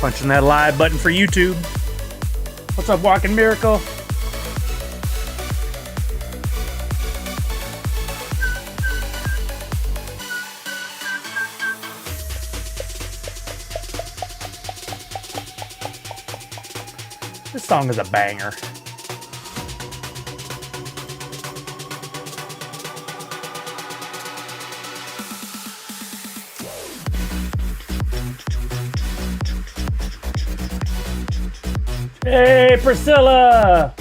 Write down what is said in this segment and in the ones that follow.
Punching that live button for YouTube. What's up, Walking Miracle? This song is a banger. Hey, Priscilla!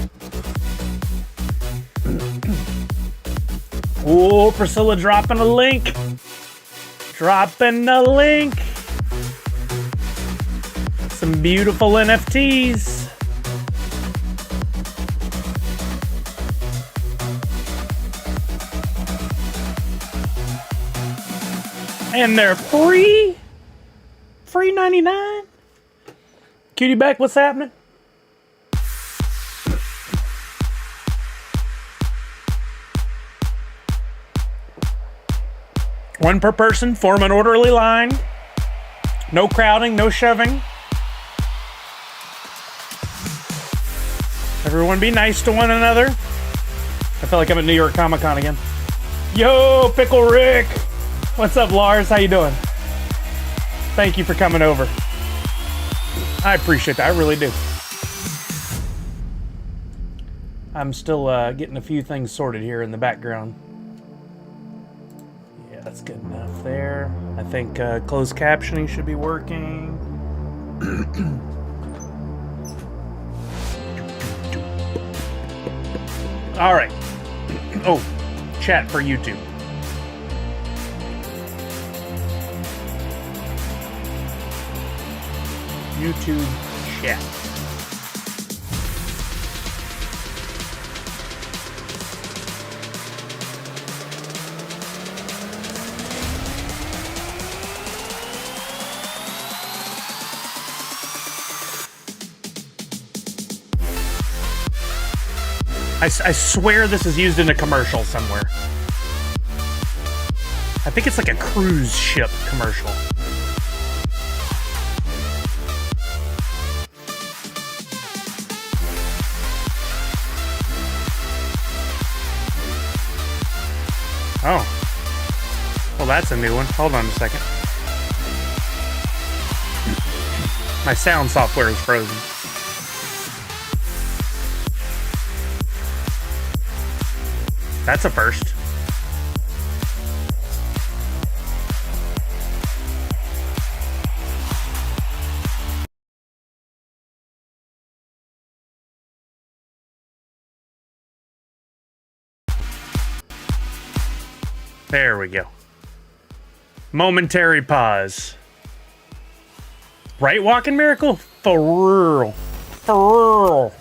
Oh, Priscilla dropping a link. Dropping a link. Some beautiful NFTs. And they're free? Free 99? Cutie Beck, what's happening? One per person, form an orderly line. No crowding, no shoving. Everyone be nice to one another. I feel like I'm at New York Comic Con again. Yo, Pickle Rick! What's up, Lars? How you doing? Thank you for coming over. I appreciate that. I really do. I'm still getting a few things sorted here in the background. Yeah, that's good enough there. I think closed captioning should be working. All right. Oh, chat for YouTube. YouTube chat. I swear this is used in a commercial somewhere. I think it's like a cruise ship commercial. Oh. Well, that's a new one. Hold on a second. My sound software is frozen. That's a first. There we go. Momentary pause. Right, Walking Miracle? For real. For real.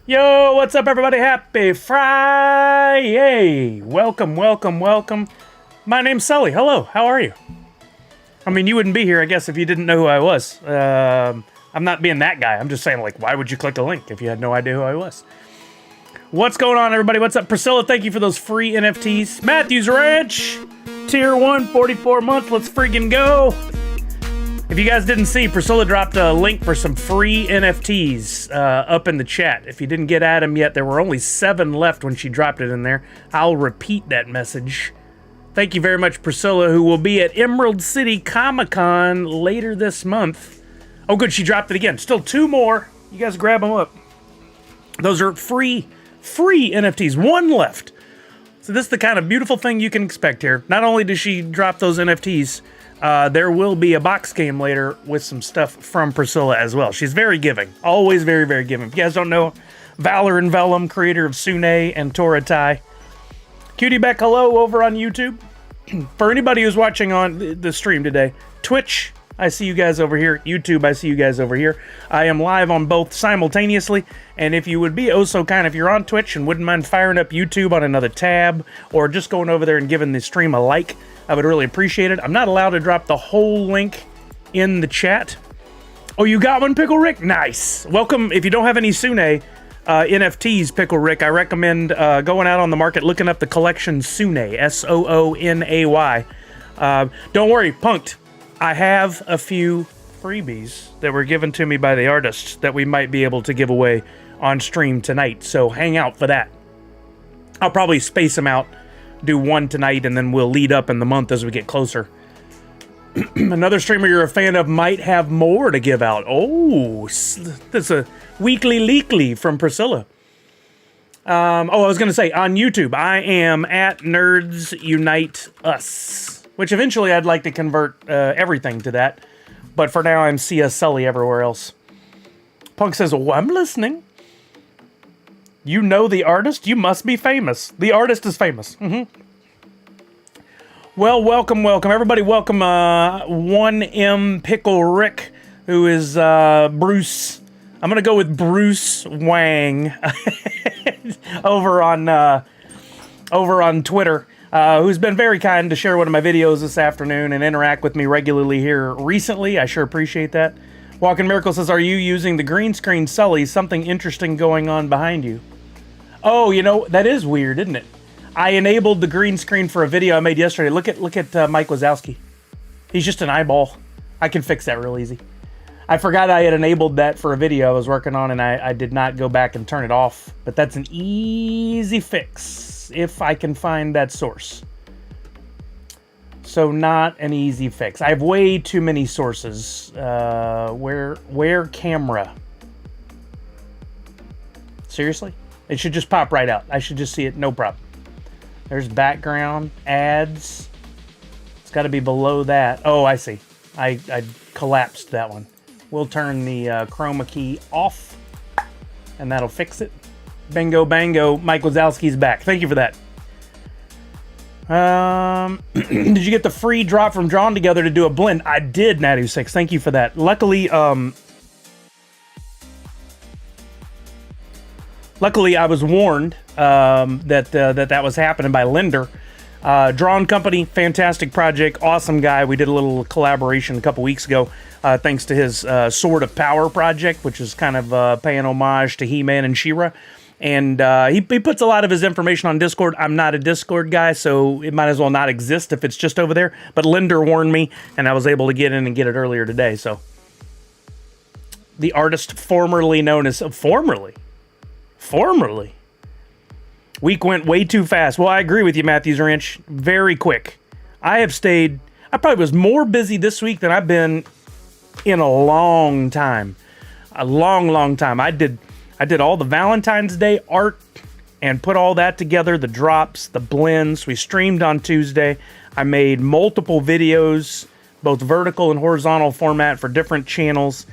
Yo, what's up, everybody? Happy FriYAY! Welcome, welcome, welcome. My name's Sully. Hello, how are you? I mean, you wouldn't be here, I guess, if you didn't know who I was. I'm not being that guy. I'm just saying, like, why would you click a link if you had no idea who I was? What's going on, everybody? What's up? Priscilla, thank you for those free NFTs. Matthews Ranch, Tier 1, 44 months. Let's freaking go. If you guys didn't see, Priscilla dropped a link for some free NFTs up in the chat. If you didn't get at them yet, there were only 7 left when she dropped it in there. I'll repeat that message. Thank you very much, Priscilla, who will be at Emerald City Comic Con later this month. Oh, good, she dropped it again. Still 2 more. You guys grab them up. Those are free NFTs. 1 left. So this is the kind of beautiful thing you can expect here. Not only does she drop those NFTs, there will be a box game later with some stuff from Priscilla as well. She's very giving. Always very, very giving. If you guys don't know, Valor and Vellum, creator of Sune and Tora Tai. Cutie Beck, hello over on YouTube. For anybody who's watching on the stream today, Twitch, I see you guys over here. YouTube, I see you guys over here. I am live on both simultaneously. And if you would be oh so kind, if you're on Twitch and wouldn't mind firing up YouTube on another tab, or just going over there and giving the stream a like, I would really appreciate it. I'm not allowed to drop the whole link in the chat. Oh, you got one, Pickle Rick? Nice. Welcome. If you don't have any Sune NFTs, Pickle Rick, I recommend going out on the market, looking up the collection Sune, S-O-O-N-A-Y. Don't worry, Punked. I have a few freebies that were given to me by the artists that we might be able to give away on stream tonight. So hang out for that. I'll probably space them out, do one tonight, and then we'll lead up in the month as we get closer. Another streamer you're a fan of might have more to give out. Oh, that's a weekly leakly from Priscilla. I was going to say, on YouTube, I am at Nerds Unite Us, which eventually I'd like to convert everything to that. But for now, I'm CS Sully everywhere else. Punk says, oh, I'm listening. You know the artist? You must be famous. The artist is famous. Well, welcome. Everybody welcome 1M Pickle Rick, who is Bruce. I'm going to go with Bruce Wang over on Twitter, who's been very kind to share one of my videos this afternoon and interact with me regularly here recently. I sure appreciate that. Walking Miracle says, are you using the green screen, Sully? Something interesting going on behind you. Oh, you know, that is weird, isn't it? I enabled the green screen for a video I made yesterday. Look at Mike Wazowski. He's just an eyeball. I can fix that real easy. I forgot I had enabled that for a video I was working on, and I did not go back and turn it off. But that's an easy fix if I can find that source. So not an easy fix. I have way too many sources. Where camera? Seriously? It should just pop right out. I should just see it, no problem. There's background, ads. It's got to be below that. Oh, I see. I collapsed that one. We'll turn the chroma key off, and that'll fix it. Bingo, bango. Mike Wazowski's back. Thank you for that. Did you get the free drop from Drawn Together to do a blend? I did, Natu6. Thank you for that. Luckily, I was warned that was happening by Linder. Drawn Company, fantastic project, awesome guy. We did a little collaboration a couple weeks ago, thanks to his Sword of Power project, which is kind of paying homage to He-Man and She-Ra. And he puts a lot of his information on Discord. I'm not a Discord guy, so it might as well not exist if it's just over there. But Linder warned me, and I was able to get in and get it earlier today. So the artist formerly known as... Formerly? Week went way too fast. Well, I agree with you, Matthews Ranch. Very quick. I probably was more busy this week than I've been in a long time. A long time. I did all the Valentine's Day art and put all that together, the drops, the blends. We streamed on Tuesday. I made multiple videos, both vertical and horizontal format for different channels.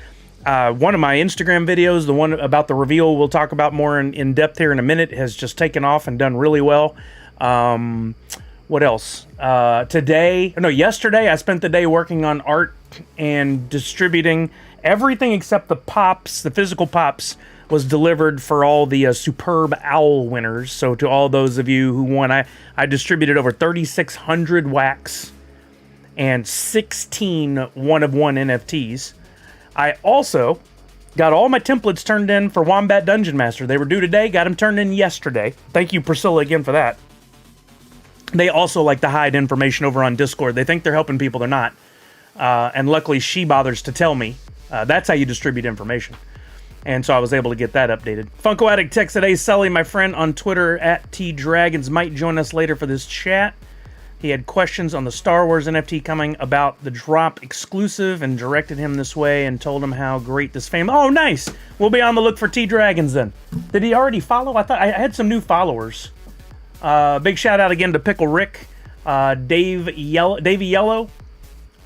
One of my Instagram videos, the one about the reveal we'll talk about more in depth here in a minute, has just taken off and done really well. What else? Yesterday I spent the day working on art and distributing everything except the pops, the physical pops, was delivered for all the Superb Owl winners. So to all those of you who won, I distributed over 3,600 wax and 16 one-of-one NFTs. I also got all my templates turned in for Wombat Dungeon Master. They were due today, got them turned in yesterday. Thank you, Priscilla, again for that. They also like to hide information over on Discord. They think they're helping people, they're not. And luckily, she bothers to tell me. That's how you distribute information. And so I was able to get that updated. Funko Addict text today, Sully, my friend on Twitter, at TDragons, might join us later for this chat. He had questions on the Star Wars NFT coming about the Droppp exclusive and directed him this way and told him how great this fame... Oh, nice! We'll be on the look for T-Dragons then. Did he already follow? I thought I had some new followers. Big shout out again to Pickle Rick, Davey Yellow,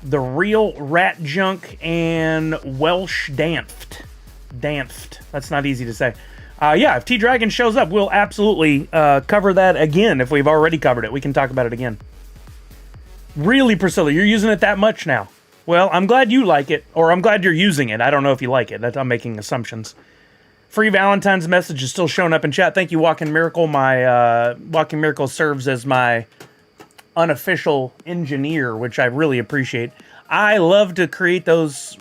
The Real Rat Junk, and Welsh Danft. That's not easy to say. If T-Dragon shows up, we'll absolutely cover that again. If we've already covered it, we can talk about it again. Really, Priscilla, you're using it that much now? Well, I'm glad you like it, or I'm glad you're using it. I don't know if you like it. I'm making assumptions. Free Valentine's message is still showing up in chat. Thank you, Walking Miracle. My Walking Miracle serves as my unofficial engineer, which I really appreciate. I love to create those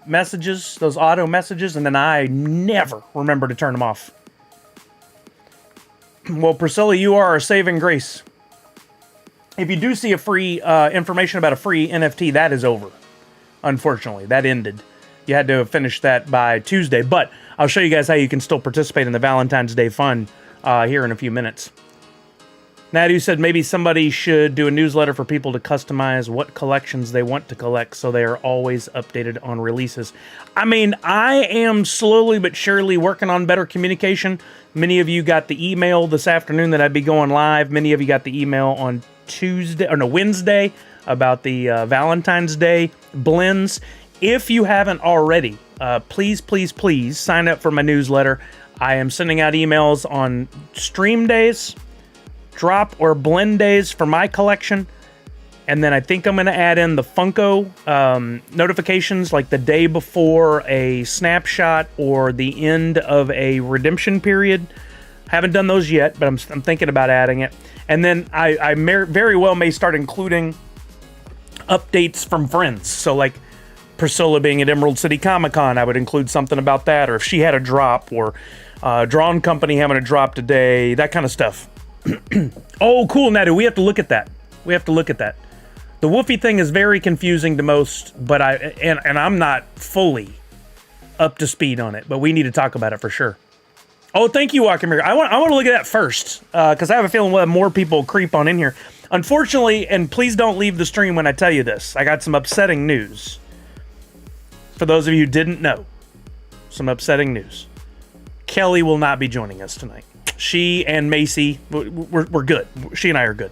messages, those auto messages, and then I never remember to turn them off. Well, Priscilla, you are our saving grace. If you do see a free information about a free NFT, that is over. unfortunately. That ended. You had to finish that by Tuesday, but I'll show you guys how you can still participate in the Valentine's Day fun here in a few minutes. Nadu said maybe somebody should do a newsletter for people to customize what collections they want to collect so they are always updated on releases. I mean, I am slowly but surely working on better communication. Many of you got the email this afternoon that I'd be going live. Many of you got the email on Wednesday about the Valentine's Day blends. If you haven't already, please, please, please sign up for my newsletter. I am sending out emails on stream days, drop or blend days for my collection, and then I think I'm going to add in the Funko notifications like the day before a snapshot or the end of a redemption period. Haven't done those yet, but I'm thinking about adding it. And then I very well may start including updates from friends. So like Priscilla being at Emerald City Comic Con, I would include something about that, or if she had a drop, or Drawn Company having a drop today, that kind of stuff. Oh, cool, Nadu. We have to look at that. The Woofy thing is very confusing to most, but I'm not fully up to speed on it, but we need to talk about it for sure. Oh, thank you, Walker. I want to look at that first, because I have a feeling we'll have more people creep on in here. Unfortunately, and please don't leave the stream when I tell you this, I got some upsetting news. For those of you who didn't know, some upsetting news. Kelly will not be joining us tonight. She and Macy, we're good. She and I are good.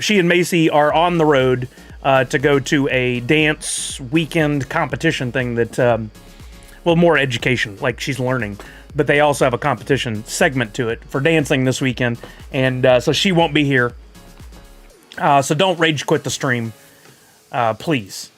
She and Macy are on the road to go to a dance weekend competition thing that, more education, like she's learning. But they also have a competition segment to it for dancing this weekend. And so she won't be here. So don't rage quit the stream, please.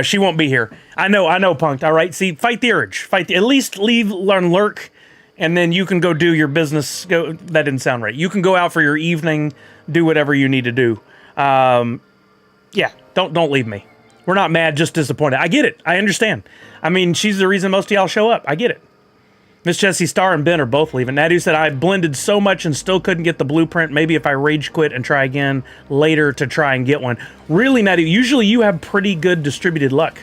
She won't be here. I know, Punked. All right, see, fight the urge. At least learn lurk. And then you can go do your business. That didn't sound right. You can go out for your evening, do whatever you need to do. Yeah, don't leave me. We're not mad, just disappointed. I get it. I understand. I mean, she's the reason most of y'all show up. I get it. Miss Jessie Star and Ben are both leaving. Nadu said, I blended so much and still couldn't get the blueprint. Maybe if I rage quit and try again later to try and get one. Really, Nadu, usually you have pretty good distributed luck.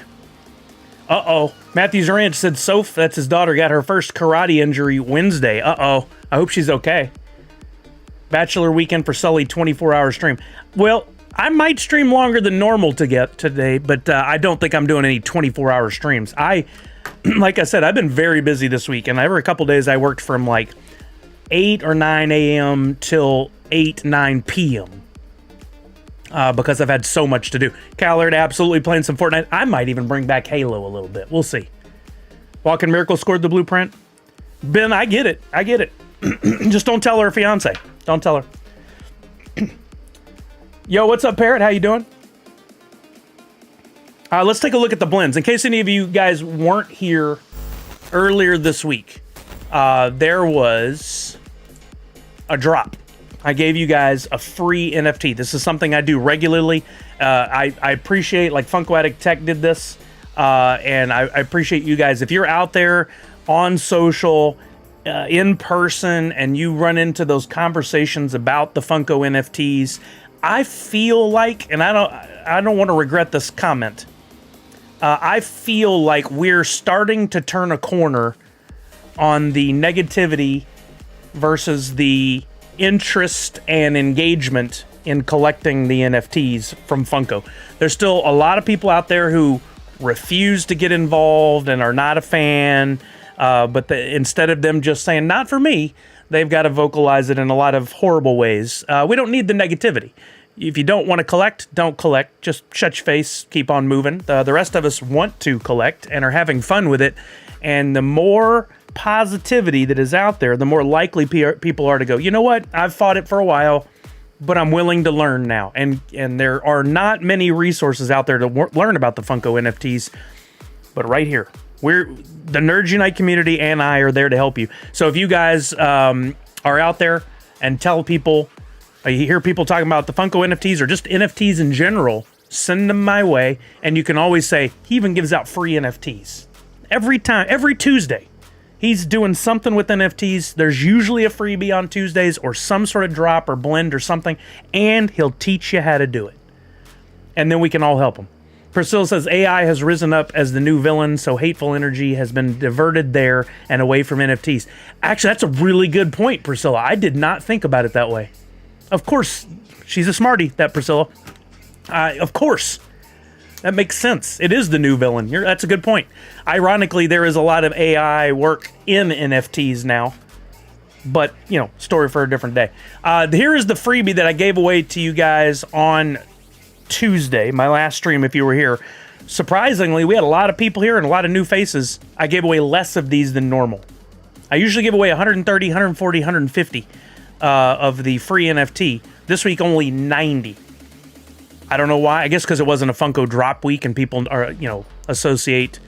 Uh-oh. Matthews Ranch said Soph, that's his daughter, got her first karate injury Wednesday. Uh-oh. I hope she's okay. Bachelor weekend for Sully, 24-hour stream. Well, I might stream longer than normal to get today, but I don't think I'm doing any 24-hour streams. Like I said, I've been very busy this week, and every couple days I worked from like 8 or 9 a.m. till 8, 9 p.m. Because I've had so much to do. Callard absolutely playing some Fortnite. I might even bring back Halo a little bit. We'll see. Walking Miracle scored the blueprint. Ben, I get it. Just don't tell her fiance. Don't tell her. Yo, what's up, Parrot? How you doing? Let's take a look at the blends. In case any of you guys weren't here earlier this week, there was a drop. I gave you guys a free NFT. This is something I do regularly. I appreciate, like Funko Addict Tech did this, and I appreciate you guys. If you're out there on social, in person, and you run into those conversations about the Funko NFTs, I feel like, and I don't want to regret this comment, I feel like we're starting to turn a corner on the negativity versus the interest and engagement in collecting the NFTs from Funko. There's still a lot of people out there who refuse to get involved and are not a fan, but instead of them just saying, not for me, they've got to vocalize it in a lot of horrible ways. We don't need the negativity. If you don't want to collect, don't collect. Just shut your face, keep on moving. The rest of us want to collect and are having fun with it. And the more positivity that is out there, the more likely people are to go, you know what? I've fought it for a while, but I'm willing to learn now. And there are not many resources out there to learn about the Funko NFTs. But right here, the Nerds Unite community and I are there to help you. So if you guys are out there and tell people, you hear people talking about the Funko NFTs or just NFTs in general, send them my way. And you can always say, he even gives out free NFTs. Every Tuesday, he's doing something with NFTs. There's usually a freebie on Tuesdays or some sort of drop or blend or something. And he'll teach you how to do it. And then we can all help him. Priscilla says AI has risen up as the new villain, so hateful energy has been diverted there and away from NFTs. Actually, that's a really good point, Priscilla. I did not think about it that way. Of course, she's a smarty, that Priscilla. Of course. That makes sense. It is the new villain. That's a good point. Ironically, there is a lot of AI work in NFTs now. But, you know, story for a different day. Here is the freebie that I gave away to you guys on Tuesday, my last stream if you were here. Surprisingly, we had a lot of people here and a lot of new faces. I gave away less of these than normal. I usually give away 130, 140, 150 of the free NFT. This week, only 90. I don't know why. I guess because it wasn't a Funko drop week and people are, you know, associate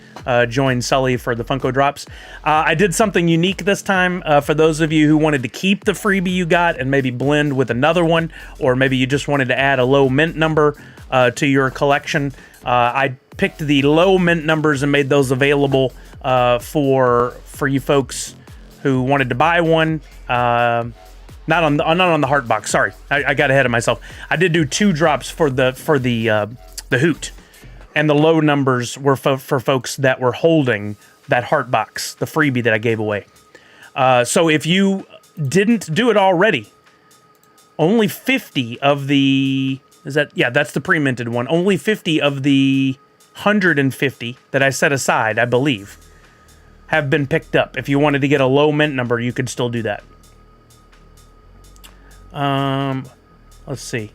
join Sully for the Funko drops. I did something unique this time for those of you who wanted to keep the freebie you got and maybe blend with another one, or maybe you just wanted to add a low mint number to your collection. I picked the low mint numbers and made those available for you folks who wanted to buy one. Not on the heart box. Sorry, I got ahead of myself. I did do 2 drops for the hoot, and the low numbers were for folks that were holding that heart box, the freebie that I gave away. So if you didn't do it already, only 50 of the that's the pre-minted one. Only 50 of the 150 that I set aside, I believe, have been picked up. If you wanted to get a low mint number, you could still do that. Let's see.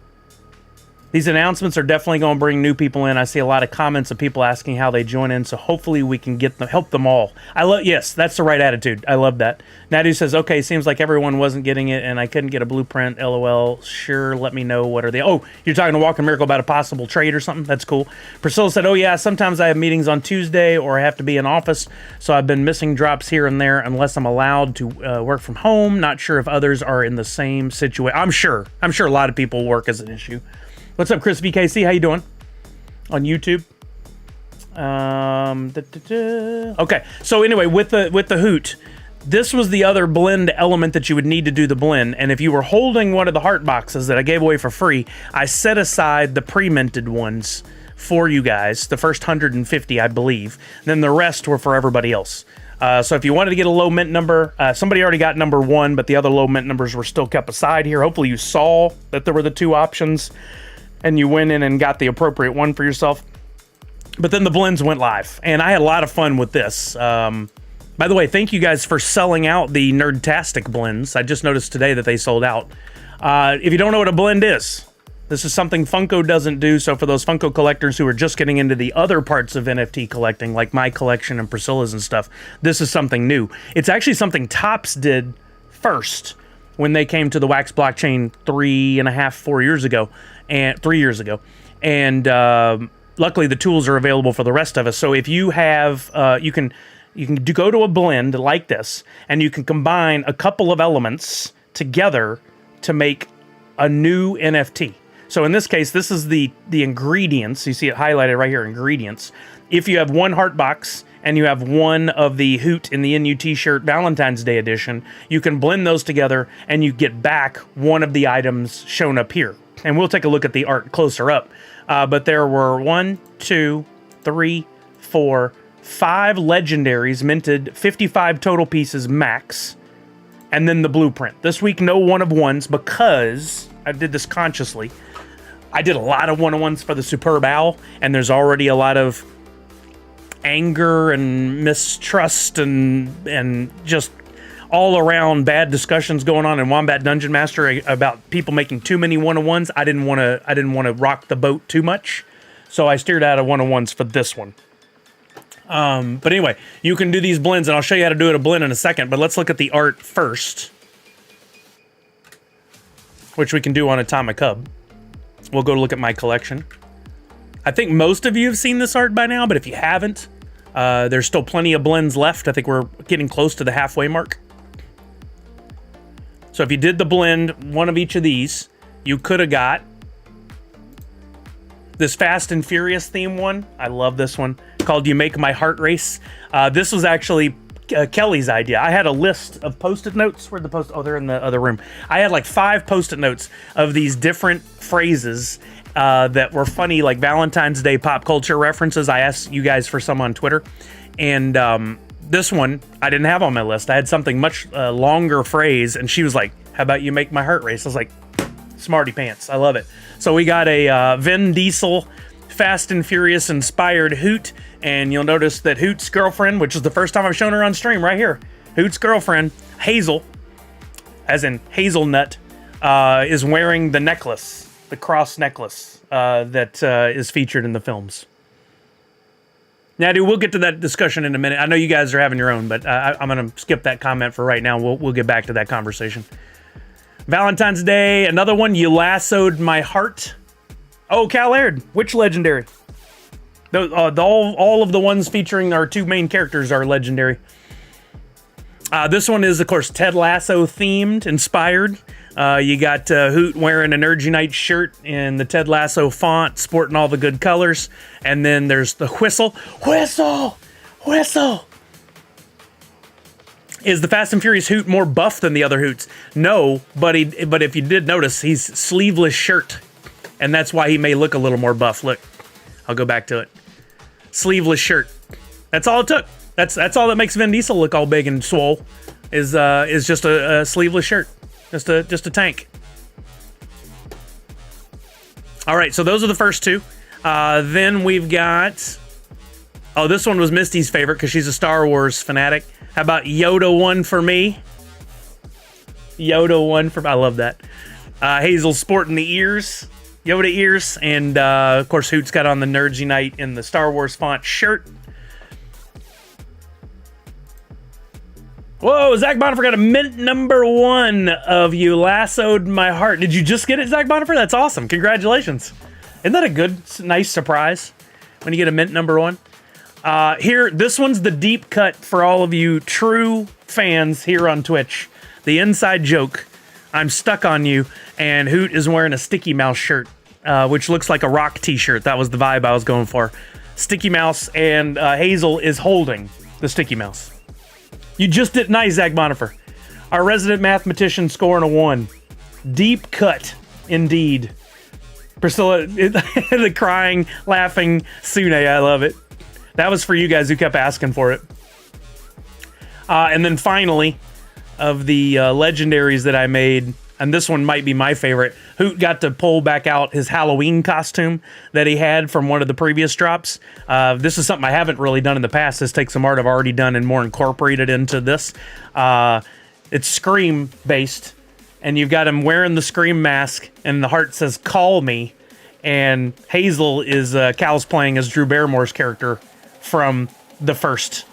These announcements are definitely going to bring new people in. I see a lot of comments of people asking how they join in, so hopefully we can help them all. Yes, that's the right attitude. I love that. Nadu says, okay, seems like everyone wasn't getting it, and I couldn't get a blueprint. LOL. Sure, let me know. What are they? Oh, you're talking to Walking Miracle about a possible trade or something? That's cool. Priscilla said, oh yeah, sometimes I have meetings on Tuesday, or I have to be in office, so I've been missing drops here and there unless I'm allowed to work from home. Not sure if others are in the same situation. I'm sure a lot of people work as an issue. What's up, Chris VKC? How you doing? On YouTube. Okay. So anyway, with the hoot, this was the other blend element that you would need to do the blend. And if you were holding one of the heart boxes that I gave away for free, I set aside the pre-minted ones for you guys. The first 150, I believe. Then the rest were for everybody else. So if you wanted to get a low mint number, somebody already got number 1, but the other low mint numbers were still kept aside here. Hopefully you saw that there were the 2 options, and you went in and got the appropriate one for yourself. But then the blends went live, and I had a lot of fun with this. By the way, thank you guys for selling out the Nerdtastic blends. I just noticed today that they sold out. If you don't know what a blend is, this is something Funko doesn't do, so for those Funko collectors who are just getting into the other parts of NFT collecting, like my collection and Priscilla's and stuff, this is something new. It's actually something Topps did first when they came to the Wax blockchain 4 years ago. And 3 years ago, and luckily the tools are available for the rest of us. So if you have, you can go to a blend like this, and you can combine a couple of elements together to make a new NFT. So in this case, this is the ingredients. You see it highlighted right here, ingredients. If you have one heart box and you have one of the Hoot in the NU t-shirt Valentine's Day edition, you can blend those together and you get back one of the items shown up here. And we'll take a look at the art closer up. But there were 1, 2, 3, 4, 5 legendaries minted, 55 total pieces max, and then the blueprint. This week, no one-of-ones, because I did this consciously. I did a lot of one-of-ones for the Superb Owl, and there's already a lot of anger and mistrust and just all around bad discussions going on in Wombat Dungeon Master about people making too many one-on-ones. I didn't want to rock the boat too much, so I steered out of one-on-ones for this one. But anyway, you can do these blends, and I'll show you how to do it a blend in a second. But let's look at the art first, which we can do on Atomic Hub. We'll go look at my collection. I think most of you have seen this art by now, but if you haven't, there's still plenty of blends left. I think we're getting close to the halfway mark. So if you did the blend, one of each of these, you could have got this Fast and Furious theme one. I love this one, called You Make My Heart Race. This was actually Kelly's idea. I had a list of Post-it notes. Where'd the Post-it? Oh, they're in the other room. I had like 5 Post-it notes of these different phrases that were funny, like Valentine's Day pop culture references. I asked you guys for some on Twitter, and this one I didn't have on my list. I had something much longer phrase, and she was like, "How about you make my heart race?" I was like, "Smarty pants, I love it." So we got a Vin Diesel Fast and Furious inspired Hoot, and you'll notice that Hoot's girlfriend, which is the first time I've shown her on stream, right here, Hoot's girlfriend Hazel, as in hazelnut, is wearing the necklace, the cross necklace that is featured in the films. Now, dude, we'll get to that discussion in a minute. I know you guys are having your own, but I'm going to skip that comment for right now. We'll get back to that conversation. Valentine's Day, another one. You lassoed my heart. Oh, Cal Aird. Which legendary? All of the ones featuring our two main characters are legendary. This one is, of course, Ted Lasso themed, inspired. You got Hoot wearing an Energy Night shirt in the Ted Lasso font, sporting all the good colors. And then there's the whistle. Whistle! Whistle! Is the Fast and Furious Hoot more buff than the other Hoots? No, but if you did notice, he's sleeveless shirt. And that's why he may look a little more buff. Look, I'll go back to it. Sleeveless shirt. That's all it took. That's all that makes Vin Diesel look all big and swole. Is just a sleeveless shirt. Just a tank. All right, so those are the first two. Then we've got... Oh, this one was Misty's favorite because she's a Star Wars fanatic. How about Yoda 1 for me? Yoda 1 for... I love that. Hazel's sporting the ears. Yoda ears. And, of course, Hoot's got on the Nerds Unite in the Star Wars font shirt. Whoa, Zach Bonifer got a mint number 1 of You Lassoed My Heart. Did you just get it, Zach Bonifer? That's awesome. Congratulations. Isn't that a good, nice surprise when you get a mint number 1? Here, this one's the deep cut for all of you true fans here on Twitch. The inside joke. I'm stuck on you, and Hoot is wearing a Sticky Mouse shirt, which looks like a rock t-shirt. That was the vibe I was going for. Sticky Mouse, and Hazel is holding the Sticky Mouse. You just did nice, Zach Bonifer. Our resident mathematician scoring a 1. Deep cut, indeed. Priscilla, the crying, laughing Sune, I love it. That was for you guys who kept asking for it. And then finally, of the legendaries that I made, and this one might be my favorite, Hoot got to pull back out his Halloween costume that he had from one of the previous drops. This is something I haven't really done in the past. This takes some art I've already done and more incorporated into this. It's Scream based, and you've got him wearing the Scream mask, and the heart says, "Call me." And Hazel is Cal's playing as Drew Barrymore's character from the first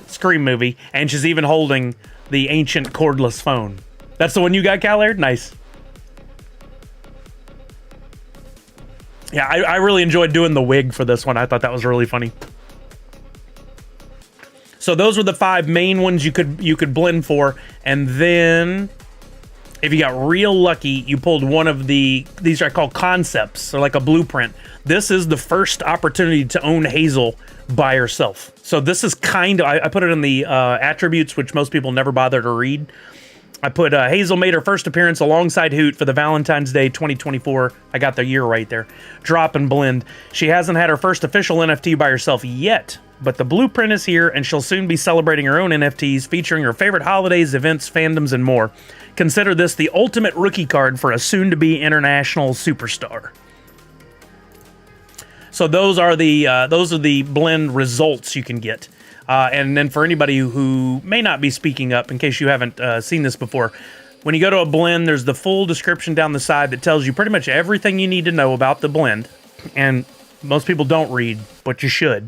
Scream movie, and she's even holding the ancient cordless phone. That's the one you got, Cal Aird? Nice. Yeah, I really enjoyed doing the wig for this one. I thought that was really funny. So those were the 5 main ones you could blend for, and then if you got real lucky, you pulled one of these are called concepts, so like a blueprint. This is the first opportunity to own Hazel by herself. So this is kind of, I put it in the attributes, which most people never bother to read. I put Hazel made her first appearance alongside Hoot for the Valentine's Day 2024. I got the year right there. Drop and blend. She hasn't had her first official NFT by herself yet, but the blueprint is here, and she'll soon be celebrating her own NFTs featuring her favorite holidays, events, fandoms, and more. Consider this the ultimate rookie card for a soon-to-be international superstar. So those are the blend results you can get. And then for anybody who may not be speaking up, in case you haven't seen this before, when you go to a blend, there's the full description down the side that tells you pretty much everything you need to know about the blend. And most people don't read, but you should.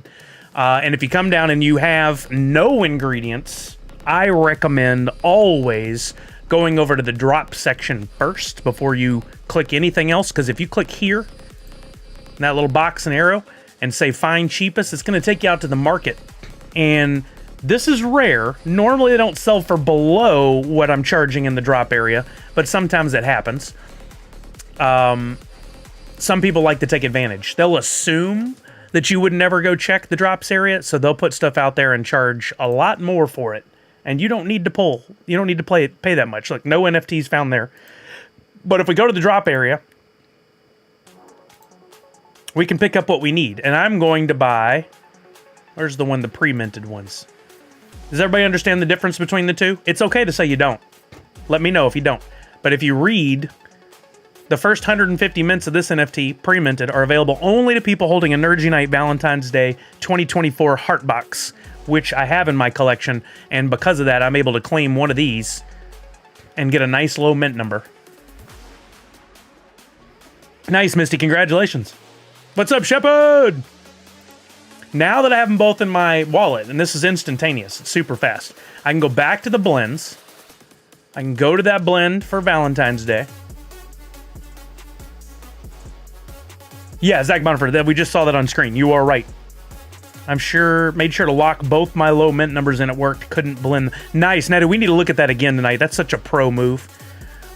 And if you come down and you have no ingredients, I recommend always going over to the Droppp section first before you click anything else. Because if you click here, that little box and arrow, and say find cheapest, it's going to take you out to the market. And this is rare. Normally they don't sell for below what I'm charging in the Droppp area, but sometimes it happens. Some people like to take advantage. They'll assume that you would never go check the Drops area, so they'll put stuff out there and charge a lot more for it. And you don't need to pull. You don't need to pay that much. Look, no NFTs found there. But if we go to the Droppp area, we can pick up what we need. And I'm going to buy... Where's the one, the pre-minted ones? Does everybody understand the difference between the two? It's okay to say you don't. Let me know if you don't. But if you read, the first 150 mints of this NFT, pre-minted, are available only to people holding a Nerds Unite Valentine's Day 2024 Heart Box, which I have in my collection. And because of that, I'm able to claim one of these and get a nice low mint number. Nice, Misty. Congratulations. What's up, Shepard? Now that I have them both in my wallet, and this is instantaneous, it's super fast, I can go back to the blends. I can go to that blend for Valentine's Day. Yeah, Zach Boniford, we just saw that on screen. You are right. I'm sure, made sure to lock both my low mint numbers and it worked. Couldn't blend. Nice. Now, we need to look at that again tonight. That's such a pro move.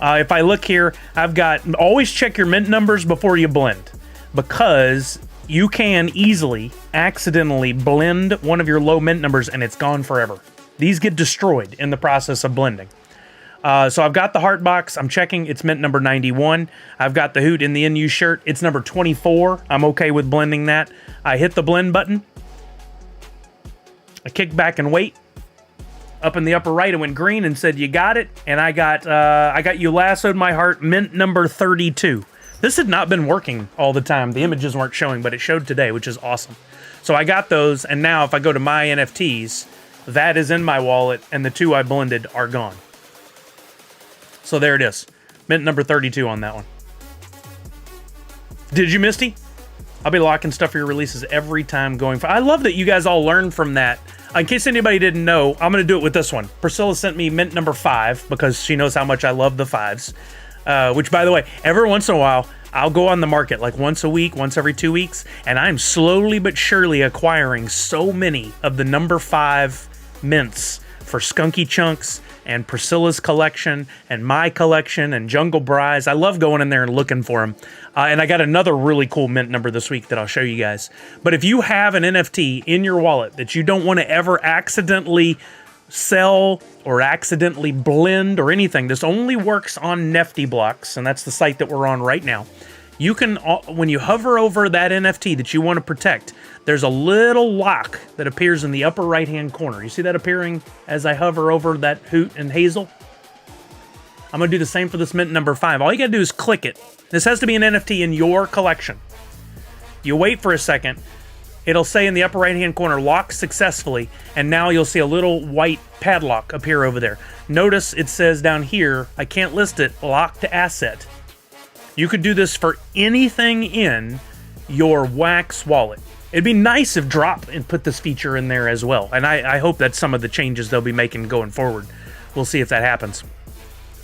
If I look here, I've got, always check your mint numbers before you blend, because you can easily accidentally blend one of your low mint numbers and it's gone forever. These get destroyed in the process of blending. So I've got the heart box. I'm checking. It's mint number 91. I've got the Hoot in the NU shirt. It's number 24. I'm okay with blending that. I hit the blend button. I kick back and wait. Up in the upper right, it went green and said, you got it. And I got You Lassoed My Heart, mint number 32. This had not been working all the time. The images weren't showing, but it showed today, which is awesome. So I got those, and now if I go to my NFTs, that is in my wallet, and the two I blended are gone. So there it is. Mint number 32 on that one. Did you, Misty? I'll be locking stuff for your releases every time going for... I love that you guys all learned from that. In case anybody didn't know, I'm going to do it with this one. Priscilla sent me mint number 5 because she knows how much I love the 5s. Which, by the way, every once in a while, I'll go on the market like once a week, once every 2 weeks, and I'm slowly but surely acquiring so many of the number 5 mints for Skunky Chunks and Priscilla's collection and my collection and Jungle Bry's. I love going in there and looking for them. And I got another really cool mint number this week that I'll show you guys. But if you have an NFT in your wallet that you don't want to ever accidentally sell or accidentally blend or anything, this only works on Nifty Blocks, and that's the site that we're on right now. You can, when you hover over that NFT that you want to protect, there's a little lock that appears in the upper right-hand corner. You see that appearing as I hover over that Hoot and Hazel? I'm going to do the same for this mint number 5. All you got to do is click it. This has to be an NFT in your collection. You wait for a second. It'll say in the upper right-hand corner, lock successfully, and now you'll see a little white padlock appear over there. Notice it says down here, I can't list it, lock to asset. You could do this for anything in your Wax wallet. It'd be nice if Droppp and put this feature in there as well, and I hope that's some of the changes they'll be making going forward. We'll see if that happens.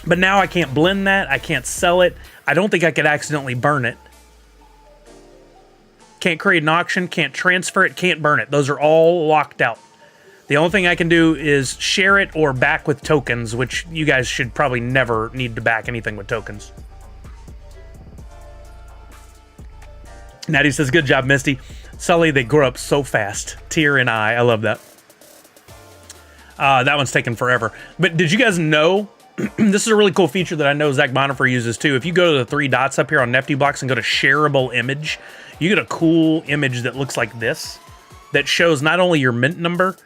But now I can't blend that, I can't sell it, I don't think I could accidentally burn it. Can't create an auction, can't transfer it, can't burn it. Those are all locked out. The only thing I can do is share it or back with tokens, which you guys should probably never need to back anything with tokens. Natty says, good job, Misty. Sully, they grow up so fast. Tear and I love that. That one's taken forever. But did you guys know, this is a really cool feature that I know Zach Bonifer uses too. If you go to the 3 dots up here on Nifty Blocks and go to shareable image, you get a cool image that looks like this, that shows not only your mint number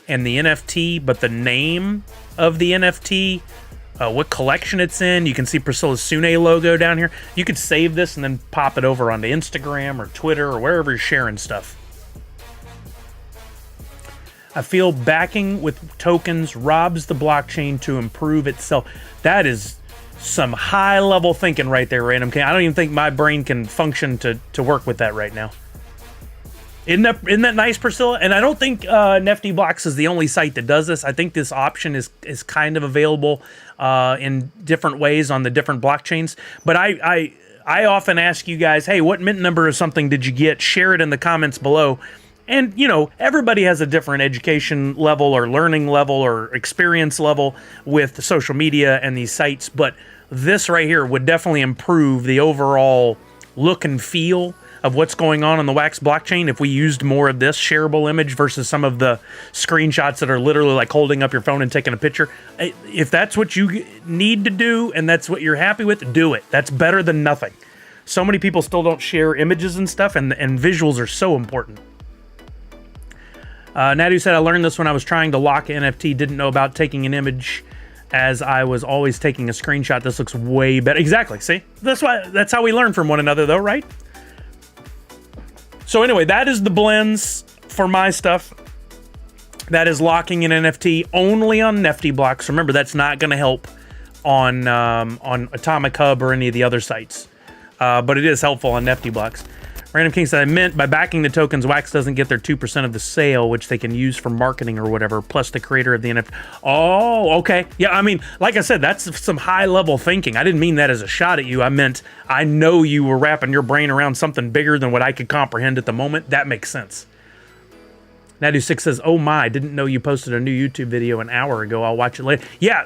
and the NFT, but the name of the NFT, what collection it's in. You can see Priscilla's Sune logo down here. You could save this and then pop it over onto Instagram or Twitter or wherever you're sharing stuff. I feel backing with tokens robs the blockchain to improve itself. That is some high-level thinking right there, Random King. I don't even think my brain can function to work with that right now. Isn't that nice, Priscilla? And I don't think Nifty Blocks is the only site that does this. I think this option is kind of available in different ways on the different blockchains. But I often ask you guys, hey, what mint number or something did you get? Share it in the comments below. And, you know, everybody has a different education level or learning level or experience level with social media and these sites. But this right here would definitely improve the overall look and feel of what's going on the Wax blockchain if we used more of this shareable image versus some of the screenshots that are literally like holding up your phone and taking a picture. If that's what you need to do and that's what you're happy with, do it. That's better than nothing. So many people still don't share images and stuff, and visuals are so important. Nadu said, I learned this when I was trying to lock an NFT. Didn't know about taking an image, as I was always taking a screenshot. This looks way better. Exactly. See, that's how we learn from one another, though, right? So anyway, that is the blends for my stuff. That is locking an NFT only on Nifty blocks. Remember, that's not going to help on Atomic Hub or any of the other sites, but it is helpful on Nifty blocks. Random King said, I meant by backing the tokens, Wax doesn't get their 2% of the sale, which they can use for marketing or whatever, plus the creator of the NFT. Oh, okay. Yeah, I mean, like I said, that's some high-level thinking. I didn't mean that as a shot at you. I meant I know you were wrapping your brain around something bigger than what I could comprehend at the moment. That makes sense. Nadu6 says, oh my, didn't know you posted a new YouTube video an hour ago. I'll watch it later. Yeah,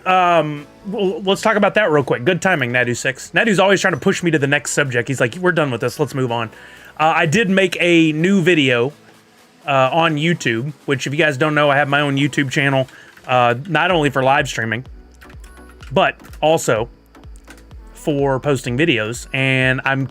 well, let's talk about that real quick. Good timing, Nadu6. Nadu's always trying to push me to the next subject. He's like, we're done with this. Let's move on. I did make a new video on YouTube, which if you guys don't know, I have my own YouTube channel, not only for live streaming, but also for posting videos. And I'm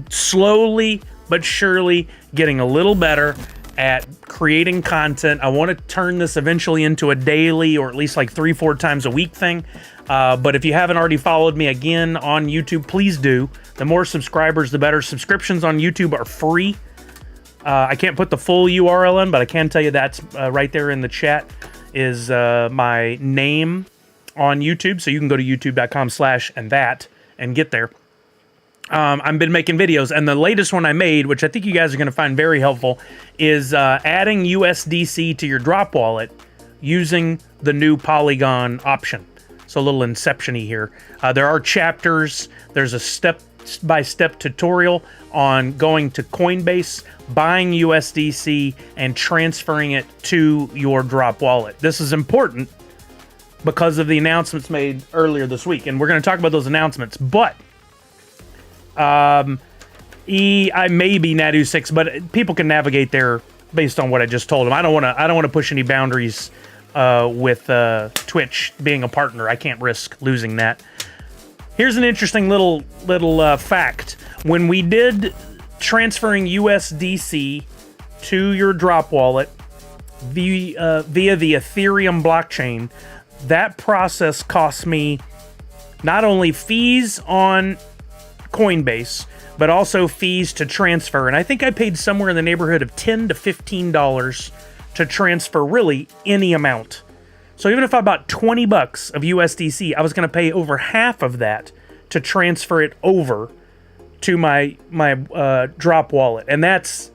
slowly but surely getting a little better at creating content. I want to turn this eventually into a daily or at least like 3-4 times a week thing. But if you haven't already followed me again on YouTube, please do. The more subscribers, the better. Subscriptions on YouTube are free. I can't put the full URL in, but I can tell you that's right there in the chat is my name on YouTube. So you can go to youtube.com/and and get there. I've been making videos, and the latest one I made, which I think you guys are going to find very helpful, is adding USDC to your Droppp wallet using the new Polygon option. So a little inception-y here. There are chapters. There's a step-by-step tutorial on going to Coinbase, buying USDC, and transferring it to your Droppp wallet. This is important because of the announcements made earlier this week, and we're going to talk about those announcements, but I may be Nadu6, but people can navigate there based on what I just told them. I don't want to push any boundaries with Twitch being a partner. I can't risk losing that. Here's an interesting little fact. When we did transferring USDC to your Droppp wallet via the Ethereum blockchain, that process cost me not only fees on Coinbase, but also fees to transfer. And I think I paid somewhere in the neighborhood of $10 to $15 to transfer really any amount. So even if I bought 20 bucks of USDC, I was going to pay over half of that to transfer it over to my Droppp wallet. And that's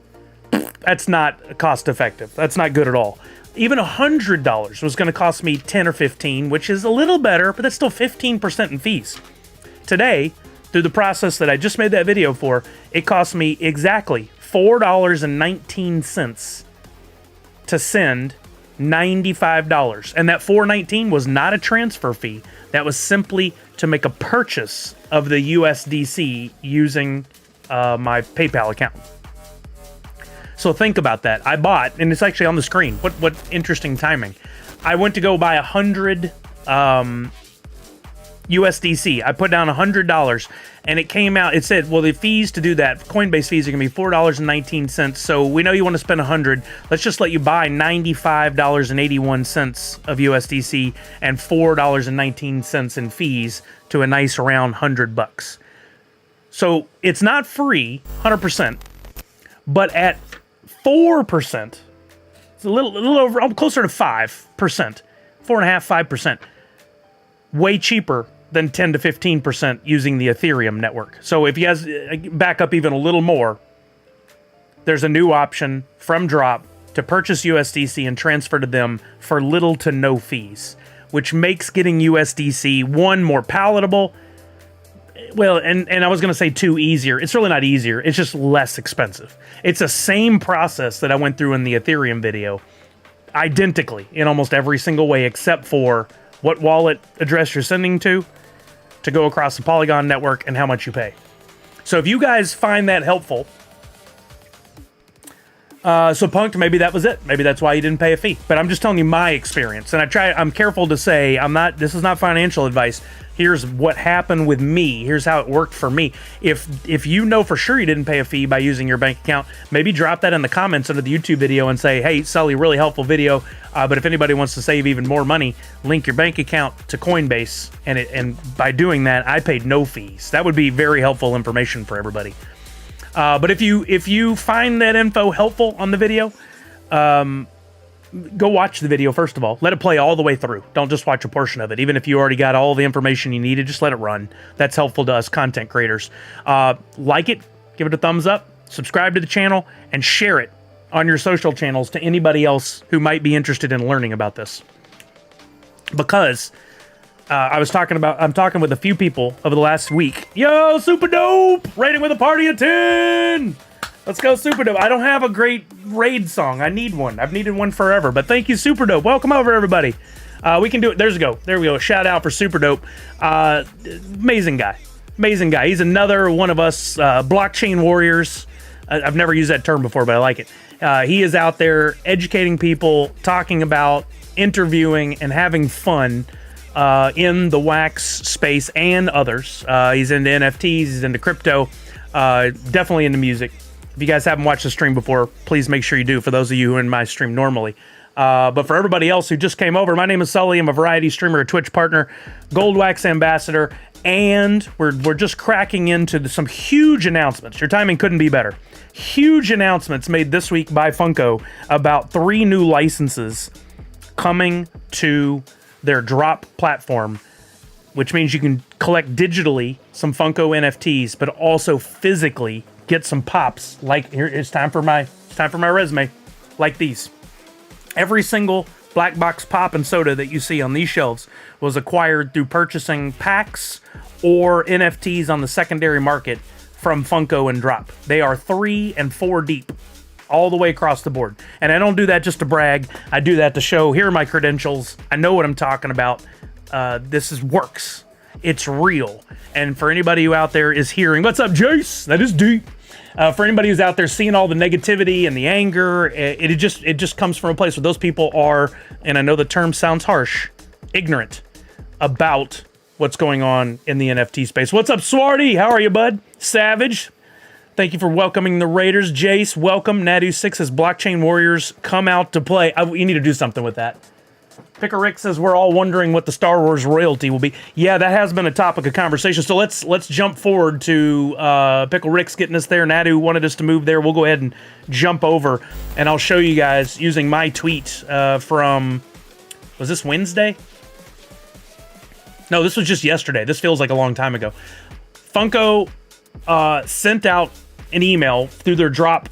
not cost effective. That's not good at all. Even $100 was going to cost me 10 or 15, which is a little better, but that's still 15% in fees. Today, through the process that I just made that video for, it cost me exactly $4.19 to send $95. And that $4.19 was not a transfer fee. That was simply to make a purchase of the USDC using my PayPal account. So think about that. I bought, and it's actually on the screen. What interesting timing. I went to go buy 100 USDC. I put down $100, and it came out. It said, well, the fees to do that, Coinbase fees are going to be $4.19. So we know you want to spend 100. Let's just let you buy $95.81 of USDC and $4.19 in fees to a nice round $100. So it's not free, 100%, but at 4%, it's a little over, I'm closer to 5%, 4.5%, 5%, way cheaper than 10 to 15% using the Ethereum network. So if you guys back up even a little more, there's a new option from Droppp to purchase USDC and transfer to them for little to no fees, which makes getting USDC, one, more palatable. Well, and I was going to say two, easier. It's really not easier. It's just less expensive. It's the same process that I went through in the Ethereum video, identically in almost every single way, except for what wallet address you're sending to go across the Polygon network and how much you pay. So if you guys find that helpful, So Punked, maybe that was it. Maybe that's why you didn't pay a fee. But I'm just telling you my experience. And I'm careful to say, this is not financial advice. Here's what happened with me. Here's how it worked for me. If you know for sure you didn't pay a fee by using your bank account, maybe drop that in the comments under the YouTube video and say, hey, Sully, really helpful video. But if anybody wants to save even more money, link your bank account to Coinbase. And by doing that, I paid no fees. That would be very helpful information for everybody. But if you find that info helpful on the video, go watch the video first of all. Let it play all the way through. Don't just watch a portion of it. Even if you already got all the information you needed, just let it run. That's helpful to us content creators. Like it, give it a thumbs up, subscribe to the channel, and share it on your social channels to anybody else who might be interested in learning about this. Because I'm talking with a few people over the last week. Yo, super dope! Rating with a party of 10! Let's go, super dope. I don't have a great raid song. I need one. I've needed one forever. But thank you, super dope. Welcome over, everybody. We can do it. There we go. A shout out for super dope. Amazing guy. Amazing guy. He's another one of us blockchain warriors. I've never used that term before, but I like it. He is out there educating people, talking about, interviewing, and having fun in the wax space and others. He's into NFTs, he's into crypto, definitely into music. If you guys haven't watched the stream before, please make sure you do, for those of you who are in my stream normally. But for everybody else who just came over, my name is Sully. I'm a variety streamer, a Twitch partner, Gold Wax ambassador, and we're just cracking into some huge announcements. Your timing couldn't be better. Huge announcements made this week by Funko about 3 new licenses coming to their Droppp platform, which means you can collect digitally some Funko NFTs, but also physically get some pops. Like, here, it's time for my resume, like these. Every single black box pop and soda that you see on these shelves was acquired through purchasing packs or NFTs on the secondary market from Funko and Droppp. They are 3 and 4 deep, all the way across the board. And I don't do that just to brag. I do that to show, here are my credentials. I know what I'm talking about. This works. It's real. And for anybody who out there is hearing, what's up, Jace? That is deep. For anybody who's out there seeing all the negativity and the anger, it just comes from a place where those people are, and I know the term sounds harsh, ignorant about what's going on in the NFT space. What's up, Swarty? How are you, bud? Savage. Thank you for welcoming the Raiders. Jace, welcome. Nadu6 says blockchain warriors come out to play. You need to do something with that. Picker Rick says we're all wondering what the Star Wars royalty will be. Yeah, that has been a topic of conversation. So let's jump forward to Pickle Rick's getting us there. Nadu wanted us to move there. We'll go ahead and jump over, and I'll show you guys using my tweet from, was this Wednesday? No, this was just yesterday. This feels like a long time ago. Funko sent out an email through their Droppp.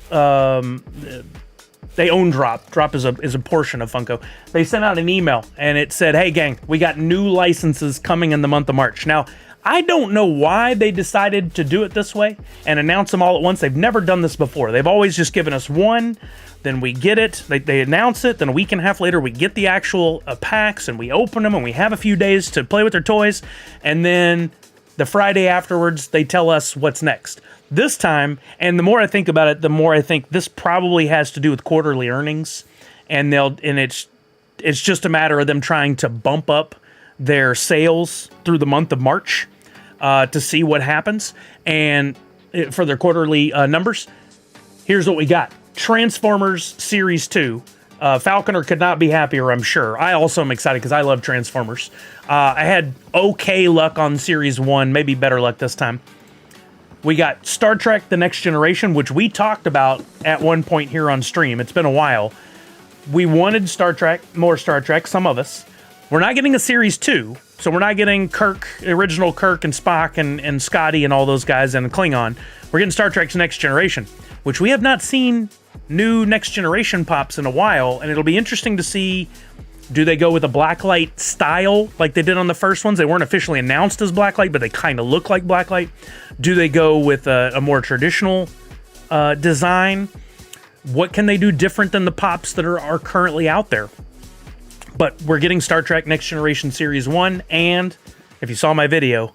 They own Droppp. Droppp is a portion of Funko. They sent out an email and it said, hey gang, we got new licenses coming in the month of March. Now, I don't know why they decided to do it this way and announce them all at once. They've never done this before. They've always just given us one, then we get it. They announce it, then a week and a half later we get the actual packs and we open them and we have a few days to play with their toys. And then the Friday afterwards, they tell us what's next. This time, and the more I think about it, the more I think this probably has to do with quarterly earnings, and it's just a matter of them trying to bump up their sales through the month of March to see what happens, and for their quarterly numbers. Here's what we got: Transformers Series 2. Falconer could not be happier, I'm sure. I also am excited because I love Transformers. I had okay luck on Series 1, maybe better luck this time. We got Star Trek The Next Generation, which we talked about at one point here on stream. It's been a while. We wanted Star Trek, more Star Trek, some of us. We're not getting a Series 2, so we're not getting Kirk, original Kirk and Spock and Scotty and all those guys and Klingon. We're getting Star Trek's Next Generation, which we have not seen new Next Generation pops in a while, and it'll be interesting to see, do they go with a blacklight style like they did on the first ones? They weren't officially announced as blacklight, but they kind of look like blacklight. Do they go with a more traditional design? What can they do different than the pops that are currently out there? But we're getting Star Trek Next Generation Series 1, and if you saw my video,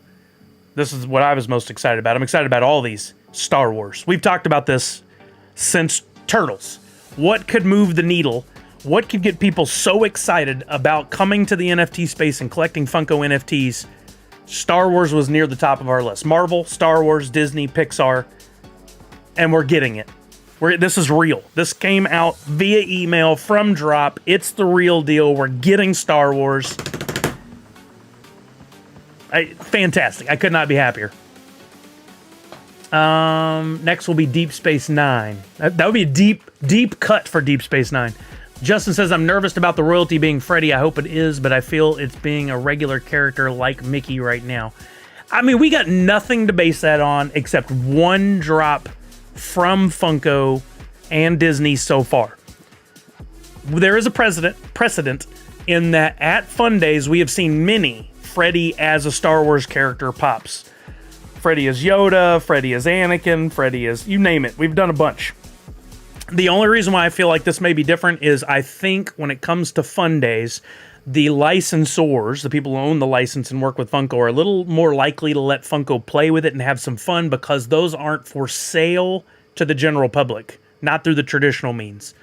this is what I was most excited about. I'm excited about all these Star Wars. We've talked about this since Turtles. What could move the needle? What could get people so excited about coming to the NFT space and collecting Funko NFTs? Star Wars was near the top of our list. Marvel, Star Wars, Disney, Pixar, and we're getting it. This is real. This came out via email from Droppp. It's the real deal. We're getting Star Wars. Fantastic. I could not be happier. Next will be Deep Space Nine. That would be a deep cut for Deep Space Nine. Justin says, I'm nervous about the royalty being Freddy. I hope it is, but I feel it's being a regular character like Mickey right now. I mean, we got nothing to base that on except one drop from Funko and Disney so far. There is a precedent in that at Fun Days, we have seen many Freddy as a Star Wars character pops. Freddy as Yoda, Freddy as Anakin, Freddy as you name it. We've done a bunch. The only reason why I feel like this may be different is I think when it comes to Fun Days, the licensors, the people who own the license and work with Funko, are a little more likely to let Funko play with it and have some fun because those aren't for sale to the general public, not through the traditional means.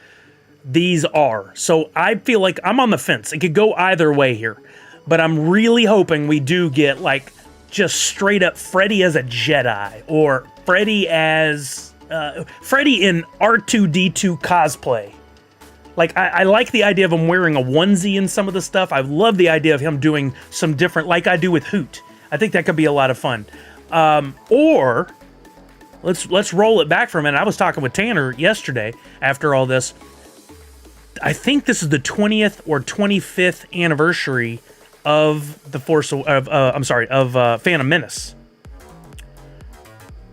These are. So I feel like I'm on the fence. It could go either way here, but I'm really hoping we do get like just straight up Freddy as a Jedi or Freddy as Freddy in R2-D2 cosplay. Like, I like the idea of him wearing a onesie in some of the stuff. I love the idea of him doing some different, like I do with Hoot. I think that could be a lot of fun. Or, let's roll it back for a minute. I was talking with Tanner yesterday after all this. I think this is the 20th or 25th anniversary of Phantom Menace.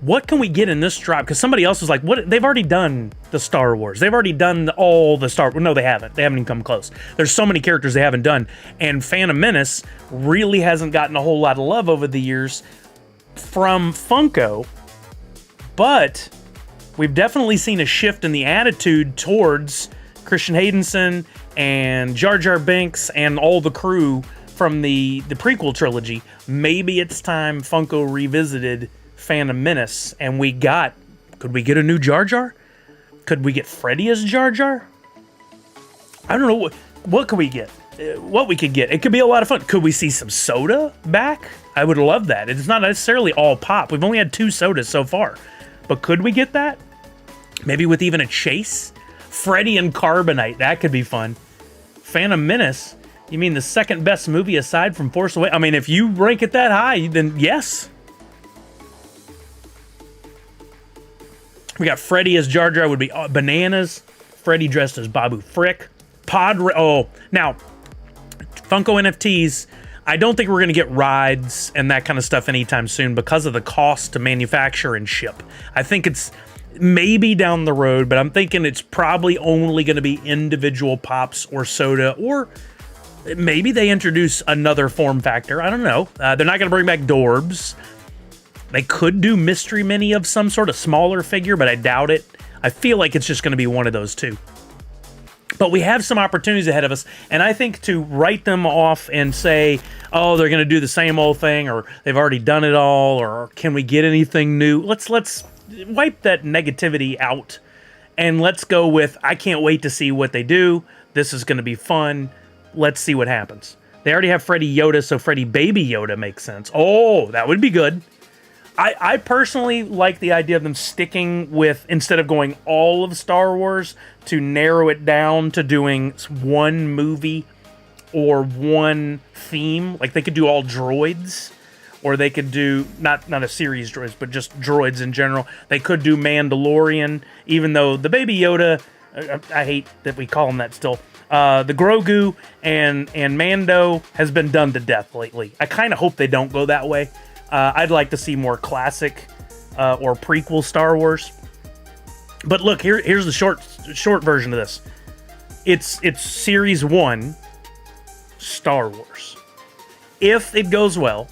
What can we get in this drop? Because somebody else was like, "What? They've already done the Star Wars. They've already done all the Star Wars." No, they haven't. They haven't even come close. There's so many characters they haven't done. And Phantom Menace really hasn't gotten a whole lot of love over the years from Funko. But we've definitely seen a shift in the attitude towards Christian Haydenson and Jar Jar Binks and all the crew from the prequel trilogy. Maybe it's time Funko revisited Phantom Menace, and could we get a new Jar Jar? Could we get Freddy as Jar Jar? I don't know, what could we get? What we could get. It could be a lot of fun. Could we see some soda back? I would love that. It's not necessarily all pop. We've only had 2 sodas so far, but could we get that? Maybe with even a chase? Freddy and Carbonite, that could be fun. Phantom Menace, you mean the second best movie aside from Force Awakens? I mean, if you rank it that high, then yes. We got Freddy as Jar Jar would be bananas. Freddy dressed as Babu Frick. Now, Funko NFTs, I don't think we're going to get rides and that kind of stuff anytime soon because of the cost to manufacture and ship. I think it's maybe down the road, but I'm thinking it's probably only going to be individual pops or soda, or maybe they introduce another form factor. I don't know. They're not going to bring back Dorbs. They could do Mystery Mini of some sort of smaller figure, but I doubt it. I feel like it's just going to be one of those two. But we have some opportunities ahead of us, and I think to write them off and say, oh, they're going to do the same old thing, or they've already done it all, or can we get anything new? Let's wipe that negativity out, and let's go with, I can't wait to see what they do. This is going to be fun. Let's see what happens. They already have Freddy Yoda, so Freddy Baby Yoda makes sense. Oh, that would be good. I personally like the idea of them sticking with, instead of going all of Star Wars, to narrow it down to doing one movie or one theme. Like, they could do all droids, or they could do, not a series droids, but just droids in general. They could do Mandalorian, even though the Baby Yoda, I hate that we call him that still, the Grogu and Mando has been done to death lately. I kind of hope they don't go that way. I'd like to see more classic or prequel Star Wars. But look, here's the short version of this. It's Series 1 Star Wars. If it goes well,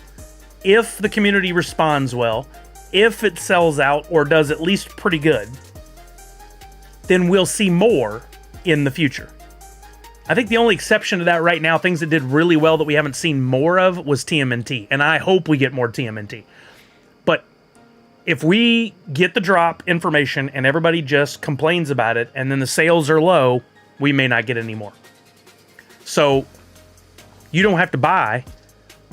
if the community responds well, if it sells out or does at least pretty good, then we'll see more in the future. I think the only exception to that right now, things that did really well that we haven't seen more of, was TMNT. And I hope we get more TMNT. But if we get the drop information and everybody just complains about it and then the sales are low, we may not get any more. So you don't have to buy,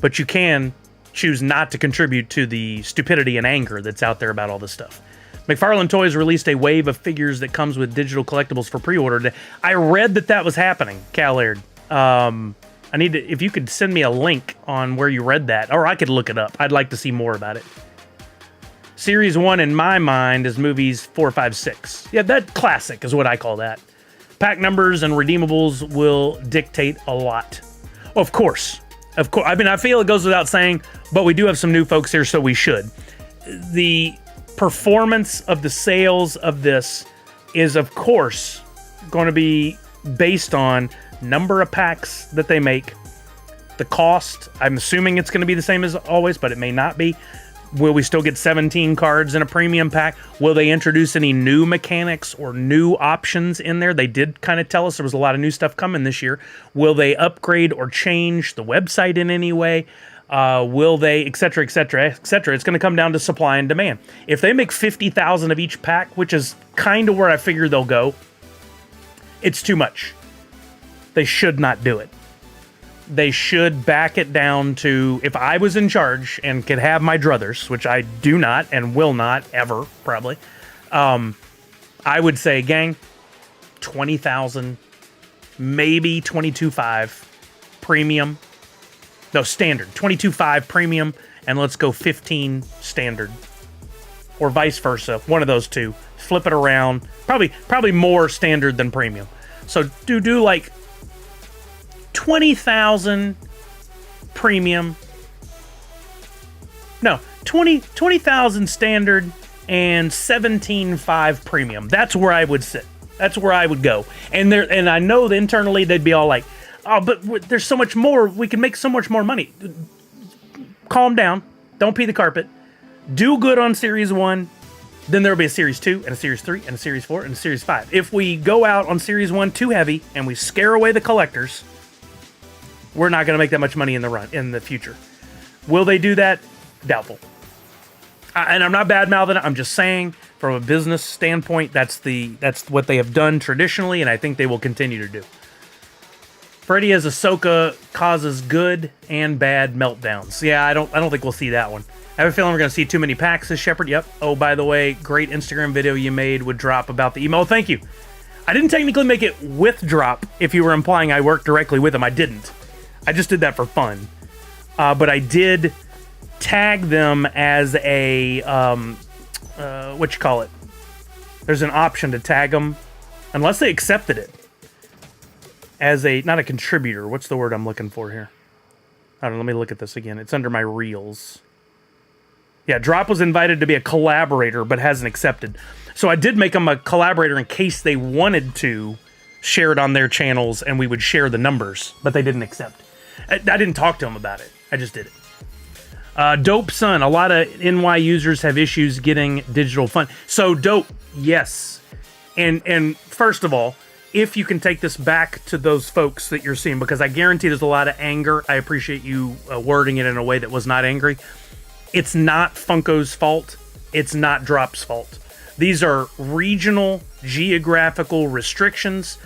but you can choose not to contribute to the stupidity and anger that's out there about all this stuff. McFarlane Toys released a wave of figures that comes with digital collectibles for pre-order. I read that was happening, Cal Laird. I need to, if you could send me a link on where you read that, or I could look it up. I'd like to see more about it. Series 1 in my mind is movies 4, 5, 6. Yeah, that classic is what I call that. Pack numbers and redeemables will dictate a lot. Well, of course. I mean, I feel it goes without saying, but we do have some new folks here, so we should. The performance of the sales of this is, of course, going to be based on number of packs that they make, the cost. I'm assuming it's going to be the same as always, but it may not be. Will we still get 17 cards in a premium pack? Will they introduce any new mechanics or new options in there? They did kind of tell us there was a lot of new stuff coming this year. Will they upgrade or change the website in any way? Will they, et cetera, et cetera, et cetera? It's going to come down to supply and demand. If they make 50,000 of each pack, which is kind of where I figure they'll go, it's too much. They should not do it. They should back it down to, if I was in charge and could have my druthers, which I do not and will not ever, probably, I would say, gang, 20,000, maybe 22.5 premium. No, standard. 22.5 premium, and let's go 15 standard. Or vice versa. One of those two. Flip it around. Probably more standard than premium. So do like 20,000 premium. No, 20,000 standard and 17.5 premium. That's where I would sit. That's where I would go. And I know that internally they'd be all like, "Oh, but there's so much more. We can make so much more money." Calm down. Don't pee the carpet. Do good on Series 1. Then there'll be a Series 2 and a Series 3 and a Series 4 and a Series 5. If we go out on Series 1 too heavy and we scare away the collectors, we're not going to make that much money in the future. Will they do that? Doubtful. And I'm not bad-mouthing it. I'm just saying, from a business standpoint, that's what they have done traditionally, and I think they will continue to do. Freddy as Ahsoka causes good and bad meltdowns. Yeah, I don't think we'll see that one. I have a feeling we're going to see too many packs as Shepard. Yep. Oh, by the way, great Instagram video you made with Droppp about the email. Thank you. I didn't technically make it with Droppp, if you were implying I worked directly with him. I didn't. I just did that for fun. But I did tag them as a, what you call it? There's an option to tag them, unless they accepted it, as a, not a contributor. What's the word I'm looking for here? I don't know, let me look at this again. It's under my reels. Yeah, Droppp was invited to be a collaborator, but hasn't accepted. So I did make them a collaborator in case they wanted to share it on their channels and we would share the numbers, but they didn't accept. I didn't talk to them about it. I just did it. Dope Son. A lot of NY users have issues getting digital fund. So Dope, yes. And first of all, if you can take this back to those folks that you're seeing, because I guarantee there's a lot of anger. I appreciate you wording it in a way that was not angry. It's not Funko's fault. It's not Dropp's fault. These are regional, geographical restrictions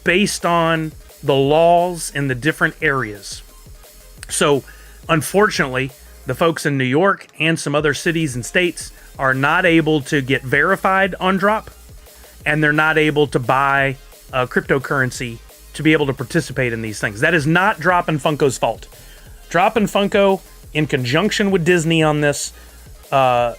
based on the laws in the different areas. So, unfortunately, the folks in New York and some other cities and states are not able to get verified on Droppp, and they're not able to buy cryptocurrency to be able to participate in these things. That is not Droppp and Funko's fault. Droppp and Funko, in conjunction with Disney on this, and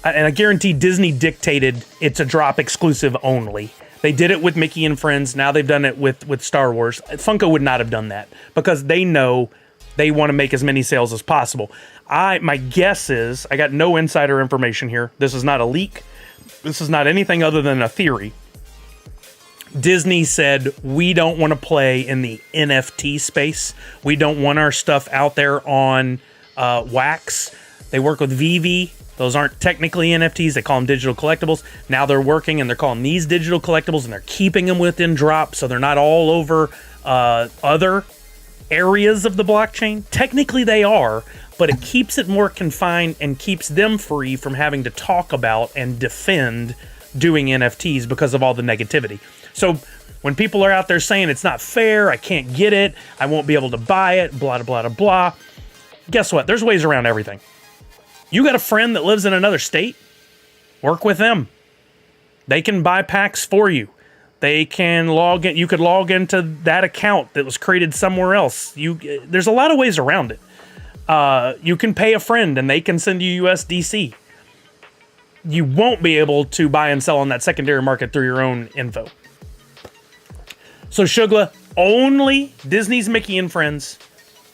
I guarantee Disney dictated it's a Droppp exclusive only. They did it with Mickey and Friends. Now they've done it with Star Wars. Funko would not have done that because they know they want to make as many sales as possible. My guess is, I got no insider information here. This is not a leak. This is not anything other than a theory. Disney said, we don't want to play in the NFT space. We don't want our stuff out there on wax. They work with VV. Those aren't technically NFTs. They call them digital collectibles. Now they're working and they're calling these digital collectibles and they're keeping them within Droppp so they're not all over other areas of the blockchain. Technically they are, but it keeps it more confined and keeps them free from having to talk about and defend doing NFTs because of all the negativity. So when people are out there saying it's not fair, I can't get it, I won't be able to buy it, blah, blah, blah, blah, guess what? There's ways around everything. You got a friend that lives in another state? Work with them. They can buy packs for you. They can log in. You could log into that account that was created somewhere else. There's a lot of ways around it. You can pay a friend and they can send you USDC. You won't be able to buy and sell on that secondary market through your own info. So Shugla, only Disney's Mickey and Friends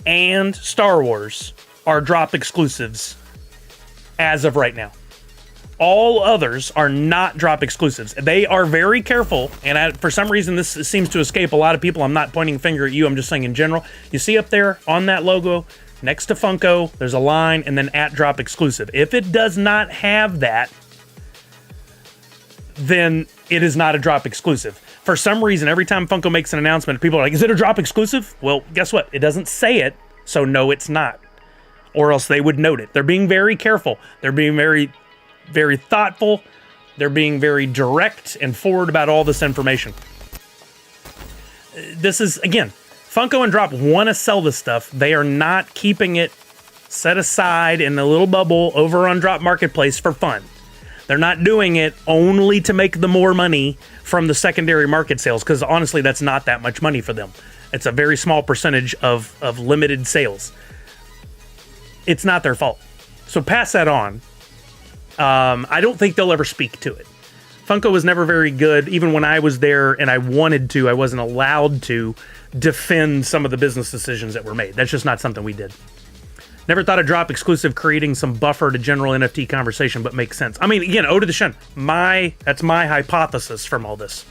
and Star Wars are Droppp exclusives as of right now. All others are not Droppp exclusives. They are very careful, and for some reason this seems to escape a lot of people. I'm not pointing a finger at you, I'm just saying in general. You see up there on that logo, next to Funko, there's a line, and then at Droppp exclusive. If it does not have that, then it is not a Droppp exclusive. For some reason, every time Funko makes an announcement, people are like, is it a Droppp exclusive? Well, guess what? It doesn't say it, so no, it's not. Or else they would note it. They're being very careful. They're being very thoughtful. They're being very direct and forward about all this information. This is, again, Funko and Droppp want to sell this stuff. They are not keeping it set aside in a little bubble over on Droppp Marketplace for fun. They're not doing it only to make the more money from the secondary market sales, because honestly, that's not that much money for them. It's a very small percentage of limited sales. It's not their fault. So pass that on. I don't think they'll ever speak to it. Funko was never very good. Even when I was there and I wanted to, I wasn't allowed to defend some of the business decisions that were made. That's just not something we did. Never thought of Droppp exclusive creating some buffer to general NFT conversation, but makes sense. I mean, again, Ode to the Shen. That's my hypothesis from all this.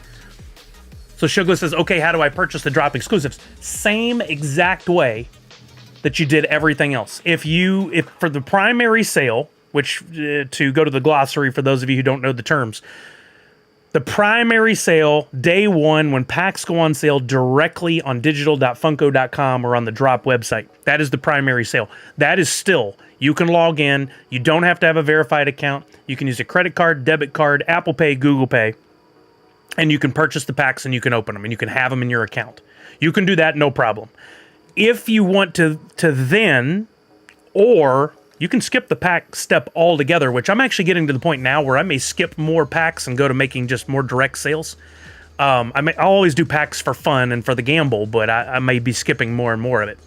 So Shugla says, okay, how do I purchase the Droppp exclusives? Same exact way that you did everything else. If for the primary sale, which to go to the glossary for those of you who don't know the terms, the primary sale, day one, when packs go on sale directly on digital.funko.com or on the Droppp website. That is the primary sale. That is still, you can log in. You don't have to have a verified account. You can use a credit card, debit card, Apple Pay, Google Pay, and you can purchase the packs and you can open them and you can have them in your account. You can do that, no problem. If you want to then, or you can skip the pack step altogether, which I'm actually getting to the point now where I may skip more packs and go to making just more direct sales. I'll always do packs for fun and for the gamble, but I may be skipping more and more of it.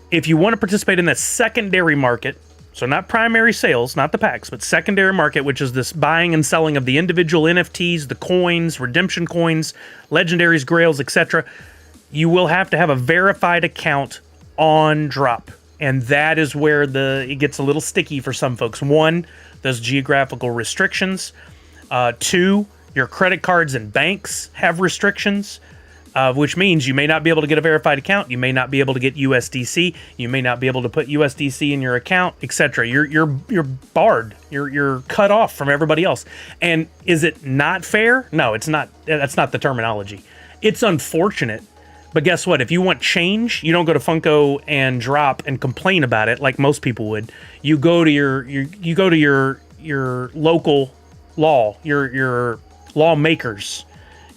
If you want to participate in that secondary market, so not primary sales, not the packs, but secondary market, which is this buying and selling of the individual NFTs, the coins, redemption coins, legendaries, grails, etc., you will have to have a verified account on Droppp. And that is where it gets a little sticky for some folks. One, those geographical restrictions. Two, your credit cards and banks have restrictions, which means you may not be able to get a verified account. You may not be able to get USDC. You may not be able to put USDC in your account, etc. You're barred. You're cut off from everybody else. And is it not fair? No, it's not. That's not the terminology. It's unfortunate. But guess what? If you want change, you don't go to Funko and Droppp and complain about it like most people would. You go to your local law, your lawmakers,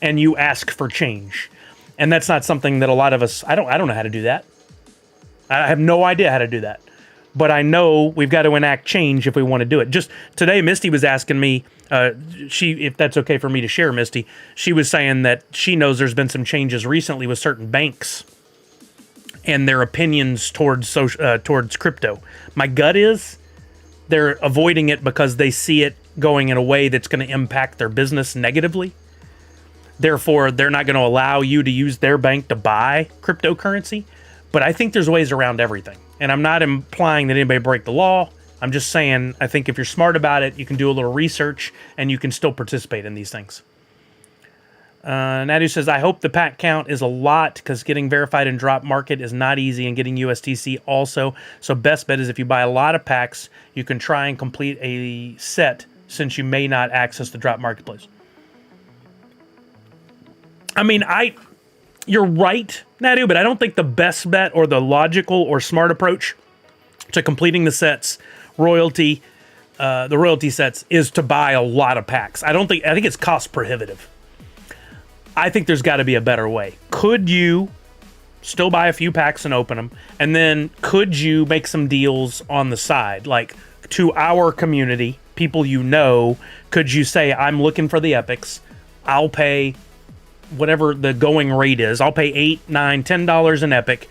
and you ask for change. And that's not something that a lot of us. I don't know how to do that. I have no idea how to do that. But I know we've got to enact change if we want to do it. Just today, Misty was asking me, if that's okay for me to share, Misty, she was saying that she knows there's been some changes recently with certain banks and their opinions towards crypto. My gut is they're avoiding it because they see it going in a way that's going to impact their business negatively. Therefore, they're not going to allow you to use their bank to buy cryptocurrency. But I think there's ways around everything. And I'm not implying that anybody break the law. I'm just saying, I think if you're smart about it, you can do a little research and you can still participate in these things. Nadu says, I hope the pack count is a lot because getting verified in Droppp Market is not easy and getting USDC also. So best bet is if you buy a lot of packs, you can try and complete a set since you may not access the Droppp Marketplace. I mean, You're right, Nadu, but I don't think the best bet or the logical or smart approach to completing the sets, the royalty sets, is to buy a lot of packs. I think it's cost prohibitive. I think there's got to be a better way. Could you still buy a few packs and open them? And then could you make some deals on the side? Like, to our community, people you know, could you say, I'm looking for the epics. I'll pay whatever the going rate is. I'll pay $8, $9, $10 an epic.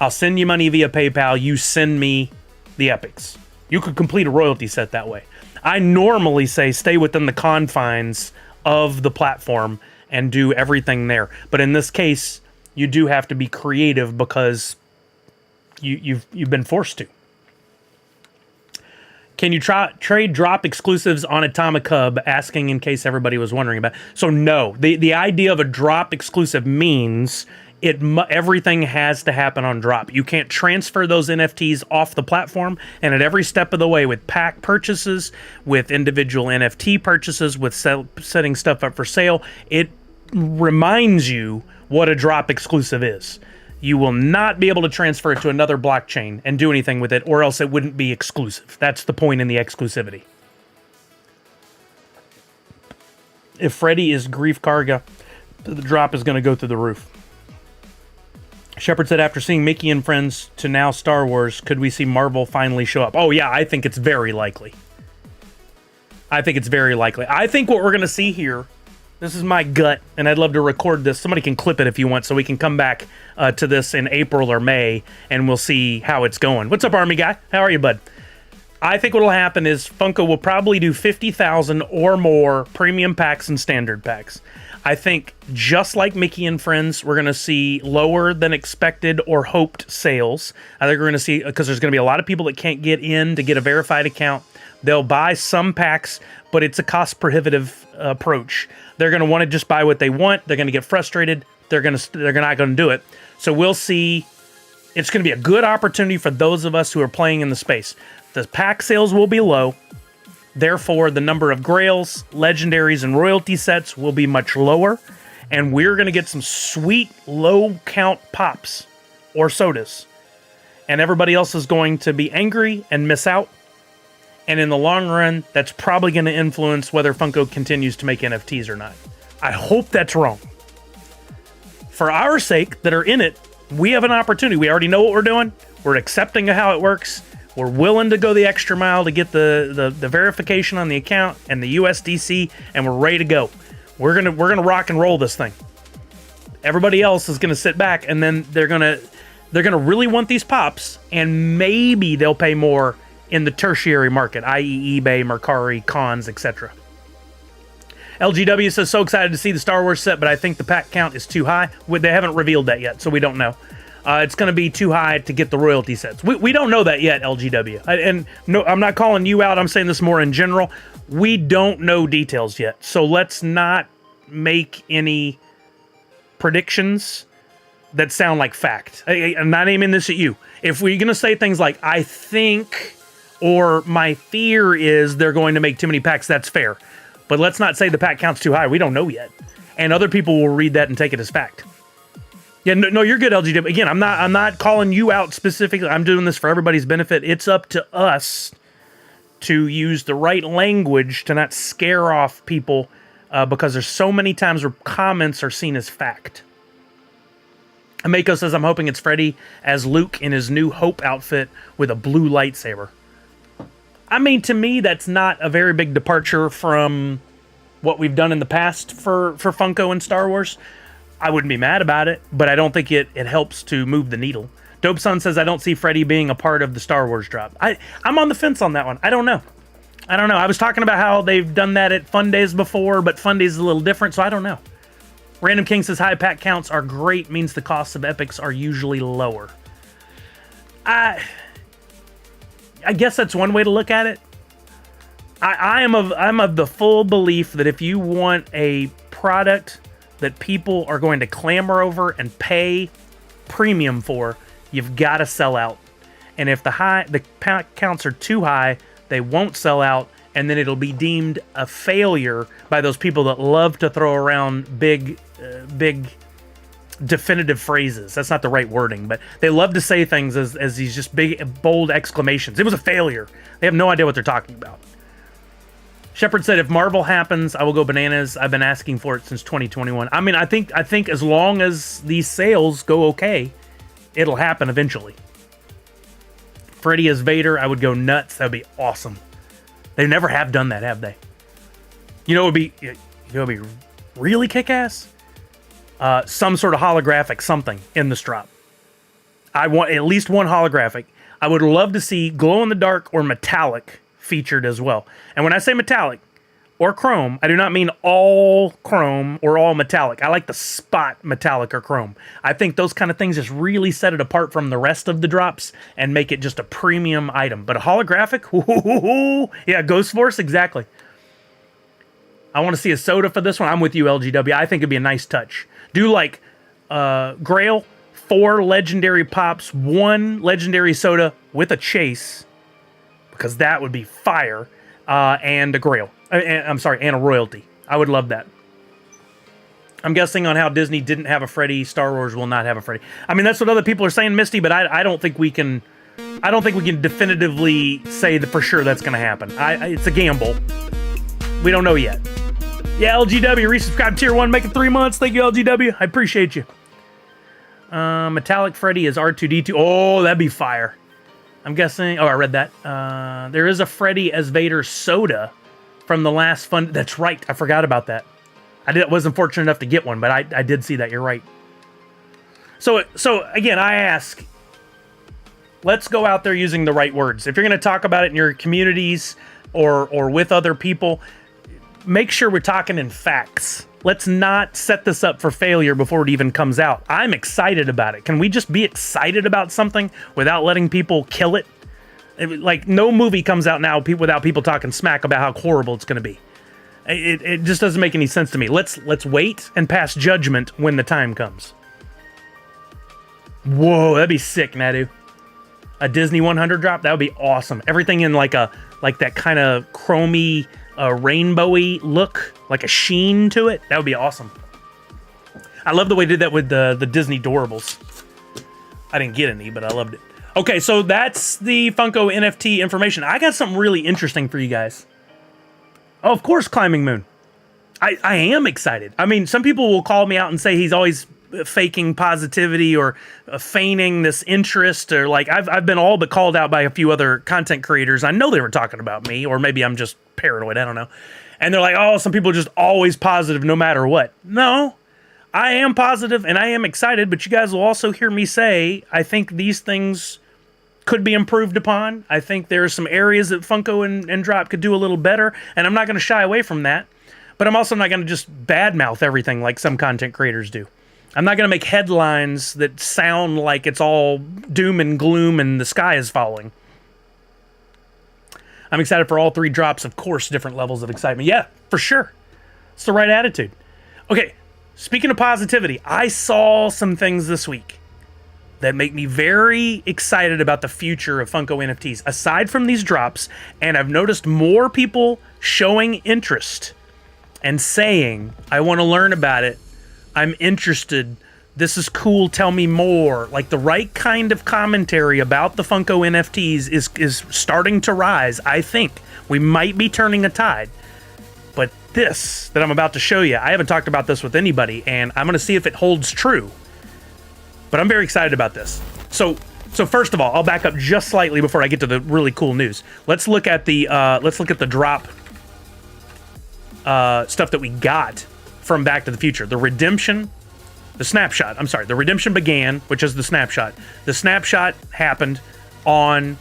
I'll send you money via PayPal. You send me the epics. You could complete a royalty set that way. I normally say stay within the confines of the platform and do everything there. But in this case, you do have to be creative because you've been forced to. Can you trade Droppp exclusives on Atomic Hub? Asking in case everybody was wondering about. So no, the idea of a Droppp exclusive means everything has to happen on Droppp. You can't transfer those NFTs off the platform, and at every step of the way, with pack purchases, with individual NFT purchases, with setting stuff up for sale, it reminds you what a Droppp exclusive is. You will not be able to transfer it to another blockchain and do anything with it, or else it wouldn't be exclusive. That's the point in the exclusivity. If Freddy is Grief Karga, the drop is going to go through the roof. Shepard said, after seeing Mickey and Friends to now Star Wars, could we see Marvel finally show up? Oh yeah, I think it's very likely. I think what we're going to see here, this is my gut, and I'd love to record this. Somebody can clip it if you want, so we can come back to this in April or May, and we'll see how it's going. What's up, Army Guy? How are you, bud? I think what will happen is Funko will probably do 50,000 or more premium packs and standard packs. I think just like Mickey and Friends, we're going to see lower than expected or hoped sales. I think we're going to see, because there's going to be a lot of people that can't get in to get a verified account. They'll buy some packs, but it's a cost prohibitive approach. They're going to want to just buy what they want. They're going to get frustrated. They're not going to do it. So we'll see. It's going to be a good opportunity for those of us who are playing in the space. The pack sales will be low. Therefore, the number of grails, legendaries, and royalty sets will be much lower. And we're going to get some sweet low count pops or sodas. And everybody else is going to be angry and miss out. And in the long run, that's probably going to influence whether Funko continues to make NFTs or not. I hope that's wrong. For our sake that are in it, we have an opportunity. We already know what we're doing. We're accepting of how it works. We're willing to go the extra mile to get the verification on the account and the USDC, and we're ready to go. We're gonna rock and roll this thing. Everybody else is gonna sit back, and then they're gonna really want these pops, and maybe they'll pay more in the tertiary market, i.e. eBay, Mercari, cons, etc. LGW says, so excited to see the Star Wars set, but I think the pack count is too high. They haven't revealed that yet, so we don't know. It's going to be too high to get the royalty sets. We don't know that yet, LGW. And no, I'm not calling you out. I'm saying this more in general. We don't know details yet. So let's not make any predictions that sound like fact. I'm not aiming this at you. If we're going to say things like, I think, or my fear is they're going to make too many packs, that's fair. But let's not say the pack count's too high. We don't know yet. And other people will read that and take it as fact. Yeah, no, you're good, LGW. Again, I'm not calling you out specifically. I'm doing this for everybody's benefit. It's up to us to use the right language to not scare off people because there's so many times where comments are seen as fact. Amako says, I'm hoping it's Freddy as Luke in his new Hope outfit with a blue lightsaber. I mean, to me, that's not a very big departure from what we've done in the past for Funko and Star Wars. I wouldn't be mad about it, but I don't think it helps to move the needle. Dope Son says, I don't see Freddy being a part of the Star Wars drop. I'm on the fence on that one. I don't know. I was talking about how they've done that at Fun Days before, but Fun Days is a little different, so I don't know. Random King says, high pack counts are great, means the costs of epics are usually lower. I guess that's one way to look at it. I'm of the full belief that if you want a product that people are going to clamor over and pay premium for, you've got to sell out. And if the pack counts are too high, they won't sell out, and then it'll be deemed a failure by those people that love to throw around big definitive phrases. That's not the right wording, but they love to say things as these just big, bold exclamations. It was a failure. They have no idea what they're talking about. Shepard said, if Marvel happens, I will go bananas. I've been asking for it since 2021. I mean, I think as long as these sales go okay, it'll happen eventually. Freddy as Vader, I would go nuts. That would be awesome. They never have done that, have they? You know, it would be really kick-ass? Some sort of holographic something in this drop. I want at least one holographic. I would love to see glow-in-the-dark or metallic featured as well. And when I say metallic or chrome, I do not mean all chrome or all metallic. I like the spot metallic or chrome. I think those kind of things just really set it apart from the rest of the drops and make it just a premium item. But a holographic, yeah, Ghost Force, exactly. I want to see a soda for this one. I'm with you, LGW. I think it'd be a nice touch. Do like Grail, 4 legendary pops, 1 legendary soda with a chase, because that would be fire, and a Grail. I'm sorry, and a royalty. I would love that. I'm guessing on how Disney didn't have a Freddy, Star Wars will not have a Freddy. I mean, that's what other people are saying, Misty, but I don't think we can. I don't think we can definitively say that for sure that's going to happen. It's a gamble. We don't know yet. Yeah, LGW, resubscribe tier 1, make it 3 months. Thank you, LGW. I appreciate you. Metallic Freddy is R2-D2. Oh, that'd be fire. I'm guessing. Oh, I read that. There is a Freddy as Vader soda from the last fun. That's right. I forgot about that. Wasn't fortunate enough to get one, but I did see that. You're right. So again, I ask, let's go out there using the right words. If you're going to talk about it in your communities or with other people, make sure we're talking in facts. Let's not set this up for failure before it even comes out. I'm excited about it. Can we just be excited about something without letting people kill it? Like, no movie comes out now without people talking smack about how horrible it's going to be. It just doesn't make any sense to me. Let's wait and pass judgment when the time comes. Whoa, that'd be sick, Nadu. A Disney 100 drop, that would be awesome. Everything in like that kind of chromy, rainbowy look, like a sheen to it. That would be awesome. I love the way they did that with the Disney Doorables. I didn't get any, but I loved it. Okay, so that's the Funko NFT information. I got something really interesting for you guys. Oh, of course, Climbing Moon. I am excited. I mean, some people will call me out and say he's always faking positivity or feigning this interest, or like I've been all but called out by a few other content creators. I know they were talking about me, or maybe I'm just paranoid. I don't know. And they're like, oh, some people are just always positive no matter what. No, I am positive and I am excited, but you guys will also hear me say, I think these things could be improved upon. I think there are some areas that Funko and Droppp could do a little better, and I'm not going to shy away from that. But I'm also not going to just badmouth everything like some content creators do. I'm not going to make headlines that sound like it's all doom and gloom and the sky is falling. I'm excited for all 3 drops, of course, different levels of excitement. Yeah, for sure. It's the right attitude. Okay, speaking of positivity, I saw some things this week that make me very excited about the future of Funko NFTs, aside from these drops, and I've noticed more people showing interest and saying, I want to learn about it, I'm interested, this is cool, tell me more. Like, the right kind of commentary about the Funko NFTs is starting to rise. I think we might be turning a tide. But this that I'm about to show you, I haven't talked about this with anybody, and I'm going to see if it holds true. But I'm very excited about this. So first of all, I'll back up just slightly before I get to the really cool news. Let's look at the drop stuff that we got from Back to the Future. The Redemption, the Snapshot. I'm sorry, the Redemption began, which is the Snapshot. The Snapshot happened on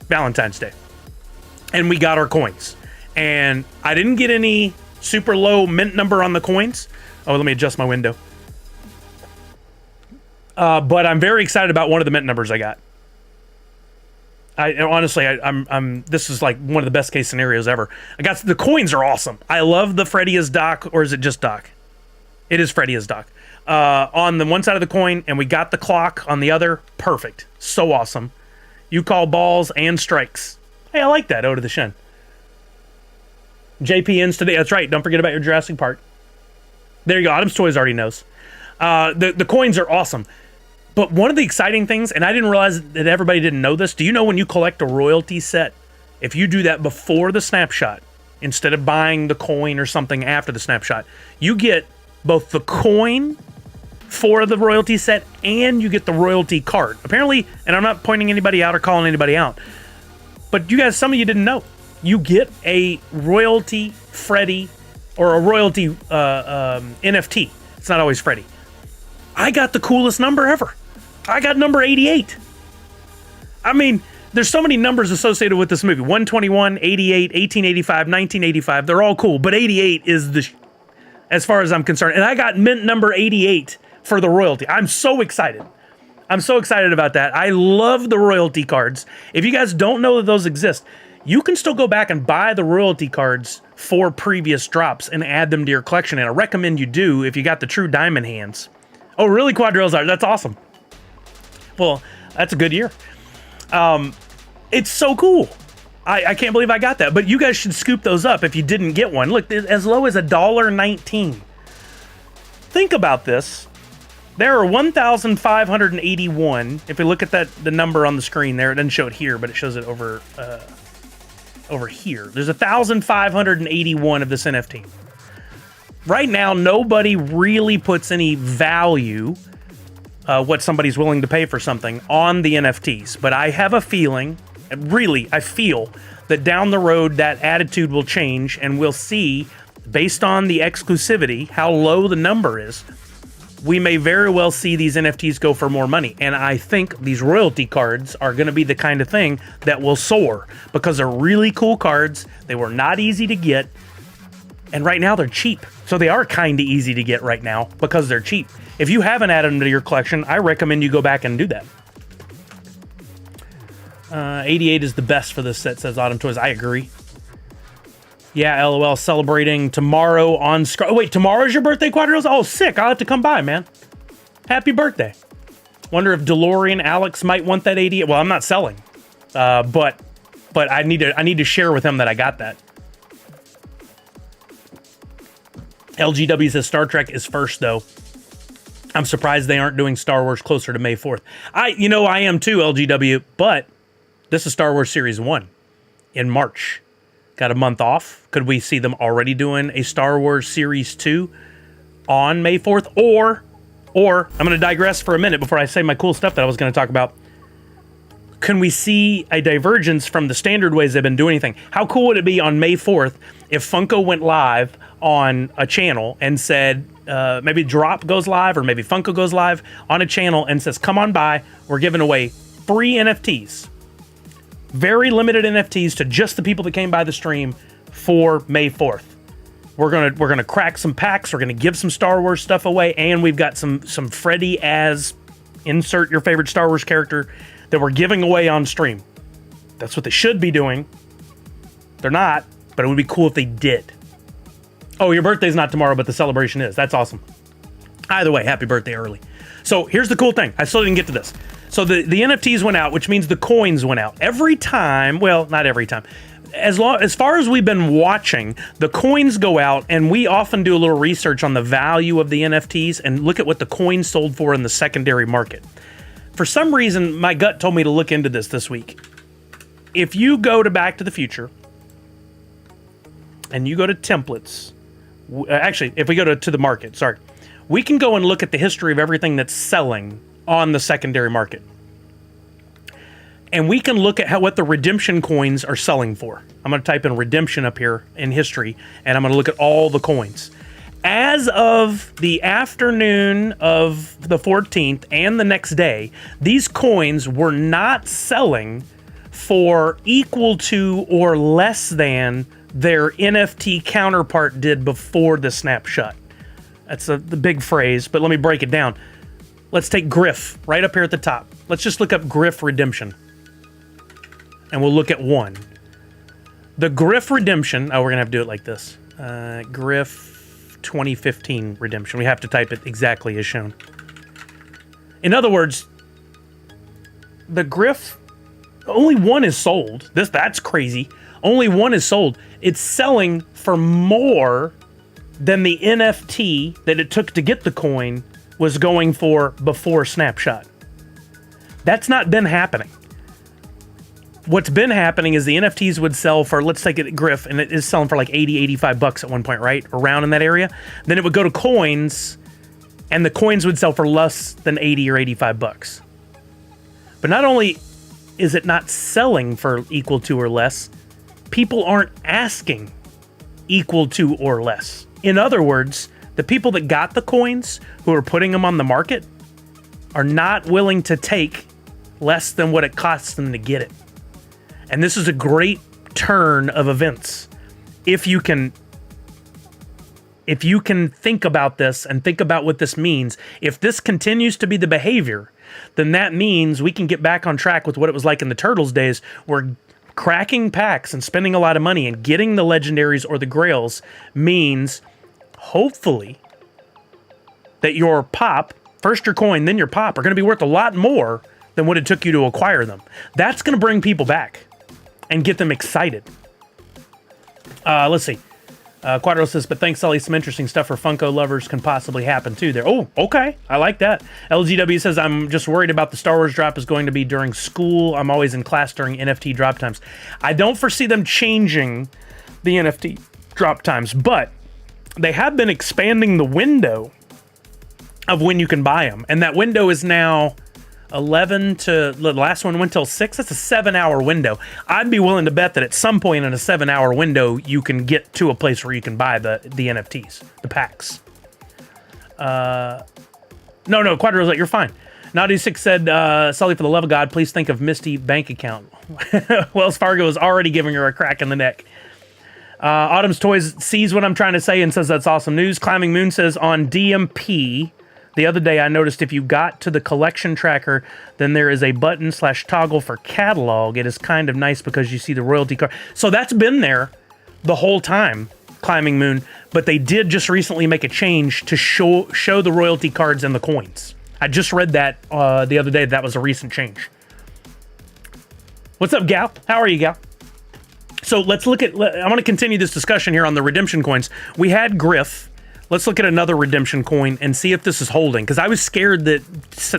Valentine's Day, and we got our coins. And I didn't get any super low mint number on the coins. Oh, let me adjust my window. But I'm very excited about one of the mint numbers I got. Honestly, this is like one of the best case scenarios ever. The coins are awesome. I love the Freddy as Doc, or is it just Doc? It is Freddy as Doc. On the one side of the coin, and we got the clock on the other. Perfect. So awesome. You call balls and strikes. Hey, I like that. Ode to the Shen. JP ends today. That's right. Don't forget about your Jurassic Park. There you go. Autumn's Toys already knows. The coins are awesome. But one of the exciting things, and I didn't realize that everybody didn't know this, do you know when you collect a royalty set, if you do that before the snapshot, instead of buying the coin or something after the snapshot, you get both the coin for the royalty set and you get the royalty card. Apparently, and I'm not pointing anybody out or calling anybody out, but you guys, some of you didn't know, you get a royalty Freddy or a royalty NFT. It's not always Freddy. I got the coolest number ever. I got number 88. I mean, there's so many numbers associated with this movie. 121, 88, 1885, 1985. They're all cool, but 88 is the as far as I'm concerned. And I got mint number 88 for the royalty. I'm so excited. I'm so excited about that. I love the royalty cards. If you guys don't know that those exist, you can still go back and buy the royalty cards for previous drops and add them to your collection. And I recommend you do if you got the true diamond hands. Oh, really, Quadrills are? That's awesome. Well, that's a good year. It's so cool. I can't believe I got that. But you guys should scoop those up if you didn't get one. Look, as low as $1.19. Think about this. There are 1,581. If we look at the number on the screen there, it doesn't show it here, but it shows it over here. There's 1,581 of this NFT. Right now, nobody really puts any value, what somebody's willing to pay for something, on the NFTs. But I have a feeling, really, I feel that down the road that attitude will change, and we'll see, based on the exclusivity, how low the number is. We may very well see these NFTs go for more money. And I think these royalty cards are going to be the kind of thing that will soar because they're really cool cards. They were not easy to get. And right now they're cheap. So they are kind of easy to get right now because they're cheap. If you haven't added them to your collection, I recommend you go back and do that. 88 is the best for this set, says Autumn Toys. I agree. Yeah, LOL, celebrating tomorrow on... Oh, wait, tomorrow's your birthday, Quadrills? Oh, sick. I'll have to come by, man. Happy birthday. Wonder if DeLorean Alex might want that 88. Well, I'm not selling. But I need to share with him that I got that. LGW says Star Trek is first, though. I'm surprised they aren't doing Star Wars closer to May 4th. I am too, LGW, but this is Star Wars Series 1 in March. Got a month off. Could we see them already doing a Star Wars Series 2 on May 4th? Or I'm going to digress for a minute before I say my cool stuff that I was going to talk about. Can we see a divergence from the standard ways they've been doing anything? How cool would it be on May 4th if Funko went live on a channel and said, maybe Droppp goes live or maybe Funko goes live on a channel and says, come on by, we're giving away free NFTs. Very limited NFTs to just the people that came by the stream for May 4th. We're gonna crack some packs. We're gonna give some Star Wars stuff away, and we've got some Freddy as insert your favorite Star Wars character that we're giving away on stream. That's what they should be doing. They're not, but it would be cool if they did. Oh, your birthday's not tomorrow, but the celebration is. That's awesome. Either way, happy birthday early. So here's the cool thing. I still didn't get to this. So the NFTs went out, which means the coins went out. Every time, well, not every time. As far as we've been watching, the coins go out, and we often do a little research on the value of the NFTs and look at what the coins sold for in the secondary market. For some reason, my gut told me to look into this week. If you go to Back to the Future, and you go to templates, actually, if we go to the market, sorry, we can go and look at the history of everything that's selling on the secondary market. And we can look at what the redemption coins are selling for. I'm going to type in redemption up here in history, and I'm going to look at all the coins. As of the afternoon of the 14th and the next day, these coins were not selling for equal to or less than their NFT counterpart did before the snapshot. That's the big phrase, but let me break it down. Let's take Griff right up here at the top. Let's just look up Griff Redemption. And we'll look at one. The Griff Redemption, oh, we're going to have to do it like this. Griff 2015 Redemption. We have to type it exactly as shown. In other words, the Griff, only one is sold. That's crazy. Only one is sold. It's selling for more than the NFT that it took to get the coin was going for before Snapshot. That's not been happening. What's been happening is the NFTs would sell for, let's take it at Griff, and it is selling for like 80, 85 bucks at one point, right? Around in that area. Then it would go to coins, and the coins would sell for less than 80 or 85 bucks. But not only is it not selling for equal to or less, people aren't asking equal to or less. In other words, the people that got the coins, who are putting them on the market, are not willing to take less than what it costs them to get it. And this is a great turn of events. If you can think about this and think about what this means, if this continues to be the behavior, then that means we can get back on track with what it was like in the Turtles days, where cracking packs and spending a lot of money and getting the legendaries or the grails means, hopefully, that your pop, first your coin, then your pop, are going to be worth a lot more than what it took you to acquire them. That's going to bring people back and get them excited. Let's see. Quadro says, but thanks, Sully. Some interesting stuff for Funko lovers can possibly happen too there. Oh, okay. I like that. LGW says, I'm just worried about the Star Wars drop is going to be during school. I'm always in class during NFT drop times. I don't foresee them changing the NFT drop times, but they have been expanding the window of when you can buy them. And that window is now 11 to, the last one went till 6. That's a 7-hour window. I'd be willing to bet that at some point in a 7-hour window, you can get to a place where you can buy the NFTs, the packs. No, Quadro's like, you're fine. Naughty6 said, Sully, for the love of God, please think of Misty bank account. Wells Fargo is already giving her a crack in the neck. Autumn's Toys sees what I'm trying to say and says that's awesome news. Climbing Moon says, on DMP, the other day I noticed if you got to the collection tracker, then there is a button/toggle for catalog. It is kind of nice because you see the royalty card. So that's been there the whole time, Climbing Moon, but they did just recently make a change to show the royalty cards and the coins. I just read that the other day. That was a recent change. What's up, Gal? How are you, Gal? So let's look at, I want to continue this discussion here on the redemption coins. We had Griff. Let's look at another redemption coin and see if this is holding. Because I was scared that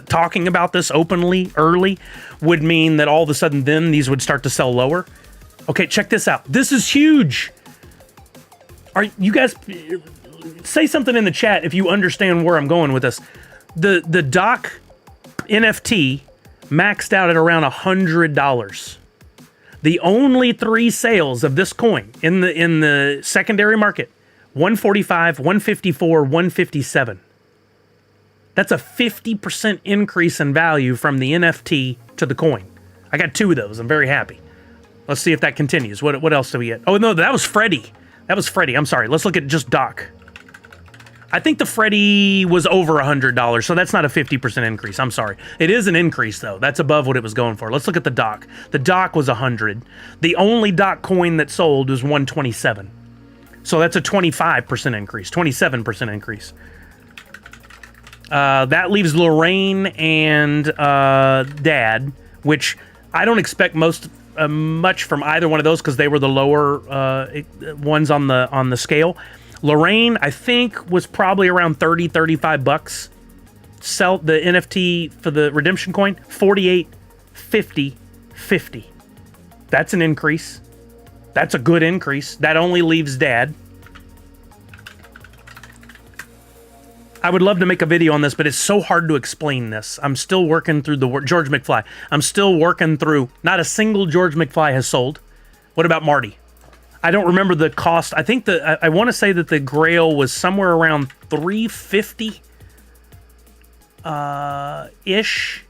talking about this openly early would mean that all of a sudden then these would start to sell lower. Okay, check this out. This is huge. Are you guys, say something in the chat if you understand where I'm going with this. The Doc NFT maxed out at around $100. The only 3 sales of this coin in the secondary market, 145, 154, 157. That's a 50% increase in value from the NFT to the coin. I got 2 of those. I'm very happy. Let's see if that continues. What else do we get? Oh, no, that was Freddy. That was Freddy. I'm sorry. Let's look at just Doc. I think the Freddy was over $100, so that's not a 50% increase. I'm sorry. It is an increase, though. That's above what it was going for. Let's look at the Doc. The Doc was 100. The only Doc coin that sold was 127. So that's a 25% increase, 27% increase. That leaves Lorraine and Dad, which I don't expect much from either one of those because they were the lower ones on the scale. Lorraine, I think, was probably around 30, 35 bucks. Sell the NFT for the redemption coin, 48, 50, 50. That's an increase. That's a good increase. That only leaves Dad. I would love to make a video on this, but it's so hard to explain this. I'm still working through the George McFly. I'm still working through. Not a single George McFly has sold. What about Marty? I don't remember the cost. I think I want to say that the Grail was somewhere around 350 ish.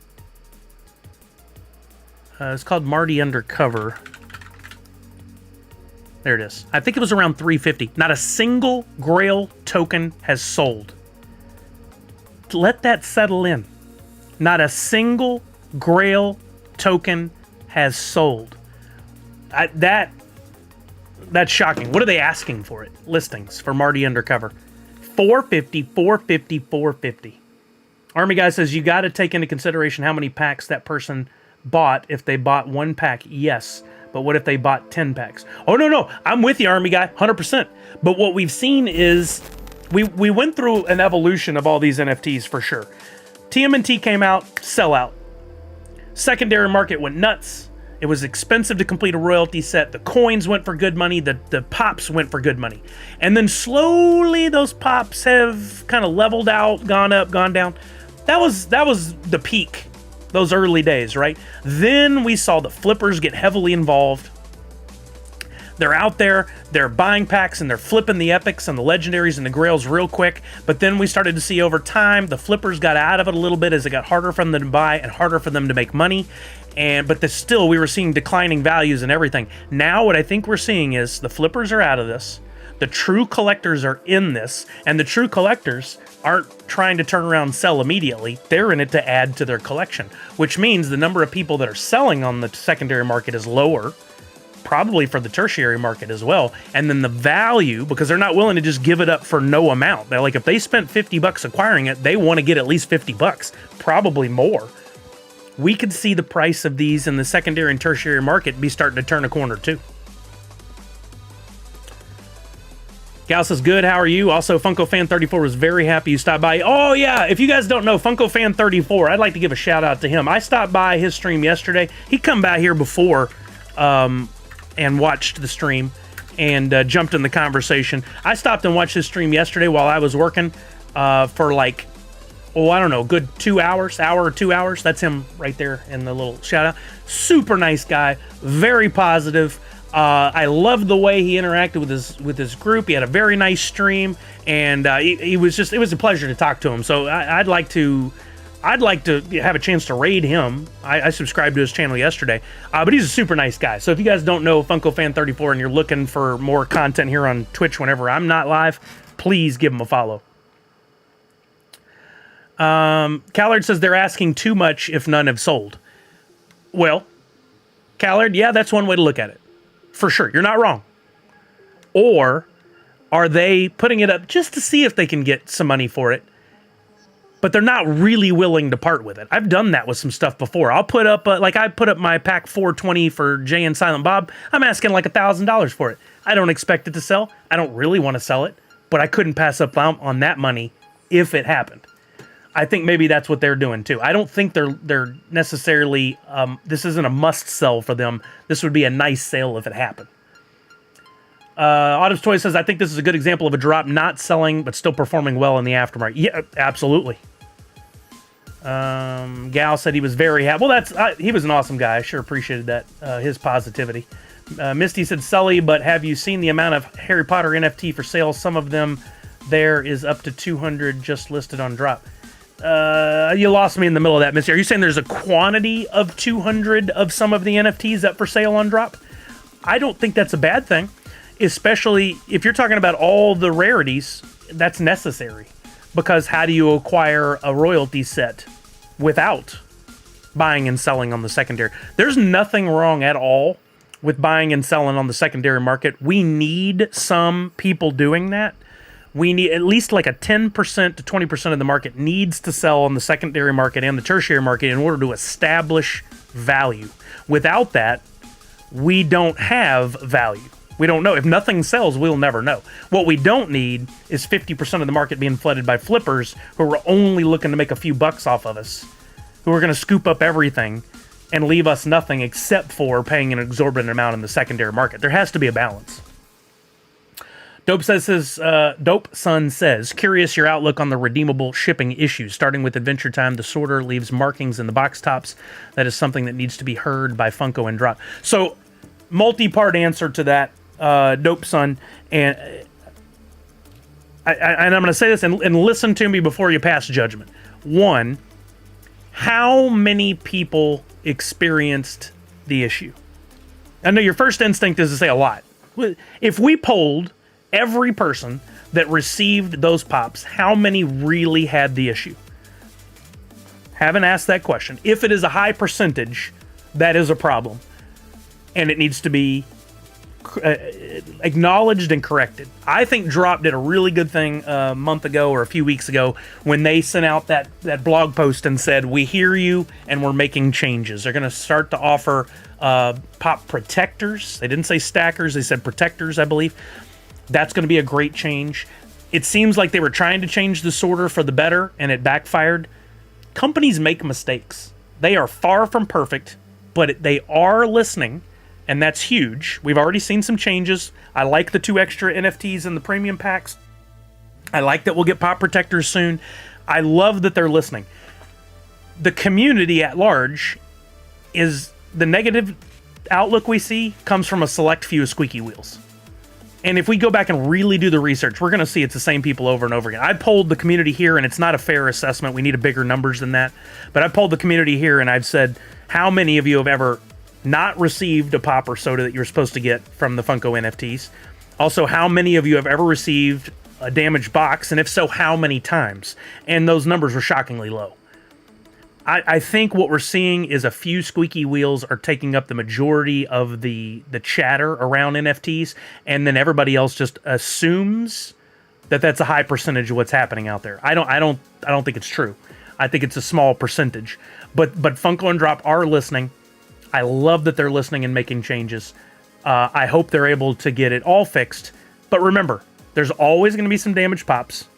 It's called Marty Undercover. There it is. I think it was around 350. Not a single Grail token has sold. Let that settle in. Not a single Grail token has sold. That's shocking. What are they asking for it? Listings for Marty Undercover. 450, 450, 450. Army Guy says you got to take into consideration how many packs that person bought. If they bought 1 pack, yes. But what if they bought 10 packs? Oh, no. I'm with you, Army Guy, 100%. But what we've seen is we went through an evolution of all these NFTs for sure. TMNT came out, sellout. Secondary market went nuts. It was expensive to complete a royalty set. The coins went for good money. The pops went for good money. And then slowly those pops have kind of leveled out, gone up, gone down. That was the peak, those early days, right? Then we saw the flippers get heavily involved. They're out there, they're buying packs, and they're flipping the epics and the legendaries and the grails real quick. But then we started to see over time, the flippers got out of it a little bit as it got harder for them to buy and harder for them to make money. But still, we were seeing declining values and everything. Now what I think we're seeing is the flippers are out of this. The true collectors are in this, and the true collectors aren't trying to turn around and sell immediately. They're in it to add to their collection, which means the number of people that are selling on the secondary market is lower, probably for the tertiary market as well. And then the value, because they're not willing to just give it up for no amount. They're like, if they spent $50 acquiring it, they want to get at least $50, probably more. We could see the price of these in the secondary and tertiary market be starting to turn a corner too. Gal says, good, how are you? Also, Funko Fan 34 was very happy you stopped by. Oh yeah, if you guys don't know, Funko Fan 34, I'd like to give a shout out to him. I stopped by his stream yesterday. He come by here before and watched the stream and jumped in the conversation. I stopped and watched his stream yesterday while I was working for like, I don't know, good 2 hours, hour or 2 hours. That's him right there in the little shout out. Super nice guy, very positive. I loved the way he interacted with his group. He had a very nice stream, and it was a pleasure to talk to him. So I'd like to have a chance to raid him. I subscribed to his channel yesterday, but he's a super nice guy. So if you guys don't know Funko Fan 34 and you're looking for more content here on Twitch whenever I'm not live, please give him a follow. Callard says they're asking too much if none have sold. Well, Callard, yeah, that's one way to look at it. For sure, you're not wrong. Or are they putting it up just to see if they can get some money for it, but they're not really willing to part with it? I've done that with some stuff before. I'll put up, I put up my pack 420 for Jay and Silent Bob. I'm asking like $1,000 for it. I don't expect it to sell. I don't really want to sell it, but I couldn't pass up on that money if it happened. I think maybe that's what they're doing too. I don't think they're necessarily, this isn't a must sell for them. This would be a nice sale if it happened. Autumn's Toy says, I think this is a good example of a drop not selling, but still performing well in the aftermarket. Yeah, absolutely. Gal said he was very happy. Well, he was an awesome guy. I sure appreciated that, his positivity. Misty said, Sully, but have you seen the amount of Harry Potter NFT for sale? Some of them there is up to 200 just listed on Droppp. You lost me in the middle of that, Missy. Are you saying there's a quantity of 200 of some of the NFTs up for sale on Droppp? I don't think that's a bad thing, especially if you're talking about all the rarities. That's necessary, because how do you acquire a royalty set without buying and selling on the secondary? There's nothing wrong at all with buying and selling on the secondary market. We need some people doing that. We need at least like a 10% to 20% of the market needs to sell on the secondary market and the tertiary market in order to establish value. Without that, we don't have value. We don't know. If nothing sells, we'll never know. What we don't need is 50% of the market being flooded by flippers who are only looking to make a few bucks off of us, who are going to scoop up everything and leave us nothing except for paying an exorbitant amount in the secondary market. There has to be a balance. Dope Son says, curious your outlook on the redeemable shipping issues. Starting with Adventure Time, the sorter leaves markings in the box tops. That is something that needs to be heard by Funko and Droppp. So, multi-part answer to that, Dope Son. And I'm going to say this, and listen to me before you pass judgment. One, how many people experienced the issue? I know your first instinct is to say a lot. If we polled every person that received those pops, how many really had the issue? Haven't asked that question. If it is a high percentage, that is a problem, and it needs to be acknowledged and corrected. I think Droppp did a really good thing a month ago or a few weeks ago when they sent out that blog post and said, we hear you and we're making changes. They're going to start to offer pop protectors. They didn't say stackers, they said protectors, I believe. That's going to be a great change. It seems like they were trying to change the sorter for the better, and it backfired. Companies make mistakes. They are far from perfect, but they are listening, and that's huge. We've already seen some changes. I like the 2 extra NFTs in the premium packs. I like that we'll get pop protectors soon. I love that they're listening. The community at large is the negative outlook we see comes from a select few of squeaky wheels. And if we go back and really do the research, we're going to see it's the same people over and over again. I polled the community here, and it's not a fair assessment. We need a bigger numbers than that. But I polled the community here, and I've said, how many of you have ever not received a pop or soda that you're supposed to get from the Funko NFTs? Also, how many of you have ever received a damaged box? And if so, how many times? And those numbers were shockingly low. I think what we're seeing is a few squeaky wheels are taking up the majority of the chatter around NFTs, and then everybody else just assumes that that's a high percentage of what's happening out there. I don't think it's true. I think it's a small percentage. But Funko and Droppp are listening. I love that they're listening and making changes. I hope they're able to get it all fixed. But remember, there's always going to be some damaged pops.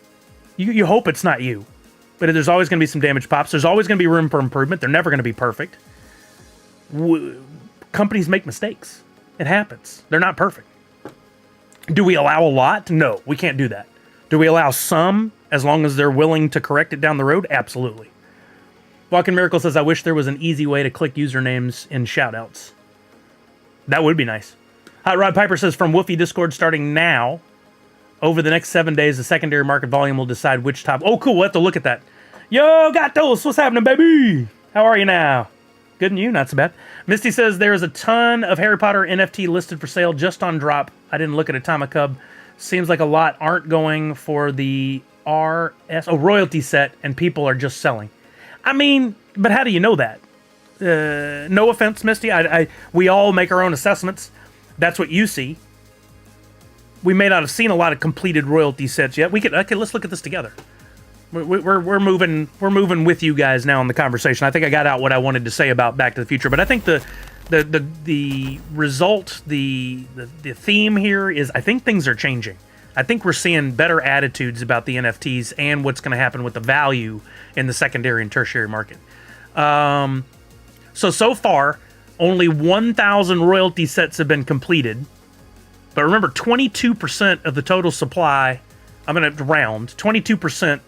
You hope it's not you. But there's always going to be some damaged pops. There's always going to be room for improvement. They're never going to be perfect. Companies make mistakes. It happens. They're not perfect. Do we allow a lot? No, we can't do that. Do we allow some as long as they're willing to correct it down the road? Absolutely. Walking Miracle says, I wish there was an easy way to click usernames in shoutouts. That would be nice. Hot Rod Piper says, from Woofy Discord starting now, over the next 7 days, the secondary market volume will decide which top. Oh, cool. We'll have to look at that. Yo, Gatos, what's happening, baby? How are you now? Good and you? Not so bad. Misty says there's a ton of Harry Potter NFT listed for sale just on Droppp. I didn't look at Atomic Cub. Seems like a lot aren't going for the royalty set, and people are just selling. I mean, but how do you know that? No offense, Misty. We all make our own assessments. That's what you see. We may not have seen a lot of completed royalty sets yet. Let's look at this together. We're moving with you guys now in the conversation. I think I got out what I wanted to say about Back to the Future, but I think the result, the theme here is I think things are changing. I think we're seeing better attitudes about the NFTs and what's going to happen with the value in the secondary and tertiary market. So far, only 1,000 royalty sets have been completed. But remember, 22% of the total supply, I'm going to round, 22%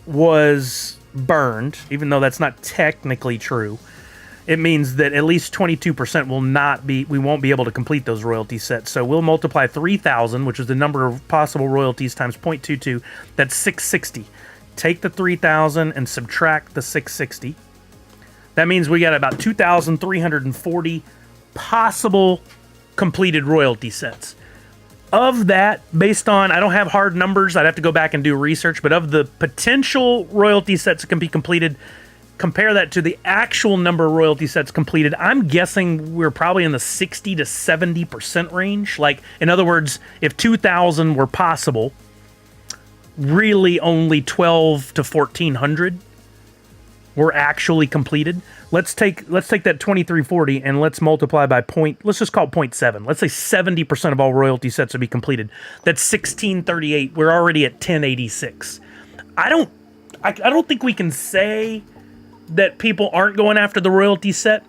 was burned, even though that's not technically true. It means that at least 22% we won't be able to complete those royalty sets. So we'll multiply 3,000, which is the number of possible royalties, times 0.22. That's 660. Take the 3,000 and subtract the 660. That means we got about 2,340 possible completed royalty sets. Of that, based on, I don't have hard numbers, I'd have to go back and do research, but of the potential royalty sets that can be completed, compare that to the actual number of royalty sets completed, I'm guessing we're probably in the 60 to 70% range. Like, in other words, if 2,000 were possible, really only 12 to 1,400 were actually completed. Let's take that 2340 and let's multiply by let's just call it 0.7. Let's say 70% of all royalty sets would be completed. That's 1638. We're already at 1086. I don't think we can say that people aren't going after the royalty set.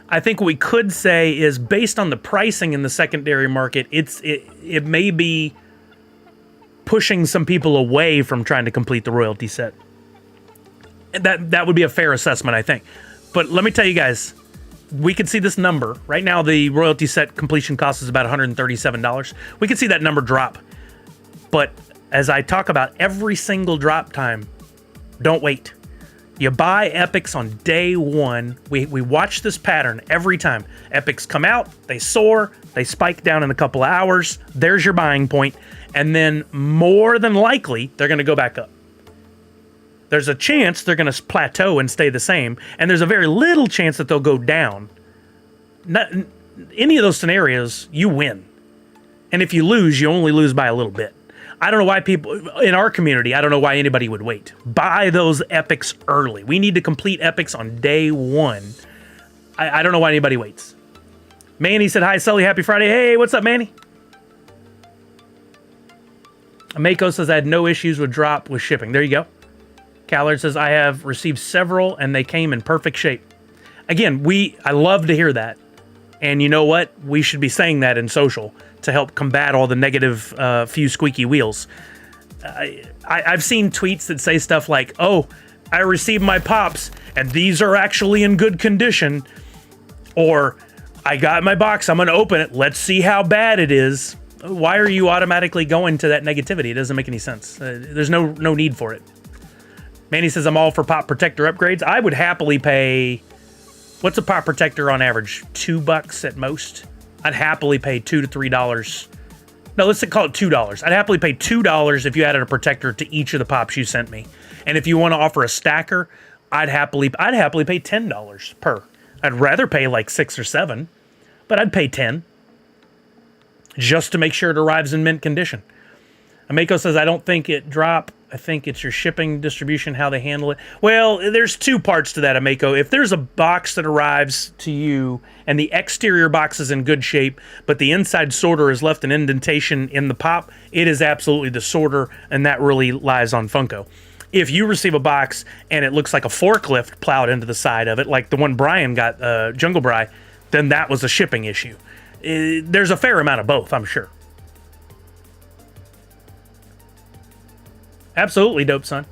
I think what we could say is based on the pricing in the secondary market, it may be pushing some people away from trying to complete the royalty set. That would be a fair assessment, I think. But let me tell you guys, we could see this number. Right now, the royalty set completion cost is about $137. We could see that number drop. But as I talk about every single drop time, don't wait. You buy epics on day one. We watch this pattern every time. Epics come out, they soar, they spike down in a couple of hours. There's your buying point. And then more than likely, they're going to go back up. There's a chance they're going to plateau and stay the same, and there's a very little chance that they'll go down. Any of those scenarios, you win. And if you lose, you only lose by a little bit. I don't know why people, in our community, I don't know why anybody would wait. Buy those epics early. We need to complete epics on day one. I don't know why anybody waits. Manny said, hi, Sully, happy Friday. Hey, what's up, Manny? Mako says, I had no issues with Droppp with shipping. There you go. Callard says, I have received several and they came in perfect shape. Again, I love to hear that. And you know what? We should be saying that in social to help combat all the negative few squeaky wheels. I've seen tweets that say stuff like, oh, I received my pops and these are actually in good condition. Or I got my box, I'm going to open it. Let's see how bad it is. Why are you automatically going to that negativity? It doesn't make any sense. There's no need for it. Manny says, I'm all for pop protector upgrades. I would happily pay, what's a pop protector on average? $2 at most? I'd happily pay $2 to $3. No, let's call it $2. I'd happily pay $2 if you added a protector to each of the pops you sent me. And if you want to offer a stacker, I'd happily pay $10 per. I'd rather pay like $6 or $7, but I'd pay $10 just to make sure it arrives in mint condition. Amako says, I don't think it Droppp. I think it's your shipping, distribution, how they handle it. Well, there's two parts to that, Amako. If there's a box that arrives to you and the exterior box is in good shape, but the inside sorter has left an indentation in the pop, it is absolutely the sorter, and that really lies on Funko. If you receive a box and it looks like a forklift plowed into the side of it, like the one Brian got, Jungle Bry, then that was a shipping issue. There's a fair amount of both, I'm sure. Absolutely, Dope Son.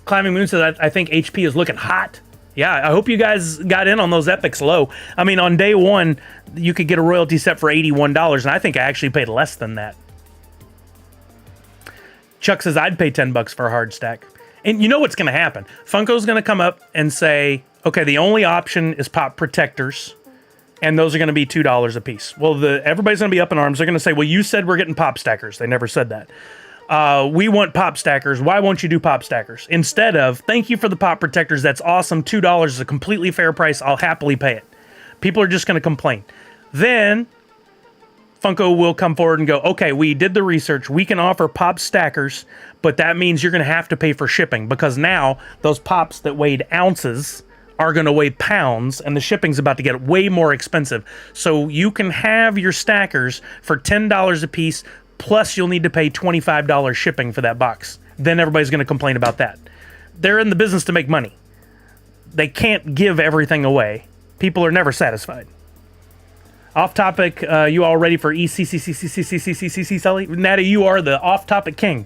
Climbing Moon says, I think HP is looking hot. Yeah, I hope you guys got in on those epics low. I mean, on day one, you could get a royalty set for $81, and I think I actually paid less than that. Chuck says, I'd pay $10 for a hard stack. And you know what's going to happen. Funko's going to come up and say, okay, the only option is pop protectors, and those are going to be $2 a piece. Well, everybody's going to be up in arms. They're going to say, well, you said we're getting pop stackers. They never said that. We want pop stackers. Why won't you do pop stackers? Instead of, thank you for the pop protectors. That's awesome. $2 is a completely fair price. I'll happily pay it. People are just going to complain. Then Funko will come forward and go, okay, we did the research. We can offer pop stackers, but that means you're going to have to pay for shipping because now those pops that weighed ounces are going to weigh pounds and the shipping's about to get way more expensive. So you can have your stackers for $10 a piece, plus you'll need to pay $25 shipping for that box. Then everybody's going to complain about that. They're in the business to make money. They can't give everything away. People are never satisfied. Off topic, you all ready for ECCCCCCCCC, Sully? Natty, you are the off topic king.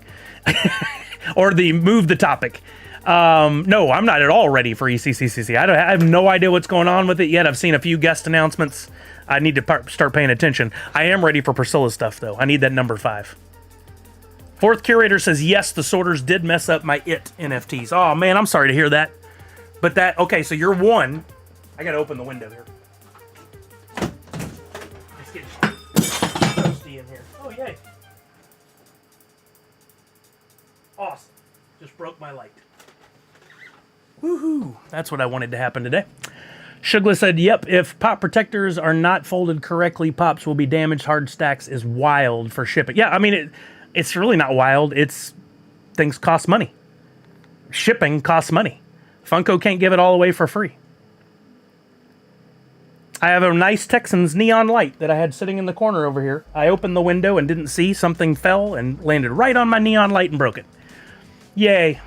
Or the move the topic. No, I'm not at all ready for ECCCC. I have no idea what's going on with it yet. I've seen a few guest announcements. I need to start paying attention. I am ready for Priscilla stuff, though. I need that number 5. Fourth Curator says, yes, the sorters did mess up my IT NFTs. Oh, man, I'm sorry to hear that. But that, okay, so you're one. I got to open the window here. It's getting toasty in here. Oh, yay. Awesome. Just broke my light. Woohoo. That's what I wanted to happen today. Shugla said, yep, if pop protectors are not folded correctly, pops will be damaged. Hard stacks is wild for shipping. Yeah, I mean, it's really not wild. Things cost money. Shipping costs money. Funko can't give it all away for free. I have a nice Texans neon light that I had sitting in the corner over here. I opened the window and didn't see. Something fell and landed right on my neon light and broke it. Yay.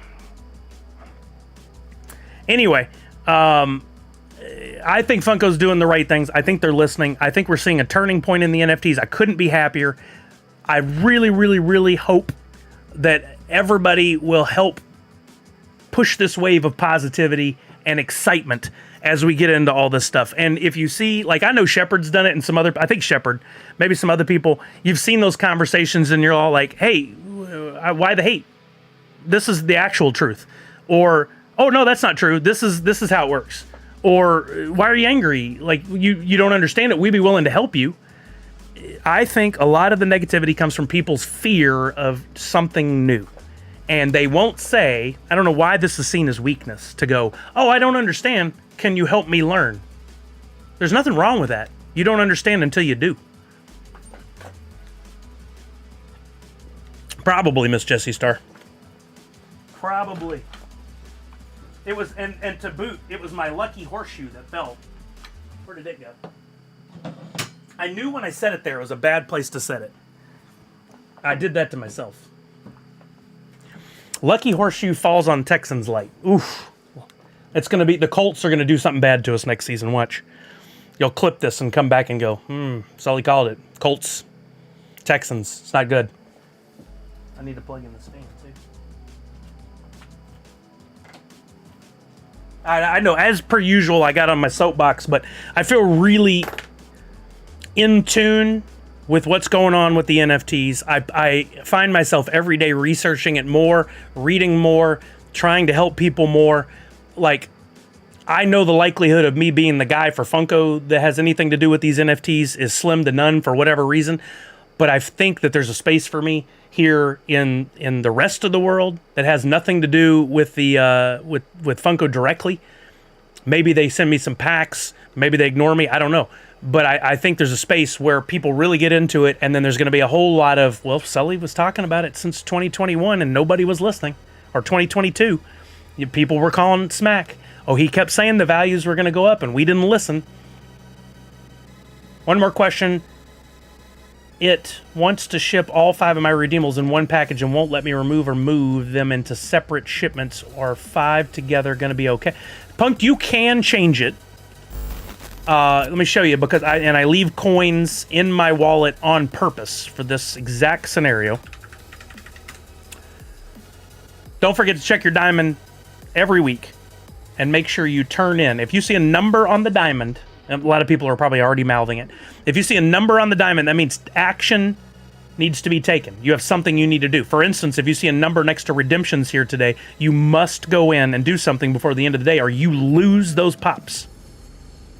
Anyway, I think Funko's doing the right things. I think they're listening. I think we're seeing a turning point in the NFTs. I couldn't be happier. I really, really, really hope that everybody will help push this wave of positivity and excitement as we get into all this stuff. And if you see, like, I know Shepard's done it and I think Shepard, maybe some other people, you've seen those conversations and you're all like, hey, why the hate? This is the actual truth. Or, oh, no, that's not true. This is how it works. Or, why are you angry? Like, you don't understand it. We'd be willing to help you. I think a lot of the negativity comes from people's fear of something new. And they won't say, I don't know why this is seen as weakness, to go, oh, I don't understand. Can you help me learn? There's nothing wrong with that. You don't understand until you do. Probably, Miss Jessie Star. Probably. It was, and to boot, it was my lucky horseshoe that fell. Where did it go? I knew when I set it there, it was a bad place to set it. I did that to myself. Lucky Horseshoe falls on Texans light. Oof. It's going to be, the Colts are going to do something bad to us next season. Watch. You'll clip this and come back and go, Sully called it. Colts, Texans. It's not good. I need to plug in this fan, too. I know, as per usual, I got on my soapbox, but I feel really in tune with what's going on with the NFTs. I find myself every day researching it more, reading more, trying to help people more. Like, I know the likelihood of me being the guy for Funko that has anything to do with these NFTs is slim to none for whatever reason. But I think that there's a space for me here in the rest of the world that has nothing to do with the with Funko directly. Maybe they send me some packs. Maybe they ignore me. I don't know. But I think there's a space where people really get into it, and then there's going to be a whole lot of, well, Sully was talking about it since 2021, and nobody was listening. Or 2022. People were calling smack. Oh, he kept saying the values were going to go up, and we didn't listen. One more question. It wants to ship all 5 of my redeemables in one package and won't let me remove or move them into separate shipments. Or 5 together going to be okay? Punk, you can change it. Let me show you, because I leave coins in my wallet on purpose for this exact scenario. Don't forget to check your diamond every week and make sure you turn in. If you see a number on the diamond, and a lot of people are probably already mouthing it. If you see a number on the diamond, that means action needs to be taken. You have something you need to do. For instance, if you see a number next to redemptions here today, you must go in and do something before the end of the day, or you lose those pops.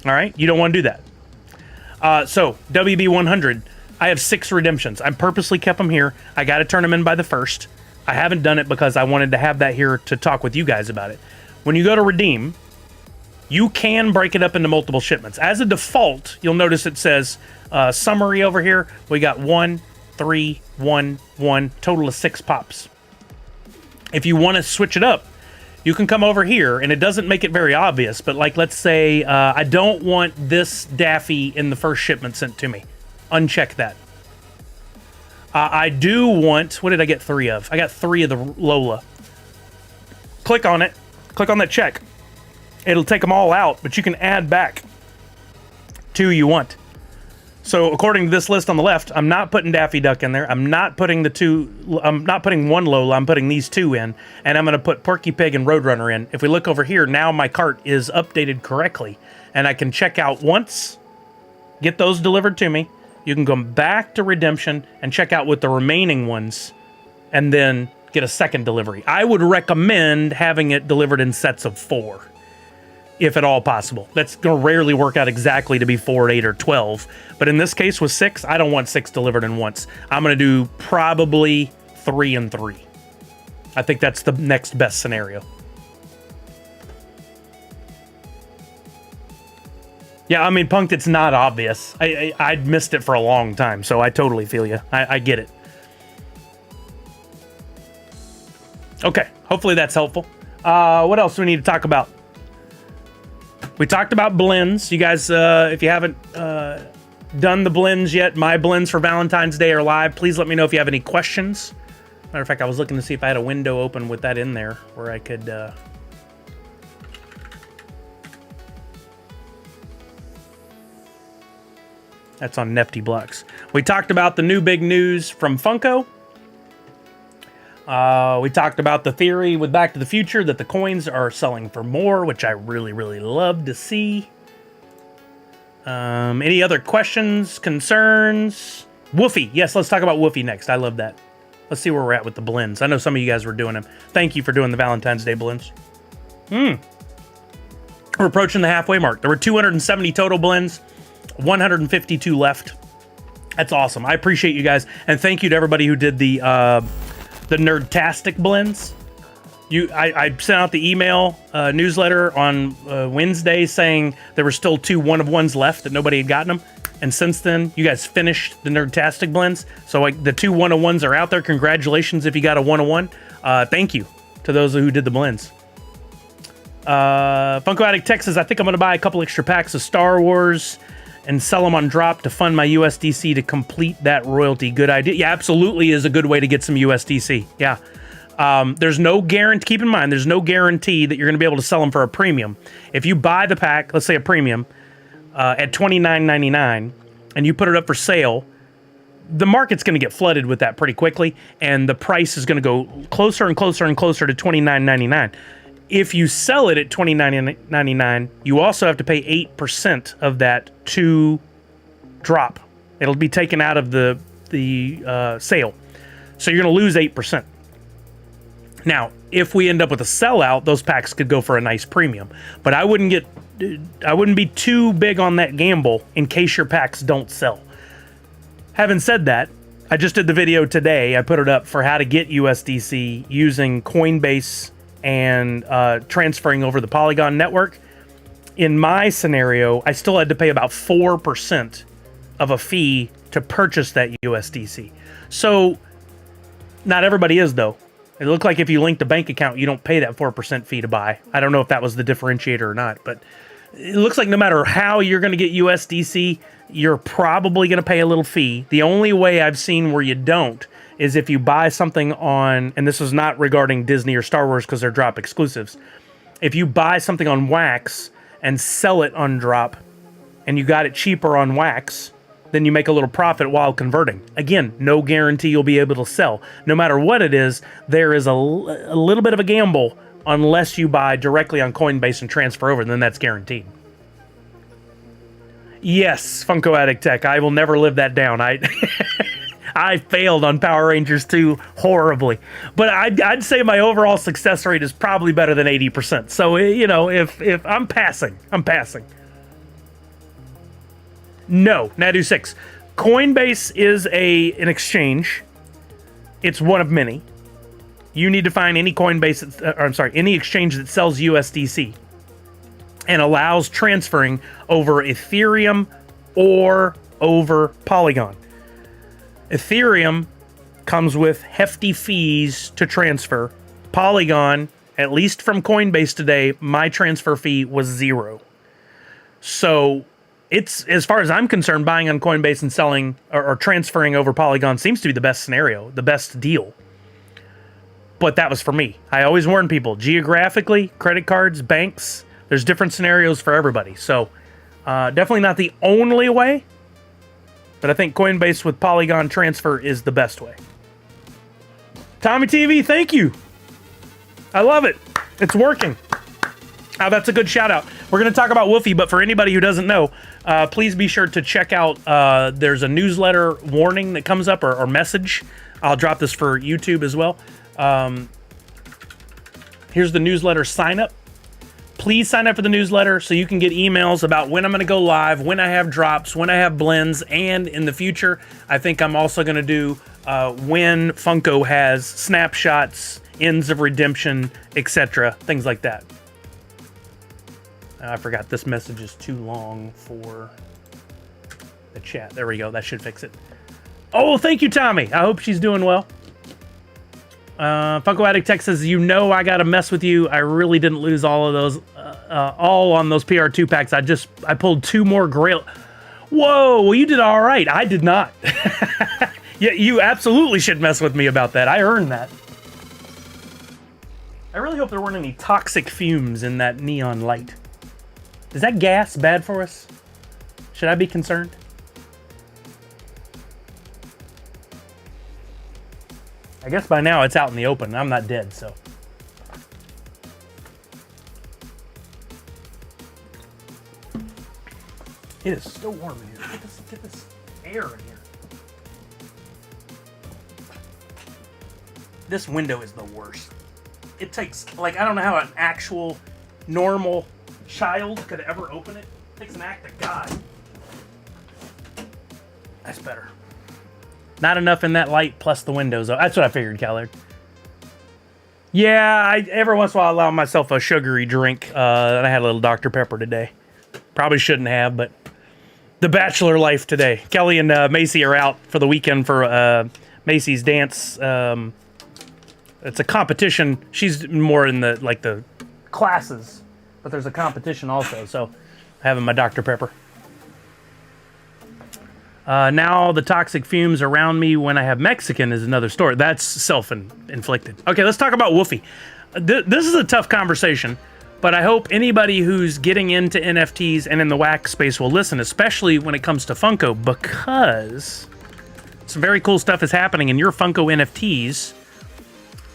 All right? You don't want to do that. So, WB100, I have 6 redemptions. I purposely kept them here. I got to turn them in by the 1st. I haven't done it because I wanted to have that here to talk with you guys about it. When you go to redeem, you can break it up into multiple shipments. As a default, you'll notice it says summary over here. We got 1, 3, 1, 1, total of 6 pops. If you want to switch it up, you can come over here, and it doesn't make it very obvious, but like, let's say I don't want this Daffy in the first shipment sent to me. Uncheck that. I do want, what did I get 3 of? I got 3 of the Lola. Click on it. Click on that check. It'll take them all out, but you can add back 2 you want. So according to this list on the left, I'm not putting Daffy Duck in there. I'm not putting I'm not putting 1 Lola. I'm putting these 2 in, and I'm going to put Porky Pig and Roadrunner in. If we look over here, now my cart is updated correctly, and I can check out once, get those delivered to me. You can go back to redemption and check out with the remaining ones, and then get a second delivery. I would recommend having it delivered in sets of 4, if at all possible. That's going to rarely work out exactly to be 4, 8, or 12. But in this case with 6, I don't want 6 delivered in once. I'm going to do probably 3 and 3. I think that's the next best scenario. Yeah, I mean, Punked, it's not obvious. I'd missed it for a long time, so I totally feel you. I get it. Okay, hopefully that's helpful. What else do we need to talk about? We talked about blends. You guys, if you haven't done the blends yet, my blends for Valentine's Day are live. Please let me know if you have any questions. Matter of fact, I was looking to see if I had a window open with that in there where I could... That's on Nifty Blocks. We talked about the new big news from Funko. We talked about the theory with Back to the Future that the coins are selling for more, which I really, really love to see. Any other questions, concerns? Woofy. Yes, let's talk about Woofy next. I love that. Let's see where we're at with the blends. I know some of you guys were doing them. Thank you for doing the Valentine's Day blends. We're approaching the halfway mark. There were 270 total blends. 152 left. That's awesome. I appreciate you guys, and thank you to everybody who did the Nerdtastic blends. I sent out the email newsletter on Wednesday saying there were still 2 1-of-1s left that nobody had gotten them, and since then you guys finished the Nerdtastic blends. So the 2 1-of-1s are out there. Congratulations if you got a 1-of-1. Thank you to those who did the blends. Funko Addict Texas, I think I'm going to buy a couple extra packs of Star Wars and sell them on Droppp to fund my USDC to complete that royalty. Good idea. Yeah, absolutely is a good way to get some USDC. Yeah. There's no guarantee. Keep in mind, there's no guarantee that you're going to be able to sell them for a premium. If you buy the pack, let's say a premium, at $29.99, and you put it up for sale, the market's going to get flooded with that pretty quickly, and the price is going to go closer and closer and closer to $29.99. If you sell it at $29.99, you also have to pay 8% of that to Droppp. It'll be taken out of the sale, so you're going to lose 8%. Now, if we end up with a sellout, those packs could go for a nice premium. But I wouldn't be too big on that gamble in case your packs don't sell. Having said that, I just did the video today. I put it up for how to get USDC using Coinbase and transferring over the Polygon network. In my scenario, I still had to pay about 4% of a fee to purchase that USDC. So, not everybody is, though. It looked like if you link the bank account, you don't pay that 4% fee to buy. I don't know if that was the differentiator or not, but it looks like no matter how you're going to get USDC, you're probably going to pay a little fee. The only way I've seen where you don't is if you buy something on, and this is not regarding Disney or Star Wars because they're Droppp exclusives. If you buy something on Wax and sell it on Droppp, and you got it cheaper on Wax, then you make a little profit while converting. Again, no guarantee you'll be able to sell. No matter what it is, there is a little bit of a gamble unless you buy directly on Coinbase and transfer over, then that's guaranteed. Yes, Funko Addict Tech, I will never live that down. I failed on Power Rangers 2 horribly. But I'd say my overall success rate is probably better than 80%. So, you know, if I'm passing. No, Nadu6. Coinbase is an exchange. It's one of many. You need to find any any exchange that sells USDC and allows transferring over Ethereum or over Polygon. Ethereum comes with hefty fees to transfer. Polygon, at least from Coinbase today, my transfer fee was 0. So it's, as far as I'm concerned, buying on Coinbase and selling or transferring over Polygon seems to be the best scenario, the best deal. But that was for me. I always warn people, geographically, credit cards, banks, there's different scenarios for everybody. So definitely not the only way, but I think Coinbase with Polygon transfer is the best way. Tommy TV, thank you. I love it. It's working. That's a good shout out. We're going to talk about Woofy, but for anybody who doesn't know, please be sure to check out, there's a newsletter warning that comes up or message. I'll drop this for YouTube as well. Here's the newsletter sign up. Please sign up for the newsletter so you can get emails about when I'm going to go live, when I have drops, when I have blends, and in the future, I think I'm also going to do when Funko has snapshots, ends of redemption, etc., things like that. I forgot this message is too long for the chat. There we go. That should fix it. Oh, thank you, Tommy. I hope she's doing well. Funko Addict Tech says, you know I got to mess with you. I really didn't lose all of those, all on those PR2 packs. I pulled 2 more Grail. Whoa, well, you did all right. I did not. Yeah, you absolutely should mess with me about that. I earned that. I really hope there weren't any toxic fumes in that neon light. Is that gas bad for us? Should I be concerned? I guess by now it's out in the open. I'm not dead, so. It is so warm in here. Get this air in here. This window is the worst. It takes, like, I don't know how an actual normal child could ever open it. It takes an act of God. That's better. Not enough in that light plus the windows. That's what I figured, Callard. Yeah, every once in a while I allow myself a sugary drink. And I had a little Dr. Pepper today. Probably shouldn't have, but the bachelor life today. Kelly and Macy are out for the weekend for Macy's dance. It's a competition. She's more in the classes, but there's a competition also. So having my Dr. Pepper. Now the toxic fumes around me when I have Mexican is another story. That's self-inflicted. Okay, let's talk about Woofy. This is a tough conversation, but I hope anybody who's getting into NFTs and in the wax space will listen, especially when it comes to Funko, because some very cool stuff is happening, and your Funko NFTs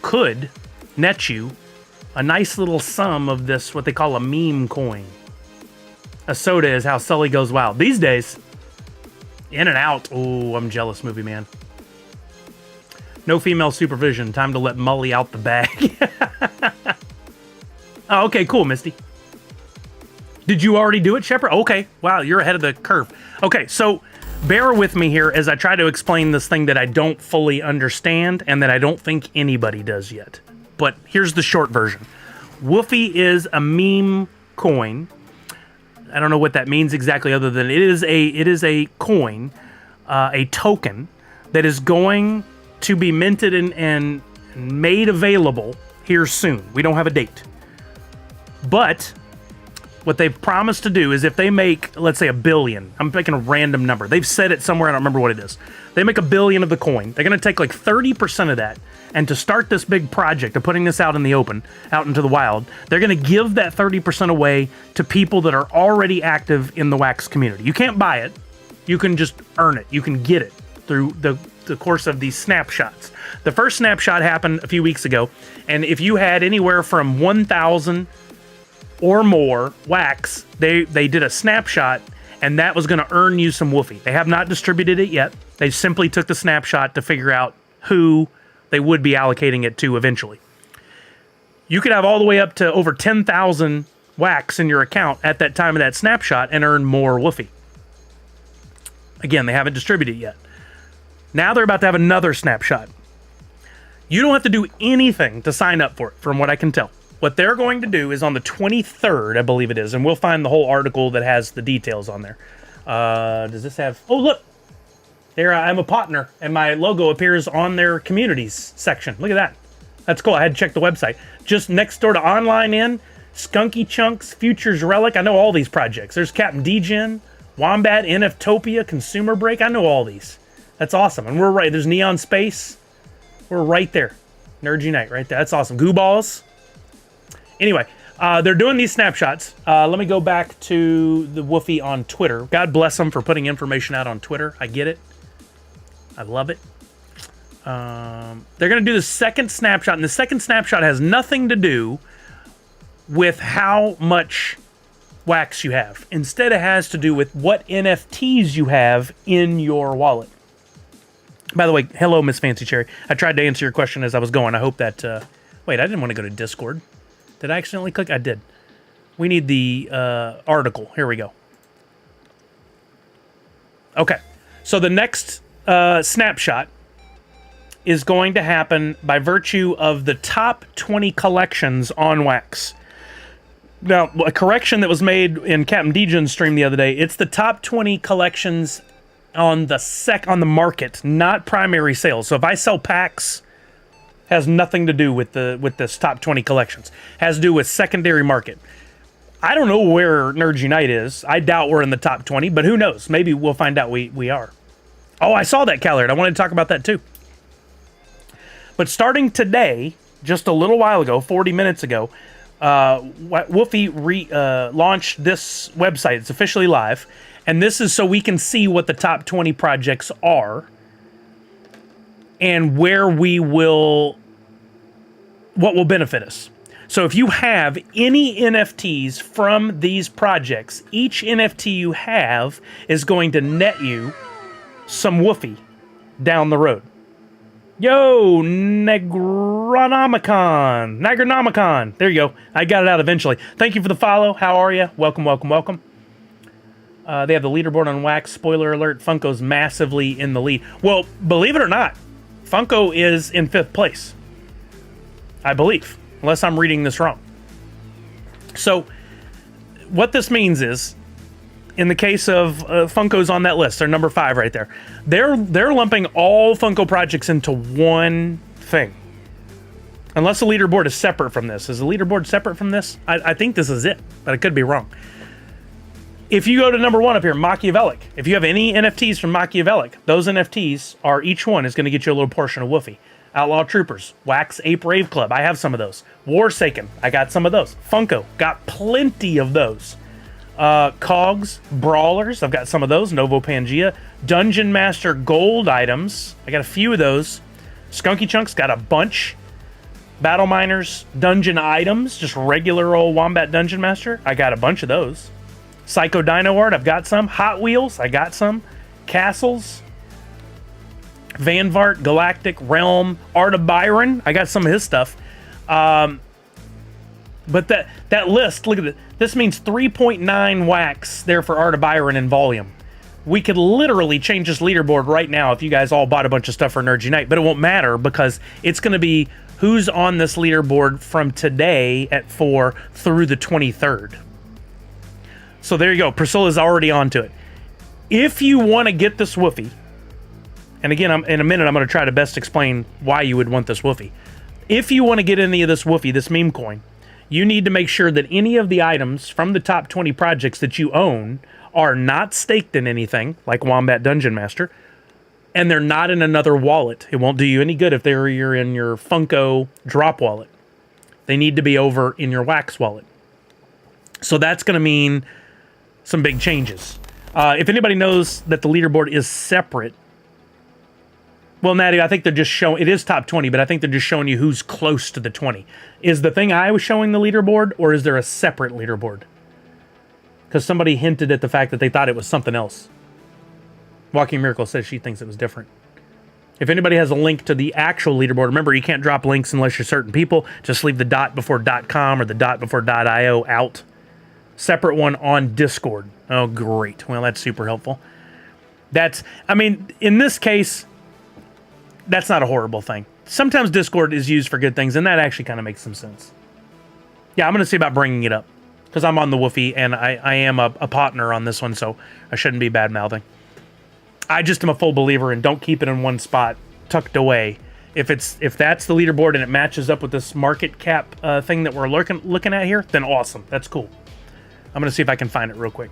could net you a nice little sum of this, what they call a meme coin. A soda is how Sully goes wild. These days, in and out. Oh, I'm jealous, movie man. No female supervision. Time to let Mully out the bag. Oh, okay, cool, Misty. Did you already do it, Shepard? Okay, wow, you're ahead of the curve. Okay, so bear with me here as I try to explain this thing that I don't fully understand and that I don't think anybody does yet. But here's the short version. Woofy is a meme coin. I don't know what that means exactly, other than it is a coin, a token that is going to be minted and made available here soon. We don't have a date, but what they've promised to do is if they make, let's say, 1 billion, I'm picking a random number. They've said it somewhere, I don't remember what it is. They make 1 billion of the coin. They're going to take like 30% of that, and to start this big project of putting this out in the open, out into the wild, they're going to give that 30% away to people that are already active in the wax community. You can't buy it. You can just earn it. You can get it through the course of these snapshots. The first snapshot happened a few weeks ago, and if you had anywhere from 1,000 or more wax, they did a snapshot, and that was going to earn you some Woofy. They have not distributed it yet. They simply took the snapshot to figure out who they would be allocating it to eventually. You could have all the way up to over 10,000 wax in your account at that time of that snapshot and earn more Woofy. Again, they haven't distributed it yet. Now they're about to have another snapshot. You don't have to do anything to sign up for it, from what I can tell. What they're going to do is on the 23rd, I believe it is, and we'll find the whole article that has the details on there. Does this have... Oh, look! There, I'm a partner, and my logo appears on their communities section. Look at that. That's cool. I had to check the website. Just next door to Online In, Skunky Chunks, Futures Relic. I know all these projects. There's Captain Degen, Wombat, NFTopia, Consumer Break. I know all these. That's awesome. And we're right. There's Neon Space. We're right there. Nerd Unite right there. That's awesome. Goo Balls. Anyway, they're doing these snapshots. Let me go back to the Woofy on Twitter. God bless them for putting information out on Twitter. I get it. I love it. They're going to do the second snapshot, and the second snapshot has nothing to do with how much wax you have. Instead, it has to do with what NFTs you have in your wallet. By the way, hello, Miss Fancy Cherry. I tried to answer your question as I was going. I hope that... wait, I didn't want to go to Discord. Did I accidentally click? I did. We need the article. Here we go. Okay. So the next snapshot is going to happen by virtue of the top 20 collections on wax. Now, a correction that was made in Captain Degen's stream the other day, it's the top 20 collections on the market, not primary sales. So if I sell packs, has nothing to do with this top 20 collections. Has to do with secondary market. I don't know where Nerds Unite is. I doubt we're in the top 20, but who knows? Maybe we'll find out we are. Oh, I saw that, Callard. I wanted to talk about that too. But starting today, just a little while ago, 40 minutes ago, Woofy launched this website. It's officially live. And this is so we can see what the top 20 projects are and where what will benefit us. So if you have any NFTs from these projects, each NFT you have is going to net you some Woofy down the road. Yo, Negronomicon. There you go. I got it out eventually. Thank you for the follow. How are you? Welcome, welcome, welcome. They have the leaderboard on wax. Spoiler alert, Funko's massively in the lead. Well, believe it or not, Funko is in 5th place. I believe, unless I'm reading this wrong. So, what this means is, in the case of Funko's on that list, they're number 5 right there. They're lumping all Funko projects into one thing. Unless the leaderboard is separate from this. Is the leaderboard separate from this? I think this is it, but I could be wrong. If you go to number 1 up here, Machiavellic, if you have any NFTs from Machiavellic, those NFTs are, each one is going to get you a little portion of Woofy. Outlaw Troopers, Wax Ape Rave Club, I have some of those. Warsaken, I got some of those. Funko, got plenty of those. Cogs, Brawlers, I've got some of those. Novo Pangea, Dungeon Master Gold items, I got a few of those. Skunky Chunks, got a bunch. Battle Miners, Dungeon items, just regular old Wombat Dungeon Master, I got a bunch of those. Psycho Dino Art, I've got some. Hot Wheels, I got some. Castles, Vanvart, Galactic, Realm, Art of Byron, I got some of his stuff. But that list, look at it. This means 3.9 wax there for Art of Byron in volume. We could literally change this leaderboard right now if you guys all bought a bunch of stuff for Nerd Unite, but it won't matter because it's going to be who's on this leaderboard from today at 4 through the 23rd. So there you go. Priscilla's already onto it. If you want to get this Woofy, and again, in a minute, I'm going to try to best explain why you would want this Woofy. If you want to get any of this Woofy, this meme coin, you need to make sure that any of the items from the top 20 projects that you own are not staked in anything, like Wombat Dungeon Master, and they're not in another wallet. It won't do you any good if you're in your Funko Droppp wallet. They need to be over in your Wax wallet. So that's going to mean some big changes. If anybody knows that the leaderboard is separate, well, Natty, I think they're just showing, it is top 20, but I think they're just showing you who's close to the 20. Is the thing I was showing the leaderboard, or is there a separate leaderboard? Because somebody hinted at the fact that they thought it was something else. Walking Miracle says she thinks it was different. If anybody has a link to the actual leaderboard, remember, you can't drop links unless you're certain people. Just leave the dot before .com or the dot before .io out. Separate one on Discord. Oh, great. Well, that's super helpful. I mean, in this case, that's not a horrible thing. Sometimes Discord is used for good things, and that actually kind of makes some sense. Yeah, I'm going to see about bringing it up, because I'm on the Woofy, and I am a partner on this one, so I shouldn't be bad-mouthing. I just am a full believer in don't keep it in one spot, tucked away. If that's the leaderboard and it matches up with this market cap thing that we're looking at here, then awesome. That's cool. I'm going to see if I can find it real quick.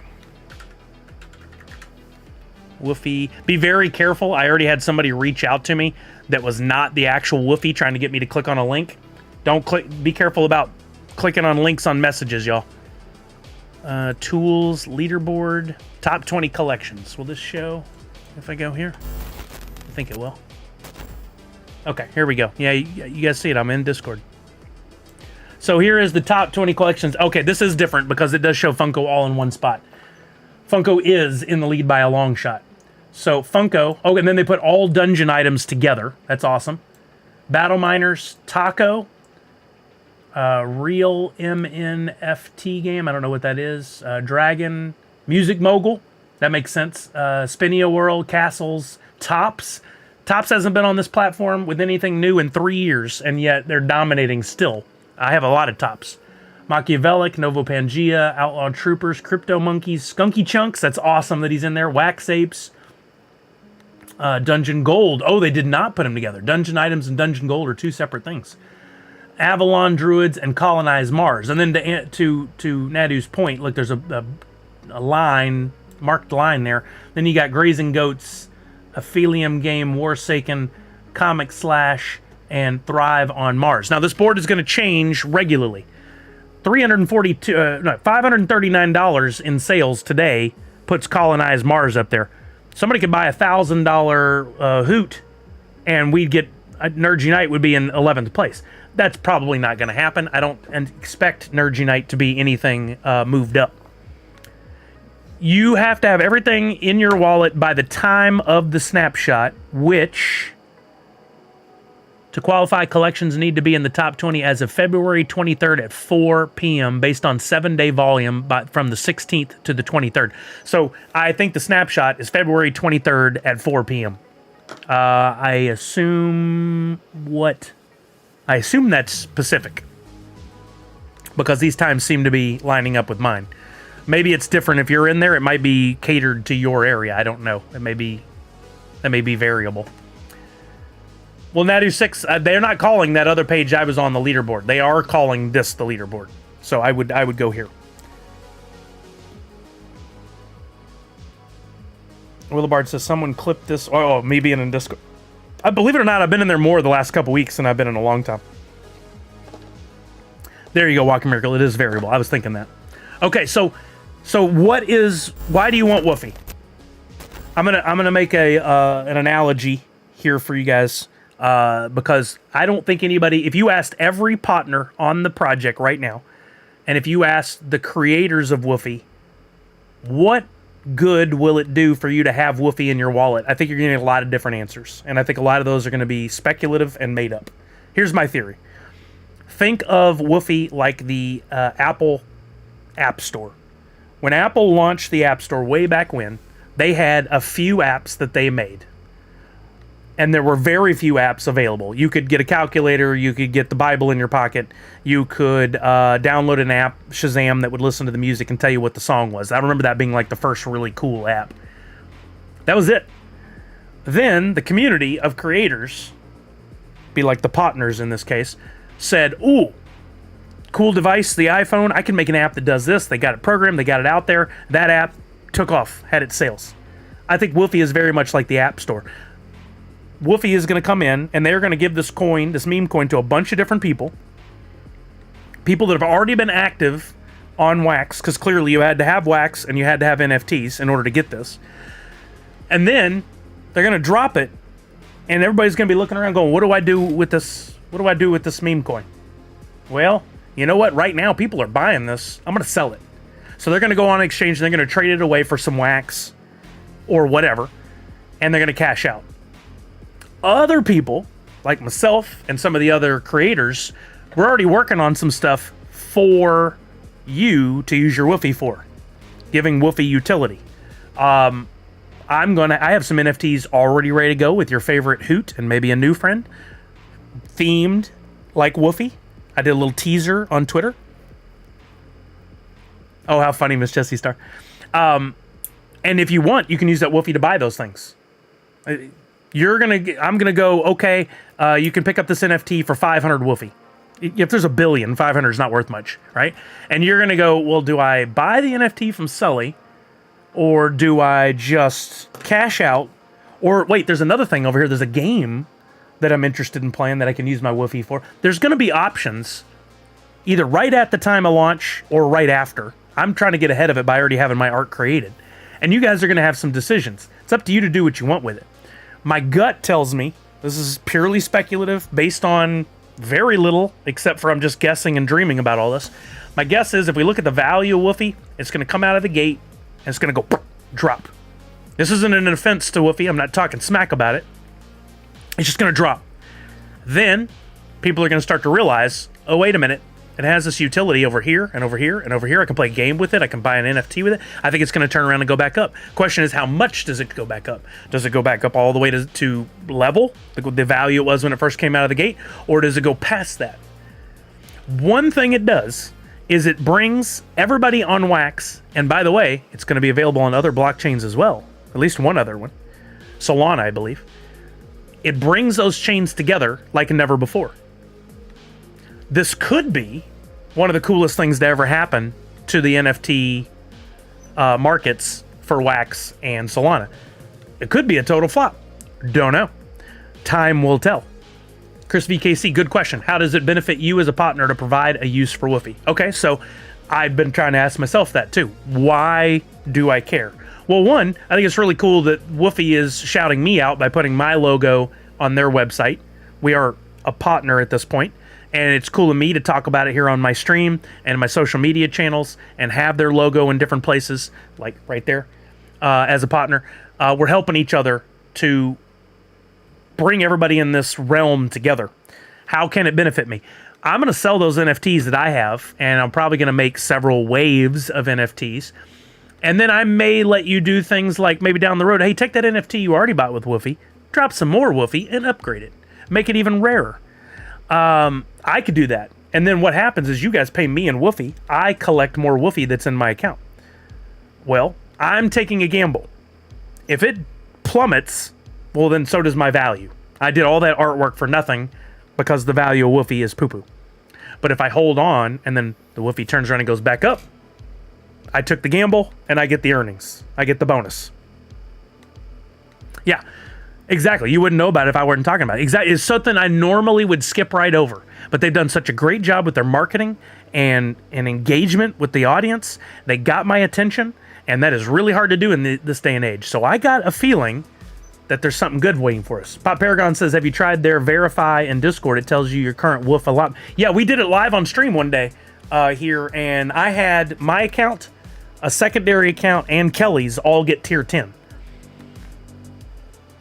Woofy. Be very careful. I already had somebody reach out to me that was not the actual Woofy trying to get me to click on a link. Don't click. Be careful about clicking on links on messages, y'all. Tools, leaderboard, top 20 collections. Will this show if I go here? I think it will. Okay, here we go. Yeah, you guys see it. I'm in Discord. So here is the top 20 collections. Okay, this is different because it does show Funko all in one spot. Funko is in the lead by a long shot. So Funko, oh, and then they put all dungeon items together. That's awesome. Battle Miners, Taco, Real MNFT game. I don't know what that is. Dragon, Music Mogul. That makes sense. Spinnio World, Castles, Tops. Tops hasn't been on this platform with anything new in 3 years, and yet they're dominating still. I have a lot of Tops. Machiavellic, Novo Pangea, Outlaw Troopers, Crypto Monkeys, Skunky Chunks. That's awesome that he's in there. Wax Apes. Dungeon Gold. Oh, they did not put them together. Dungeon items and Dungeon Gold are two separate things. Avalon Druids and Colonize Mars. And then to Nadu's point, look, there's a line, marked line there. Then you got Grazing Goats, Aphelium Game, Warsaken, Comic Slash, and Thrive on Mars. Now, this board is going to change regularly. $539 in sales today puts Colonize Mars up there. Somebody could buy $1,000 Hoot, and we'd get Nerd Unite would be in 11th place. That's probably not going to happen. I don't expect Nerd Unite to be anything moved up. You have to have everything in your wallet by the time of the snapshot, which, to qualify, collections need to be in the top 20 as of February 23rd at 4 p.m. based on 7-day volume from the 16th to the 23rd. So I think the snapshot is February 23rd at 4 p.m. I assume that's Pacific, because these times seem to be lining up with mine. Maybe it's different if you're in there. It might be catered to your area. I don't know. That may be variable. Well, Nadu6, they're not calling that other page I was on the leaderboard. They are calling this the leaderboard. So I would go here. Willibard says, someone clipped this. Oh, me being in Discord. I believe it or not, I've been in there more the last couple weeks than I've been in a long time. There you go, Walking Miracle. It is variable. I was thinking that. Okay, so why do you want Woofy? I'm gonna make an analogy here for you guys because I don't think anybody. If you asked every partner on the project right now, and if you asked the creators of Woofy, what good will it do for you to have Woofy in your wallet? I think you're going to get a lot of different answers, and I think a lot of those are going to be speculative and made up. Here's my theory. Think of Woofy like the Apple App Store. When Apple launched the App Store way back when, they had a few apps that they made. And there were very few apps available. You could get a calculator, you could get the Bible in your pocket, you could download an app, Shazam, that would listen to the music and tell you what the song was. I remember that being like the first really cool app. That was it. Then the community of creators, be like the partners in this case, said, ooh, cool device, the iPhone, I can make an app that does this. They got it programmed, they got it out there. That app took off, had its sales. I think Woofy is very much like the App Store. Woofy is going to come in, and they're going to give this coin, this meme coin, to a bunch of different people. People that have already been active on Wax, because clearly you had to have Wax and you had to have NFTs in order to get this. And then they're going to drop it, and everybody's going to be looking around going, what do I do with this? What do I do with this meme coin? Well, you know what? Right now, people are buying this. I'm going to sell it. So they're going to go on exchange, and they're going to trade it away for some Wax or whatever, and they're going to cash out. Other people, like myself and some of the other creators, we're already working on some stuff for you to use your Woofy for, giving Woofy utility. I have some NFTs already ready to go with your favorite hoot and maybe a new friend, themed like Woofy. I did a little teaser on Twitter. Oh, how funny, Miss Jessie Star. And if you want, you can use that Woofy to buy those things. I'm gonna go, okay, you can pick up this NFT for 500 Woofy. If there's a billion, 500 is not worth much, right? And you're gonna go, well, do I buy the NFT from Sully, or do I just cash out? Or wait, there's another thing over here. There's a game that I'm interested in playing that I can use my Woofy for. There's gonna be options, either right at the time of launch or right after. I'm trying to get ahead of it by already having my art created. And you guys are gonna have some decisions. It's up to you to do what you want with it. My gut tells me, this is purely speculative, based on very little, except for I'm just guessing and dreaming about all this. My guess is if we look at the value of Woofy, it's going to come out of the gate, and it's going to go drop. This isn't an offense to Woofy. I'm not talking smack about it. It's just going to drop. Then people are going to start to realize, oh, wait a minute. It has this utility over here and over here and over here. I can play a game with it. I can buy an NFT with it. I think it's going to turn around and go back up. Question is, how much does it go back up? Does it go back up all the way to level, the value it was when it first came out of the gate? Or does it go past that? One thing it does is it brings everybody on Wax. And by the way, it's going to be available on other blockchains as well. At least one other one. Solana, I believe. It brings those chains together like never before. This could be one of the coolest things to ever happen to the NFT markets for Wax and Solana. It could be a total flop. Don't know. Time will tell. Chris VKC, good question. How does it benefit you as a partner to provide a use for Woofy? Okay, so I've been trying to ask myself that too. Why do I care? Well, one, I think it's really cool that Woofy is shouting me out by putting my logo on their website. We are a partner at this point. And it's cool of me to talk about it here on my stream and my social media channels and have their logo in different places, like right there, as a partner. We're helping each other to bring everybody in this realm together. How can it benefit me? I'm going to sell those NFTs that I have, and I'm probably going to make several waves of NFTs. And then I may let you do things like maybe down the road, hey, take that NFT you already bought with Woofy, drop some more Woofy, and upgrade it. Make it even rarer. I could do that. And then what happens is you guys pay me in Woofy. I collect more Woofy that's in my account. Well, I'm taking a gamble. If it plummets, well, then so does my value. I did all that artwork for nothing because the value of Woofy is poo-poo. But if I hold on and then the Woofy turns around and goes back up, I took the gamble and I get the earnings. I get the bonus. Yeah, exactly. You wouldn't know about it if I weren't talking about it. Exactly. It's something I normally would skip right over, but they've done such a great job with their marketing and engagement with the audience. They got my attention, and that is really hard to do in this day and age. So I got a feeling that there's something good waiting for us. Pop Paragon says, have you tried their Verify in Discord? It tells you your current woof a lot. Yeah, we did it live on stream one day here, and I had my account, a secondary account, and Kelly's all get tier 10.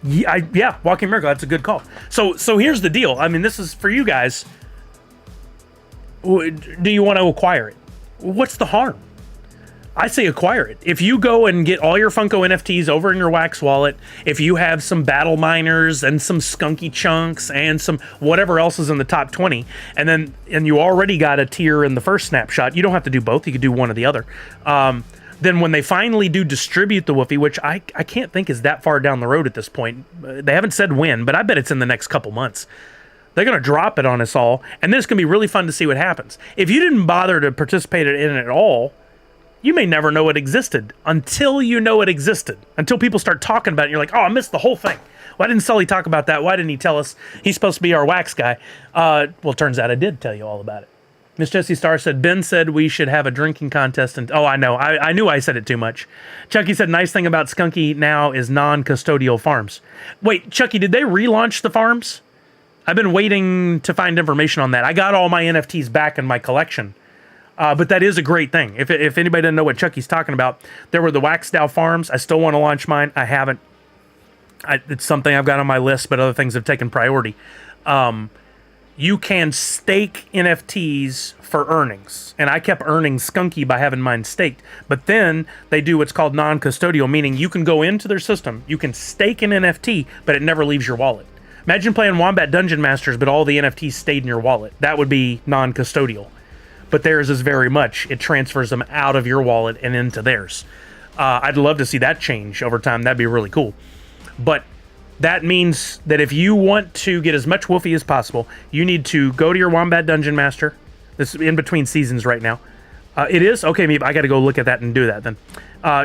Yeah, Walking Miracle, that's a good call. So here's the deal. I mean, this is for you guys. Do you want to acquire it? What's the harm? I say acquire it. If you go and get all your Funko NFTs over in your Wax wallet, if you have some Battle Miners and some Skunky Chunks and some whatever else is in the top 20, and you already got a tier in the first snapshot, you don't have to do both. You could do one or the other. Then when they finally do distribute the Woofy, which I can't think is that far down the road at this point. They haven't said when, but I bet it's in the next couple months. They're going to drop it on us all, and then it's going to be really fun to see what happens. If you didn't bother to participate in it at all, you may never know it existed until you know it existed. Until people start talking about it, and you're like, oh, I missed the whole thing. Why didn't Sully talk about that? Why didn't he tell us he's supposed to be our Wax guy? Well, turns out I did tell you all about it. Miss Jessie Starr said, Ben said we should have a drinking contest. And oh, I know. I knew I said it too much. Chucky said, nice thing about Skunky now is non-custodial farms. Wait, Chucky, did they relaunch the farms? I've been waiting to find information on that. I got all my NFTs back in my collection. But that is a great thing. If anybody doesn't know what Chucky's talking about, there were the Waxdow farms. I still want to launch mine. I haven't. It's something I've got on my list, but other things have taken priority. You can stake NFTs for earnings. And I kept earning Skunky by having mine staked. But then they do what's called non-custodial, meaning you can go into their system, you can stake an NFT, but it never leaves your wallet. Imagine playing Wombat Dungeon Masters, but all the NFTs stayed in your wallet. That would be non-custodial. But theirs is very much, it transfers them out of your wallet and into theirs. I'd love to see that change over time. That'd be really cool. But that means that if you want to get as much Woofy as possible, you need to go to your Wombat Dungeon Master. This is in between seasons right now. It is? Okay, maybe I got to go look at that and do that then.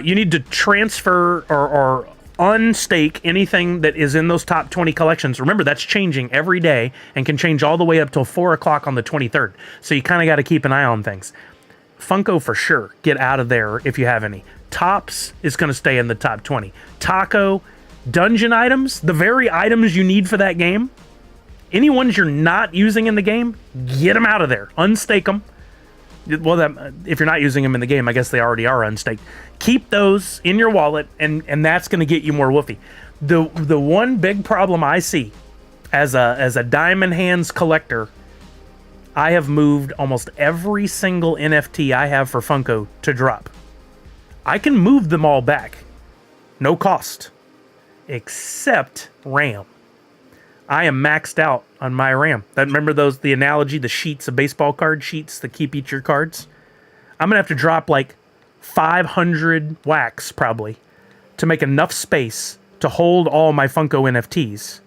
You need to transfer or unstake anything that is in those top 20 collections. Remember, that's changing every day and can change all the way up till 4 o'clock on the 23rd. So you kind of got to keep an eye on things. Funko for sure. Get out of there if you have any. Tops is going to stay in the top 20. Taco, dungeon items, the very items you need for that game, any ones you're not using in the game, get them out of there. Unstake them. Well, if you're not using them in the game, I guess they already are unstaked. Keep those in your wallet, and that's going to get you more Woofy. The one big problem I see as a Diamond Hands collector, I have moved almost every single NFT I have for Funko to Droppp. I can move them all back, no cost, except RAM. I am maxed out on my RAM. Remember the analogy, the sheets of baseball card sheets that keep each your cards? I'm going to have to drop like 500 wax probably to make enough space to hold all my Funko NFTs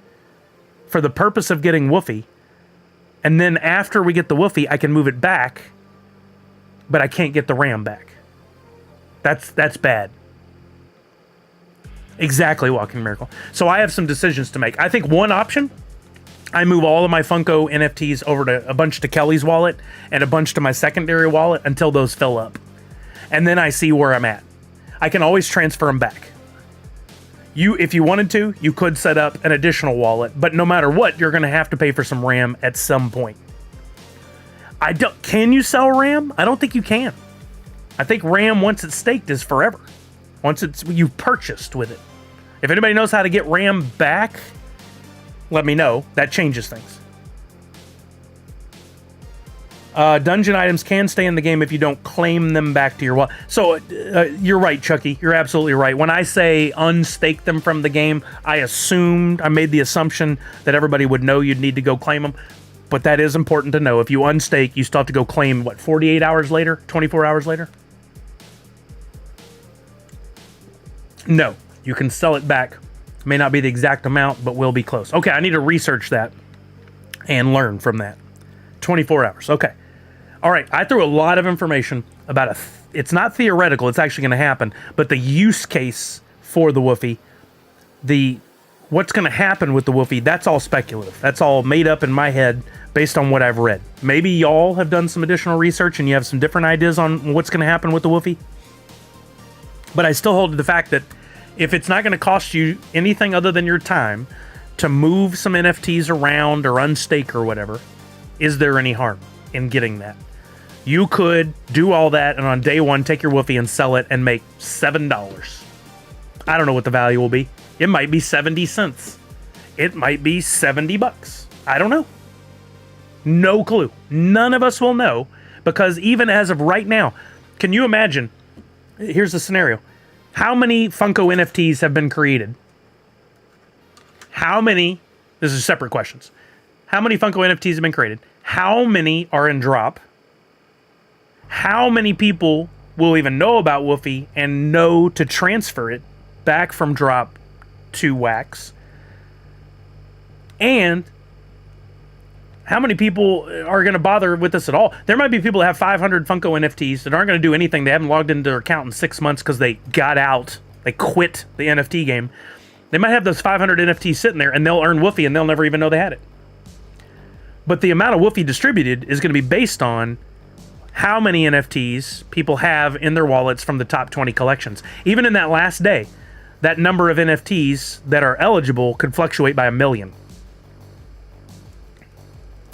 for the purpose of getting Woofy. And then after we get the Woofy, I can move it back, but I can't get the RAM back. That's bad. Exactly, Walking Miracle. So I have some decisions to make. I think one option, I move all of my Funko NFTs over to a bunch to Kelly's wallet and a bunch to my secondary wallet until those fill up. And then I see where I'm at. I can always transfer them back. If you wanted to, you could set up an additional wallet, but no matter what, you're going to have to pay for some RAM at some point. Can you sell RAM? I don't think you can. I think RAM, once it's staked, is forever. Once you've purchased with it. If anybody knows how to get RAM back, let me know. That changes things. Dungeon items can stay in the game if you don't claim them back to your wallet. So you're right, Chucky. You're absolutely right. When I say unstake them from the game, I made the assumption that everybody would know you'd need to go claim them. But that is important to know. If you unstake, you still have to go claim, 48 hours later? 24 hours later? No, you can sell it back. May not be the exact amount, but will be close. Okay, I need to research that and learn from that. 24 hours. Okay. All right, I threw a lot of information about it's not theoretical, it's actually going to happen, but the use case for the Woofy, the what's going to happen with the Woofy, that's all speculative. That's all made up in my head based on what I've read. Maybe y'all have done some additional research and you have some different ideas on what's going to happen with the Woofy. But I still hold to the fact that if it's not going to cost you anything other than your time to move some NFTs around or unstake or whatever, is there any harm in getting that? You could do all that and on day one take your Woofy and sell it and make $7. I don't know what the value will be. It might be 70 cents. It might be $70. I don't know. No clue. None of us will know, because even as of right now, can you imagine? Here's the scenario. How many Funko NFTs have been created? How many? This is separate questions. How many Funko NFTs have been created? How many are in Droppp? How many people will even know about Woofy and know to transfer it back from Droppp to Wax? And how many people are going to bother with this at all? There might be people that have 500 Funko NFTs that aren't going to do anything. They haven't logged into their account in 6 months because they got out. They quit the NFT game. They might have those 500 NFTs sitting there and they'll earn Woofy and they'll never even know they had it. But the amount of Woofy distributed is going to be based on how many NFTs people have in their wallets from the top 20 collections. Even in that last day, that number of NFTs that are eligible could fluctuate by 1 million.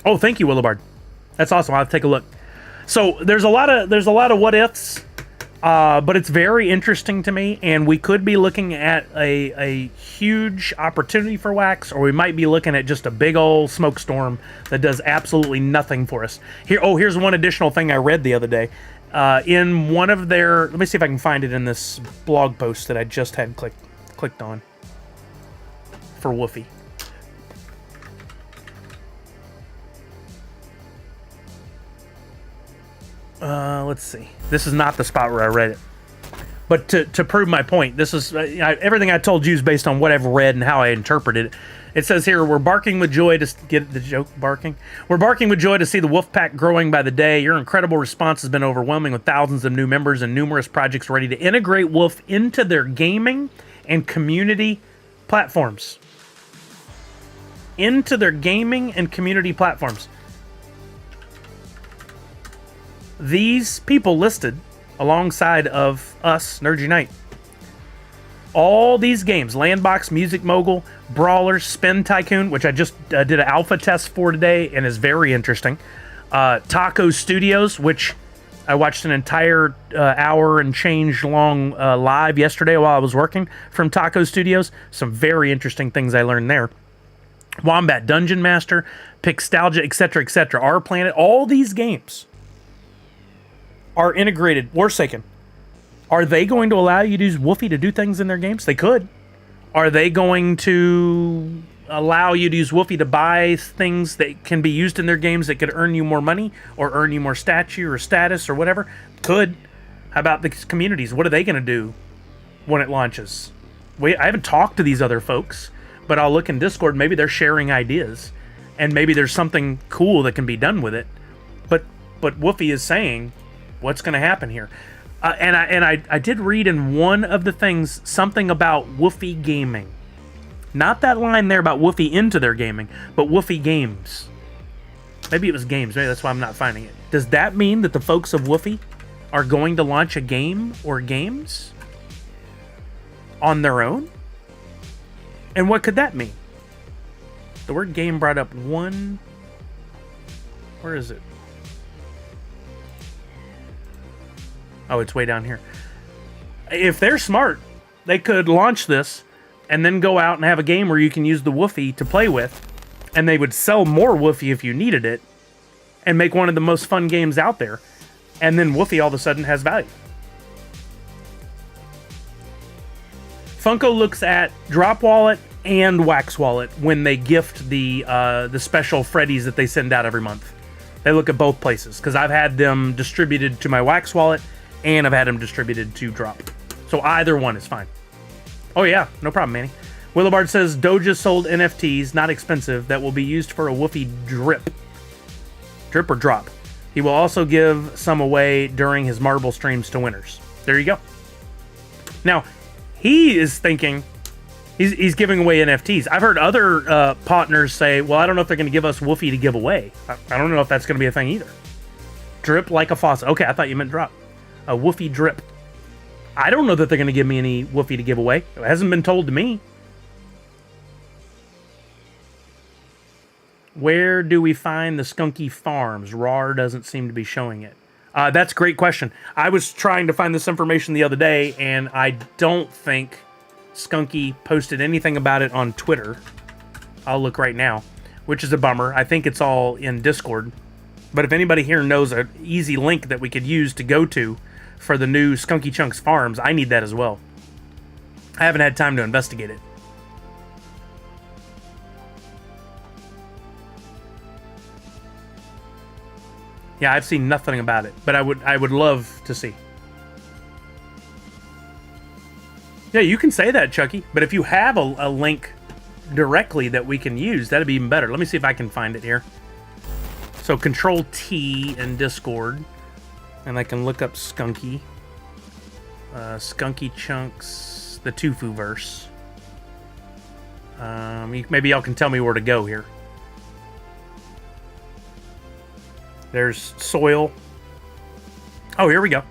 Oh, thank you, Willowbard. That's awesome. I'll have to take a look. So there's a lot of what ifs, but it's very interesting to me, and we could be looking at a huge opportunity for Wax, or we might be looking at just a big old smoke storm that does absolutely nothing for us. Here's one additional thing I read the other day. In one of their, let me see if I can find it in this blog post that I just had clicked on for Woofy. Let's see. This is not the spot where I read it. But to prove my point, this is everything I told you is based on what I've read and how I interpreted it. It says here, we're barking with joy to get the joke barking. We're barking with joy to see the Wolf Pack growing by the day. Your incredible response has been overwhelming, with thousands of new members and numerous projects ready to integrate Wolf into their gaming and community platforms. Into their gaming and community platforms. These people listed alongside of us, Nerd Unite. All these games, Landbox, Music Mogul, Brawlers, Spin Tycoon, which I just did an alpha test for today and is very interesting. Taco Studios, which I watched an entire hour and change long live yesterday while I was working from Taco Studios. Some very interesting things I learned there. Wombat Dungeon Master, Pixstalgia, etc., etc. Our Planet, all these games are integrated. Forsaken. Are they going to allow you to use Woofy to do things in their games? They could. Are they going to allow you to use Woofy to buy things that can be used in their games that could earn you more money or earn you more statue or status or whatever? Could. How about the communities? What are they going to do when it launches? I haven't talked to these other folks, but I'll look in Discord. Maybe they're sharing ideas, and maybe there's something cool that can be done with it. But Woofy is saying, what's going to happen here? And I did read in one of the things something about Woofy gaming. Not that line there about Woofy into their gaming, but Woofy games. Maybe it was games. Maybe that's why I'm not finding it. Does that mean that the folks of Woofy are going to launch a game or games on their own? And what could that mean? The word game brought up one. Where is it? Oh, it's way down here. If they're smart, they could launch this and then go out and have a game where you can use the Woofy to play with, and they would sell more Woofy if you needed it and make one of the most fun games out there. And then Woofy all of a sudden has value. Funko looks at Droppp Wallet and Wax Wallet when they gift the special Freddies that they send out every month. They look at both places because I've had them distributed to my Wax Wallet and I've had them distributed to Droppp. So either one is fine. Oh yeah, no problem, Manny. Willowbard says Doja sold NFTs, not expensive, that will be used for a Woofy drip. Drip or drop. He will also give some away during his marble streams to winners. There you go. Now, he is thinking He's giving away NFTs. I've heard other partners say, well, I don't know if they're going to give us Woofy to give away. I don't know if that's going to be a thing either. Drip like a faucet. Okay, I thought you meant drop. A Woofy drip. I don't know that they're going to give me any Woofy to give away. It hasn't been told to me. Where do we find the Skunky Farms? RAR doesn't seem to be showing it. That's a great question. I was trying to find this information the other day, and I don't think Skunky posted anything about it on Twitter. I'll look right now, which is a bummer. I think it's all in Discord. But if anybody here knows an easy link that we could use to go to for the new Skunky Chunks Farms, I need that as well. I haven't had time to investigate it. Yeah, I've seen nothing about it, but I would love to see. Yeah, you can say that, Chucky, but if you have a link directly that we can use, that'd be even better. Let me see if I can find it here. So Control T in Discord, and I can look up Skunky. Skunky Chunks, the Tofu verse. Maybe y'all can tell me where to go here. There's soil. Oh, here we go.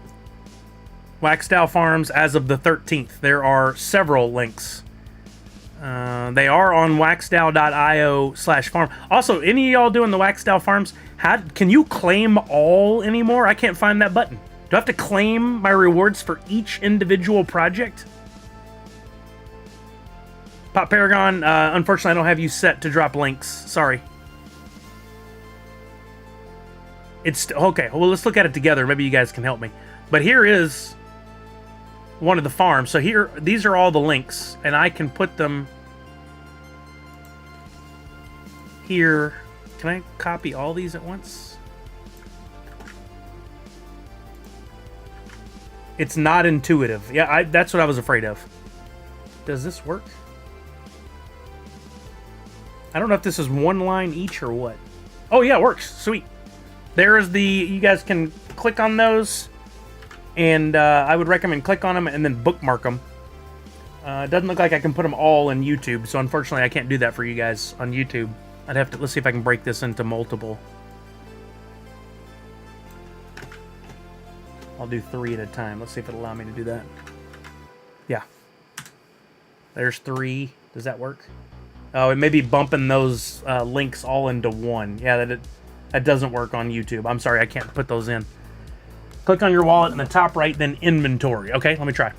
Waxdow Farms as of the 13th. There are several links. They are on waxdow.io/farm. Also, any of y'all doing the Waxdow Farms, can you claim all anymore? I can't find that button. Do I have to claim my rewards for each individual project? Pop Paragon, unfortunately, I don't have you set to drop links. Sorry. It's okay. Well, let's look at it together. Maybe you guys can help me. But here is one of the farms. So here, these are all the links, and I can put them here. Can I copy all these at once? It's not intuitive. Yeah, that's what I was afraid of. Does this work? I don't know if this is one line each or what. Oh yeah, it works. Sweet. There's you guys can click on those, and I would recommend click on them and then bookmark them. It doesn't look like I can put them all in YouTube, so unfortunately I can't do that for you guys on YouTube. I'd have to, let's see if I can break this into multiple. I'll do 3 at a time. Let's see if it'll allow me to do that. Yeah. There's 3. Does that work? Oh, it may be bumping those links all into one. Yeah, that doesn't work on YouTube. I'm sorry, I can't put those in. Click on your wallet in the top right, then inventory. Okay, let me try.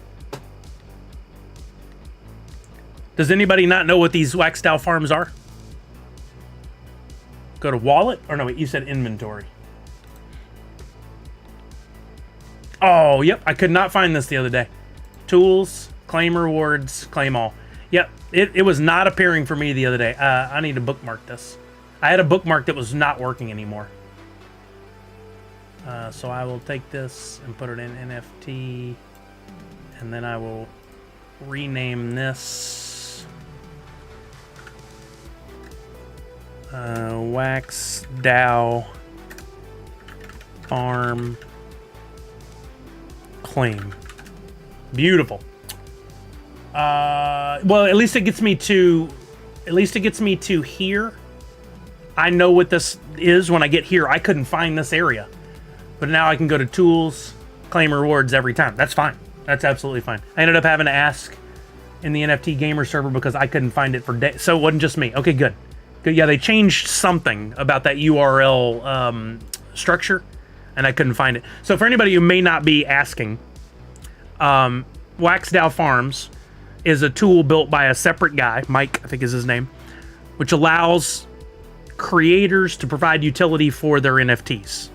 Does anybody not know what these Waxdow Farms are? Go to wallet? Or no, wait, you said inventory. Oh, yep, I could not find this the other day. Tools, claim rewards, claim all. Yep, it was not appearing for me the other day. I need to bookmark this. I had a bookmark that was not working anymore. So I will take this and put it in NFT. And then I will rename this Waxdow Farm Claim. Beautiful. Well, at least it gets me to here. I know what this is when I get here. I couldn't find this area. But now I can go to tools, claim rewards every time. That's fine. That's absolutely fine. I ended up having to ask in the NFT gamer server because I couldn't find it for days. So it wasn't just me. Okay, good. Good. Yeah, they changed something about that URL structure, and I couldn't find it. So for anybody who may not be asking, Waxdow Farms is a tool built by a separate guy, Mike, I think is his name, which allows creators to provide utility for their NFTs.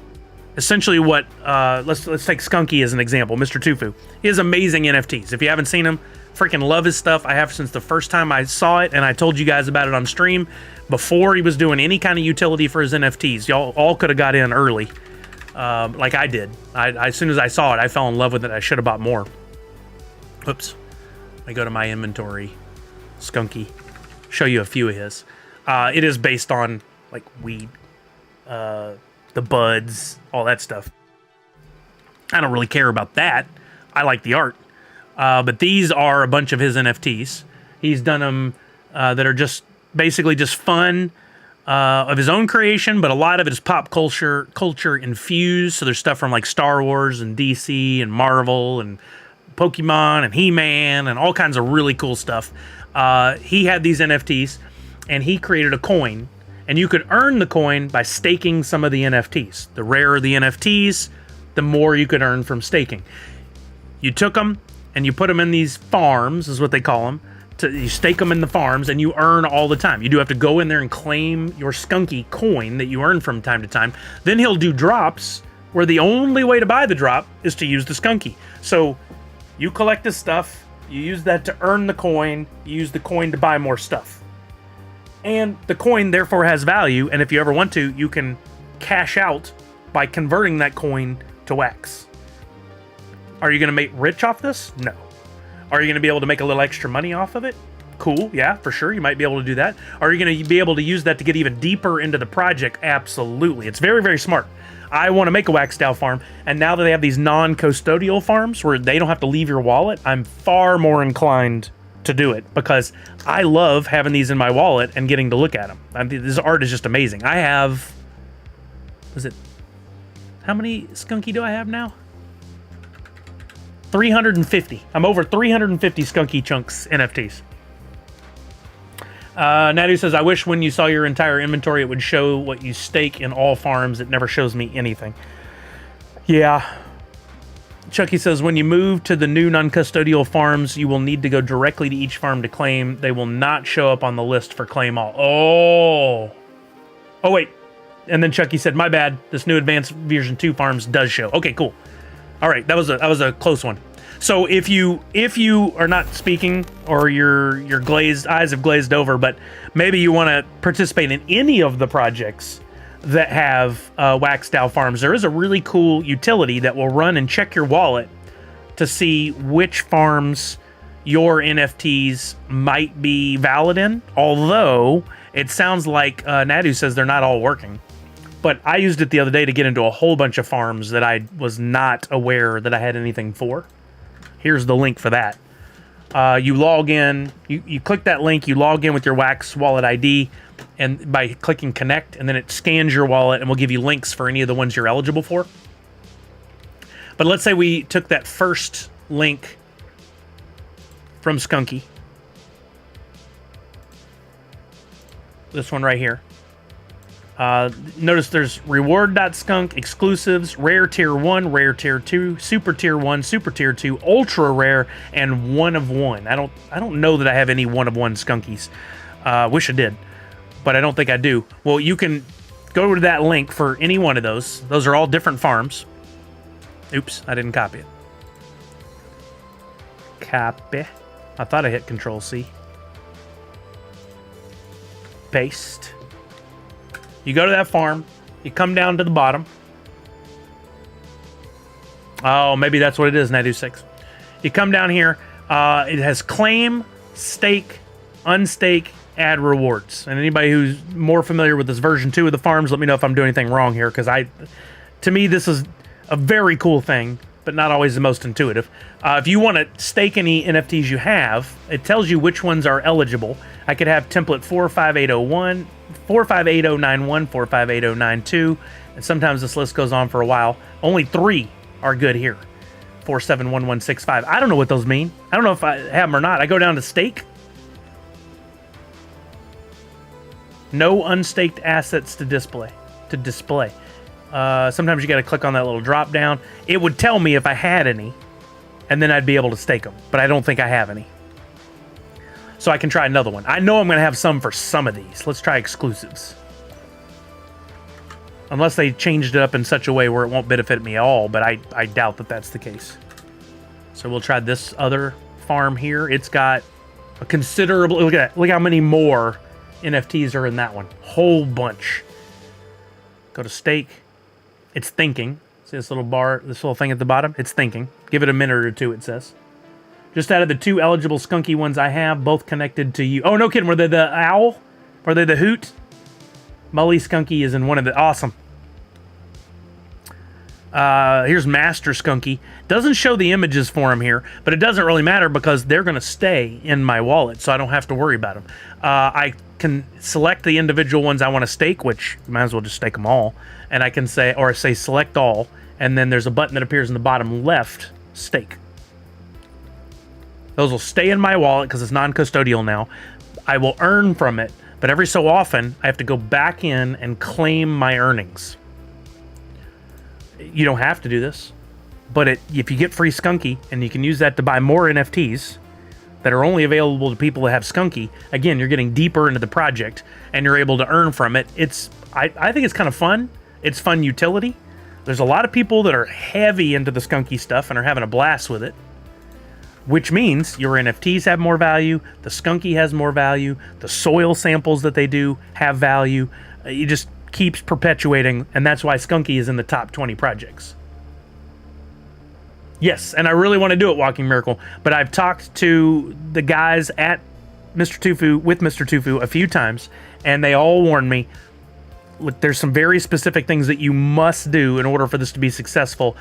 Essentially what, let's take Skunky as an example, Mr. Tofu. He has amazing NFTs. If you haven't seen him, freaking love his stuff. I have since the first time I saw it, and I told you guys about it on stream before he was doing any kind of utility for his NFTs. Y'all all could have got in early, like I did. As soon as I saw it, I fell in love with it. I should have bought more. Oops. I go to my inventory, Skunky, show you a few of his. It is based on like weed, the buds, all that stuff. I don't really care about that. I like the art. But these are a bunch of his NFTs. He's done them that are just basically just fun of his own creation, but a lot of it is pop culture infused. So there's stuff from like Star Wars and DC and Marvel and Pokemon and He-Man and all kinds of really cool stuff. He had these NFTs, and he created a coin, and you could earn the coin by staking some of the NFTs. The rarer the NFTs, the more you could earn from staking. You took them and you put them in these farms, is what they call them. You stake them in the farms, and you earn all the time. You do have to go in there and claim your skunky coin that you earn from time to time. Then he'll do drops, where the only way to buy the drop is to use the skunky. So you collect this stuff, you use that to earn the coin, you use the coin to buy more stuff. And the coin therefore has value, and if you ever want to, you can cash out by converting that coin to wax. Are you going to make rich off this? No. Are you going to be able to make a little extra money off of it? Cool, yeah, for sure, you might be able to do that. Are you going to be able to use that to get even deeper into the project? Absolutely. It's very, very smart. I want to make a wax DAO farm, and now that they have these non-custodial farms where they don't have to leave your wallet, I'm far more inclined to do it, because I love having these in my wallet and getting to look at them. I mean, this art is just amazing. I have, how many skunky do I have now? 350. I'm over 350 skunky chunks NFTs. Nadu says, I wish when you saw your entire inventory, it would show what you stake in all farms. It never shows me anything. Yeah. Chucky says, when you move to the new non-custodial farms, you will need to go directly to each farm to claim. They will not show up on the list for claim all. Oh, wait. And then Chucky said, my bad. This new advanced version 2 farms does show. Okay, cool. All right, that was a close one. So if you are not speaking, or your glazed eyes have glazed over, but maybe you want to participate in any of the projects that have wax DAO farms, there is a really cool utility that will run and check your wallet to see which farms your NFTs might be valid in. Although it sounds like Nadu says they're not all working. But I used it the other day to get into a whole bunch of farms that I was not aware that I had anything for. Here's the link for that. You log in, you click that link, you log in with your Wax wallet ID, and by clicking connect, and then it scans your wallet and will give you links for any of the ones you're eligible for. But let's say we took that first link from Skunky. This one right here. Notice there's reward.skunk, exclusives, rare tier 1, rare tier 2, super tier 1, super tier 2, ultra rare, and one of one. I don't know that I have any one of one skunkies. Wish I did, but I don't think I do. Well, you can go to that link for any one of those. Those are all different farms. Oops, I didn't copy it. Copy. I thought I hit Control C. Paste. You go to that farm, you come down to the bottom. Oh, maybe that's what it is, Nadu 6. You come down here, it has claim, stake, unstake, add rewards. And anybody who's more familiar with this version 2 of the farms, let me know if I'm doing anything wrong here, because to me, this is a very cool thing, but not always the most intuitive. If you want to stake any NFTs you have, it tells you which ones are eligible. I could have template 458091, 458091, 458092, and sometimes this list goes on for a while. Only 3 are good here. 471165. I don't know what those mean. I don't know if I have them or not. I go down to stake. No unstaked assets to display. Sometimes you got to click on that little drop down. It would tell me if I had any, and then I'd be able to stake them. But I don't think I have any. So I can try another one. I know I'm going to have some for some of these. Let's try exclusives. Unless they changed it up in such a way where it won't benefit me at all, but I doubt that that's the case. So we'll try this other farm here. It's got a considerable... Look at that. Look how many more NFTs are in that one. Whole bunch. Go to stake. It's thinking. See this little bar, this little thing at the bottom? It's thinking. Give it a minute or two, it says. Just out of the 2 eligible skunky ones I have, both connected to you. Oh, no kidding. Were they the owl? Were they the hoot? Mully Skunky is in one of the... Awesome. Here's Master Skunky. Doesn't show the images for him here, but it doesn't really matter because they're going to stay in my wallet, so I don't have to worry about them. I can select the individual ones I want to stake, which you might as well just stake them all. And I can say, or say select all, and then there's a button that appears in the bottom left, stake. Those will stay in my wallet because it's non-custodial now. I will earn from it, but every so often I have to go back in and claim my earnings. You don't have to do this, but if you get free Skunky and you can use that to buy more NFTs that are only available to people that have Skunky, again, you're getting deeper into the project and you're able to earn from it. I think it's kind of fun. It's fun utility. There's a lot of people that are heavy into the Skunky stuff and are having a blast with it, which means your NFTs have more value, the Skunky has more value, the soil samples that they do have value. It just keeps perpetuating, and that's why Skunky is in the top 20 projects. Yes, and I really want to do it, Walking Miracle, but I've talked to the guys at Mr. Tofu, with Mr. Tofu a few times, and they all warned me, look, there's some very specific things that you must do in order for this to be successful.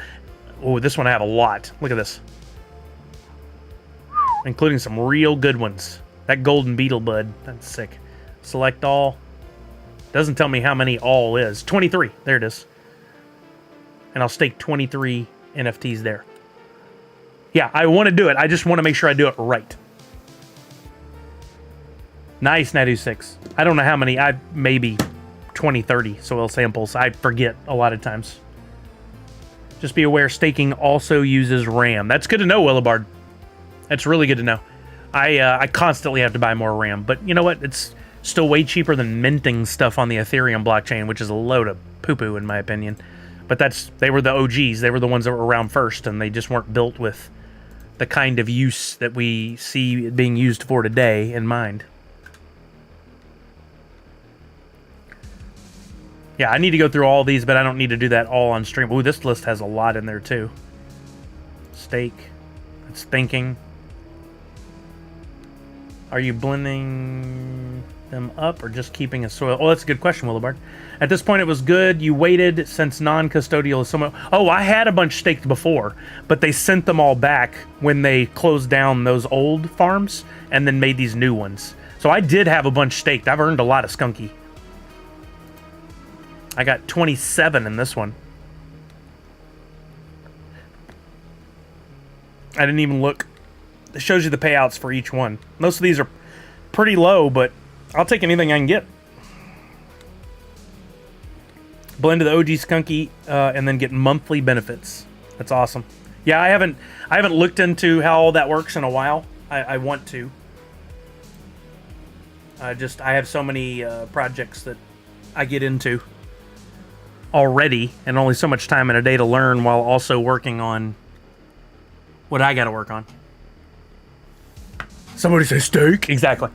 Oh, this one I have a lot. Look at this. Including some real good ones. That golden beetle bud, that's sick. Select all. Doesn't tell me how many all is. 23, there it is. And I'll stake 23 NFTs there. Yeah, I want to do it. I just want to make sure I do it right. Nice, Nadu6. I don't know how many. Maybe 20, 30 soil samples. I forget a lot of times. Just be aware, staking also uses RAM. That's good to know, Willibard. That's really good to know. I constantly have to buy more RAM, but you know what? It's still way cheaper than minting stuff on the Ethereum blockchain, which is a load of poo-poo in my opinion. But they were the OGs. They were the ones that were around first, and they just weren't built with the kind of use that we see it being used for today in mind. Yeah, I need to go through all these, but I don't need to do that all on stream. Ooh, this list has a lot in there too. Stake. It's thinking. Are you blending them up or just keeping a soil? Oh, that's a good question, Willibard. At this point, it was good. You waited since non-custodial is somewhat... Oh, I had a bunch staked before, but they sent them all back when they closed down those old farms and then made these new ones. So I did have a bunch staked. I've earned a lot of Skunky. I got 27 in this one. I didn't even look. It shows you the payouts for each one. Most of these are pretty low, but I'll take anything I can get. Blend to the OG Skunky and then get monthly benefits. That's awesome. Yeah, I haven't looked into how all that works in a while. I want to. I have so many projects that I get into already, and only so much time in a day to learn while also working on what I got to work on. Somebody say steak. Exactly.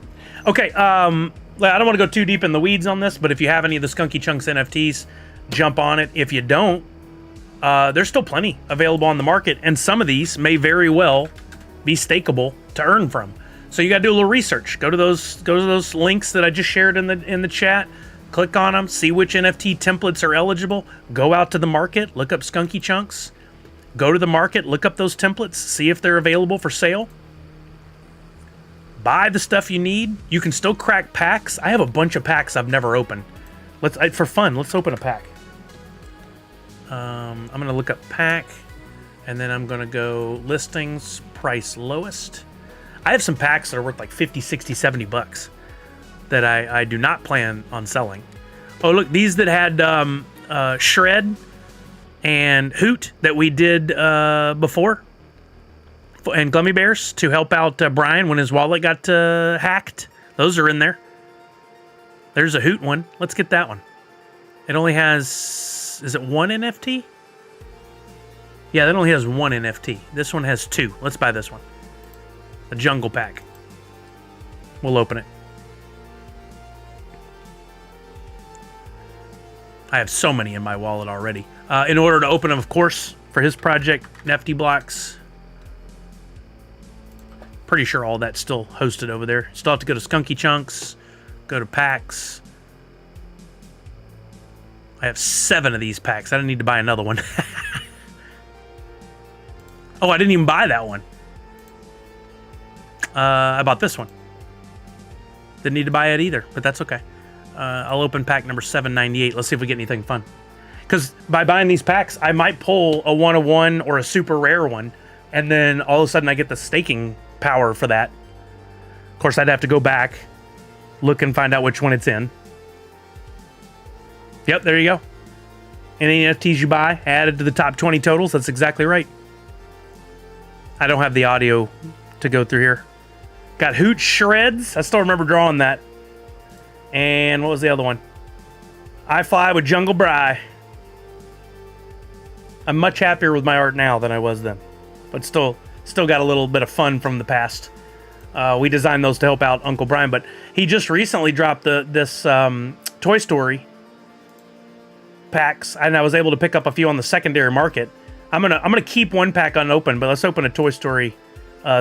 Okay, I don't want to go too deep in the weeds on this, but if you have any of the Skunky Chunks NFTs, jump on it. If you don't, there's still plenty available on the market, and some of these may very well be stakeable to earn from. So you got to do a little research. Go to those links that I just shared in the chat. Click on them, see which NFT templates are eligible. Go out to the market, look up Skunky Chunks. Go to the market, look up those templates, see if they're available for sale. Buy the stuff you need. You can still crack packs. I have a bunch of packs I've never opened. For fun, let's open a pack. I'm gonna look up pack, and then I'm gonna go listings, price lowest. I have some packs that are worth like 50, 60, 70 bucks that I do not plan on selling. Oh, look, these that had Shred and Hoot that we did before, and Gummy Bears to help out Brian when his wallet got hacked. Those are in there. There's a Hoot one. Let's get that one. It only has, is it one NFT? Yeah, that only has one NFT. This one has two. Let's buy this one. The Jungle Pack. We'll open it. I have so many in my wallet already. In order to open them, of course, for his project, NFT blocks. Pretty sure all that's still hosted over there. Still have to go to Skunky Chunks, go to packs. I have 7 of these packs. I don't need to buy another one. Oh, I didn't even buy that one. I bought this one. Didn't need to buy it either, but that's okay. I'll open pack number 798. Let's see if we get anything fun. Because by buying these packs, I might pull a 1/1 or a super rare one, and then all of a sudden I get the staking power for that. Of course, I'd have to go back, look and find out which one it's in. Yep, there you go. Any NFTs you buy, added to the top 20 totals. That's exactly right. I don't have the audio to go through here. Got Hoot Shreds. I still remember drawing that. And what was the other one? I Fly with Jungle Bry. I'm much happier with my art now than I was then. But still got a little bit of fun from the past. We designed those to help out Uncle Brian, but he just recently dropped this Toy Story packs, and I was able to pick up a few on the secondary market. I'm gonna keep one pack unopened, but let's open a Toy Story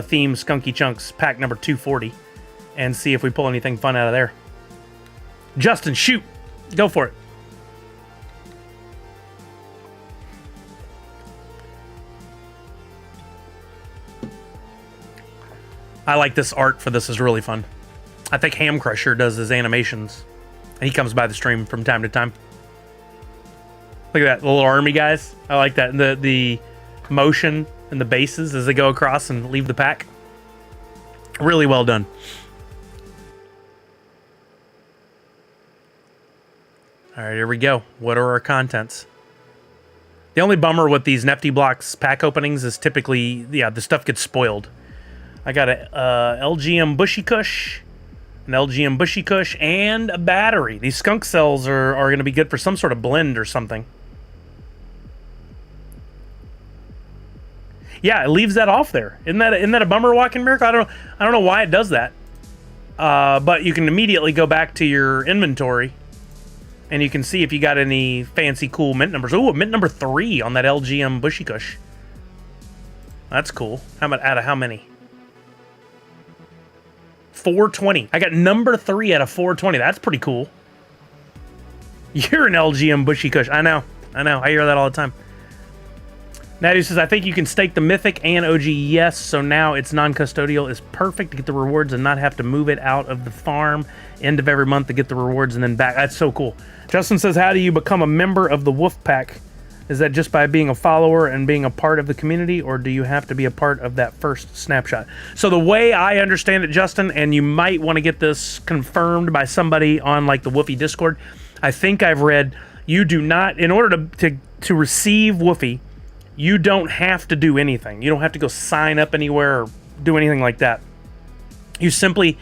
theme Skunky Chunks pack number 240 and see if we pull anything fun out of there. Justin, shoot, go for it. I like this art for this, is really fun. I think Ham Crusher does his animations, and he comes by the stream from time to time. Look at that, the little army guys. I like that. And the motion and the bases as they go across and leave the pack. Really well done. All right, here we go. What are our contents? The only bummer with these Nifty Blocks pack openings is typically, the stuff gets spoiled. I got a LGM Bushy Kush, an LGM Bushy Kush, and a battery. These skunk cells are going to be good for some sort of blend or something. Yeah, it leaves that off there. Isn't that a bummer, Walking Miracle? I don't know why it does that. But you can immediately go back to your inventory, and you can see if you got any fancy, cool mint numbers. Ooh, mint number 3 on that LGM Bushy Kush. That's cool. How about out of how many? 420. I got number 3 out of 420. That's pretty cool. You're an LGM Bushy Kush. I know. I hear that all the time. Natty says, I think you can stake the Mythic and OG. Yes, so now it's non-custodial. Is perfect to get the rewards and not have to move it out of the farm end of every month to get the rewards and then back. That's so cool. Justin says, how do you become a member of the Wolf Pack? Is that just by being a follower and being a part of the community, or do you have to be a part of that first snapshot? So the way I understand it, Justin, and you might want to get this confirmed by somebody on like the Woofy Discord, I think I've read you do not, in order to receive Woofy, you don't have to do anything. You don't have to go sign up anywhere or do anything like that. You simply,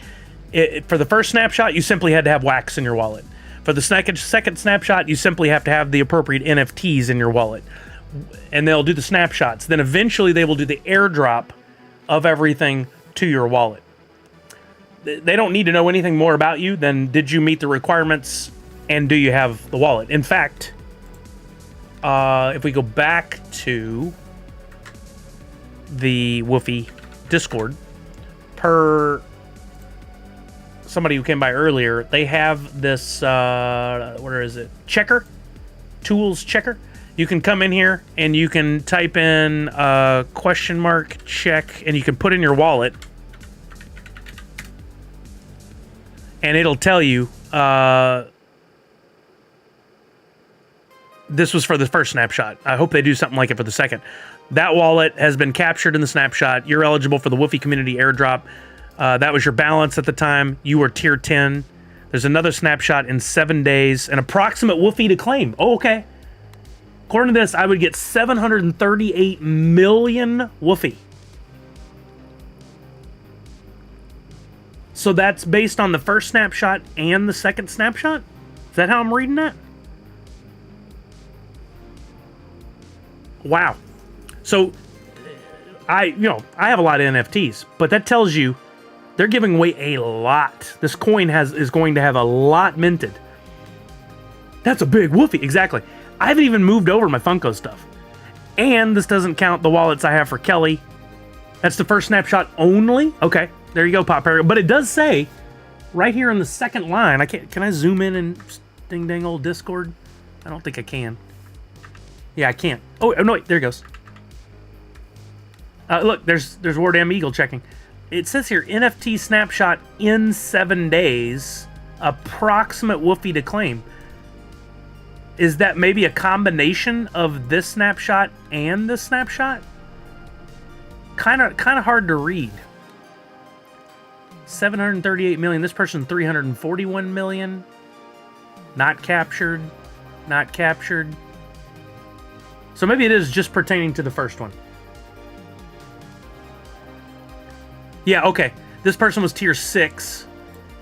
for the first snapshot, you simply had to have wax in your wallet. For the second snapshot, you simply have to have the appropriate NFTs in your wallet. And they'll do the snapshots. Then eventually they will do the airdrop of everything to your wallet. They don't need to know anything more about you than did you meet the requirements and do you have the wallet. In fact, if we go back to the Woofy Discord, per somebody who came by earlier, they have this, where is it? Checker? Tools checker. You can come in here and you can type in question mark check and you can put in your wallet and it'll tell you this was for the first snapshot. I hope they do something like it for the second. That wallet has been captured in the snapshot. You're eligible for the Woofy Community Airdrop. That was your balance at the time. You were tier 10. There's another snapshot in 7 days. An approximate Woofy to claim. Oh, okay. According to this, I would get 738 million Woofy. So that's based on the first snapshot and the second snapshot? Is that how I'm reading that? Wow. So I have a lot of NFTs, but that tells you they're giving away a lot. This coin is going to have a lot minted. That's a big Woofy. Exactly. I haven't even moved over my Funko stuff. And this doesn't count the wallets I have for Kelly. That's the first snapshot only? Okay. There you go, Pop Perry. But it does say right here in the second line, can I zoom in and ding dang old Discord? I don't think I can. Yeah, I can't. Oh, no, wait, there it goes. Look, there's War Damn Eagle checking. It says here, NFT snapshot in 7 days, approximate woofy to claim. Is that maybe a combination of this snapshot and this snapshot? Kind of hard to read. 738 million. This person 341 million. Not captured. Not captured. So maybe it is just pertaining to the first one. Yeah, okay. This person was tier 6.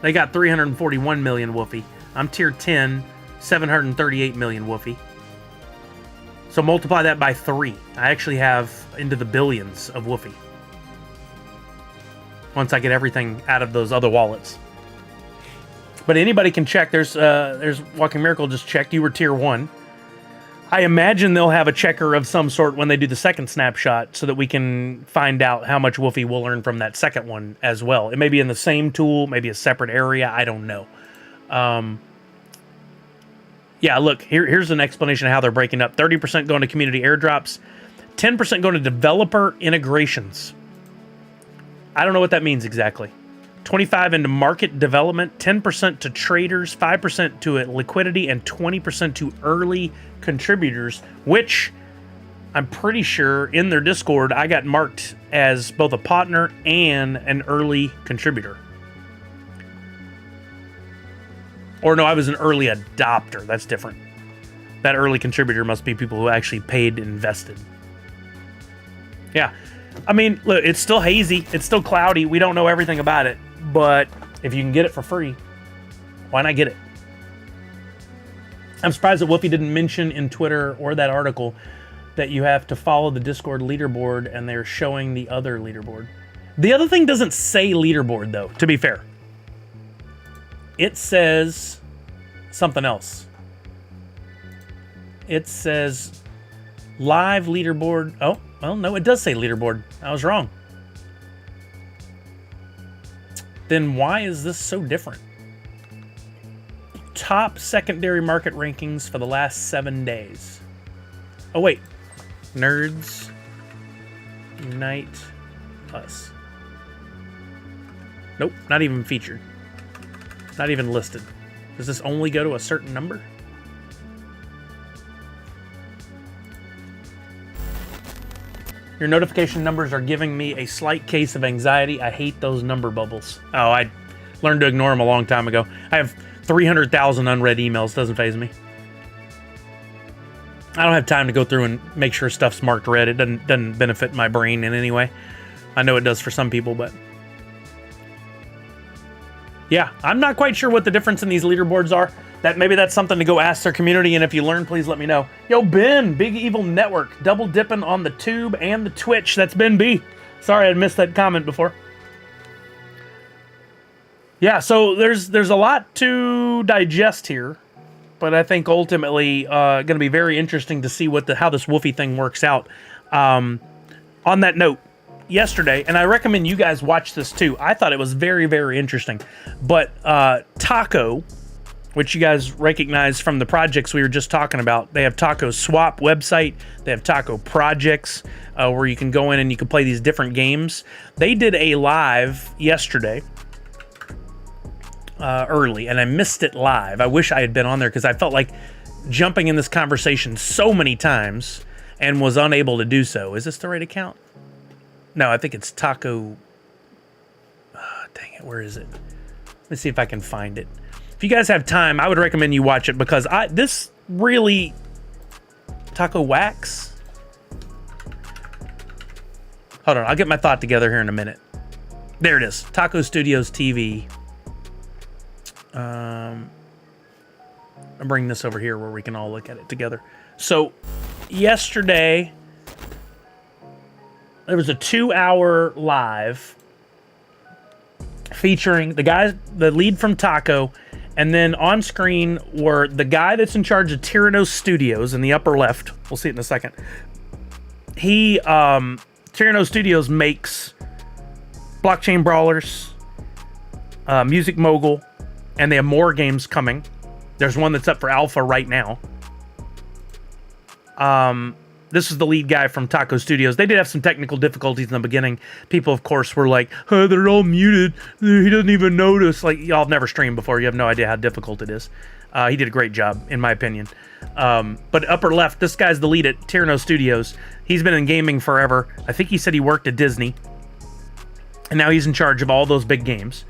They got 341 million woofy. I'm tier 10, 738 million woofy. So multiply that by 3. I actually have into the billions of woofy. Once I get everything out of those other wallets. But anybody can check. There's Walking Miracle just checked. You were tier 1. I imagine they'll have a checker of some sort when they do the second snapshot so that we can find out how much woofy we'll earn from that second one as well. It may be in the same tool, maybe a separate area. I don't know. Yeah, look, here's an explanation of how they're breaking up. 30% going to community airdrops, 10% going to developer integrations. I don't know what that means exactly. 25% into market development, 10% to traders, 5% to liquidity, and 20% to early contributors, which I'm pretty sure in their Discord I got marked as both a partner and an early contributor. Or no, I was an early adopter. That's different. That early contributor must be people who actually paid and invested. Yeah. I mean, look, it's still hazy. It's still cloudy. We don't know everything about it. But if you can get it for free, why not get it? I'm surprised that Woofy didn't mention in Twitter or that article that you have to follow the Discord leaderboard and they're showing the other leaderboard. The other thing doesn't say leaderboard, though, to be fair. It says something else. It says live leaderboard. Oh, well, no, it does say leaderboard. I was wrong. Then why is this so different? Top secondary market rankings for the last 7 days. Oh, wait. Nerds Unite Us. Nope, not even featured. Not even listed. Does this only go to a certain number? Your notification numbers are giving me a slight case of anxiety. I hate those number bubbles. Oh, I learned to ignore them a long time ago. I have 300,000 unread emails. Doesn't faze me. I don't have time to go through and make sure stuff's marked red. It doesn't benefit my brain in any way. I know it does for some people, but... yeah, I'm not quite sure what the difference in these leaderboards are. Maybe that's something to go ask their community, and if you learn, please let me know. Yo, Ben, Big Evil Network, double dipping on the tube and the Twitch. That's Ben B. Sorry, I missed that comment before. Yeah, so there's a lot to digest here, but I think ultimately going to be very interesting to see how this Woofy thing works out. On that note, yesterday, and I recommend you guys watch this too. I thought it was very, very interesting. But Taco, which you guys recognize from the projects we were just talking about, they have Taco Swap website. They have Taco Projects where you can go in and you can play these different games. They did a live yesterday early, and I missed it live. I wish I had been on there because I felt like jumping in this conversation so many times and was unable to do so. Is this the right account? No, I think it's Taco. Dang it, where is it? Let me see if I can find it. If you guys have time, I would recommend you watch it because this really... Taco Wax? Hold on, I'll get my thought together here in a minute. There it is, Taco Studios TV. I'll bring this over here where we can all look at it together. So, yesterday... there was a 2-hour live featuring the lead from Taco, and then on screen were the guy that's in charge of Tyrannos Studios in the upper left. We'll see it in a second. Tyrannos Studios makes blockchain brawlers, Music Mogul, and they have more games coming. There's one that's up for alpha right now. This is the lead guy from Taco Studios. They did have some technical difficulties in the beginning. People, of course, were like, oh, they're all muted. He doesn't even notice. Like, y'all have never streamed before. You have no idea how difficult it is. He did a great job, in my opinion. But upper left, this guy's the lead at Tyranno Studios. He's been in gaming forever. I think he said he worked at Disney. And now he's in charge of all those big games.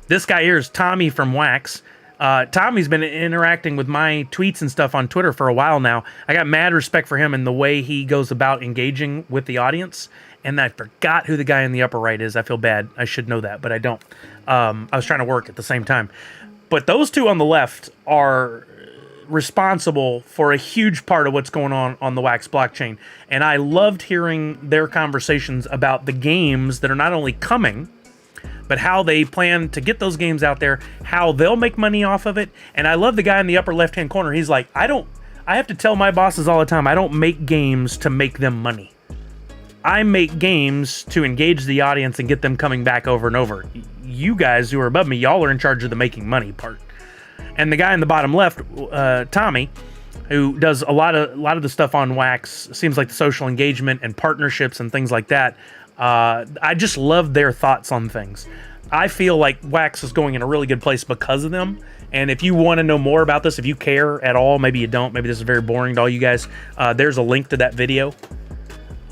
This guy here is Tommy from Wax. Tommy's been interacting with my tweets and stuff on Twitter for a while now. I got mad respect for him and the way he goes about engaging with the audience. And I forgot who the guy in the upper right is. I feel bad. I should know that, but I don't. I was trying to work at the same time. But those two on the left are responsible for a huge part of what's going on the Wax blockchain. And I loved hearing their conversations about the games that are not only coming, but how they plan to get those games out there, how they'll make money off of it. And I love the guy in the upper left-hand corner. He's like, I have to tell my bosses all the time, I don't make games to make them money. I make games to engage the audience and get them coming back over and over. You guys who are above me, y'all are in charge of the making money part. And the guy in the bottom left, Tommy, who does a lot of the stuff on Wax, seems like the social engagement and partnerships and things like that. I just love their thoughts on things. I feel like Wax is going in a really good place because of them. And if you want to know more about this, if you care at all, maybe you don't, maybe this is very boring to all you guys, there's a link to that video.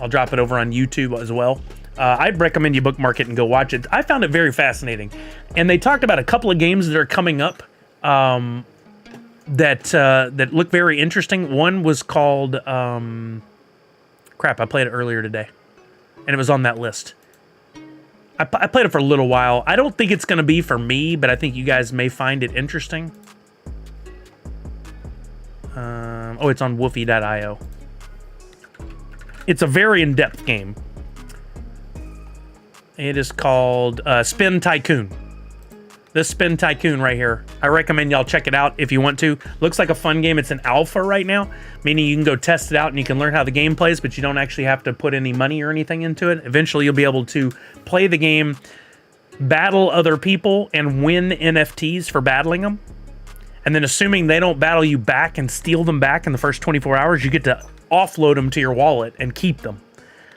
I'll drop it over on YouTube as well. I'd recommend you bookmark it and go watch it. I found it very fascinating. And they talked about a couple of games that are coming up that look very interesting. One was called... crap, I played it earlier today. And it was on that list. I played it for a little while. I don't think it's going to be for me, but I think you guys may find it interesting. Oh, it's on woofy.io. It's a very in-depth game. It is called Spin Tycoon. This Spin Tycoon right here. I recommend y'all check it out if you want to. Looks like a fun game. It's an alpha right now, meaning you can go test it out and you can learn how the game plays, but you don't actually have to put any money or anything into it. Eventually, you'll be able to play the game, battle other people, and win NFTs for battling them. And then assuming they don't battle you back and steal them back in the first 24 hours, you get to offload them to your wallet and keep them.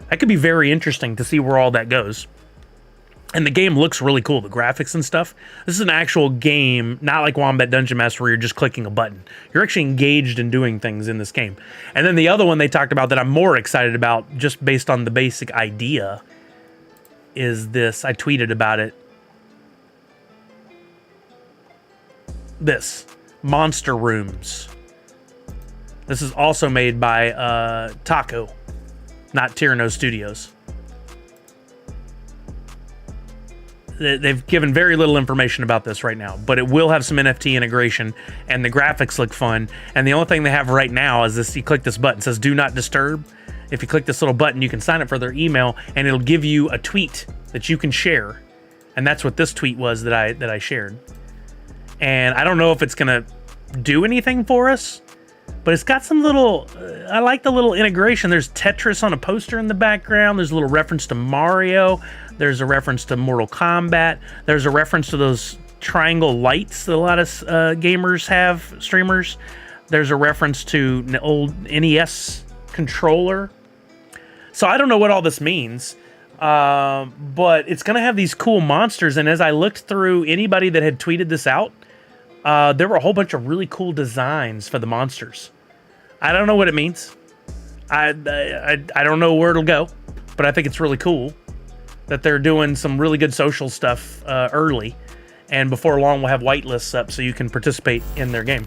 That could be very interesting to see where all that goes. And the game looks really cool, the graphics and stuff. This is an actual game, not like Wombat Dungeon Master where you're just clicking a button. You're actually engaged in doing things in this game. And then the other one they talked about that I'm more excited about, just based on the basic idea, is this. I tweeted about it. This. Monster Rooms. This is also made by Taco, not Tyranno Studios. They've given very little information about this right now, but it will have some NFT integration, and the graphics look fun. And the only thing they have right now is this: you click this button, it says "Do Not Disturb." If you click this little button, you can sign up for their email, and it'll give you a tweet that you can share. And that's what this tweet was that I shared. And I don't know if it's gonna do anything for us, but it's got some little... I like the little integration. There's Tetris on a poster in the background. There's a little reference to Mario. There's a reference to Mortal Kombat. There's a reference to those triangle lights that a lot of gamers have, streamers. There's a reference to an old NES controller. So I don't know what all this means, but it's going to have these cool monsters. And as I looked through anybody that had tweeted this out, there were a whole bunch of really cool designs for the monsters. I don't know what it means. I don't know where it'll go, but I think it's really cool that they're doing some really good social stuff early, and before long we'll have whitelists up so you can participate in their game.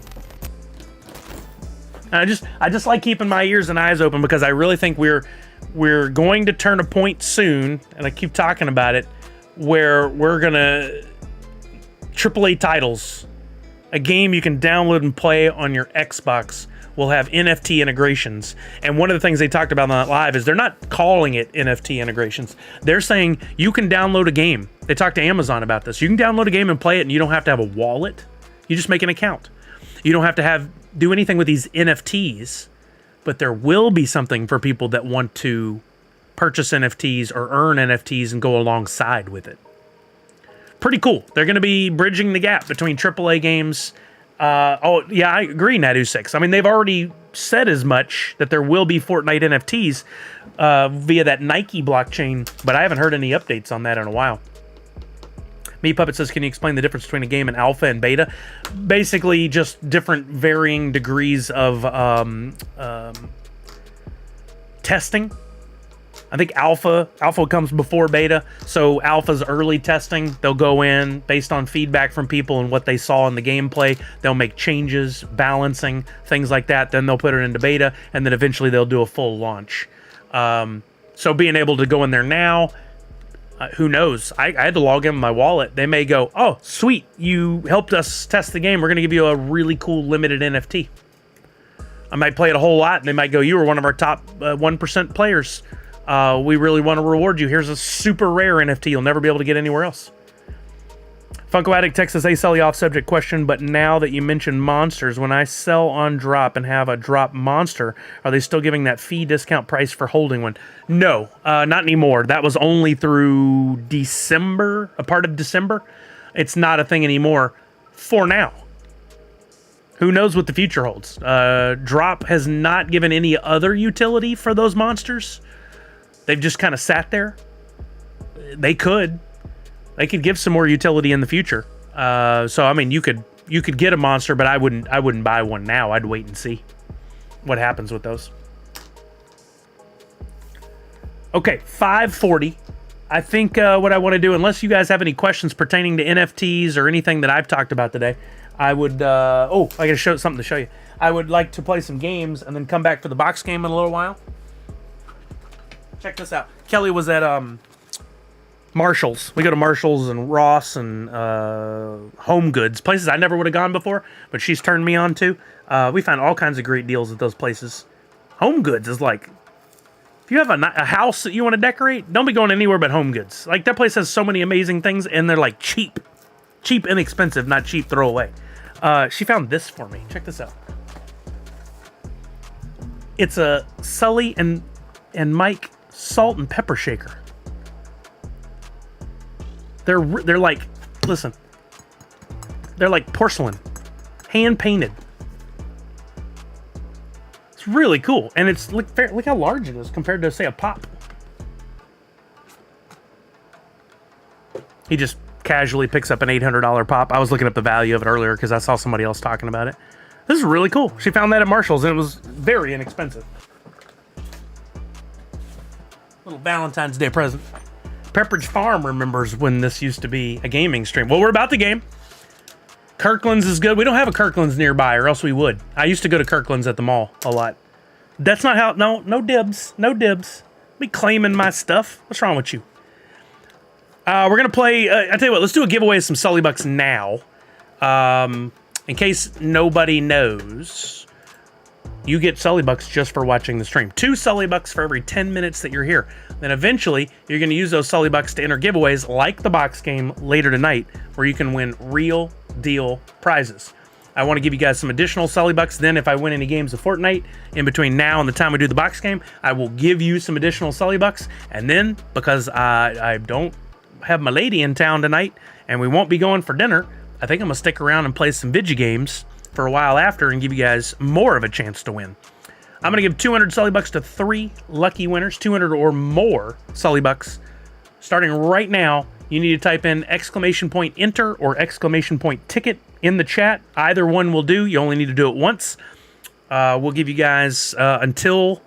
And I just like keeping my ears and eyes open, because I really think we're going to turn a point soon, and I keep talking about it, where we're gonna AAA titles, a game you can download and play on your Xbox, will have NFT integrations. And one of the things they talked about on that live is they're not calling it NFT integrations. They're saying you can download a game. They talked to Amazon about this. You can download a game and play it, and you don't have to have a wallet. You just make an account. You don't have to do anything with these NFTs, but there will be something for people that want to purchase NFTs or earn NFTs and go alongside with it. Pretty cool. They're going to be bridging the gap between AAA games. Oh, yeah, I agree, Nadu6. I mean, they've already said as much that there will be Fortnite NFTs via that Nike blockchain, but I haven't heard any updates on that in a while. Me Puppet says, can you explain the difference between a game in alpha and beta? Basically, just different varying degrees of testing. I think alpha comes before beta, so alpha's early testing. They'll go in based on feedback from people and what they saw in the gameplay. They'll make changes, balancing, things like that. Then they'll put it into beta, and then eventually they'll do a full launch. So being able to go in there now, who knows? I had to log in my wallet. They may go, oh, sweet, you helped us test the game. We're going to give you a really cool limited NFT. I might play it a whole lot, and they might go, you were one of our top 1% players. We really want to reward you. Here's a super rare NFT you'll never be able to get anywhere else. Funko Addict Texas A Selly off subject question, but now that you mentioned monsters, when I sell on Droppp and have a Droppp monster, are they still giving that fee discount price for holding one? No, not anymore. That was only through December, a part of December. It's not a thing anymore for now. Who knows what the future holds? Droppp has not given any other utility for those monsters. They've just kind of sat there. They could give some more utility in the future. So I mean, you could get a monster, but I wouldn't buy one now. I'd wait and see what happens with those. Okay, 540. I think what I want to do, unless you guys have any questions pertaining to NFTs or anything that I've talked about today, I would. I got to show something to show you. I would like to play some games and then come back for the box game in a little while. Check this out. Kelly was at Marshall's. We go to Marshall's and Ross and Home Goods, places I never would have gone before, but she's turned me on to. We find all kinds of great deals at those places. Home Goods is like, if you have a house that you want to decorate, don't be going anywhere but Home Goods. Like, that place has so many amazing things, and they're like cheap, inexpensive, not cheap, throw away. She found this for me. Check this out. It's a Sully and Mike salt and pepper shaker. They're like, listen, they're like porcelain, hand painted. It's really cool, and it's look how large it is compared to, say, a pop. He just casually picks up an $800 pop. I was looking up the value of it earlier because I saw somebody else talking about it. This is really cool. She found that at Marshall's, and it was very inexpensive. Little Valentine's Day present. Pepperidge Farm remembers when this used to be a gaming stream. Well, we're about to game. Kirkland's is good. We don't have a Kirkland's nearby, or else we would. I used to go to Kirkland's at the mall a lot. That's not how... No dibs. No dibs. Be claiming my stuff. What's wrong with you? We're going to play... I tell you what, let's do a giveaway of some Sully Bucks now. In case nobody knows, you get Sully Bucks just for watching the stream. 2 Sully Bucks for every 10 minutes that you're here. Then eventually, you're going to use those Sully Bucks to enter giveaways like the box game later tonight, where you can win real deal prizes. I want to give you guys some additional Sully Bucks. Then if I win any games of Fortnite in between now and the time we do the box game, I will give you some additional Sully Bucks. And then, because I don't have my lady in town tonight and we won't be going for dinner, I think I'm going to stick around and play some video games for a while after and give you guys more of a chance to win. I'm going to give 200 Sully Bucks to 3 lucky winners, 200 or more Sully Bucks. Starting right now, you need to type in !enter or !ticket in the chat. Either one will do. You only need to do it once. We'll give you guys until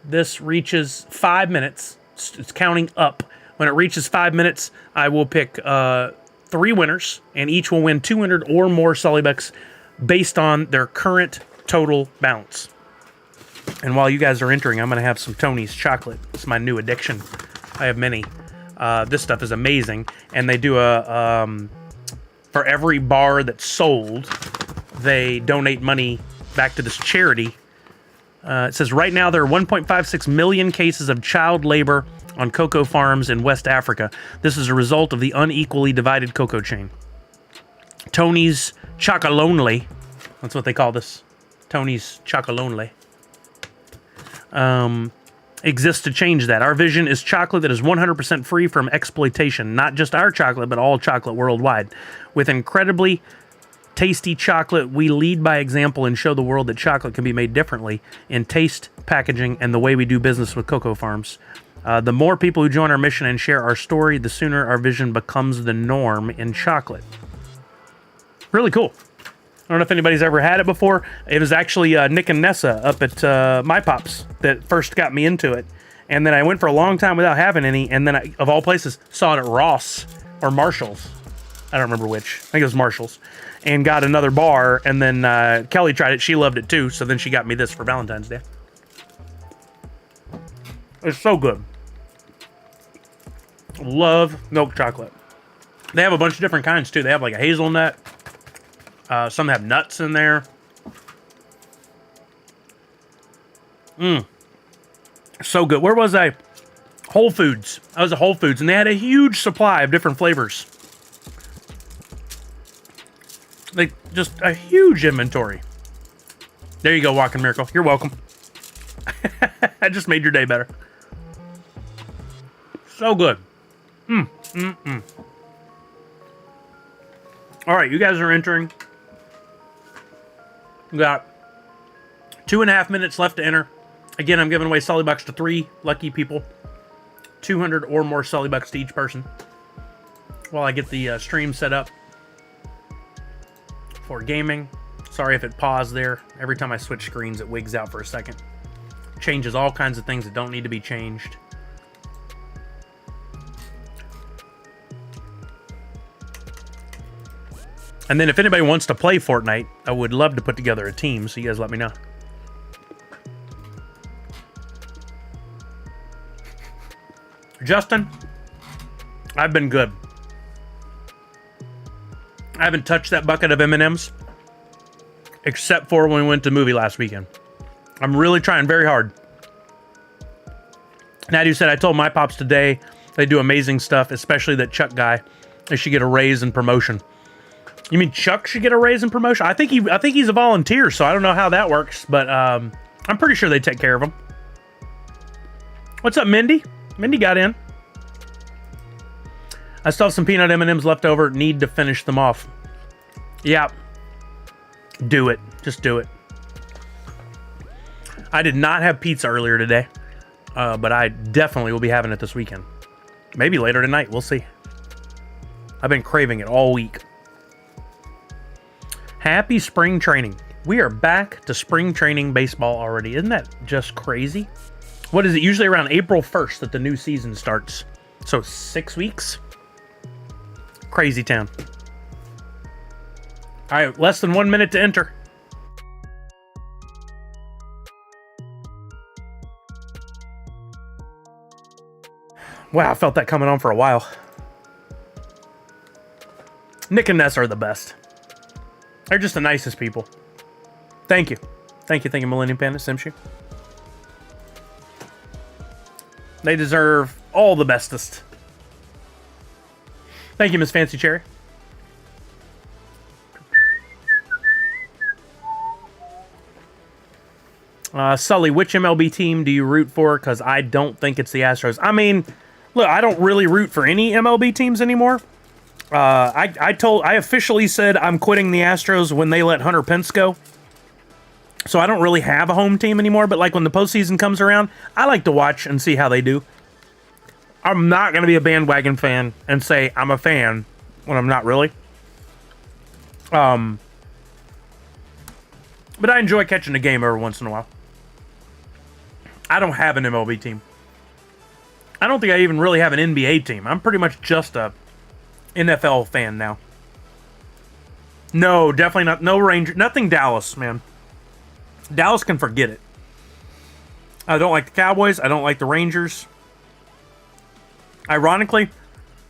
this reaches 5 minutes. It's counting up. When it reaches 5 minutes, I will pick 3 winners, and each will win 200 or more Sully Bucks based on their current total balance. And while you guys are entering, I'm going to have some Tony's chocolate. It's my new addiction. I have many. This stuff is amazing. And they do a... for every bar that's sold, they donate money back to this charity. It says right now there are 1.56 million cases of child labor on cocoa farms in West Africa. This is a result of the unequally divided cocoa chain. Tony's Chocolonely, that's what they call this. Tony's Chocolonely. Exists to change that. Our vision is chocolate that is 100% free from exploitation. Not just our chocolate, but all chocolate worldwide. With incredibly tasty chocolate. We lead by example and show the world that chocolate can be made differently in taste, packaging, and the way we do business with cocoa farms. The more people who join our mission and share our story, the sooner our vision becomes the norm in chocolate. Really cool. I don't know if anybody's ever had it before. It was actually Nick and Nessa up at My Pops that first got me into it. And then I went for a long time without having any, and then I, of all places, saw it at Ross or Marshall's. I don't remember which. I think it was Marshall's. And got another bar, and then Kelly tried it. She loved it too, so then she got me this for Valentine's Day. It's so good. Love milk chocolate. They have a bunch of different kinds too. They have like a hazelnut. Some have nuts in there. So good. Where was I? Whole Foods. I was at Whole Foods, and they had a huge supply of different flavors. Like, just a huge inventory. There you go, Walking Miracle. You're welcome. I just made your day better. So good. All right, you guys are entering. We got 2.5 minutes left to enter. Again, I'm giving away Sully Bucks to 3 lucky people. 200 or more Sully Bucks to each person. While I get the stream set up for gaming. Sorry if it paused there. Every time I switch screens, it wigs out for a second. Changes all kinds of things that don't need to be changed. And then if anybody wants to play Fortnite, I would love to put together a team, so you guys let me know. Justin, I've been good. I haven't touched that bucket of M&Ms, except for when we went to the movie last weekend. I'm really trying very hard. Natty said, I told my pops today they do amazing stuff, especially that Chuck guy. They should get a raise in promotion. You mean Chuck should get a raise in promotion? I think he's a volunteer, so I don't know how that works, but I'm pretty sure they take care of him. What's up, Mindy? Mindy got in. I still have some peanut M&Ms left over. Need to finish them off. Yeah. Do it. Just do it. I did not have pizza earlier today, but I definitely will be having it this weekend. Maybe later tonight. We'll see. I've been craving it all week. Happy spring training. We are back to spring training baseball already. Isn't that just crazy? What is it? Usually around April 1st that the new season starts. So 6 weeks? Crazy town. All right, less than 1 minute to enter. Wow, I felt that coming on for a while. Nick and Ness are the best. They're just the nicest people. Thank you. Thank you, Millennium Panda Simshu. They deserve all the bestest. Thank you, Miss Fancy Cherry. Sully, which MLB team do you root for? Because I don't think it's the Astros. I mean, look, I don't really root for any MLB teams anymore. I officially said I'm quitting the Astros when they let Hunter Pence go. So I don't really have a home team anymore, but like when the postseason comes around, I like to watch and see how they do. I'm not going to be a bandwagon fan and say I'm a fan when I'm not really. But I enjoy catching a game every once in a while. I don't have an MLB team. I don't think I even really have an NBA team. I'm pretty much just a NFL fan now. No, definitely not. No Ranger. Nothing Dallas, man. Dallas can forget it. I don't like the Cowboys. I don't like the Rangers. Ironically,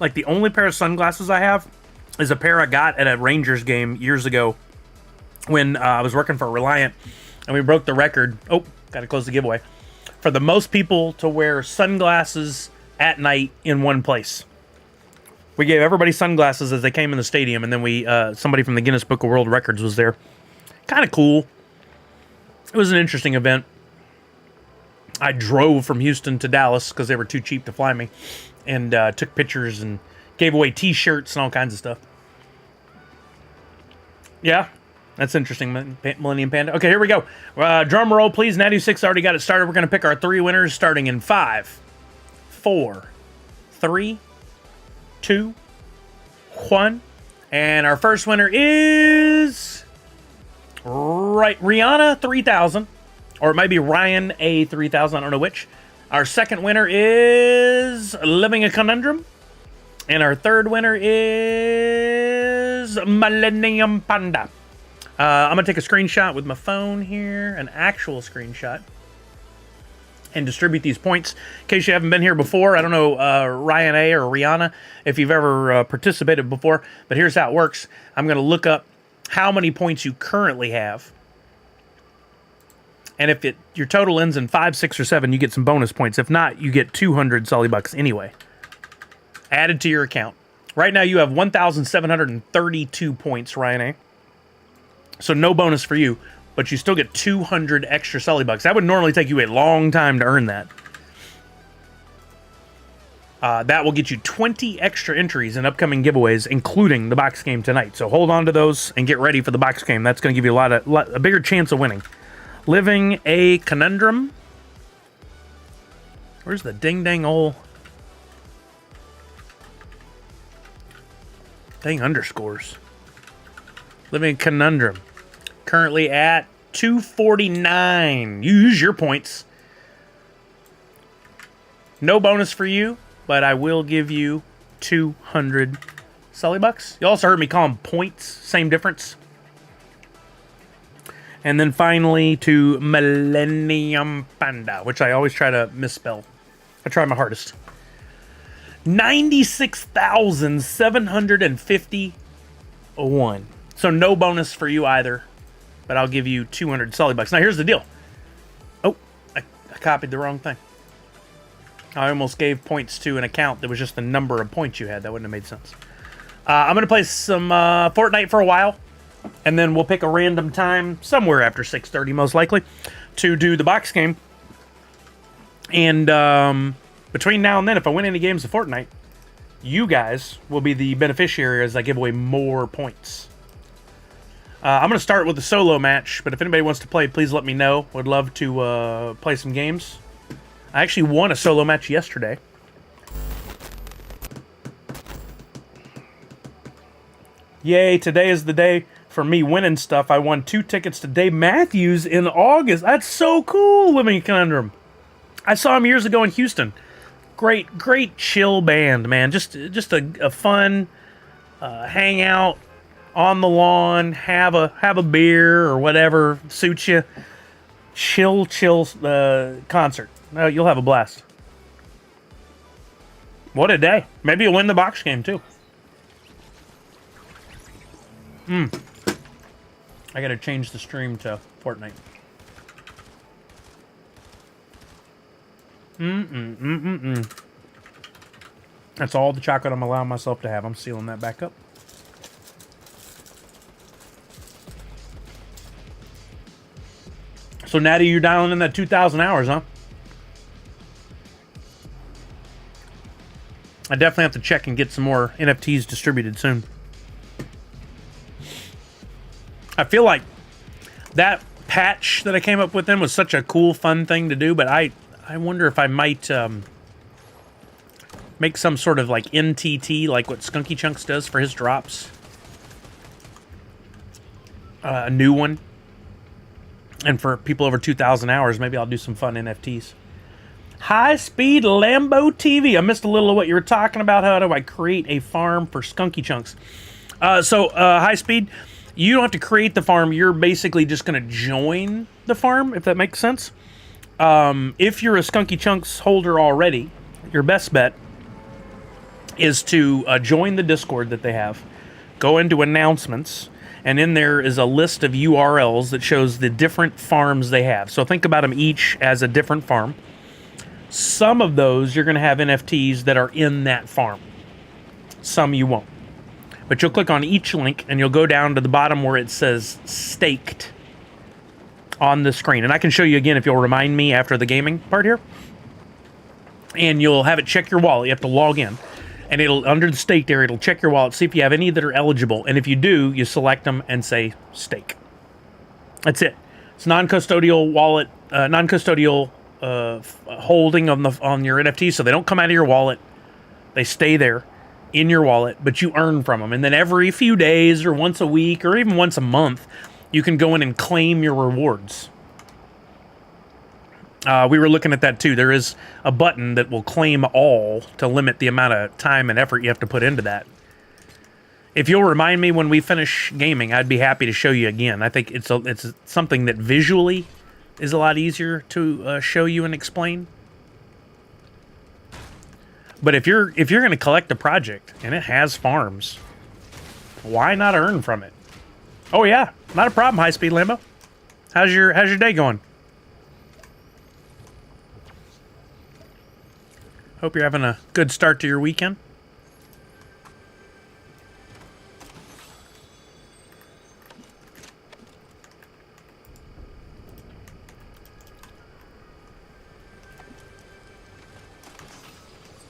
like the only pair of sunglasses I have is a pair I got at a Rangers game years ago when I was working for Reliant, and we broke the record. Oh, got to close the giveaway. For the most people to wear sunglasses at night in one place. We gave everybody sunglasses as they came in the stadium, and then somebody from the Guinness Book of World Records was there. Kind of cool. It was an interesting event. I drove from Houston to Dallas because they were too cheap to fly me, and took pictures and gave away T-shirts and all kinds of stuff. Yeah, that's interesting, Millennium Panda. Okay, here we go. Drum roll, please. Natty 6 already got it started. We're going to pick our 3 winners starting in 5, 4, 3, 2, 1. And our first winner is... Rihanna 3000. Or it might be Ryan A 3000. I don't know which. Our second winner is Living a Conundrum. And our third winner is Millennium Panda. I'm going to take a screenshot with my phone here, an actual screenshot, and distribute these points. In case you haven't been here before, I don't know, Ryan A or Rihanna, if you've ever participated before, but here's how it works. I'm going to look up how many points you currently have. And if your total ends in 5, 6, or 7, you get some bonus points. If not, you get 200 Sully Bucks anyway, added to your account. Right now, you have 1,732 points, Ryan A. So no bonus for you, but you still get 200 extra Sully Bucks. That would normally take you a long time to earn that. That will get you 20 extra entries in upcoming giveaways, including the box game tonight. So hold on to those and get ready for the box game. That's going to give you a bigger chance of winning. Living a Conundrum. Where's the ding-dang ol' dang underscores? Living a Conundrum. Currently at 249. Use your points. No bonus for you, but I will give you 200 Sully Bucks. You also heard me call them points. Same difference. And then finally to Millennium Panda, which I always try to misspell. I try my hardest. 96,751. So no bonus for you either, but I'll give you 200 Sully Bucks. Now here's the deal. Oh, I copied the wrong thing. I almost gave points to an account that was just the number of points you had. That wouldn't have made sense. I'm going to play some Fortnite for a while, and then we'll pick a random time, somewhere after 6:30 most likely, to do the box game. And between now and then, if I win any games of Fortnite, you guys will be the beneficiary as I give away more points. I'm going to start with the solo match, but if anybody wants to play, please let me know. Would love to play some games. I actually won a solo match yesterday. Yay, today is the day for me winning stuff. I won 2 tickets to Dave Matthews in August. That's so cool, Living a Conundrum. I saw him years ago in Houston. Great chill band, man. Just a fun hangout on the lawn, have a beer or whatever suits you. Chill concert. You'll have a blast. What a day. Maybe you'll win the box game too. I gotta change the stream to Fortnite. That's all the chocolate I'm allowing myself to have. I'm sealing that back up. So, Natty, you're dialing in that 2,000 hours, huh? I definitely have to check and get some more NFTs distributed soon. I feel like that patch that I came up with then was such a cool, fun thing to do, but I wonder if I might make some sort of like NTT, like what Skunky Chunks does for his drops. A new one. And for people over 2,000 hours, maybe I'll do some fun NFTs. High-speed Lambo TV. I missed a little of what you were talking about. How do I create a farm for Skunky Chunks? High-speed, you don't have to create the farm. You're basically just going to join the farm, if that makes sense. If you're a Skunky Chunks holder already, your best bet is to join the Discord that they have. Go into announcements. And in there is a list of URLs that shows the different farms they have. So think about them each as a different farm. Some of those you're going to have NFTs that are in that farm. Some you won't. But you'll click on each link and you'll go down to the bottom where it says staked on the screen. And I can show you again if you'll remind me after the gaming part here. And you'll have it check your wallet. You have to log in. And it'll, under the stake there, it'll check your wallet, see if you have any that are eligible. And if you do, you select them and say stake. That's it. It's non-custodial wallet, non-custodial holding on your NFT, so they don't come out of your wallet. They stay there in your wallet, but you earn from them. And then every few days or once a week or even once a month, you can go in and claim your rewards. We were looking at that too. There is a button that will claim all to limit the amount of time and effort you have to put into that. If you'll remind me when we finish gaming, I'd be happy to show you again. I think it's something that visually is a lot easier to show you and explain. But if you're going to collect a project and it has farms, why not earn from it? Oh yeah, not a problem, High Speed Lambo. How's your day going? Hope you're having a good start to your weekend.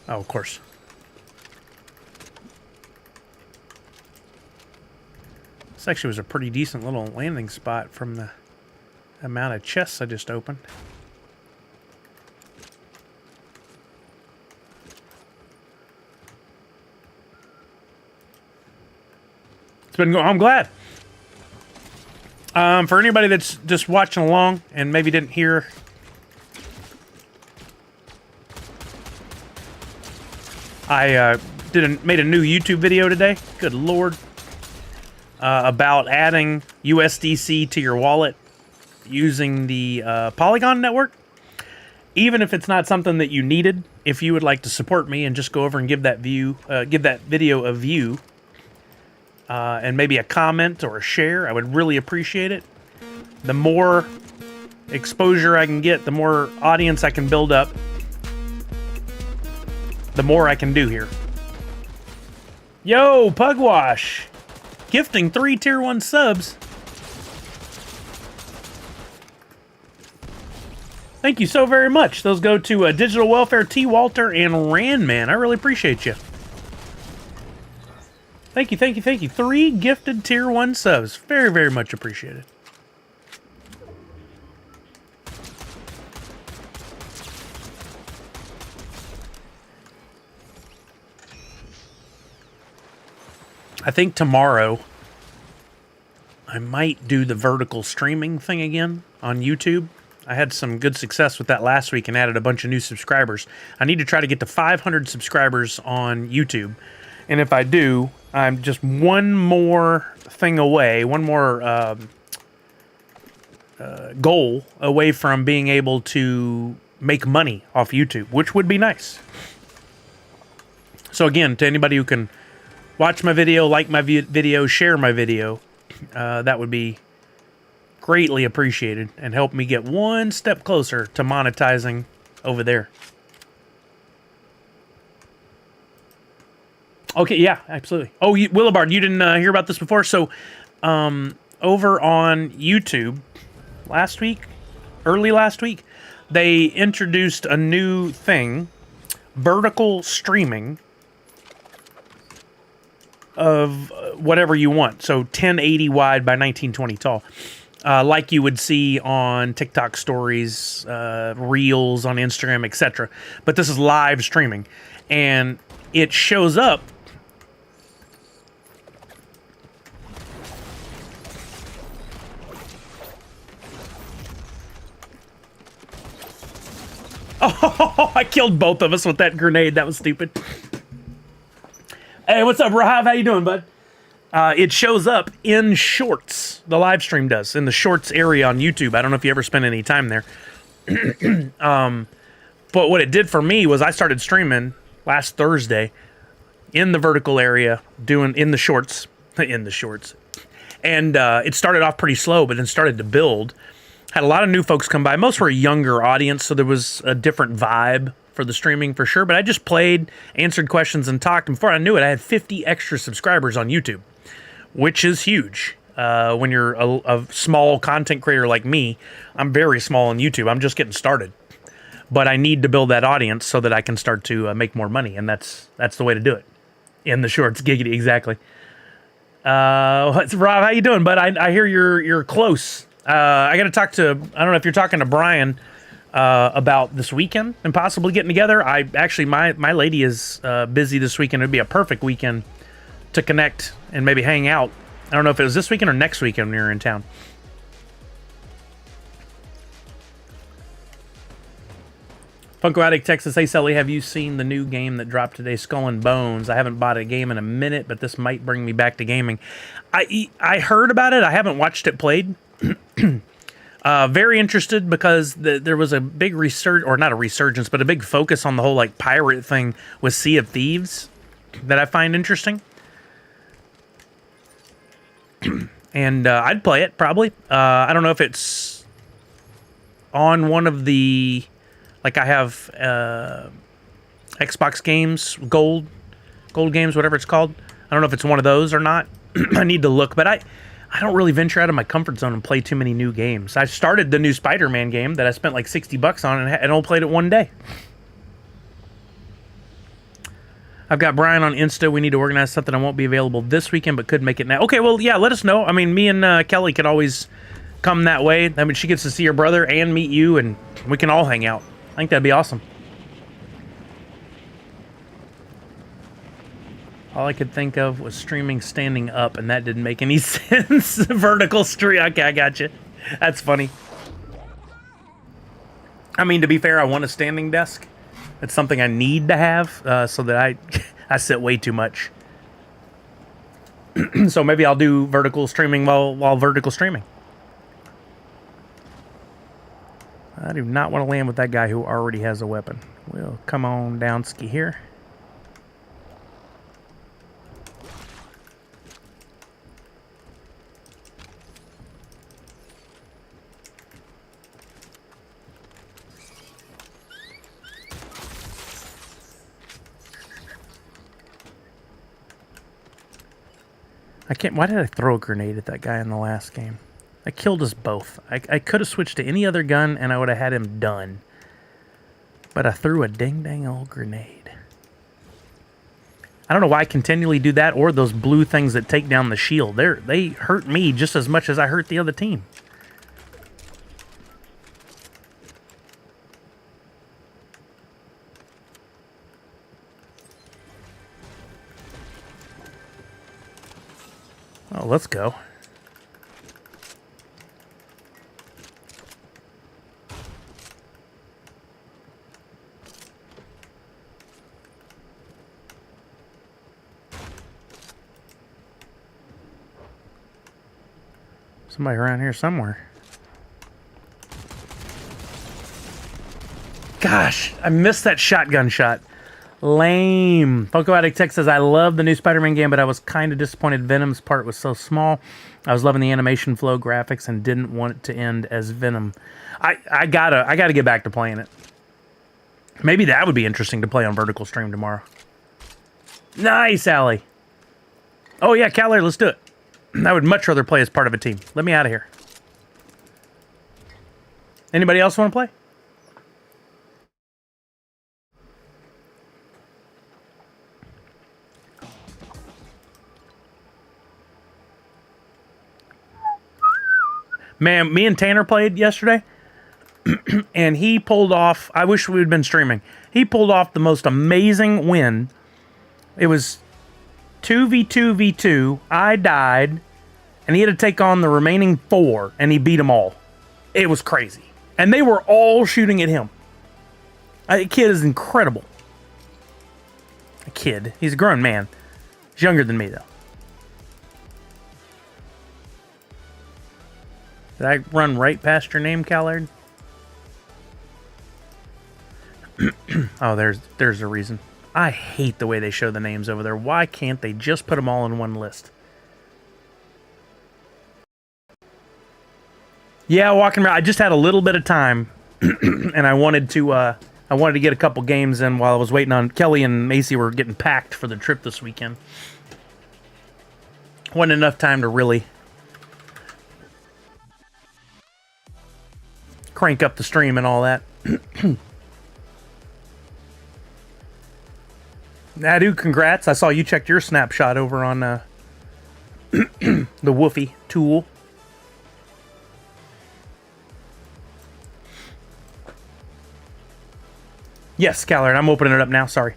Oh, of course. This actually was a pretty decent little landing spot from the amount of chests I just opened. I'm glad. For anybody that's just watching along and maybe didn't hear, I made a new YouTube video today. Good Lord. About adding USDC to your wallet using the Polygon network. Even if it's not something that you needed, if you would like to support me and just go over and give that video a view, and maybe a comment or a share, I would really appreciate it. The more exposure I can get, the more audience I can build up, the more I can do here. Yo, Pugwash! Gifting 3 Tier 1 subs. Thank you so very much. Those go to Digital Welfare, T. Walter, and Randman. I really appreciate you. Thank you, thank you, thank you. 3 gifted Tier 1 subs. Very, very much appreciated. I think tomorrow I might do the vertical streaming thing again on YouTube. I had some good success with that last week and added a bunch of new subscribers. I need to try to get to 500 subscribers on YouTube. And if I do, I'm just one more thing away, one more goal away from being able to make money off YouTube, which would be nice. So again, to anybody who can watch my video, like my video, share my video, that would be greatly appreciated and help me get one step closer to monetizing over there. Okay, yeah, absolutely. Oh, Willibard, you didn't hear about this before? So, over on YouTube early last week, they introduced a new thing, vertical streaming of whatever you want. So 1080 wide by 1920 tall. Like you would see on TikTok stories, Reels on Instagram, etc. But this is live streaming. And it shows up Oh, I killed both of us with that grenade. That was stupid. Hey, what's up, Rahav? How you doing, bud? It shows up in Shorts. The live stream does, in the Shorts area on YouTube. I don't know if you ever spent any time there. But what it did for me was I started streaming last Thursday in the vertical area, doing in the Shorts. And it started off pretty slow, but then started to build. Had a lot of new folks come by. Most were a younger audience, so there was a different vibe for the streaming for sure. But I just played, answered questions, and talked. And before I knew it, I had 50 extra subscribers on YouTube, which is huge. When you're a small content creator like me, I'm very small on YouTube. I'm just getting started. But I need to build that audience so that I can start to make more money, and that's the way to do it. in the shorts. Giggity, exactly. What's Rob? How you doing, bud? I hear you're close. I got to talk to. I don't know if you're talking to Brian about this weekend and possibly getting together. I actually my lady is busy this weekend. It'd be a perfect weekend to connect and maybe hang out. I don't know if it was this weekend or next weekend when you're in town. Funko Addict Texas, hey Sully, have you seen the new game that dropped today, Skull and Bones? I haven't bought a game in a minute, but this might bring me back to gaming. I heard about it. I haven't watched it played. Very interested because there was a big or not a resurgence, but a big focus on the whole like pirate thing with Sea of Thieves that I find interesting. And I'd play it probably. I don't know if it's on one of the. Like I have Xbox games, gold games, whatever it's called. I don't know if it's one of those or not. I need to look, but I don't really venture out of my comfort zone and play too many new games. I started the new Spider-Man game that I spent like $60 on and only played it one day. I've got Brian on Insta. We need to organize something. I won't be available this weekend, but could make it now. Okay, well, yeah, let us know. I mean, me and Kelly could always come that way. I mean, she gets to see her brother and meet you, and we can all hang out. I think that'd be awesome. All I could think of was streaming standing up, and that didn't make any sense. Vertical stream. Okay, I got you. That's funny. I mean, to be fair, I want a standing desk. It's something I need to have so that I sit way too much. So maybe I'll do vertical streaming while vertical streaming. I do not want to land with that guy who already has a weapon. We'll come on down ski here. I can't. Why did I throw a grenade at that guy in the last game? I killed us both. I could have switched to any other gun and I would have had him done. But I threw a dang old grenade. I don't know why I continually do that or those blue things that take down the shield. They hurt me just as much as I hurt the other team. Oh, let's go. Somebody around here somewhere. Gosh, I missed that shotgun shot. Lame. Funko Addict Tech says, I love the new Spider-Man game, but I was kind of disappointed Venom's part was so small. I was loving the animation flow graphics and didn't want it to end as Venom. I gotta get back to playing it. Maybe that would be interesting to play on vertical stream tomorrow. Nice, Allie. Oh yeah, Callie, let's do it. I would much rather play as part of a team. Let me out of here. Anybody else want to play? Man, me and Tanner played yesterday, and he pulled off, I wish we had been streaming, he pulled off the most amazing win. It was 2v2v2, I died, and he had to take on the remaining 4, and he beat them all. It was crazy. And they were all shooting at him. The kid is incredible. A kid. He's a grown man. He's younger than me, though. Did I run right past your name, Callard? Oh, there's a reason. I hate the way they show the names over there. Why can't they just put them all in one list? Yeah, walking around. I just had a little bit of time, and I wanted to get a couple games in while I was waiting on Kelly and Macy were getting packed for the trip this weekend. Wasn't enough time to really crank up the stream and all that. Nadu, congrats. I saw you checked your snapshot over on the Woofy tool. Yes, Callard, I'm opening it up now. Sorry.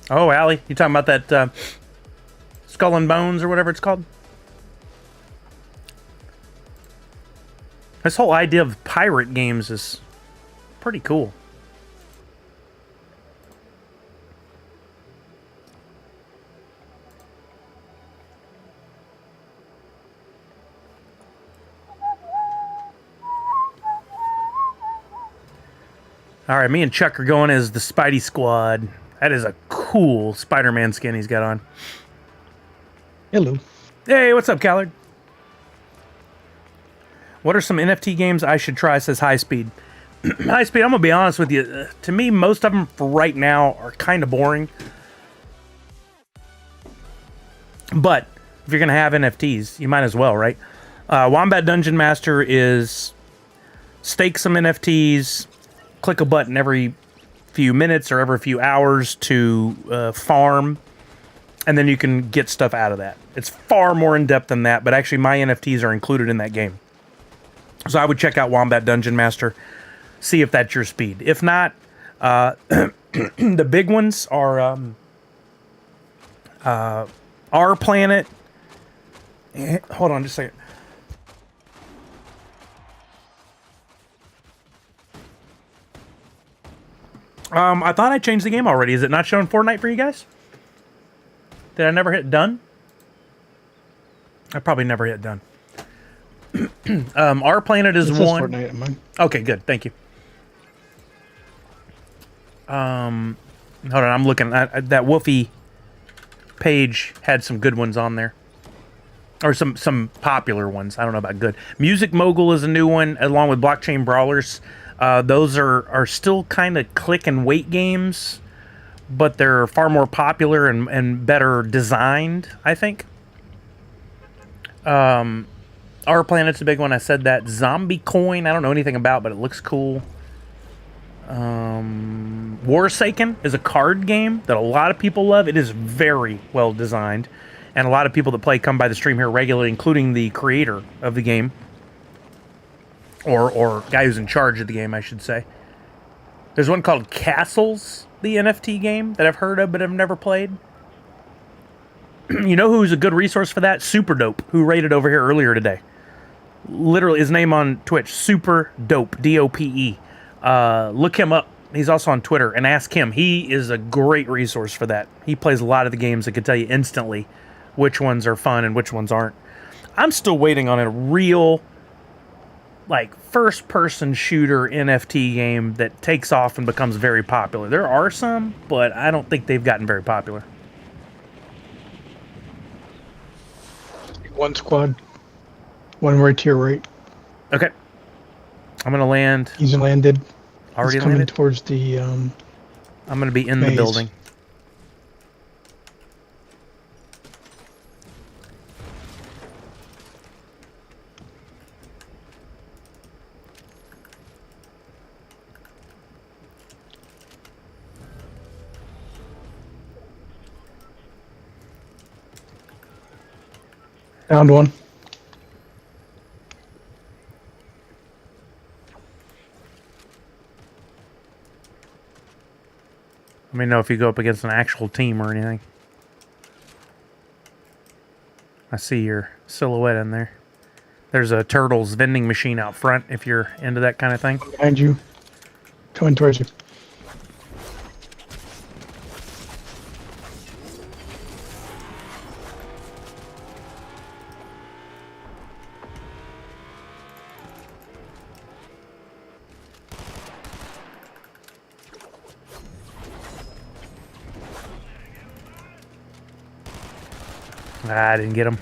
Oh, Allie, you talking about that Skull and Bones or whatever it's called? This whole idea of pirate games is pretty cool. All right, me and Chuck are going as the Spidey Squad. That is a cool Spider-Man skin he's got on. Hello. Hey, what's up, Callard? What are some NFT games I should try, says High Speed. High Speed, I'm going to be honest with you. To me, most of them for right now are kind of boring. But if you're going to have NFTs, you might as well, right? Wombat Dungeon Master is stake some NFTs, click a button every few minutes or every few hours to farm, and then you can get stuff out of that. It's far more in-depth than that, but actually my NFTs are included in that game. So I would check out Wombat Dungeon Master, see if that's your speed. If not, the big ones are Our Planet. Hold on just a second. I thought I changed the game already. Is it not showing Fortnite for you guys? Did I never hit done? I probably never hit done. Our Planet is one. Fortnite on mine. Okay, good. Thank you. Hold on. I'm looking at that Woofy page had some good ones on there. Or some popular ones. I don't know about good. Music Mogul is a new one, along with Blockchain Brawlers. Those are still kind of click and wait games, but they're far more popular and better designed, I think. Our Planet's a big one. I said that. Zombie Coin, I don't know anything about, but it looks cool. Warsaken is a card game that a lot of people love. It is very well designed, and a lot of people that play come by the stream here regularly, including the creator of the game. Or guy who's in charge of the game, I should say. There's one called Castles, the NFT game, that I've heard of but have never played. You know who's a good resource for that? Super Dope, who raided over here earlier today. Literally, his name on Twitch, Super Dope, D-O-P-E. Look him up. He's also on Twitter, and ask him. He is a great resource for that. He plays a lot of the games that can tell you instantly which ones are fun and which ones aren't. I'm still waiting on a real, like, first-person shooter NFT game that takes off and becomes very popular. There are some, but I don't think they've gotten very popular. One squad. One right to your right. Okay. I'm going to land. He's landed. Already He's coming landed? towards the I'm going to be in maze. the building. Found one. Let me know if you go up against an actual team or anything. I see your silhouette in there. There's a Turtles vending machine out front if you're into that kind of thing. Behind you. Coming towards you. I didn't get him.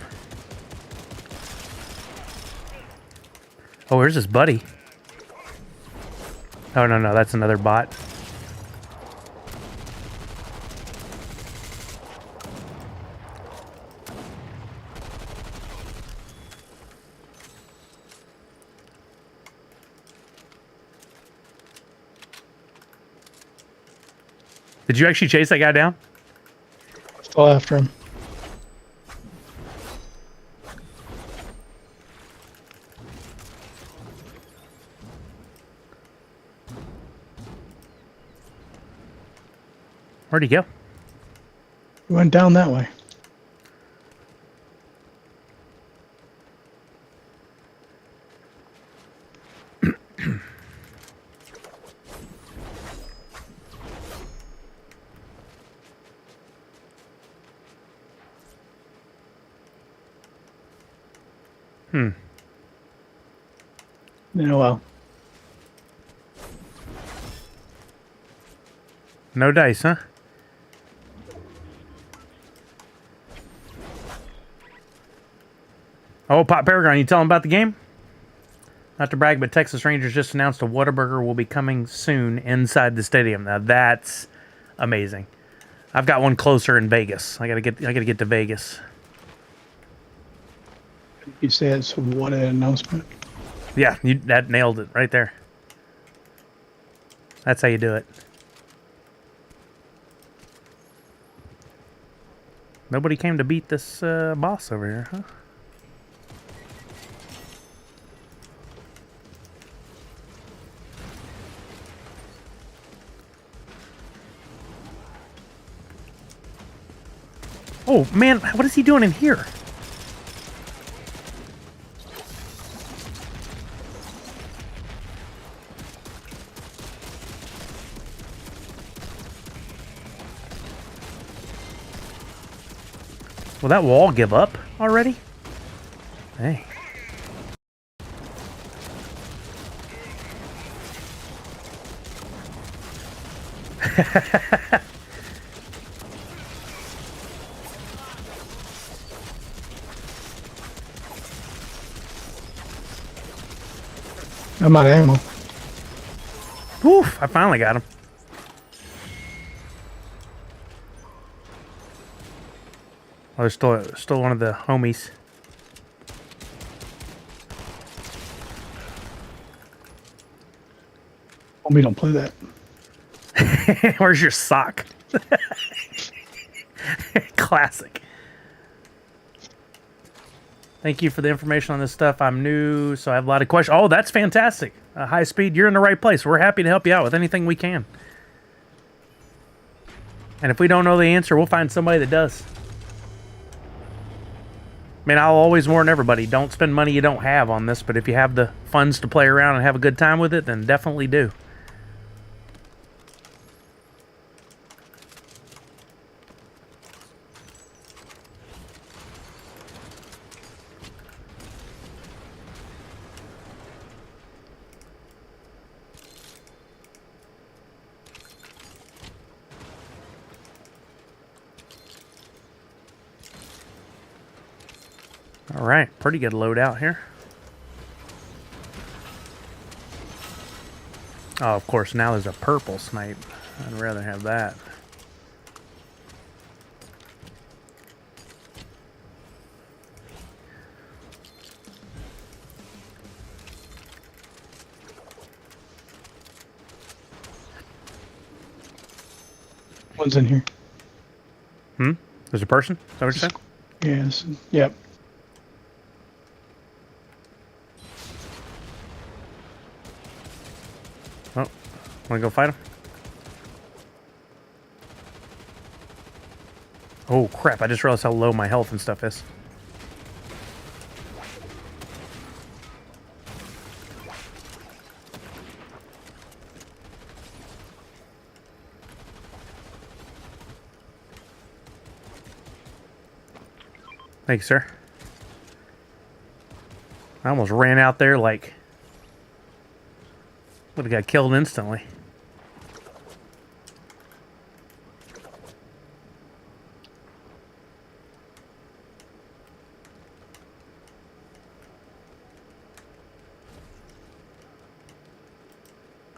Oh, where's his buddy? Oh, no, that's another bot. Did you actually chase that guy down? Still after him. Where'd he go? We went down that way. Well. No dice, huh? Oh, Pop Paragon, you tell him about the game? Not to brag, but Texas Rangers just announced a Whataburger will be coming soon inside the stadium. Now that's amazing. I've got one closer in Vegas. I gotta get to Vegas. You say it's what an announcement. Yeah, that nailed it right there. That's how you do it. Nobody came to beat this boss over here, huh? Oh, man, what is he doing in here? Will that wall give up already? Hey. I'm out of ammo. Oof, I finally got him. Oh, there's still one of the homies. Homie, don't play that. Where's your sock? Classic. Thank you for the information on this stuff. I'm new, so I have a lot of questions. Oh, that's fantastic. High speed, you're in the right place. We're happy to help you out with anything we can. And if we don't know the answer, we'll find somebody that does. I mean, I'll always warn everybody, don't spend money you don't have on this, but if you have the funds to play around and have a good time with it, then definitely do. All right, pretty good loadout here. Oh, of course, now there's a purple snipe. I'd rather have that. One's in here. There's a person? Is that what you said? Yes. Yep. Oh, wanna go fight him? Oh crap, I just realized how low my health and stuff is. Thank you, sir. I almost ran out there like... would have got killed instantly.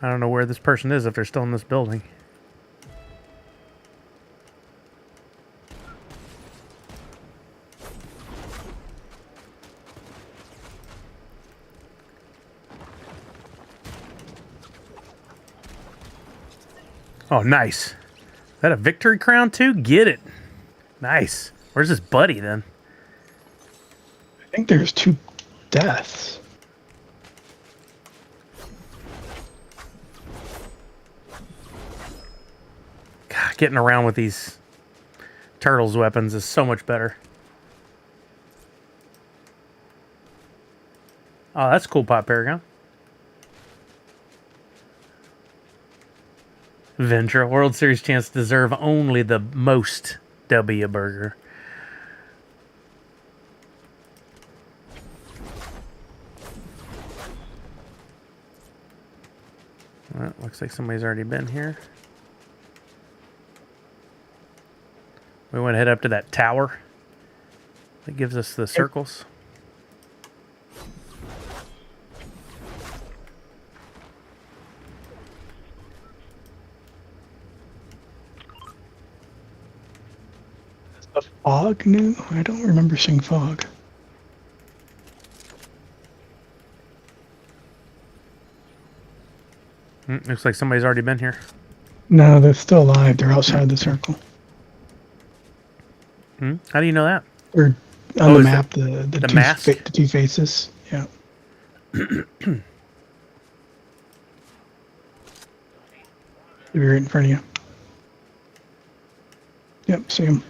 I don't know where this person is if they're still in this building. Oh, nice. that a victory crown too? Get it. Nice. Where's his buddy then? I think there's 2 deaths. God, getting around with these turtles' weapons is so much better. Oh, that's cool, Pop Paragon. Ventura, World Series chance deserve only the most W burger. Well, looks like somebody's already been here. We want to head up to that tower that gives us the circles. A fog new? I don't remember seeing fog. Looks like somebody's already been here. No, they're still alive. They're outside the circle. How do you know that? Or on the map, the two mask? the 2 faces. Yeah. They're right in front of you. Yep, see him.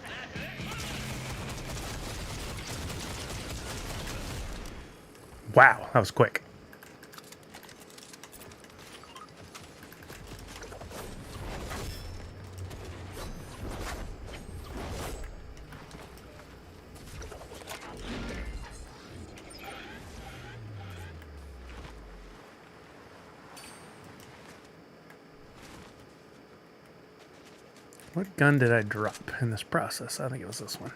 Wow, that was quick. What gun did I drop in this process? I think it was this one.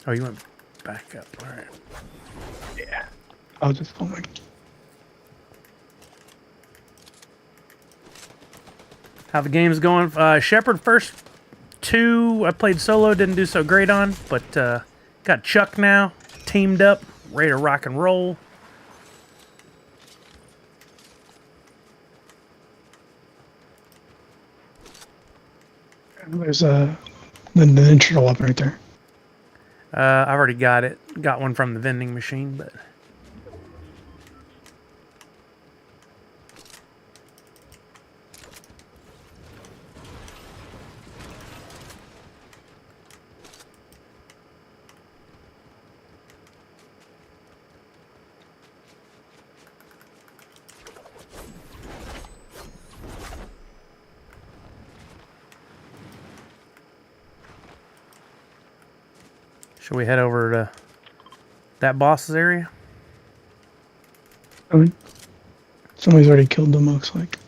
Oh, you went back up. All right. Yeah. I was just filming. How the game's going? Shepard first 2 I played solo, didn't do so great on, but got Chuck now, teamed up, ready to rock and roll. There's the intro up right there. I've already got it. Got one from the vending machine, but... Should we head over to that boss's area? I mean, somebody's already killed them, looks like.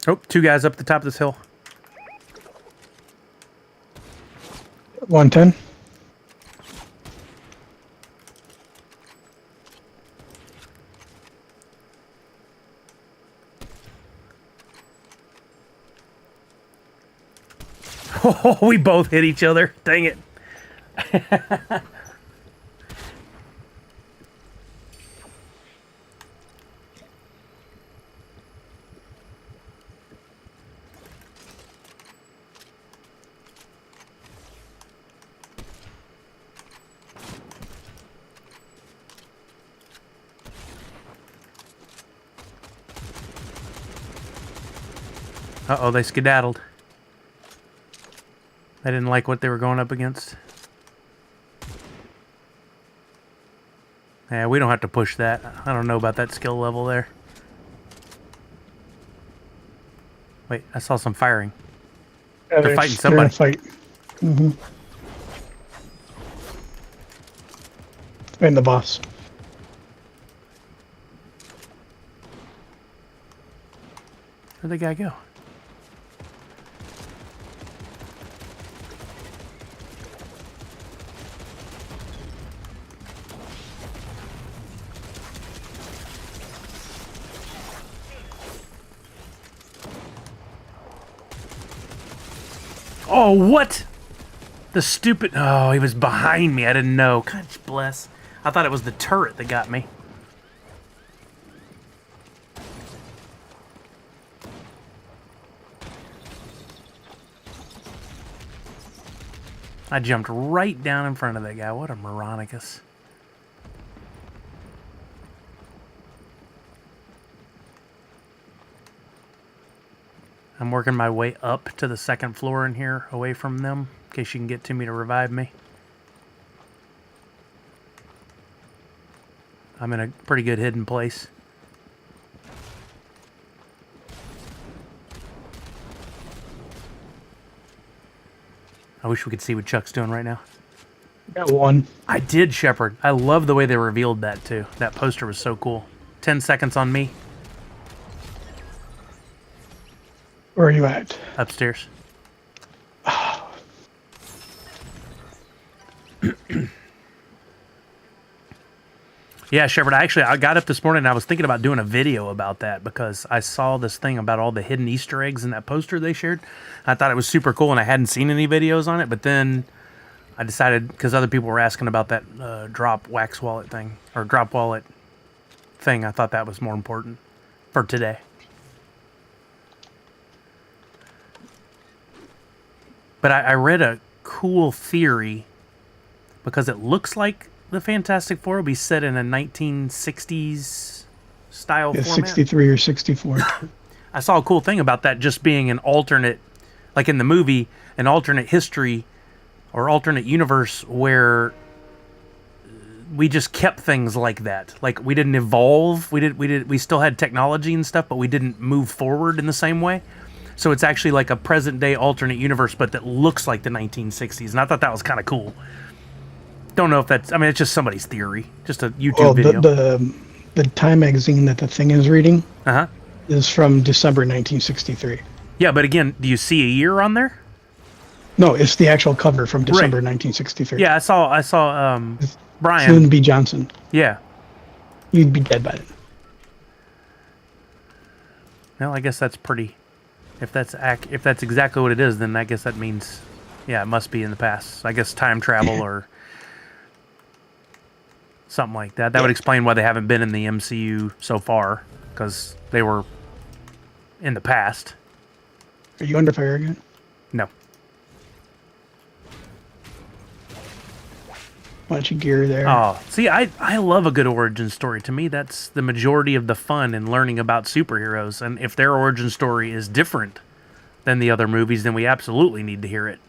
Oh, 2 guys up the top of this hill. 110. Oh, we both hit each other. Dang it. Uh-oh, they skedaddled. I didn't like what they were going up against. Yeah, we don't have to push that. I don't know about that skill level there. Wait, I saw some firing. Yeah, They're fighting somebody. Fight. Mm-hmm. And the boss. Where'd the guy go? Oh, what? The stupid... Oh, he was behind me. I didn't know. God bless. I thought it was the turret that got me. I jumped right down in front of that guy. What a moronicus. I'm working my way up to the second floor in here, away from them, in case you can get to me to revive me. I'm in a pretty good hidden place. I wish we could see what Chuck's doing right now. Got one. I did, Shepard. I love the way they revealed that, too. That poster was so cool. 10 seconds on me. Where are you at? Upstairs. Yeah, Shepard, I got up this morning and I was thinking about doing a video about that because I saw this thing about all the hidden Easter eggs in that poster they shared. I thought it was super cool and I hadn't seen any videos on it, but then I decided, because other people were asking about that Droppp wax wallet thing, or Droppp wallet thing, I thought that was more important for today. But I read a cool theory because it looks like the Fantastic Four will be set in a 1960s style Yeah, format. 63 or 64. I saw a cool thing about that just being an alternate, like in the movie, an alternate history or alternate universe where we just kept things like that. Like we didn't evolve. We still had technology and stuff, but we didn't move forward in the same way. So it's actually like a present day alternate universe, but that looks like the 1960s. And I thought that was kind of cool. Don't know if that's, I mean, it's just somebody's theory, just a YouTube video. The Time magazine that the thing is reading Uh-huh. is from December 1963. Yeah, but again, do you see a year on there? No, it's the actual cover from December Right. 1963. Yeah, I saw Brian. Soon B. Johnson. Yeah. You'd be dead by then. Well, I guess that's pretty, if that's exactly what it is, then I guess that means, yeah, it must be in the past. I guess time travel or something like that. That would explain why they haven't been in the MCU so far, because they were in the past. Are you under fire again? No. Bunch of gear there. Oh, see, I love a good origin story. To me, that's the majority of the fun in learning about superheroes. And if their origin story is different than the other movies, then we absolutely need to hear it.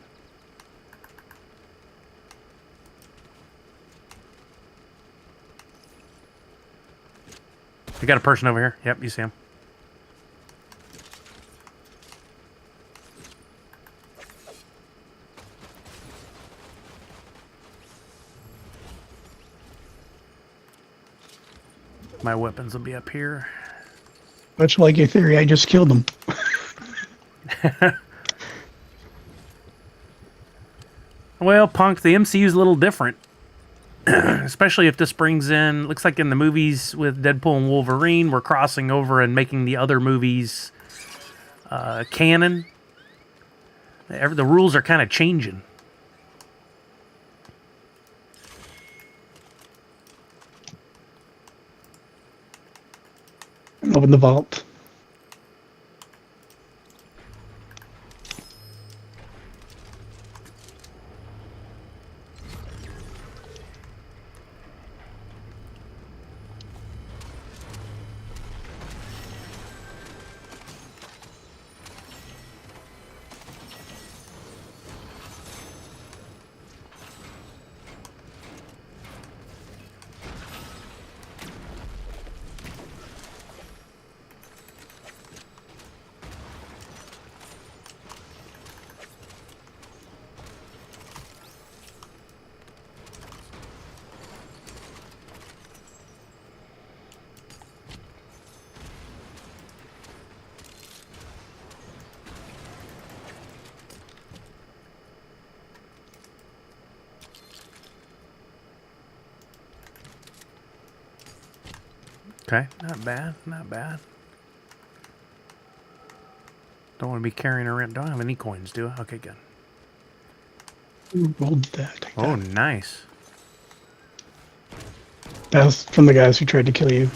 We got a person over here. Yep, you see him. My weapons will be up here. Much like your theory, I just killed them. Well, Punk, the MCU's a little different. Especially if this brings in, looks like in the movies with Deadpool and Wolverine, we're crossing over and making the other movies canon. The rules are kind of changing. Open the vault. Okay, not bad, not bad. Don't want to be carrying around. Don't have any coins, do I? Okay, good. Who rolled that? Take Oh, that. nice. That was from the guys who tried to kill you.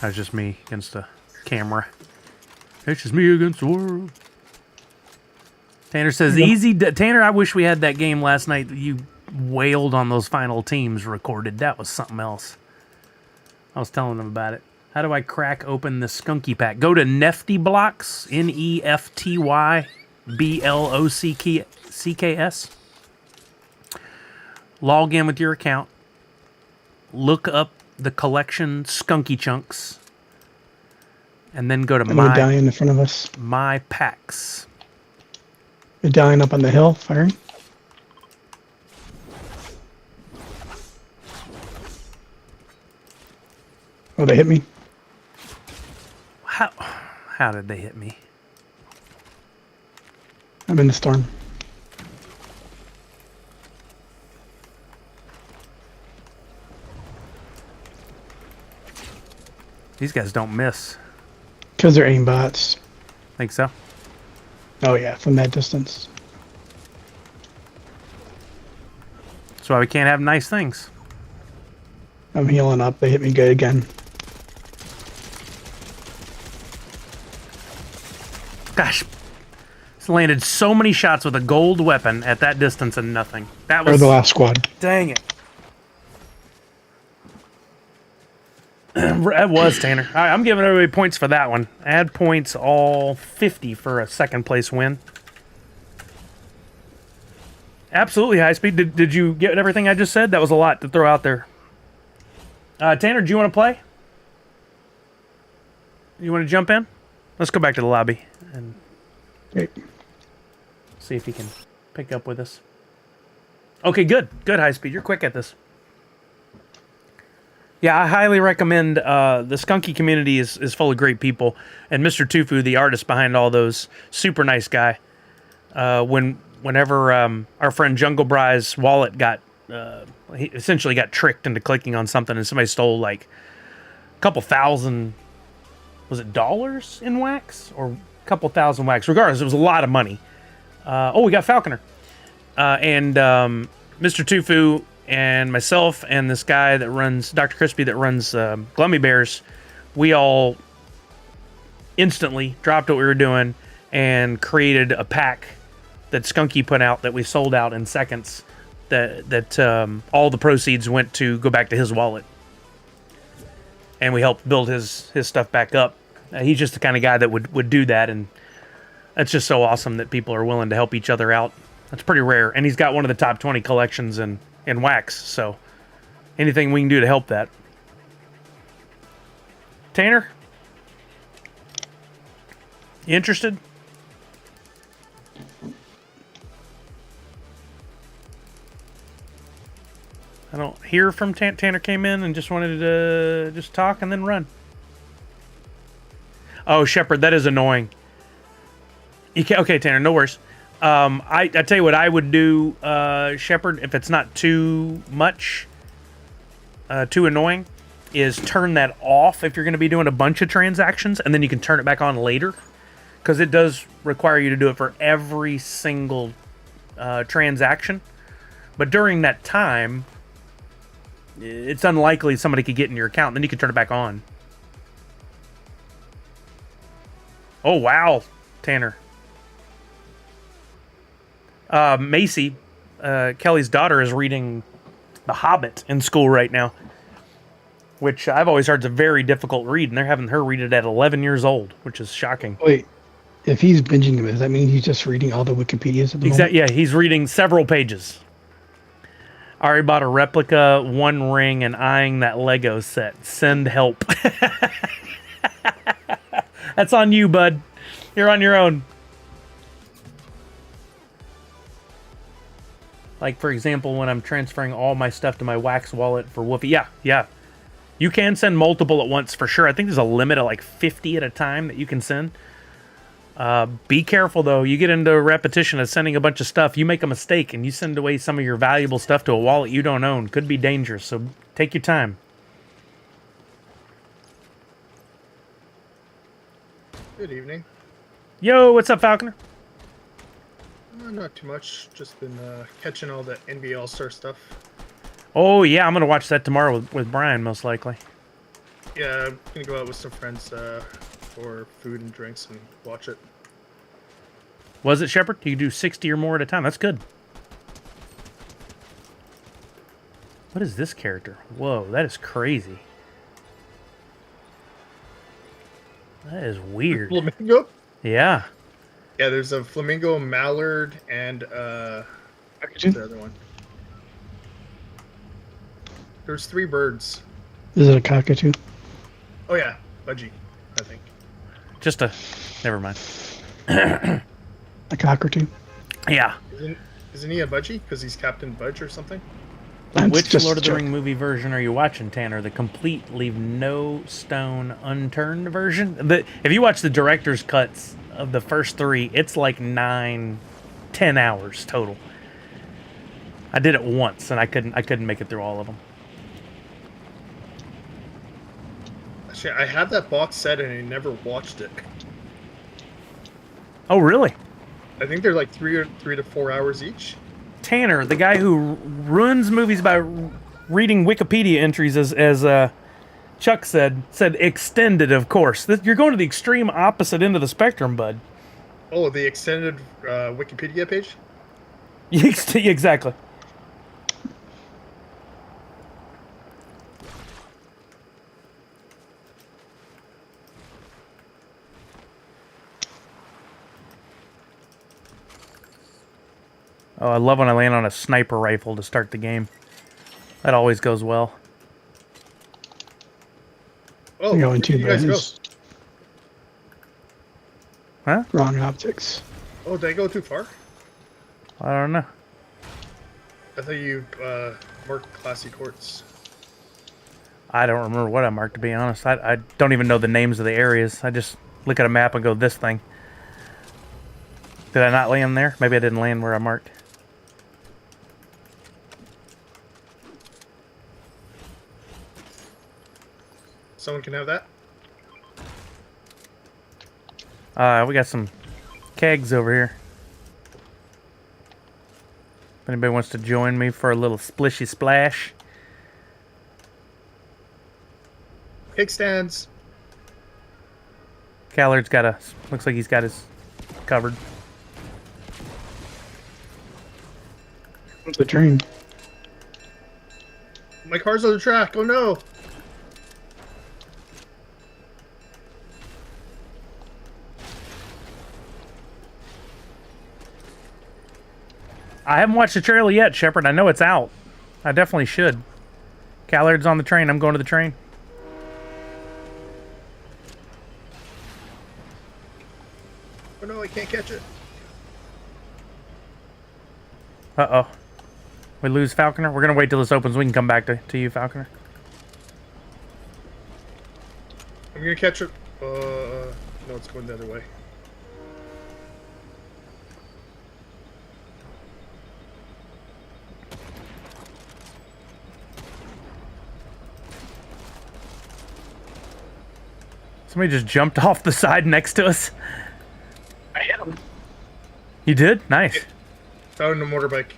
That was just me against the camera. It's just me against the world. Tanner says, easy. Tanner, I wish we had that game last night that you wailed on those final teams recorded. That was something else. I was telling them about it. How do I crack open the Skunky pack? Go to Nefty Blocks, NEFTYBLOCKS. Log in with your account. Look up the collection Skunky Chunks. And then go to medallion in front of us. My Packs. Medallion up on the hill, firing. Oh, they hit me. How did they hit me? I'm in the storm. These guys don't miss. Because they're aimbots. Think so? Oh yeah, from that distance. That's why we can't have nice things. I'm healing up. They hit me good again. Gosh, it's landed so many shots with a gold weapon at that distance and nothing. That was Or the last squad. Dang it. That was Tanner. All right, I'm giving everybody points for that one. Add points all 50 for a second place win. Absolutely, high speed. Did you get everything I just said? That was a lot to throw out there. Tanner, do you want to play? You want to jump in? Let's go back to the lobby and see if he can pick up with us. Okay, good. Good, high speed. You're quick at this. Yeah, I highly recommend. The Skunky community is full of great people. And Mr. Tufu, the artist behind all those, super nice guy. Whenever our friend Jungle Bry's wallet he essentially got tricked into clicking on something and somebody stole like a couple thousand, was it dollars in wax? Or a couple thousand wax? Regardless, it was a lot of money. We got Falconer. And Mr. Tufu and myself and this guy that runs, Dr. Crispy, that runs Glummy Bears, we all instantly dropped what we were doing and created a pack that Skunky put out that we sold out in seconds. That all the proceeds went to go back to his wallet. And we helped build his stuff back up. He's just the kind of guy that would do that, and that's just so awesome that people are willing to help each other out. That's pretty rare. And he's got one of the top 20 collections in wax, so anything we can do to help that. Tanner? You interested? I don't hear from Tanner. Came in and just wanted to just talk and then run. Oh, Shepard, that is annoying. Okay, Tanner, no worries. I tell you what I would do, Shepard, if it's not too much, too annoying, is turn that off if you're going to be doing a bunch of transactions, and then you can turn it back on later, because it does require you to do it for every single transaction. But during that time, it's unlikely somebody could get in your account, and then you can turn it back on. Oh, wow, Tanner. Macy, Kelly's daughter, is reading The Hobbit in school right now, which I've always heard is a very difficult read, and they're having her read it at 11 years old, which is shocking. Wait, if he's binging it, does that mean he's just reading all the Wikipedias at the moment? Yeah, he's reading several pages. Ari bought a replica, One Ring, and eyeing that Lego set. Send help. That's on you, bud. You're on your own. Like, for example, when I'm transferring all my stuff to my Wax wallet for Woofy. Yeah. You can send multiple at once for sure. I think there's a limit of like 50 at a time that you can send. Be careful, though. You get into a repetition of sending a bunch of stuff. You make a mistake and you send away some of your valuable stuff to a wallet you don't own. Could be dangerous, so take your time. Good evening. Yo, what's up, Falconer? Not too much. Just been catching all the NBA All-Star stuff. Oh, yeah, I'm going to watch that tomorrow with Brian, most likely. Yeah, I'm going to go out with some friends. for food and drinks and watch it. Was it, Shepard? You can do 60 or more at a time. That's good. What is this character? Whoa, that is crazy. That is weird. Flamingo? Yeah. Yeah, there's a flamingo, mallard, and what's the other one? There's 3 birds. Is it a cockatoo? Oh yeah, budgie, I think. Just a... Never mind. A cockatoo? Yeah. Isn't he a budgie? Because he's Captain Budge or something? That's Which just Lord a of the joke. Ring movie version are you watching, Tanner? The complete, leave no stone unturned version? If you watch the director's cuts of the first 3, it's like 9, 10 hours total. I did it once, and I couldn't make it through all of them. Actually, I have that box set and I never watched it. Oh, really? I think they're like 3 to 4 hours each. Tanner, the guy who ruins movies by reading Wikipedia entries, as Chuck said extended, of course. You're going to the extreme opposite end of the spectrum, bud. Oh, the extended Wikipedia page? Exactly. Oh, I love when I land on a sniper rifle to start the game. That always goes well. Oh, Going where too did you guys go? bad. Huh? Wrong optics. Oh, did I go too far? I don't know. I thought you marked classy courts. I don't remember what I marked, to be honest. I don't even know the names of the areas. I just look at a map and go, this thing. Did I not land there? Maybe I didn't land where I marked. Someone can have that? We got some kegs over here. If anybody wants to join me for a little splishy splash. Kickstands. Callard's got a... Looks like he's got his covered. What's the train? My car's on the track. Oh no. I haven't watched the trailer yet, Shepard. I know it's out. I definitely should. Callard's on the train. I'm going to the train. Oh no, I can't catch it. Uh-oh. We lose Falconer? We're going to wait till this opens. We can come back to you, Falconer. I'm gonna catch it. No, it's going the other way. Somebody just jumped off the side next to us. I hit him. You did? Nice. Found a motorbike.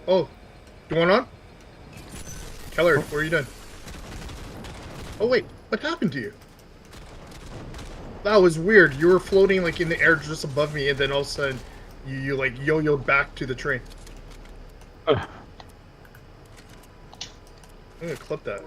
Oh, you want on? Keller, where are you done? Oh wait, what happened to you? That was weird. You were floating like in the air just above me, and then all of a sudden, you like yo-yoed back to the train. I'm gonna clip that.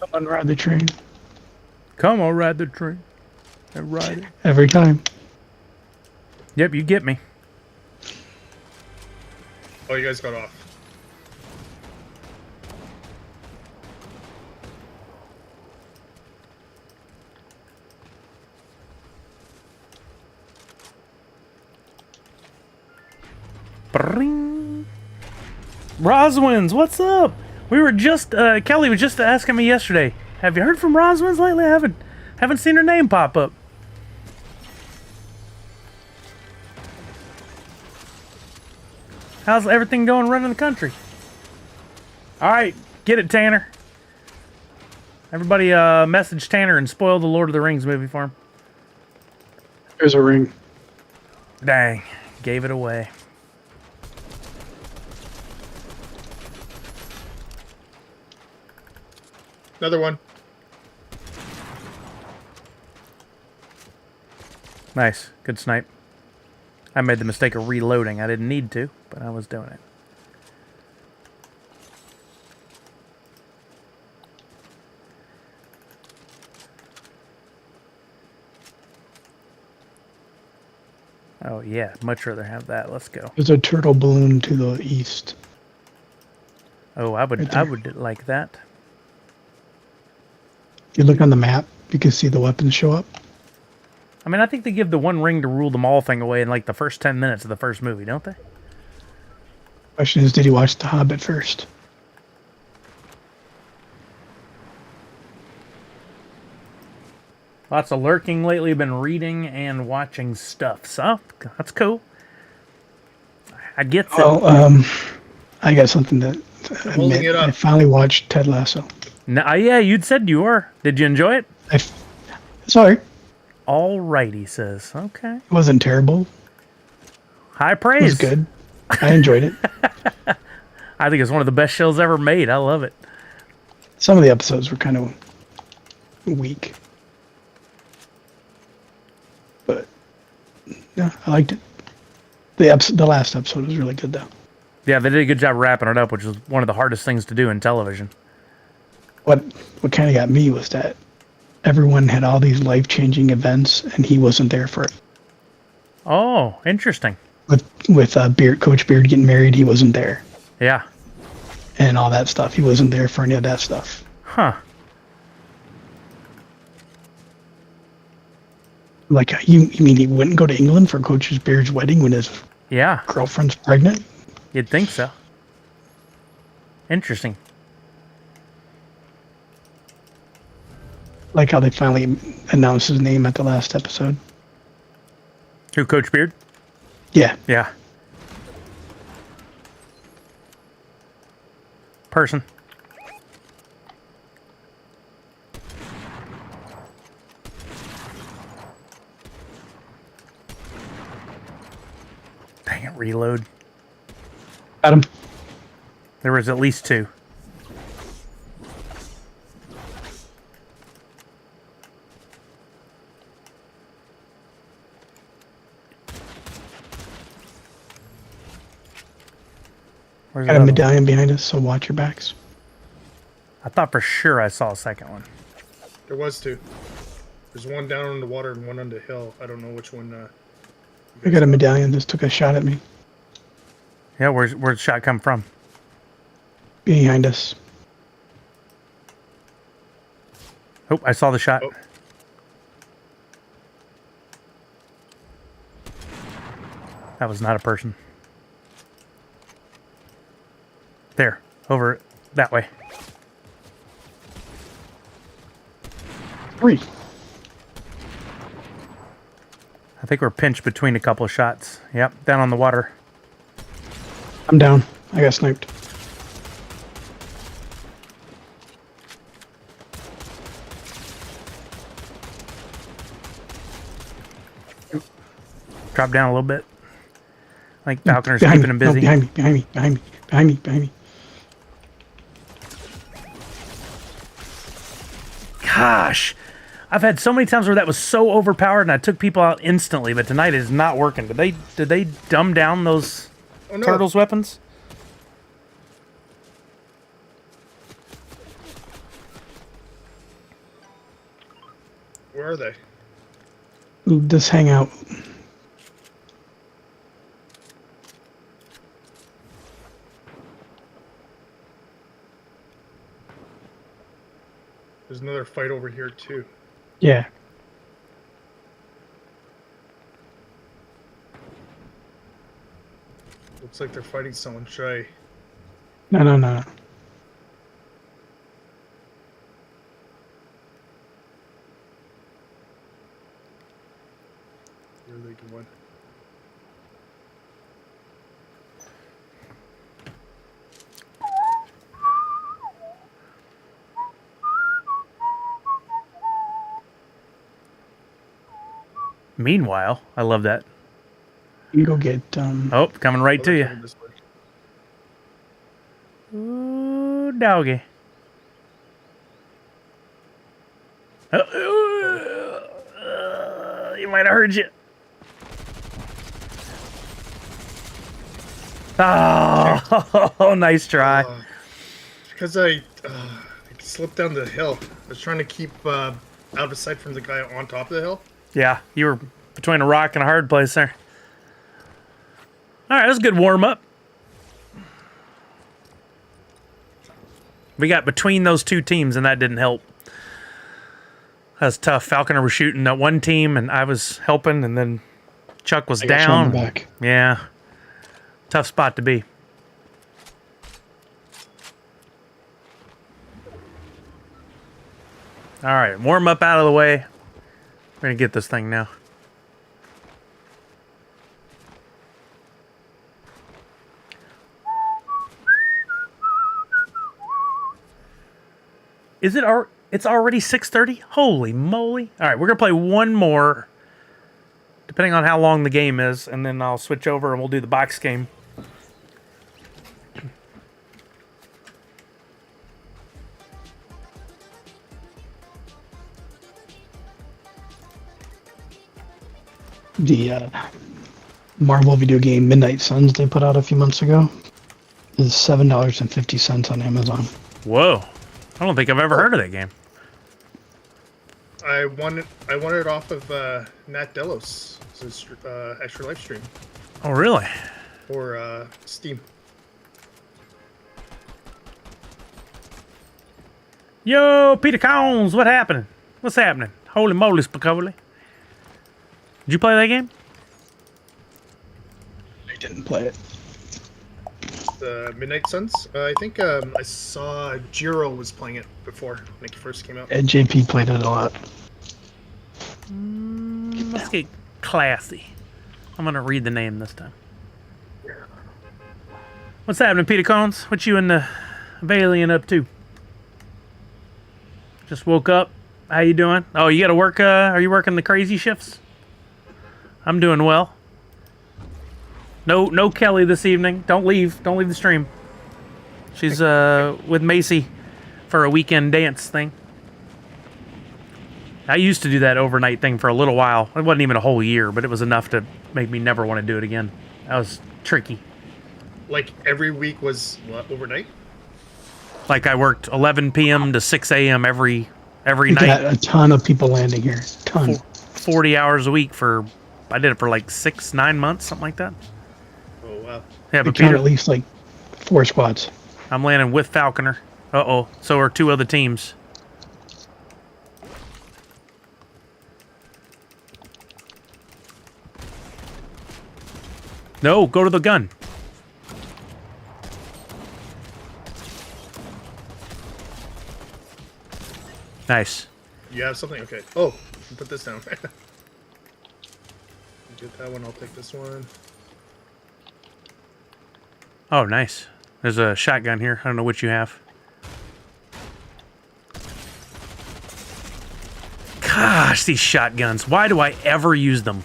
Come on, ride the train. Come on, ride the train. And ride it. Every time. Yep, you get me. Oh, you guys got off. Bring. Roswins, what's up? We were just Kelly was just asking me yesterday. Have you heard from Roswins lately? I haven't seen her name pop up. How's everything going running the country? All right, get it, Tanner. Everybody message Tanner and spoil the Lord of the Rings movie for him. There's a ring. Dang, gave it away. Another one. Nice, good snipe. I made the mistake of reloading. I didn't need to, but I was doing it. Oh yeah, much rather have that. Let's go. There's a turtle balloon to the east. Oh, Right I there. would like that. If you look on the map, you can see the weapons show up. I mean, I think they give the one ring to rule them all thing away in like the first 10 minutes of the first movie, don't they? Question is, did you watch The Hobbit first? Lots of lurking lately. Been reading and watching stuff. So that's cool. I get that. Well, I got something to Holding admit. it up. I finally watched Ted Lasso. No, yeah, you'd said you were. Did you enjoy it? Sorry, All right, he says. Okay. it wasn't terrible. High It praise. was good. I enjoyed it. I think it's one of the best shows ever made. I love it. Some of the episodes were kind of weak, but yeah, I liked it. The last episode was really good though. Yeah, they did a good job wrapping it up, which was one of the hardest things to do in television. What kind of got me was that everyone had all these life-changing events, and he wasn't there for it. Oh, interesting. With Coach Beard getting married, he wasn't there, Yeah. and all that stuff. He wasn't there for any of that stuff. Huh. Like, you mean he wouldn't go to England for Coach Beard's wedding when his Yeah, girlfriend's pregnant? you'd think so. Interesting. Like how they finally announced his name at the last episode. Who, Coach Beard? Yeah, Yeah. Person. Dang it, reload. got him. There was at least two. Where's Got the a other one? medallion behind us, so watch your backs. I thought for sure I saw a second one. There was two. There's one down on the water and one on the hill. I don't know which one. I got a medallion. Just took a shot at me. Yeah, where'd the shot come from? Behind us. Oh, I saw the shot. Oh. That was not a person. There, over that way. 3. I think we're pinched between a couple of shots. Yep, down on the water. I'm down. I got sniped. Drop down a little bit. I think Falconer's Behind keeping me. him busy. No, behind me. Gosh, I've had so many times where that was so overpowered and I took people out instantly, but tonight it is not working. Did they dumb down those Oh no! turtles' weapons? Where are they? Just hang out. There's another fight over here too. Yeah. Looks like they're fighting someone. Should I? No. Where are they going? Meanwhile, I love that. You go get Oh, coming right to you. Coming this way. Ooh, doggy. You might have heard you. Oh, nice try. Because I slipped down the hill. I was trying to keep out of sight from the guy on top of the hill. Yeah, you were between a rock and a hard place there. All right, that's a good warm-up. We got between those two teams, and that didn't help. That was tough. Falconer was shooting at one team, and I was helping, and then Chuck was I got you on down. the back. Yeah. Tough spot to be. All right, warm up out of the way. We're going to get this thing now. Is it it's already 6:30? Holy moly. All right, we're going to play one more, depending on how long the game is, and then I'll switch over and we'll do the box game. The Marvel video game Midnight Suns they put out a few months ago is $7.50 on Amazon. Whoa. I don't think I've ever heard of that game. I won it off of Nat Delos' extra live stream Oh, really? or Steam. Yo, Peter Cones, what happening? What's happening? Holy moly, Spicoli. Did you play that game? I didn't play it. The Midnight Suns. I think I saw Jiro was playing it before when it first came out. And JP played it a lot. Let's get classy. I'm going to read the name this time. What's happening, Peter Cones? What you and the Valiant up to? Just woke up. How you doing? Oh, you got to work, are you working the crazy shifts? I'm doing well. No Kelly this evening. Don't leave the stream. She's with Macy for a weekend dance thing. I used to do that overnight thing for a little while. It wasn't even a whole year, but it was enough to make me never want to do it again. That was tricky. Like every week was what, overnight? Like I worked 11 p.m. to 6 a.m. every We night. got a ton of people landing here. Ton. 40 hours a week for, I did it for like 9 months, something like that. Oh wow. Yeah, We but count Peter, at least like 4 squads. I'm landing with Falconer. Uh-oh, so are 2 other teams. No, go to the gun. Nice. You have something? Okay. Oh, put this down. Get that one. I'll take this one. Oh, nice. There's a shotgun here. I don't know what you have. Gosh, these shotguns. Why do I ever use them?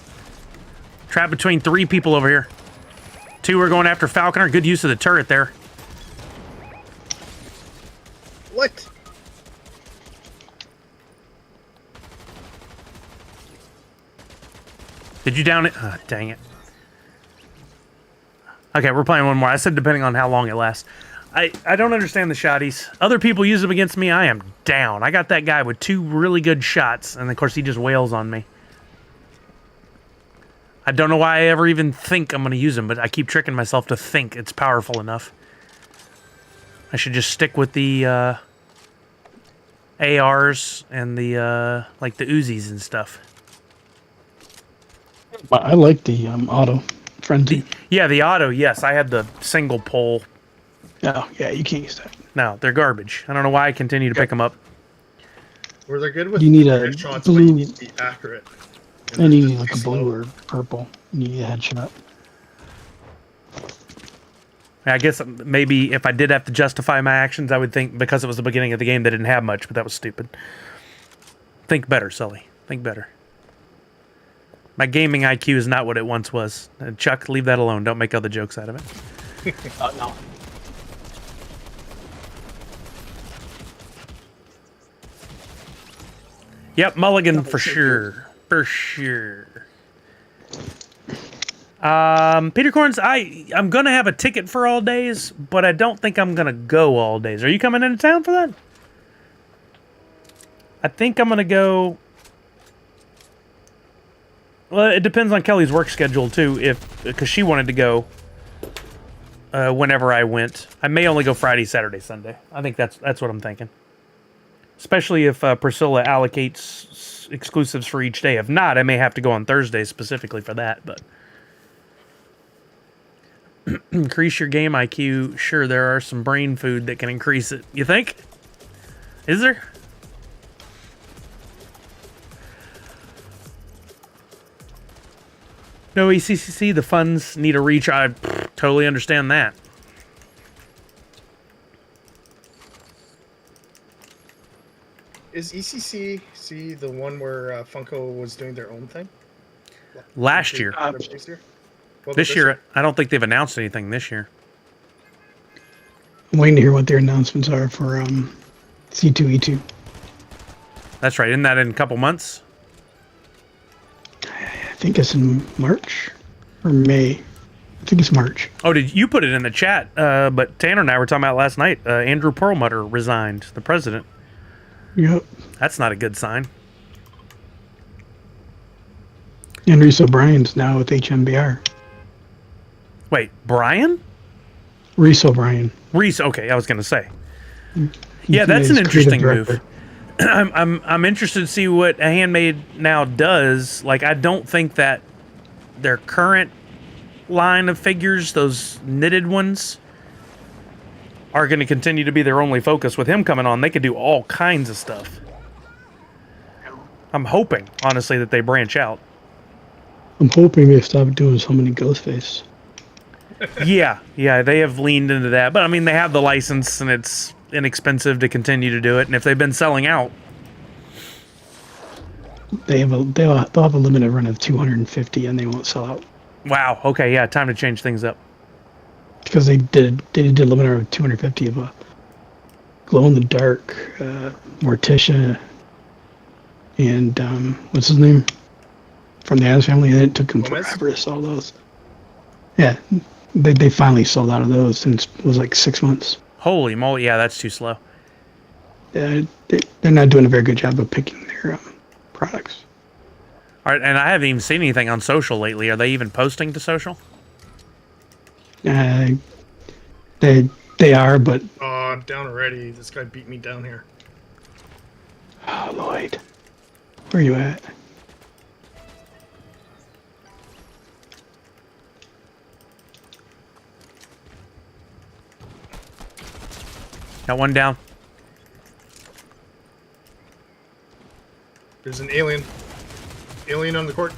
Trapped between 3 people over here. 2 are going after Falconer. Good use of the turret there. What? Did you down it? Oh, dang it. Okay, we're playing one more. I said depending on how long it lasts. I don't understand the shotties. Other people use them against me. I am down. I got that guy with 2 really good shots, and of course he just wails on me. I don't know why I ever even think I'm going to use them, but I keep tricking myself to think it's powerful enough. I should just stick with the ARs and the like the Uzis and stuff. But I like the auto frenzy. Yeah, the auto. Yes, I had the single pull. Oh, yeah, you can't use that. No, they're garbage. I don't know why I continue to pick them up. Where they're good with You need a headshots, but blue- you need to be accurate. And you they're need like a slow. blue or purple. You need a headshot. I guess maybe if I did have to justify my actions, I would think because it was the beginning of the game, they didn't have much, but that was stupid. Think better, Sully. Think better. My gaming IQ is not what it once was. Chuck, leave that alone. Don't make other jokes out of it. No. Yep, mulligan for sure. For sure. Peter Corns, I'm gonna have a ticket for all days, but I don't think I'm gonna go all days. Are you coming into town for that? I think I'm gonna go. Well, it depends on Kelly's work schedule too. Because she wanted to go whenever I went. I may only go Friday, Saturday, Sunday. I think that's what I'm thinking. Especially if Priscilla allocates exclusives for each day. If not, I may have to go on Thursday specifically for that. But increase your game IQ. Sure, there are some brain food that can increase it. You think? Is there? No, ECCC, the funds need a reach. I totally understand that. Is ECCC the one where Funko was doing their own thing? Last year. This year, I don't think they've announced anything this year. I'm waiting to hear what their announcements are for C2E2. That's right. Isn't that in a couple months? I think it's in March or May. I think it's March. Oh, did you put it in the chat? But Tanner and I were talking about last night. Andrew Perlmutter resigned, the president. Yep. That's not a good sign. And Reese O'Brien's now with HMBR. Wait, Brian? Reese O'Brien. Reese. Okay, I was going to say. Yeah, that's an interesting move. I'm interested to see what a Handmade now does. Like, I don't think that their current line of figures, those knitted ones, are going to continue to be their only focus. With him coming on, they could do all kinds of stuff. I'm hoping, honestly, that they branch out. I'm hoping they stop doing so many Ghostface. Yeah, they have leaned into that. But, I mean, they have the license, and it's inexpensive to continue to do it. And if they've been selling out... They'll have a limited run of 250, and they won't sell out. Wow, okay, yeah, time to change things up. Because they did a limit run of 250 of a glow-in-the-dark Morticia and, what's his name? From the Addams Family, and it took them forever to sell those. Yeah, they finally sold out of those, and it was like 6 months. Holy moly, yeah, that's too slow. They're not doing a very good job of picking their products. All right, and I haven't even seen anything on social lately. Are they even posting to social? They are, but... Oh, I'm down already. This guy beat me down here. Oh, Lloyd. Where are you at? Got one down. There's an alien. Alien on the court.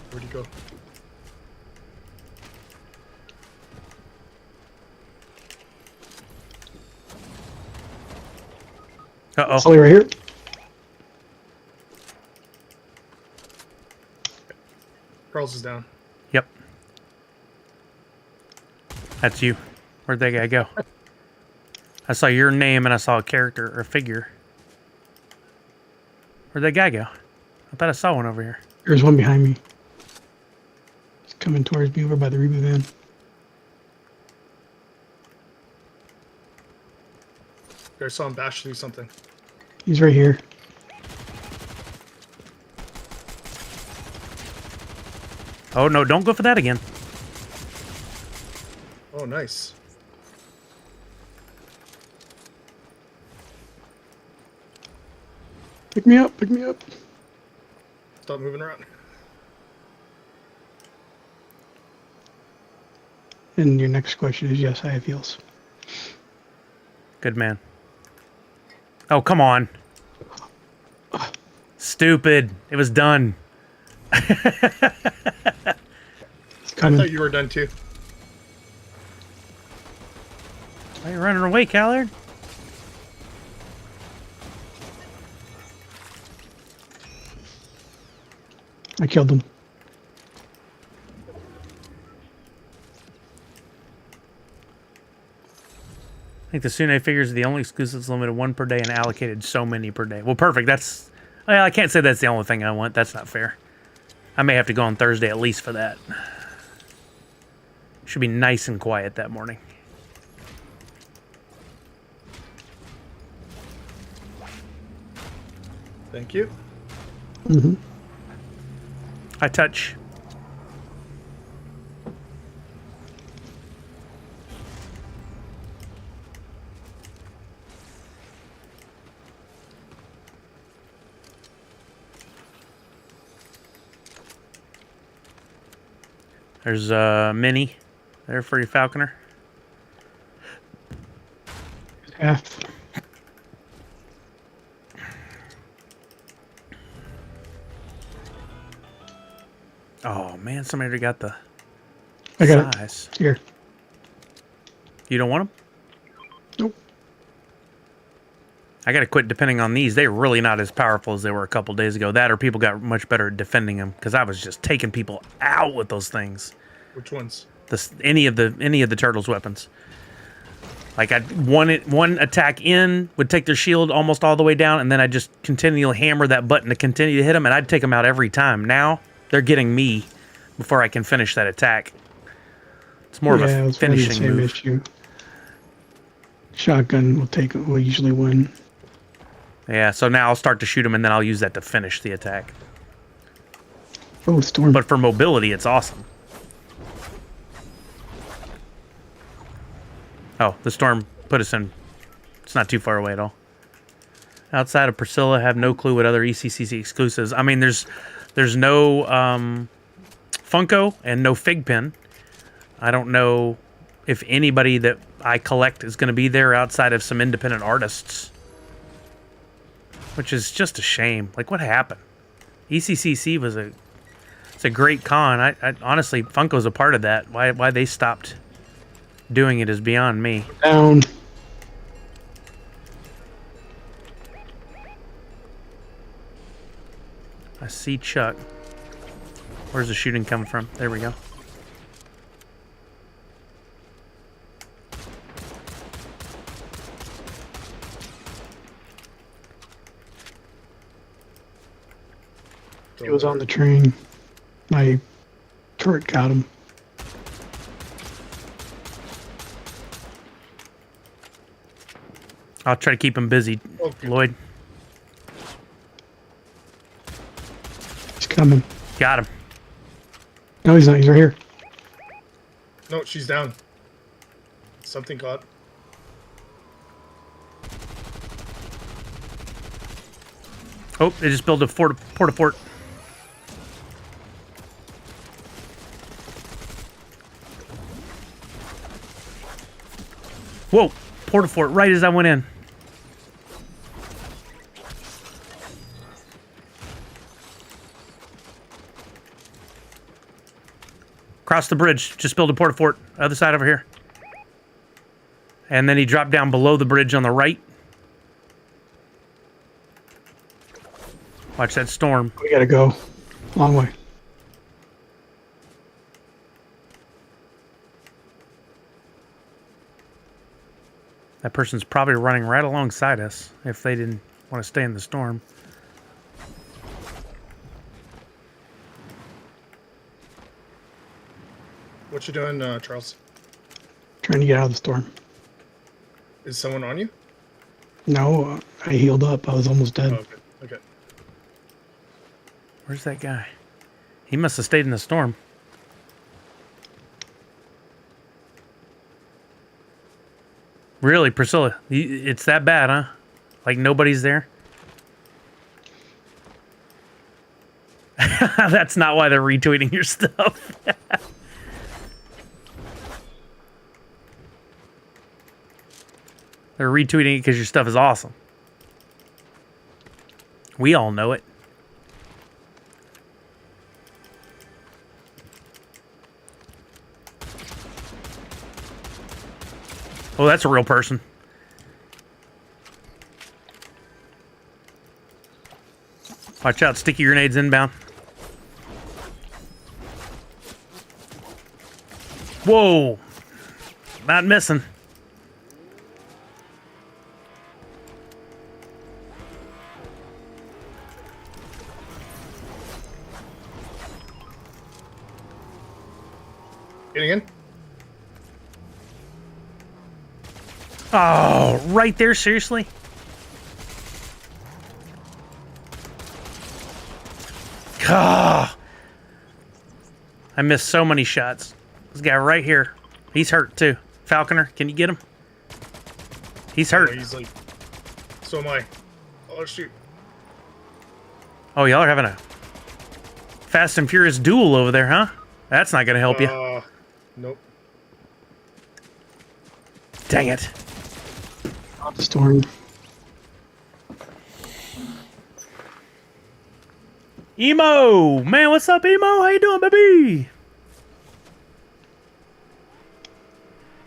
Where'd he go? Uh-oh. Sully right here. Carl's is down. Yep. That's you. Where'd that guy go? I saw your name and I saw a character or a figure. Where'd that guy go? I thought I saw one over here. There's one behind me. He's coming towards me over by the reboot van. I saw him bash through something. He's right here. Oh, no, don't go for that again. Oh, nice. Pick me up, pick me up. Stop moving around. And your next question is, yes, I have heals. Good man. Oh, come on. Stupid. It was done. It's I coming. thought you were done too. Why are you running away, Callard? I killed them. I think the Sune figures are the only exclusives limited 1 per day and allocated so many per day. Well, perfect. That's... Well, I can't say that's the only thing I want. That's not fair. I may have to go on Thursday at least for that. Should be nice and quiet that morning. Thank you. Mm-hmm. I touch. There's a mini there for your falconer. Half. Oh man, somebody already got the I got size. it. Here. You don't want them? Nope. I gotta quit depending on these. They're really not as powerful as they were a couple days ago. That or people got much better at defending them because I was just taking people out with those things. Which ones? Any of the turtles' weapons. Like one attack in would take their shield almost all the way down, and then I just continually hammer that button to continue to hit them, and I'd take them out every time. Now they're getting me before I can finish that attack. It's more of a finishing move. Issue. Shotgun will usually win. Yeah, so now I'll start to shoot them, and then I'll use that to finish the attack. Oh, storm! But for mobility, it's awesome. Oh, the storm put us in. It's not too far away at all. Outside of Priscilla, have no clue what other ECCC exclusives. I mean, there's no Funko and no Fig Pin. I don't know if anybody that I collect is going to be there outside of some independent artists, which is just a shame. Like, what happened? ECCC was it's a great con. I honestly, Funko's a part of that. Why they stopped doing it is beyond me. Down. I see Chuck. Where's the shooting coming from? There we go. He was on the train. My turret got him. I'll try to keep him busy, Okay. Lloyd. He's coming. Got him. No, he's not. He's right here. No, she's down. Something caught. Oh, they just built a port-a-fort. Whoa, port-a-fort right as I went in. Cross the bridge, just build a port-a-fort. Other side over here. And then he dropped down below the bridge on the right. Watch that storm. We gotta go. Long way. That person's probably running right alongside us if they didn't want to stay in the storm. What you doing, Charles? Trying to get out of the storm. Is someone on you? No, I healed up. I was almost dead. Oh, okay. Okay. Where's that guy? He must have stayed in the storm. Really, Priscilla? It's that bad, huh? Like nobody's there? That's not why they're retweeting your stuff. They're retweeting it because your stuff is awesome. We all know it. Oh, that's a real person. Watch out, sticky grenades inbound. Whoa. Not missing. Getting in. Oh, right there, seriously? Ah, I missed so many shots. This guy right here, he's hurt too. Falconer, can you get him? He's hurt. He's like, so am I. Oh, shoot. Oh, y'all are having a Fast and Furious duel over there, huh? That's not going to help you. Nope. Dang it. Not the storm. Emo! Man, what's up, Emo? How you doing, baby?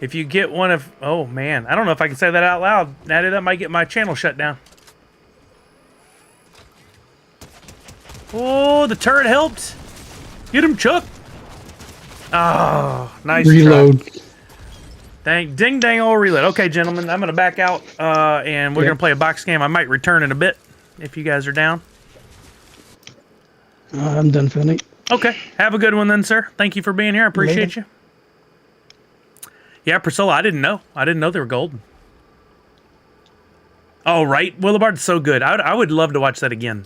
If you get one of... Oh, man. I don't know if I can say that out loud. That might get my channel shut down. Oh, the turret helped. Get him, Chuck. Oh, nice Reload. Try. Ding dang old reload. Okay, gentlemen, I'm going to back out, and we're going to play a box game. I might return in a bit, if you guys are down. I'm done for the night. Okay, have a good one then, sir. Thank you for being here. I appreciate you. Yeah, Priscilla, I didn't know. I didn't know they were golden. Oh, right. Willibard's so good. I would love to watch that again.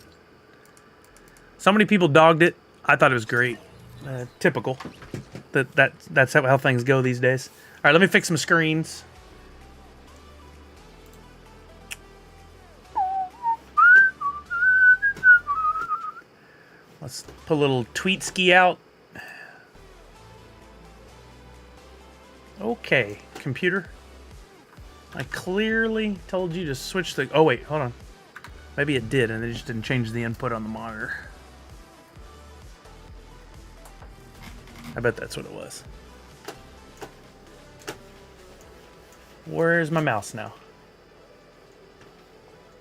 So many people dogged it. I thought it was great. Typical. That's how things go these days. All right, let me fix some screens. Let's put a little tweet ski out. Okay, computer. I clearly told you to switch the... Oh, wait, hold on. Maybe it did, and it just didn't change the input on the monitor. I bet that's what it was. Where's my mouse now?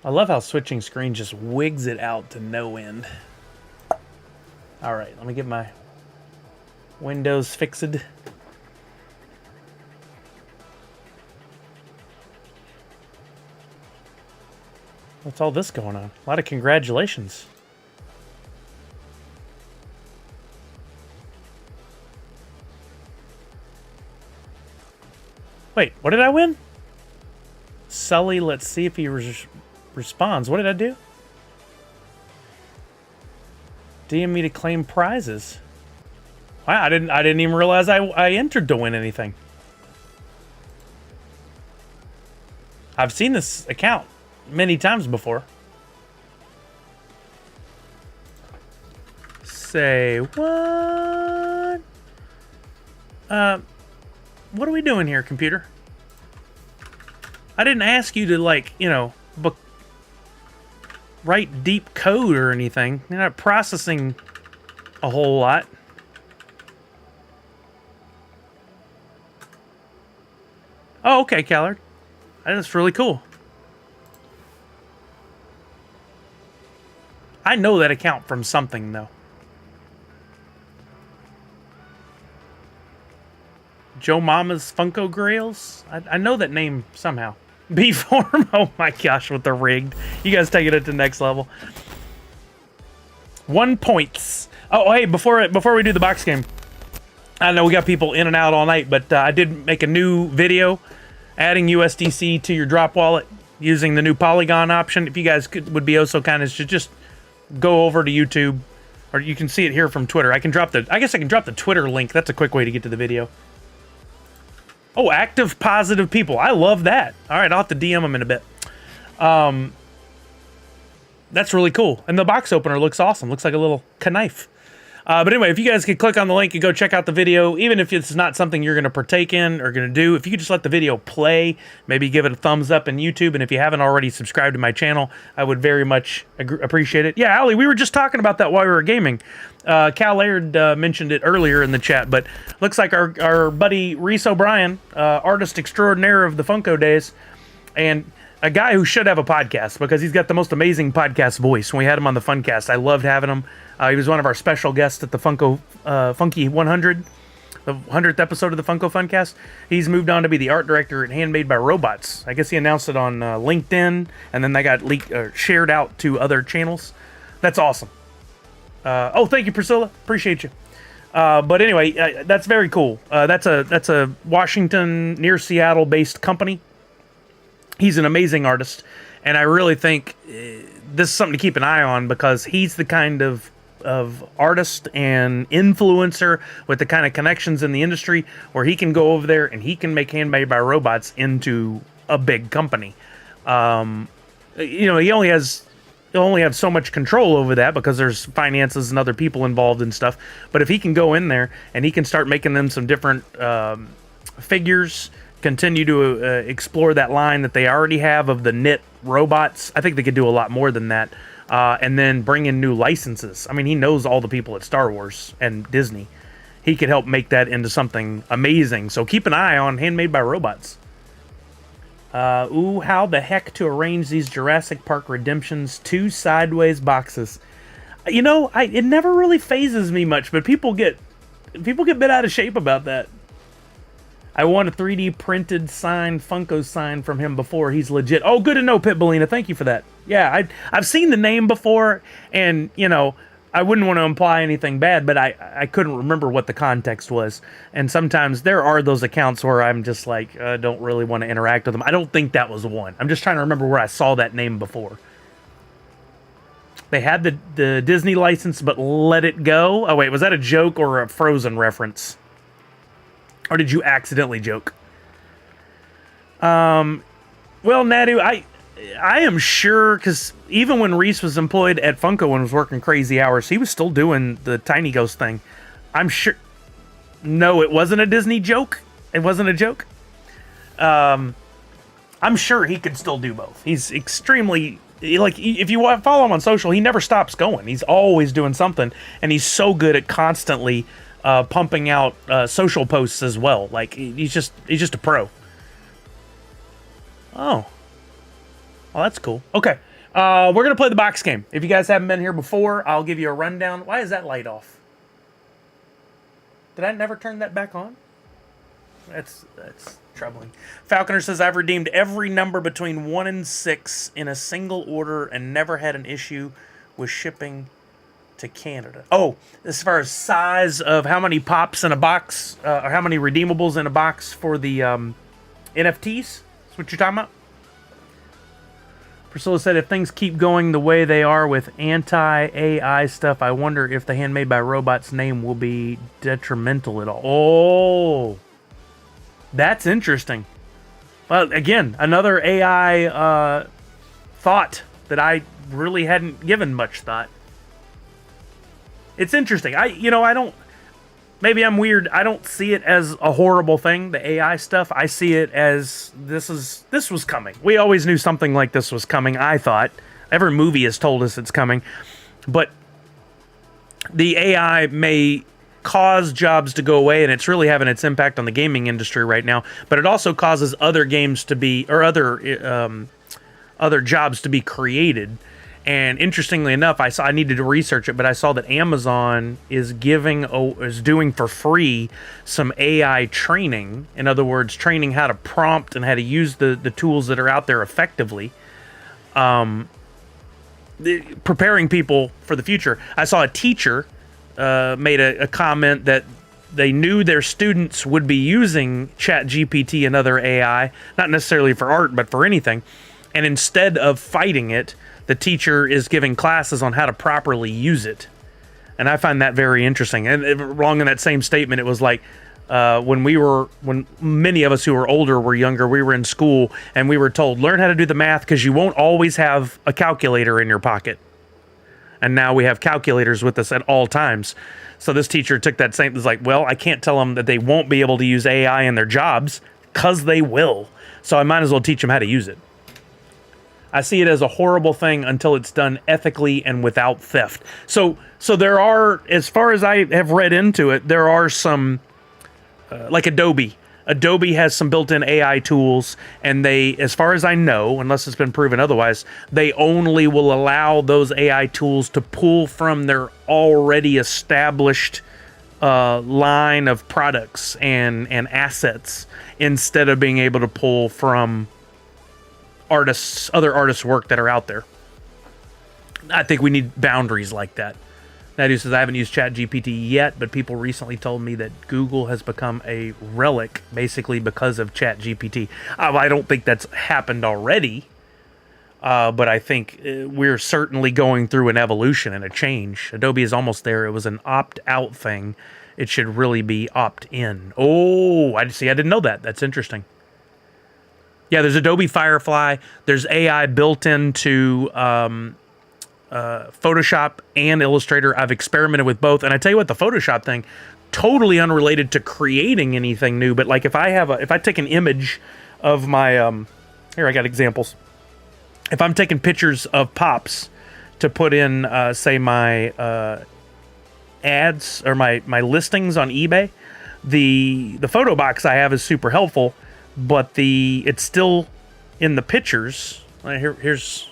I love how switching screen just wigs it out to no end. All right, let me get my Windows fixed. What's all this going on? A lot of congratulations. Wait, what did I win? Sully, let's see if he responds. What did I do? DM me to claim prizes. Wow, I didn't even realize I entered to win anything. I've seen this account many times before. Say what? What are we doing here, computer? I didn't ask you to, like, you know, write deep code or anything. You're not processing a whole lot. Oh, okay, Callard. That's really cool. I know that account from something, though. Joe Mama's Funko Grails? I know that name somehow. B-Form? Oh my gosh, with the rigged. You guys taking it to the next level. 1 point. Oh, hey, before we do the box game, I know we got people in and out all night, but I did make a new video adding USDC to your Droppp wallet using the new Polygon option. If you guys would be oh so kind as to just go over to YouTube, or you can see it here from Twitter. I guess I can drop the Twitter link. That's a quick way to get to the video. Oh, active, positive people. I love that. All right, I'll have to DM them in a bit. That's really cool. And the box opener looks awesome. Looks like a little knife. But anyway, if you guys could click on the link and go check out the video, even if it's not something you're going to partake in or going to do, if you could just let the video play, maybe give it a thumbs up in YouTube, and if you haven't already subscribed to my channel, I would very much appreciate it. Yeah, Ali, we were just talking about that while we were gaming. Cal Laird mentioned it earlier in the chat, but looks like our buddy Reese O'Brien, artist extraordinaire of the Funko days, and a guy who should have a podcast because he's got the most amazing podcast voice. When we had him on the Funcast, I loved having him. He was one of our special guests at the Funky 100 the 100th episode of the Funko Funcast. He's moved on to be the art director at Handmade by Robots. I guess he announced it on LinkedIn, and then they got shared out to other channels. That's awesome. Oh, thank you, Priscilla. Appreciate you. But anyway, that's very cool. That's a Washington, near Seattle-based company. He's an amazing artist, and I really think this is something to keep an eye on, because he's the kind of artist and influencer with the kind of connections in the industry where he can go over there and he can make Handmade by Robots into a big company. He only have so much control over that because there's finances and other people involved and stuff. But if he can go in there and he can start making them some different figures, continue to explore that line that they already have of the knit robots, I think they could do a lot more than that. And then bring in new licenses. I mean, he knows all the people at Star Wars and Disney. He could help make that into something amazing. So keep an eye on Handmade by Robots. How the heck to arrange these Jurassic Park Redemptions 2 sideways boxes? It never really phases me much, but people get bent out of shape about that. I want a 3D printed signed Funko sign from him before. He's legit. Oh, good to know, Pitbullina. Thank you for that. Yeah, I've seen the name before, and, I wouldn't want to imply anything bad, but I couldn't remember what the context was. And sometimes there are those accounts where I'm just like, don't really want to interact with them. I don't think that was one. I'm just trying to remember where I saw that name before. They had the Disney license, but let it go. Oh, wait, was that a joke or a Frozen reference? Or did you accidentally joke? Well, Nadu, I am sure, because even when Reese was employed at Funko and was working crazy hours, he was still doing the Tiny Ghost thing. I'm sure. No, it wasn't a Disney joke. It wasn't a joke. I'm sure he could still do both. He's extremely, if you follow him on social, he never stops going. He's always doing something, and he's so good at constantly pumping out social posts as well. Like, he's just a pro. Oh. Well, that's cool. Okay. We're going to play the box game. If you guys haven't been here before, I'll give you a rundown. Why is that light off? Did I never turn that back on? That's troubling. Falconer says, I've redeemed every number between 1 and 6 in a single order and never had an issue with shipping to Canada. Oh, as far as size of how many pops in a box, or how many redeemables in a box for the NFTs? That's what you're talking about? Priscilla said, if things keep going the way they are with anti-AI stuff, I wonder if the Handmade by Robots name will be detrimental at all. Oh, that's interesting. Well, again, another AI thought that I really hadn't given much thought. It's interesting. I don't... Maybe I'm weird. I don't see it as a horrible thing, the AI stuff. I see it as this was coming. We always knew something like this was coming, I thought. Every movie has told us it's coming. But the AI may cause jobs to go away, and it's really having its impact on the gaming industry right now. But it also causes other games to be, or other jobs to be created. And interestingly enough, I needed to research it, but I saw that Amazon is doing for free some AI training. In other words, training how to prompt and how to use the tools that are out there effectively, preparing people for the future. I saw a teacher made a comment that they knew their students would be using ChatGPT and other AI, not necessarily for art, but for anything. And instead of fighting it, the teacher is giving classes on how to properly use it. And I find that very interesting. And wrong in that same statement, it was like when many of us who were older were younger, we were in school and we were told, learn how to do the math because you won't always have a calculator in your pocket. And now we have calculators with us at all times. So this teacher took that same, was like, well, I can't tell them that they won't be able to use AI in their jobs because they will. So I might as well teach them how to use it. I see it as a horrible thing until it's done ethically and without theft. So there are, as far as I have read into it, there are some, like Adobe. Adobe has some built-in AI tools, and they, as far as I know, unless it's been proven otherwise, they only will allow those AI tools to pull from their already established line of products and assets instead of being able to pull from other artists' work that are out there. I think we need boundaries like that. Nadu says, I haven't used ChatGPT yet, but people recently told me that Google has become a relic basically because of ChatGPT. I don't think that's happened already, but I think we're certainly going through an evolution and a change. Adobe is almost there. It was an opt-out thing. It should really be opt-in. Oh, I didn't know that. That's interesting. Yeah, there's Adobe Firefly. There's AI built into Photoshop and Illustrator. I've experimented with both, and I tell you what, the Photoshop thing, totally unrelated to creating anything new. But like if I take an image of my here, I got examples. If I'm taking pictures of pops to put in, say my ads or my listings on eBay, the photo box I have is super helpful, but it's still in the pictures. Here's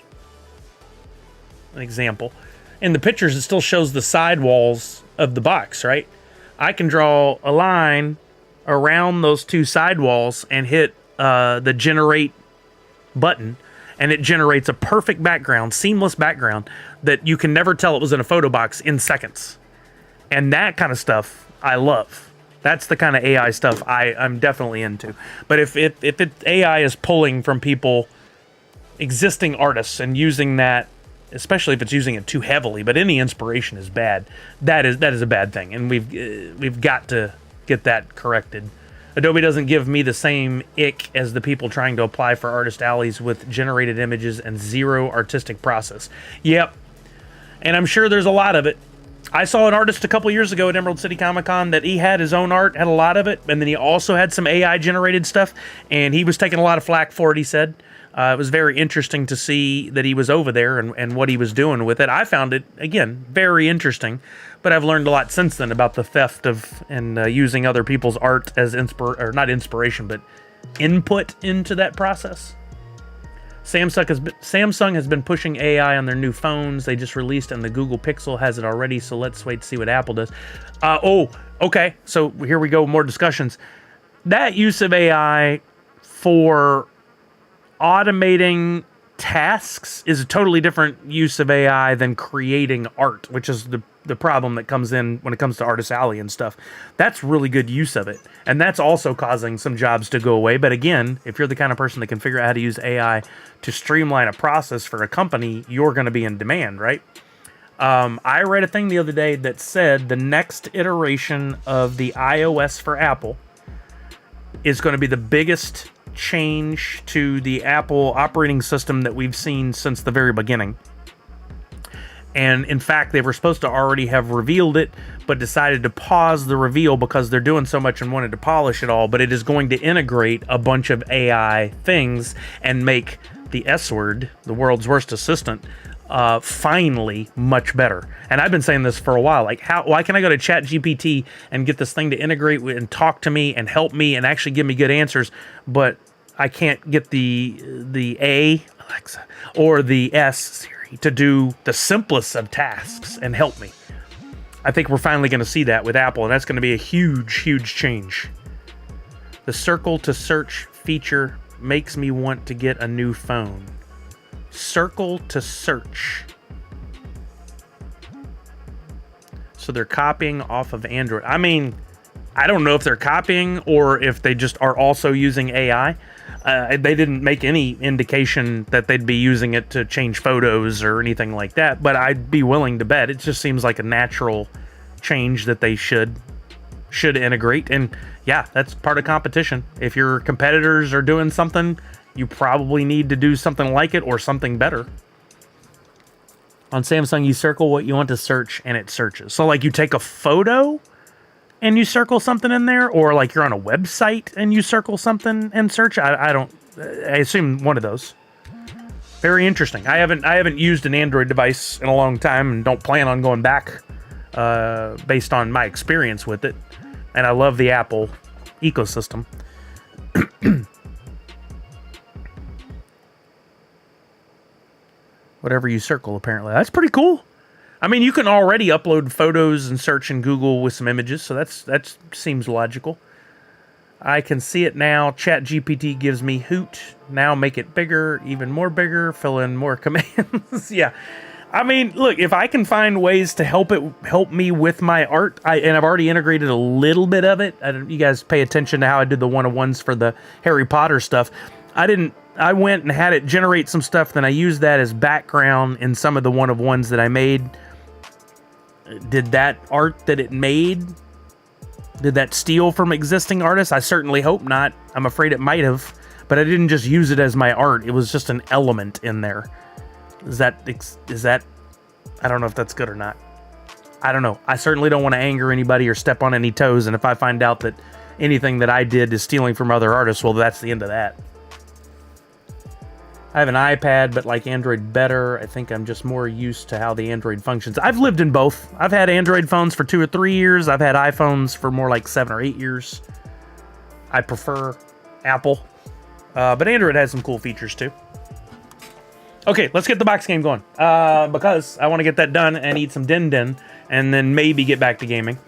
an example. In the pictures, it still shows the sidewalls of the box, right? I can draw a line around those two sidewalls and hit the generate button, and it generates a perfect background, seamless background that you can never tell it was in a photo box in seconds. And that kind of stuff I love. That's the kind of AI stuff I'm definitely into. But if AI is pulling from people, existing artists, and using that, especially if it's using it too heavily, but any inspiration is bad. That is a bad thing, and we've got to get that corrected. Adobe doesn't give me the same ick as the people trying to apply for artist alleys with generated images and zero artistic process. Yep, and I'm sure there's a lot of it. I saw an artist a couple years ago at Emerald City Comic Con that he had his own art, had a lot of it, and then he also had some AI generated stuff, and he was taking a lot of flack for it, he said. It was very interesting to see that he was over there and what he was doing with it. I found it, again, very interesting, but I've learned a lot since then about the theft of and using other people's art as not inspiration, but input into that process. Samsung has been pushing AI on their new phones they just released, and the Google Pixel has it already, so let's wait to see what Apple does. Okay, so here we go, more discussions. That use of AI for automating tasks is a totally different use of AI than creating art, which is the problem that comes in when it comes to Artist Alley and stuff. That's really good use of it, and that's also causing some jobs to go away. But again, if you're the kind of person that can figure out how to use AI to streamline a process for a company, you're going to be in demand, right? I read a thing the other day that said the next iteration of the iOS for Apple is going to be the biggest change to the Apple operating system that we've seen since the very beginning. And in fact, they were supposed to already have revealed it, but decided to pause the reveal because they're doing so much and wanted to polish it all. But it is going to integrate a bunch of AI things and make the S word, the world's worst assistant, finally much better. And I've been saying this for a while. Like, why can I go to ChatGPT and get this thing to integrate with and talk to me and help me and actually give me good answers, but I can't get the A, Alexa, or the S, Siri, to do the simplest of tasks and help me? I think we're finally going to see that with Apple, and that's going to be a huge, huge change. The circle to search feature makes me want to get a new phone. Circle to search. So they're copying off of Android. I mean, I don't know if they're copying or if they just are also using AI. They didn't make any indication that they'd be using it to change photos or anything like that, but I'd be willing to bet. It just seems like a natural change that they should integrate. And yeah, that's part of competition. If your competitors are doing something, you probably need to do something like it or something better. On Samsung, you circle what you want to search and it searches. So like you take a photo and you circle something in there, or like you're on a website and you circle something and search. I assume one of those. Very interesting. I haven't used an Android device in a long time and don't plan on going back based on my experience with it. And I love the Apple ecosystem. Whatever you circle, apparently. That's pretty cool. I mean, you can already upload photos and search in Google with some images, so that seems logical. I can see it now. ChatGPT gives me hoot. Now make it bigger, even more bigger, fill in more commands. Yeah. I mean, look, if I can find ways to help me with my art, and I've already integrated a little bit of it. You guys pay attention to how I did the one-of-ones for the Harry Potter stuff. I went and had it generate some stuff, then I used that as background in some of the one-of-ones that I made. Did that art that it made, did that steal from existing artists? I certainly hope not. I'm afraid it might have, but I didn't just use it as my art. It was just an element in there. Is that, I don't know if that's good or not. I don't know. I certainly don't want to anger anybody or step on any toes, and if I find out that anything that I did is stealing from other artists, well, that's the end of that. I have an iPad, but like Android better. I think I'm just more used to how the Android functions. I've lived in both. I've had Android phones for 2 or 3 years. I've had iPhones for more like 7 or 8 years. I prefer Apple, but Android has some cool features too. Okay, let's get the box game going, because I want to get that done and eat some din-din, and then maybe get back to gaming.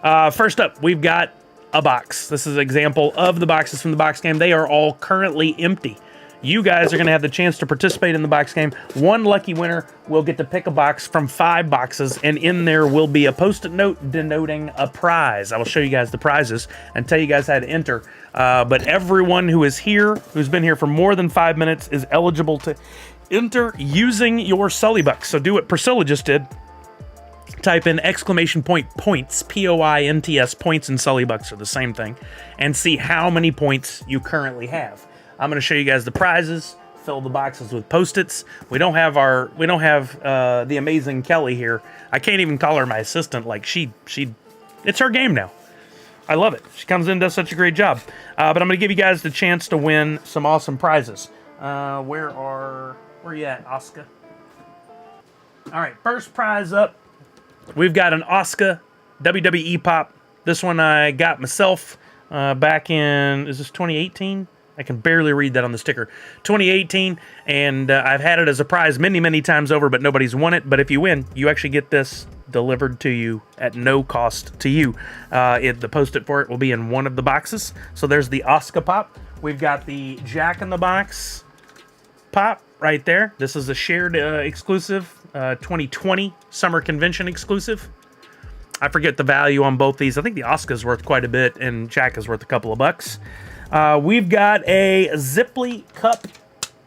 First up, we've got a box. This is an example of the boxes from the box game. They are all currently empty. You guys are going to have the chance to participate in the box game. One lucky winner will get to pick a box from 5 boxes, and in there will be a post-it note denoting a prize. I will show you guys the prizes and tell you guys how to enter. But everyone who is here, who's been here for more than 5 minutes, is eligible to enter using your Sully Bucks. So do what Priscilla just did. Type in exclamation point points, P-O-I-N-T-S, points, and Sully Bucks are the same thing, and see how many points you currently have. I'm going to show you guys the prizes, fill the boxes with Post-its. We don't have the amazing Kelly here. I can't even call her my assistant. Like it's her game now. I love it. She comes in and does such a great job. But I'm going to give you guys the chance to win some awesome prizes. Where are you at, Oscar? All right, first prize up. We've got an Oscar WWE Pop. This one I got myself back in, is this 2018? I can barely read that on the sticker. 2018, and I've had it as a prize many, many times over, but nobody's won it. But if you win, you actually get this delivered to you at no cost to you. The Post-it for it will be in one of the boxes. So there's the Oscar Pop. We've got the Jack in the Box Pop right there. This is a shared exclusive, 2020 Summer Convention exclusive. I forget the value on both these. I think the Oscar's worth quite a bit, and Jack is worth a couple of bucks. We've got a Ziply cup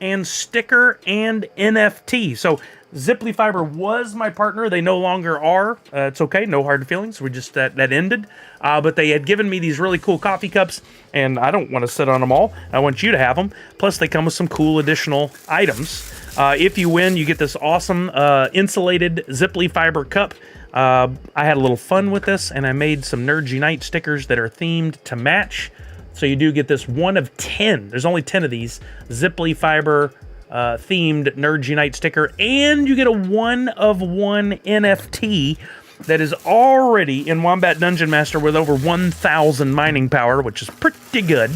and sticker and NFT. So Ziply Fiber was my partner. They no longer are. It's okay. No hard feelings. We just, that ended. But they had given me these really cool coffee cups, and I don't want to sit on them all. I want you to have them. Plus, they come with some cool additional items. If you win, you get this awesome insulated Ziply Fiber cup. I had a little fun with this, and I made some Nerds Unite stickers that are themed to match. So you do get this one of 10. There's only 10 of these Ziply Fiber themed Nerds Unite sticker, and you get a 1-of-1 NFT that is already in Wombat Dungeon Master with over 1,000 mining power, which is pretty good.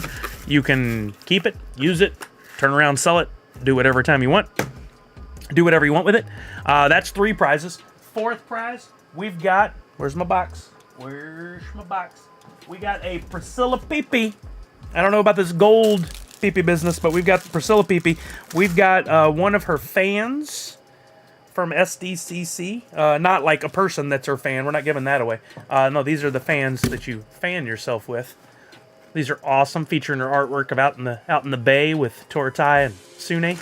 You can keep it, use it, turn around, sell it, do whatever time you want. Do whatever you want with it. That's 3 prizes. 4th prize, we've got, where's my box? Where's my box? We got a Priscilla Peepee. I don't know about this gold Peepee business, but we've got the Priscilla Peepee. We've got one of her fans from SDCC. Not like a person that's her fan. We're not giving that away. No, these are the fans that you fan yourself with. These are awesome, featuring her artwork of out in the bay with Toratai and Sune.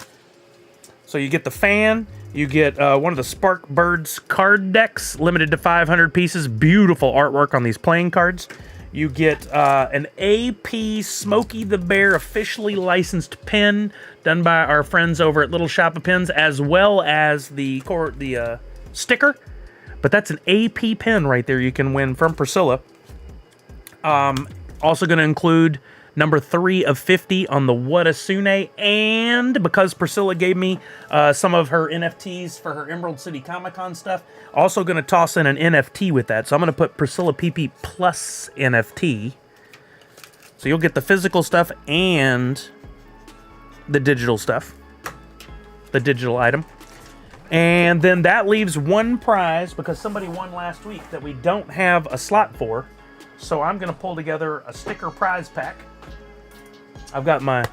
So you get the fan. You get one of the Spark Birds card decks, limited to 500 pieces. Beautiful artwork on these playing cards. You get an AP Smokey the Bear officially licensed pen done by our friends over at Little Shop of Pens, as well as the sticker. But that's an AP pen right there you can win from Priscilla. Also going to include number 3 of 50 on the Watasune, and because Priscilla gave me some of her NFTs for her Emerald City Comic Con stuff, also going to toss in an NFT with that. So I'm going to put Priscilla PP plus NFT. So you'll get the physical stuff and the digital stuff, the digital item. And then that leaves one prize because somebody won last week that we don't have a slot for. So I'm going to pull together a sticker prize pack. I've got my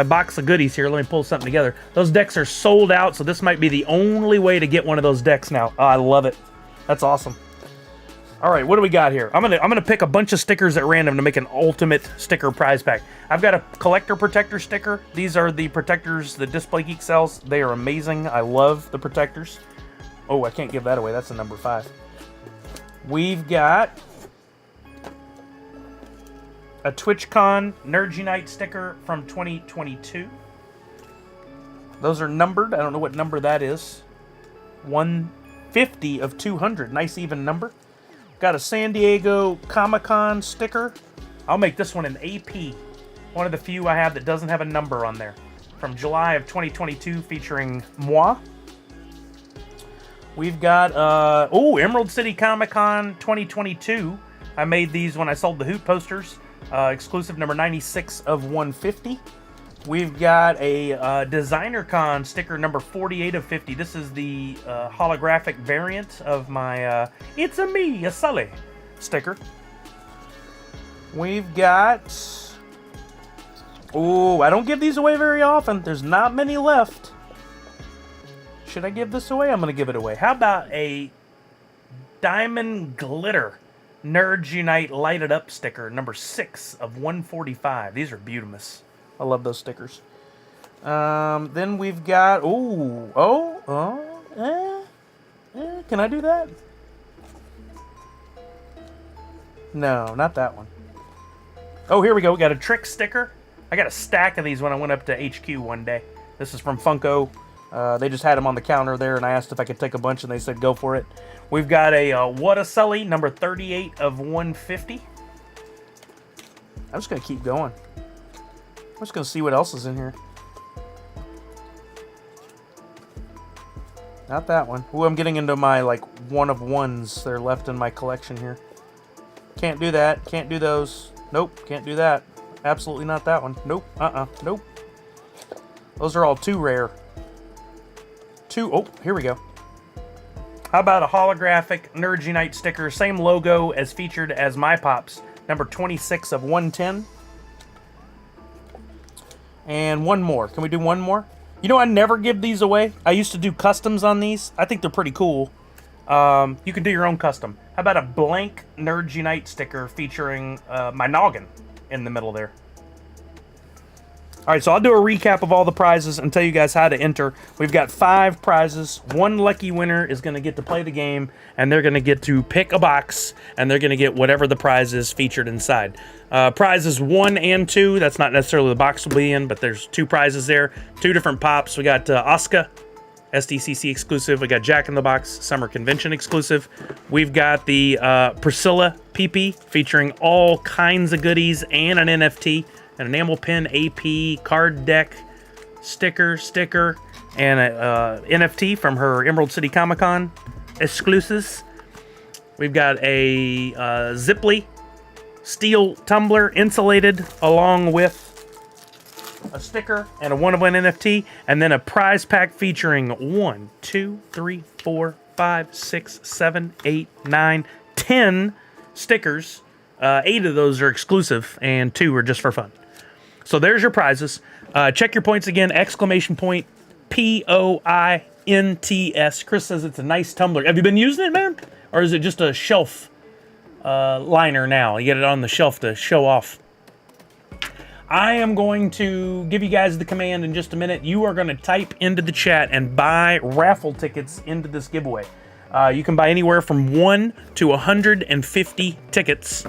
box of goodies here. Let me pull something together. Those decks are sold out, so this might be the only way to get one of those decks now. Oh, I love it. That's awesome. All right, what do we got here? I'm gonna pick a bunch of stickers at random to make an ultimate sticker prize pack. I've got a collector protector sticker. These are the protectors that Display Geek sells. They are amazing. I love the protectors. Oh, I can't give that away. That's a number 5. We've got a TwitchCon Nerd Unite sticker from 2022. Those are numbered. I don't know what number that is. 150 of 200. Nice even number. Got a San Diego Comic-Con sticker. I'll make this one an AP. One of the few I have that doesn't have a number on there. From July of 2022 featuring moi. We've got, Emerald City Comic-Con 2022. I made these when I sold the Hoot posters. Exclusive number 96 of 150. We've got a Designer Con sticker number 48 of 50. This is the holographic variant of my It's a Me, a Sully sticker. We've got... Oh, I don't give these away very often. There's not many left. Should I give this away? I'm going to give it away. How about a Diamond Glitter Nerds Unite Lighted Up sticker number 6 of 145. These are beautiful. I love those stickers. Then we've got... Can I do that? No, not that one. Oh, here we go. We got a Trick sticker. I got a stack of these when I went up to HQ one day. This is from Funko. They just had them on the counter there, and I asked if I could take a bunch, and they said go for it. We've got a What a Sully, number 38 of 150. I'm just going to keep going. I'm just going to see what else is in here. Not that one. Ooh, I'm getting into my, one of ones that are left in my collection here. Can't do that. Can't do those. Nope, can't do that. Absolutely not that one. Nope, nope. Those are all too rare. Oh, here we go. How about a holographic Nerds Unite sticker, same logo as featured as my Pops, number 26 of 110. And one more. Can we do one more? You know, I never give these away. I used to do customs on these. I think they're pretty cool. You can do your own custom. How about a blank Nerds Unite sticker featuring my noggin in the middle there? All right, so I'll do a recap of all the prizes and tell you guys how to enter. We've got 5 prizes. One lucky winner is going to get to play the game, and they're going to get to pick a box, and they're going to get whatever the prize is featured inside. Prizes 1 and 2, that's not necessarily the box will be in, but there's 2 prizes there. 2 different pops. We got Asuka, SDCC exclusive. We got Jack in the Box, Summer Convention exclusive. We've got the Priscilla PP featuring all kinds of goodies and an NFT. An enamel pin, AP, card deck, sticker, and a NFT from her Emerald City Comic-Con exclusives. We've got a Ziply steel tumbler, insulated, along with a sticker and a one-of-one NFT, and then a prize pack featuring 1, 2, 3, 4, 5, 6, 7, 8, 9, 10 stickers. 8 of those are exclusive, and 2 are just for fun. So there's your prizes. Check your points again. Exclamation point POINTS. Chris says it's a nice tumbler. Have you been using it, man? Or is it just a shelf liner now? You get it on the shelf to show off. I am going to give you guys the command in just a minute. You are going to type into the chat and buy raffle tickets into this giveaway. You can buy anywhere from 1 to 150 tickets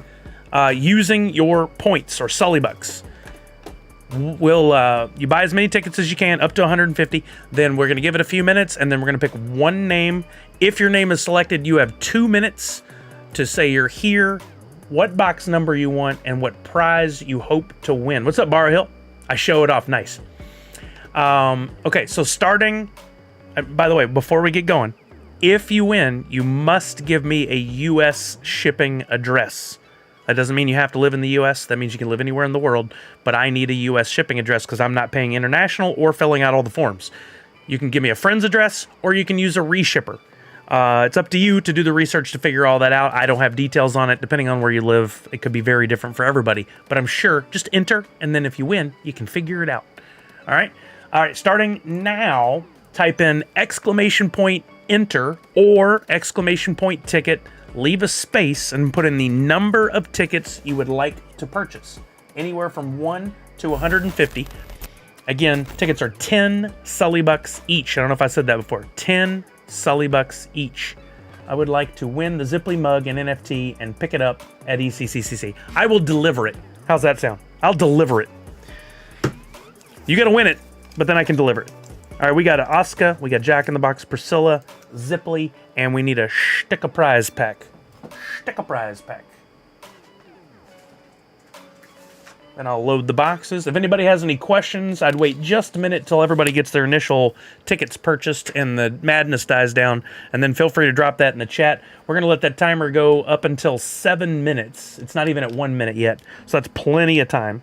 using your points or Sully Bucks. You buy as many tickets as you can, up to 150. Then we're going to give it a few minutes, and then we're going to pick one name. If your name is selected, you have 2 minutes to say you're here, what box number you want, and what prize you hope to win. What's up, Bar Hill? I show it off. Nice. Okay, so starting... by the way, before we get going, if you win, you must give me a U.S. shipping address. That doesn't mean you have to live in the U.S. That means you can live anywhere in the world. But I need a U.S. shipping address because I'm not paying international or filling out all the forms. You can give me a friend's address, or you can use a reshipper. It's up to you to do the research to figure all that out. I don't have details on it. Depending on where you live, it could be very different for everybody. But I'm sure, just enter, and then if you win, you can figure it out. All right? All right, starting now, type in !enter or !ticket, leave a space, and put in the number of tickets you would like to purchase. Anywhere from 1 to 150. Again, tickets are 10 Sully bucks each. I don't know if I said that before. 10 Sully bucks each. I would like to win the Ziply mug and NFT and pick it up at ECCCC. I will deliver it. How's that sound? I'll deliver it. You gotta win it, but then I can deliver it. All right, we got an Oscar, we got Jack in the Box, Priscilla, Ziply, and we need a sticker prize pack. Sticker prize pack. And I'll load the boxes. If anybody has any questions, I'd wait just a minute till everybody gets their initial tickets purchased and the madness dies down, and then feel free to drop that in the chat. We're going to let that timer go up until 7 minutes. It's not even at 1 minute yet, so that's plenty of time.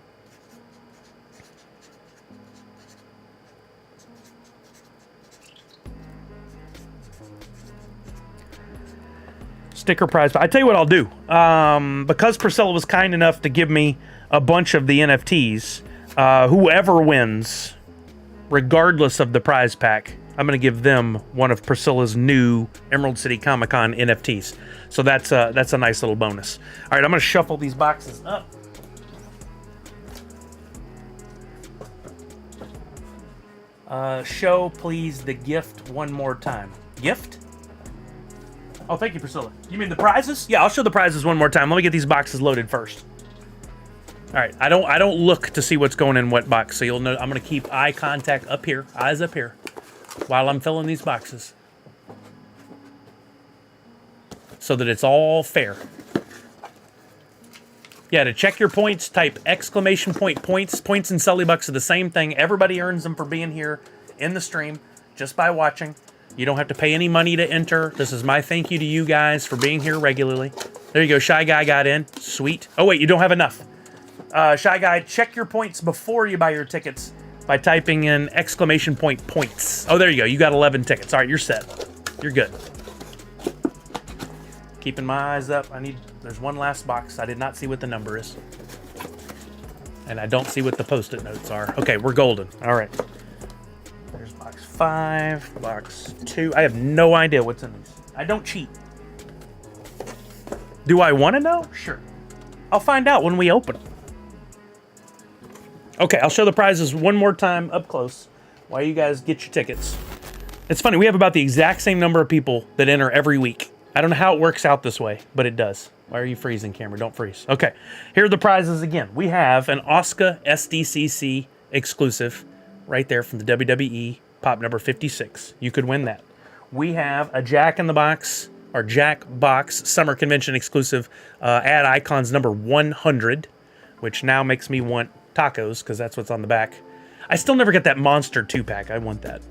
Sticker prize. I tell you what I'll do. Because Priscilla was kind enough to give me a bunch of the NFTs, whoever wins, regardless of the prize pack, I'm going to give them one of Priscilla's new Emerald City Comic Con NFTs. So that's a nice little bonus. All right, I'm going to shuffle these boxes up. Show, please, the gift one more time. Gift? Oh, thank you, Priscilla. You mean the prizes? Yeah, I'll show the prizes one more time. Let me get these boxes loaded first. All right, I don't look to see what's going in what box, so you'll know. I'm gonna keep eye contact up here, eyes up here, while I'm filling these boxes, so that it's all fair. Yeah, to check your points, type !points. Points and Sully bucks are the same thing. Everybody earns them for being here in the stream just by watching. You don't have to pay any money to enter. This is my thank you to you guys for being here regularly. There you go. Shy Guy got in. Sweet. Oh, wait, you don't have enough. Shy Guy, check your points before you buy your tickets by typing in !points. Oh, there you go. You got 11 tickets. All right, you're set. You're good. Keeping my eyes up. There's one last box. I did not see what the number is. And I don't see what the post-it notes are. Okay, we're golden. All right. There's box 5, box 2. I have no idea what's in these. I don't cheat. Do I want to know? Sure. I'll find out when we open them. Okay, I'll show the prizes one more time up close while you guys get your tickets. It's funny, we have about the exact same number of people that enter every week. I don't know how it works out this way, but it does. Why are you freezing, camera? Don't freeze. Okay, here are the prizes again. We have an Oscar SDCC exclusive right there from the WWE, pop number 56. You could win that. We have a Jack in the Box, or Jack Box Summer Convention exclusive ad icons number 100, which now makes me want tacos, because that's what's on the back. I still never get that Monster 2-pack. I want that.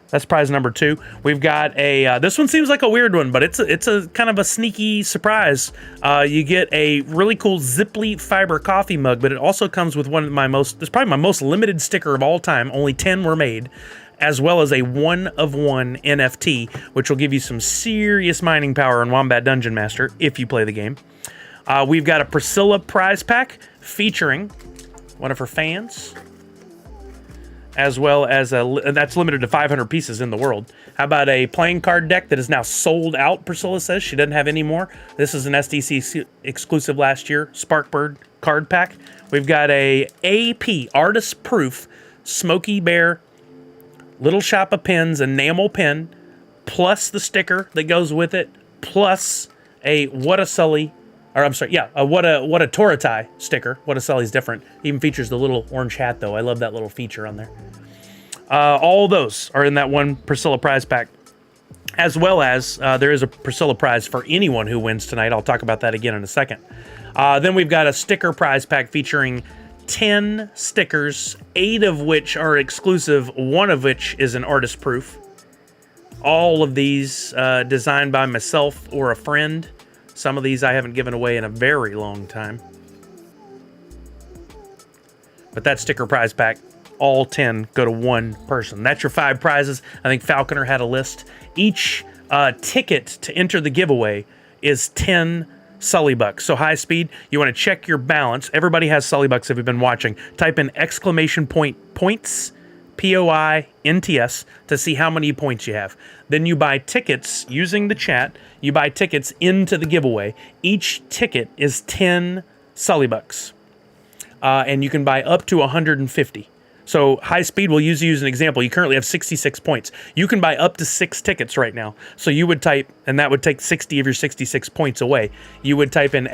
That's prize number 2. We've got a, this one seems like a weird one, but it's a kind of a sneaky surprise. You get a really cool Ziply fiber coffee mug, but it also comes with one of my it's probably my most limited sticker of all time. Only 10 were made, as well as a 1-of-1 NFT, which will give you some serious mining power in Wombat Dungeon Master if you play the game. We've got a Priscilla prize pack featuring one of her fans, as well as that's limited to 500 pieces in the world. How about a playing card deck that is now sold out? Priscilla says she doesn't have any more. This is an SDC exclusive last year, Sparkbird card pack. We've got a AP artist proof Smokey Bear Little Shop of Pens enamel pen, plus the sticker that goes with it, plus a What a Sully. Or I'm sorry, yeah, what a Toratai sticker. What a Sully's different. Even features the little orange hat, though. I love that little feature on there. All those are in that one Priscilla prize pack. As well as there is a Priscilla prize for anyone who wins tonight. I'll talk about that again in a second. Then we've got a sticker prize pack featuring 10 stickers, 8 of which are exclusive, 1 of which is an artist proof. All of these designed by myself or a friend. Some of these I haven't given away in a very long time. But that sticker prize pack all 10 go to one person. That's your 5 prizes. I think Falconer had a list. Each ticket to enter the giveaway is 10 Sully Bucks. So high speed, you want to check your balance. Everybody has Sully Bucks if you've been watching. Type in !points, POINTS, to see how many points you have. Then you buy tickets using the chat. You buy tickets into the giveaway. Each ticket is 10 Sully Bucks. And you can buy up to 150. So high speed, we'll use you as an example. You currently have 66 points. You can buy up to 6 tickets right now. So you would type, and that would take 60 of your 66 points away. You would type in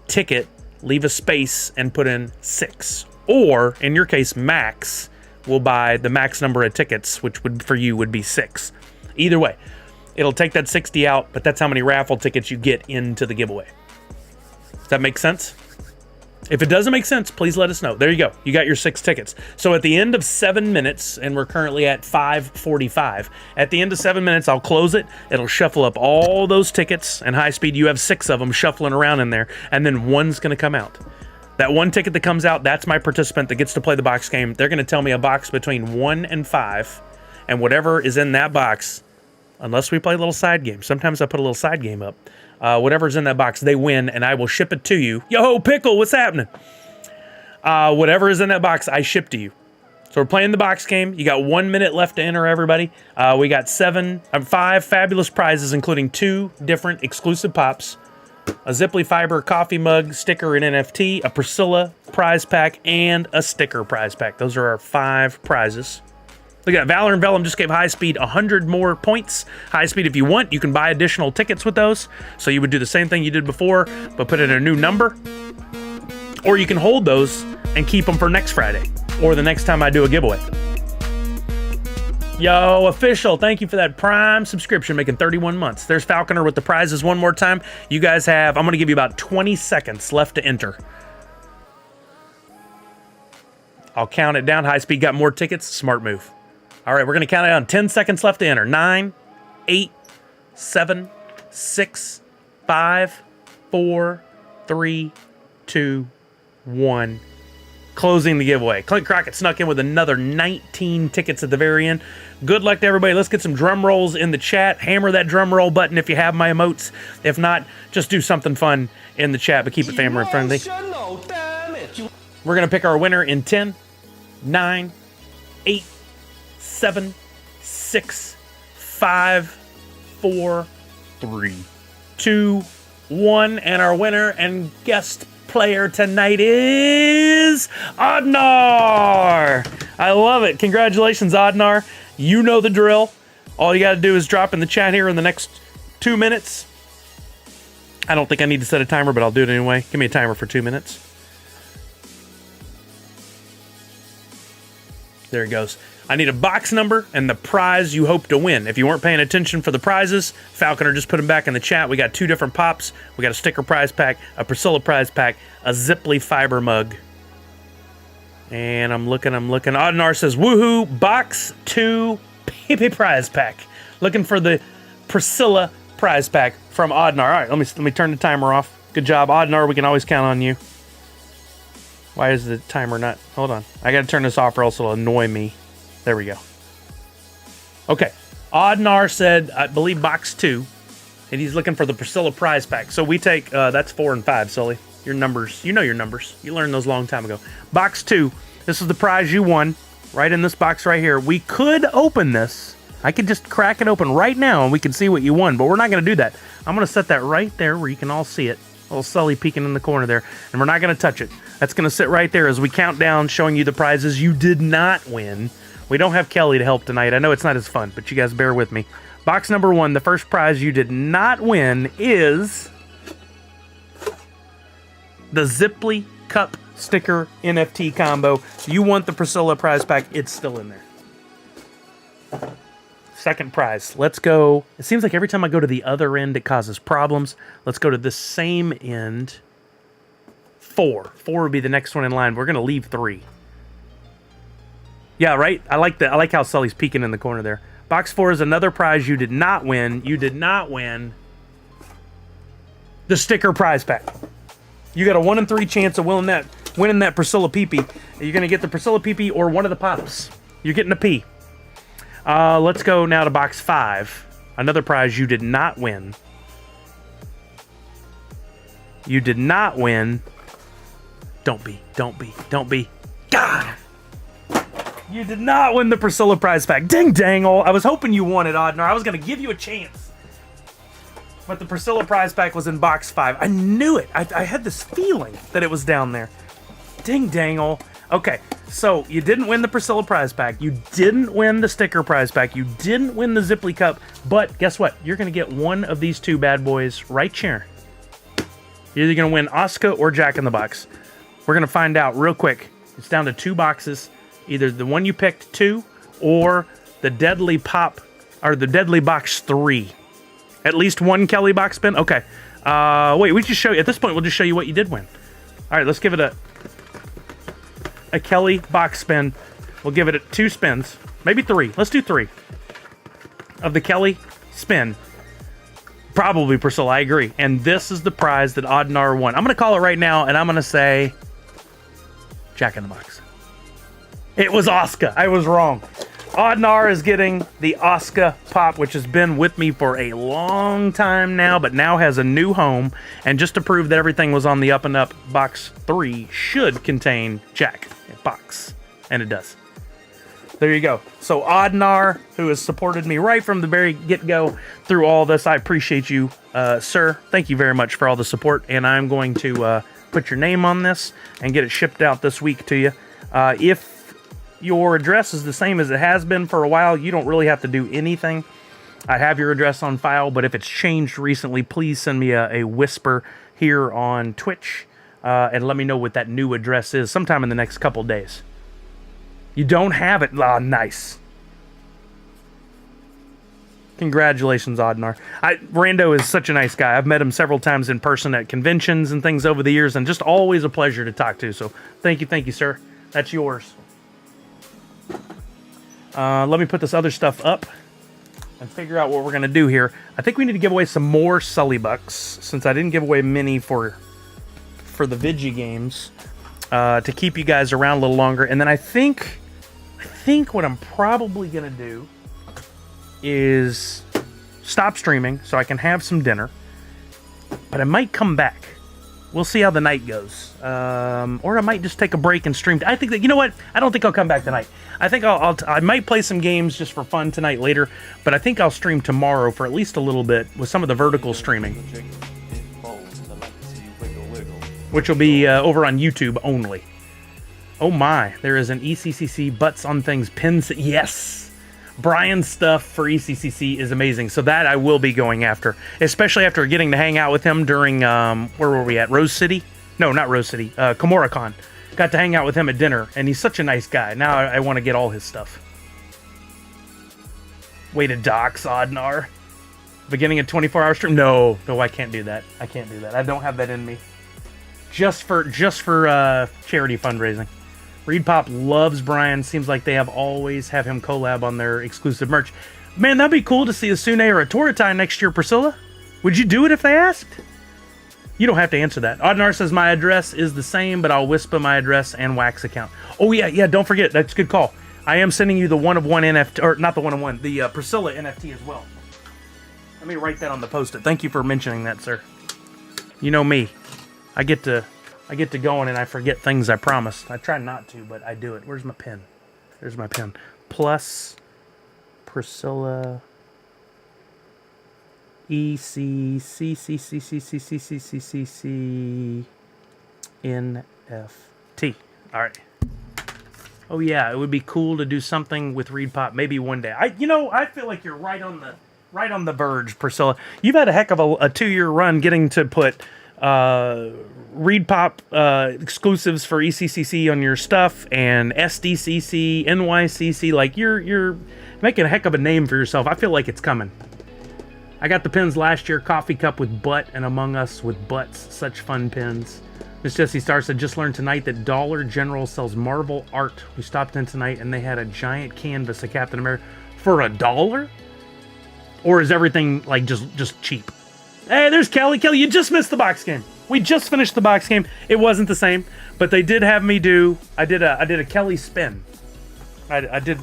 !ticket, leave a space, and put in 6. Or, in your case, max will buy the max number of tickets, which would for you would be 6. Either way, it'll take that 60 out, but that's how many raffle tickets you get into the giveaway. Does that make sense? If it doesn't make sense, please let us know. There you go. You got your 6 tickets. So at the end of 7 minutes, and we're currently at 5:45, at the end of 7 minutes, I'll close it. It'll shuffle up all those tickets, and high speed, you have 6 of them shuffling around in there, and then one's going to come out. That one ticket that comes out, that's my participant that gets to play the box game. They're going to tell me a box between 1 and 5, and whatever is in that box, unless we play a little side game. Sometimes I put a little side game up. Whatever's in that box, they win, and I will ship it to you. Yo, Pickle, what's happening? Whatever is in that box, I ship to you. So we're playing the box game. You got 1 minute left to enter, everybody. We got 5 fabulous prizes, including 2 different exclusive pops, a Ziply Fiber coffee mug, sticker, and NFT, a Priscilla prize pack, and a sticker prize pack. Those are our 5 prizes. Look at that. Valor and Vellum just gave High Speed 100 more points. High Speed, if you want, you can buy additional tickets with those. So you would do the same thing you did before, but put in a new number. Or you can hold those and keep them for next Friday or the next time I do a giveaway. Yo, Official, thank you for that Prime subscription, making 31 months. There's Falconer with the prizes one more time. You guys have, I'm going to give you about 20 seconds left to enter. I'll count it down. High Speed got more tickets. Smart move. All right, we're going to count it down. 10 seconds left to enter. 9, 8, 7, 6, 5, 4, 3, 2, 1. Closing the giveaway. Clint Crockett snuck in with another 19 tickets at the very end. Good luck to everybody. Let's get some drum rolls in the chat. Hammer that drum roll button if you have my emotes. If not, just do something fun in the chat, but keep it family friendly. We're going to pick our winner in 10, 9, 8, 7, 6, 5, 4, 3, 2, 1. And our winner and guest player tonight is Odnar. I love it. Congratulations, Odnar. You know the drill. All you got to do is drop in the chat here in the next 2 minutes. I don't think I need to set a timer, but I'll do it anyway. Give me a timer for 2 minutes. There it goes. I need a box number and the prize you hope to win. If you weren't paying attention for the prizes, Falconer just put them back in the chat. We got 2 different pops. We got a sticker prize pack, a Priscilla prize pack, a Ziply Fiber mug. And I'm looking. Odnar says, woohoo, box 2 PP prize pack. Looking for the Priscilla prize pack from Odnar. All right, let me turn the timer off. Good job, Odnar. We can always count on you. Why is the timer not? Hold on. I got to turn this off or else it'll annoy me. There we go. Okay. Odnar said, I believe box 2. And he's looking for the Priscilla prize pack. So we take, that's 4 and 5, Sully. Your numbers. You know your numbers. You learned those a long time ago. Box 2. This is the prize you won. Right in this box right here. We could open this. I could just crack it open right now and we can see what you won. But we're not going to do that. I'm going to set that right there where you can all see it. Little Sully peeking in the corner there. And we're not going to touch it. That's going to sit right there as we count down, showing you the prizes you did not win. We don't have Kelly to help tonight. I know it's not as fun, but you guys bear with me. Box number 1, the first prize you did not win is the Ziply Cup sticker NFT combo. You want the Priscilla prize pack. It's still in there. Second prize. Let's go. It seems like every time I go to the other end, it causes problems. Let's go to the same end. 4. 4 would be the next one in line. We're going to leave 3. Yeah, right? I like how Sully's peeking in the corner there. Box 4 is another prize you did not win. You did not win the sticker prize pack. You got a 1 in 3 chance of winning that. winning that Priscilla PP. You're going to get the Priscilla PP or one of the pops. You're getting a P. Let's go now to box 5. Another prize you did not win. You did not win. Don't be. God! You did not win the Priscilla prize pack. Ding dangle. I was hoping you won it, Oddnar. I was going to give you a chance. But the Priscilla prize pack was in box 5. I knew it. I had this feeling that it was down there. Ding dangle. Okay, so you didn't win the Priscilla prize pack. You didn't win the sticker prize pack. You didn't win the Zipley Cup. But guess what? You're going to get one of these two bad boys right here. You're either going to win Oscar or Jack in the Box. We're going to find out real quick. It's down to 2 boxes. Either the one you picked 2 or the Deadly Pop or the Deadly Box 3. At least one Kelly box spin? Okay. Wait, we just show you. At this point, we'll just show you what you did win. All right, let's give it a Kelly box spin. We'll give it 2 spins. Maybe 3. Let's do 3. Of the Kelly spin. Probably Priscilla, I agree. And this is the prize that Oddnar won. I'm going to call it right now, and I'm going to say Jack in the Box. It was Oscar. I was wrong. Oddnar is getting the Oscar Pop, which has been with me for a long time now, but now has a new home. And just to prove that everything was on the up and up, box 3 should contain Jack box. And it does. There you go. So Oddnar, who has supported me right from the very get-go through all this, I appreciate you, sir. Thank you very much for all the support. And I'm going to put your name on this and get it shipped out this week to you. If your address is the same as it has been for a while, you don't really have to do anything. I have your address on file, but if it's changed recently, please send me a whisper here on Twitch and let me know what that new address is sometime in the next couple days. You don't have it? Ah, nice. Congratulations, Oddnar. Rando is such a nice guy. I've met him several times in person at conventions and things over the years, and just always a pleasure to talk to. So thank you, sir. That's yours. Let me put this other stuff up and figure out what we're going to do here. I think we need to give away some more Sully Bucks, since I didn't give away many for the Vigi games, to keep you guys around a little longer. And then I think what I'm probably going to do is stop streaming so I can have some dinner. But I might come back. We'll see how the night goes. Or I might just take a break and stream. I think that, you know what? I don't think I'll come back tonight. I think I might play some games just for fun tonight later, but I think I'll stream tomorrow for at least a little bit with some of the vertical streaming, which will be over on YouTube only. Oh my, there is an ECCC Butts on Things pin set. Yes! Brian's stuff for ECCC is amazing, so that I will be going after, especially after getting to hang out with him during, where were we at, Rose City? No, not Rose City, KomoraCon. Got to hang out with him at dinner, and he's such a nice guy. Now I want to get all his stuff. Way to dox, Oddnar. Beginning a 24-hour stream? No, I can't do that. I can't do that. I don't have that in me. Just for charity fundraising. Reed Pop loves Brian. Seems like they always have him collab on their exclusive merch. Man, that'd be cool to see a Sune or a Toratai next year, Priscilla. Would you do it if they asked? You don't have to answer that. Oddnar says my address is the same, but I'll whisper my address and Wax account. Oh yeah, don't forget. That's a good call. I am sending you the one-of-one NFT, or not the one-of-one, the Priscilla NFT as well. Let me write that on the post-it. Thank you for mentioning that, sir. You know me. I get to going and I forget things I promised. I try not to, but I do it. Where's my pen? There's my pen. Plus Priscilla ECCCCCCCCCC NFT. All right. Oh yeah, it would be cool to do something with Reed Pop maybe one day. I feel like you're right on the verge, Priscilla. You've had a heck of a 2-year run getting to put Reed Pop exclusives for ECCC on your stuff and SDCC, NYCC. Like you're making a heck of a name for yourself. I feel like it's coming. I got the pins last year. Coffee cup with butt and Among Us with butts. Such fun pins. Miss Jessie Star said, just learned tonight that Dollar General sells Marvel art. We stopped in tonight and they had a giant canvas of Captain America for $1? Or is everything like just cheap? Hey, there's Kelly. Kelly, you just missed the box game. We just finished the box game. It wasn't the same, but they did have me do. I did a Kelly spin. I did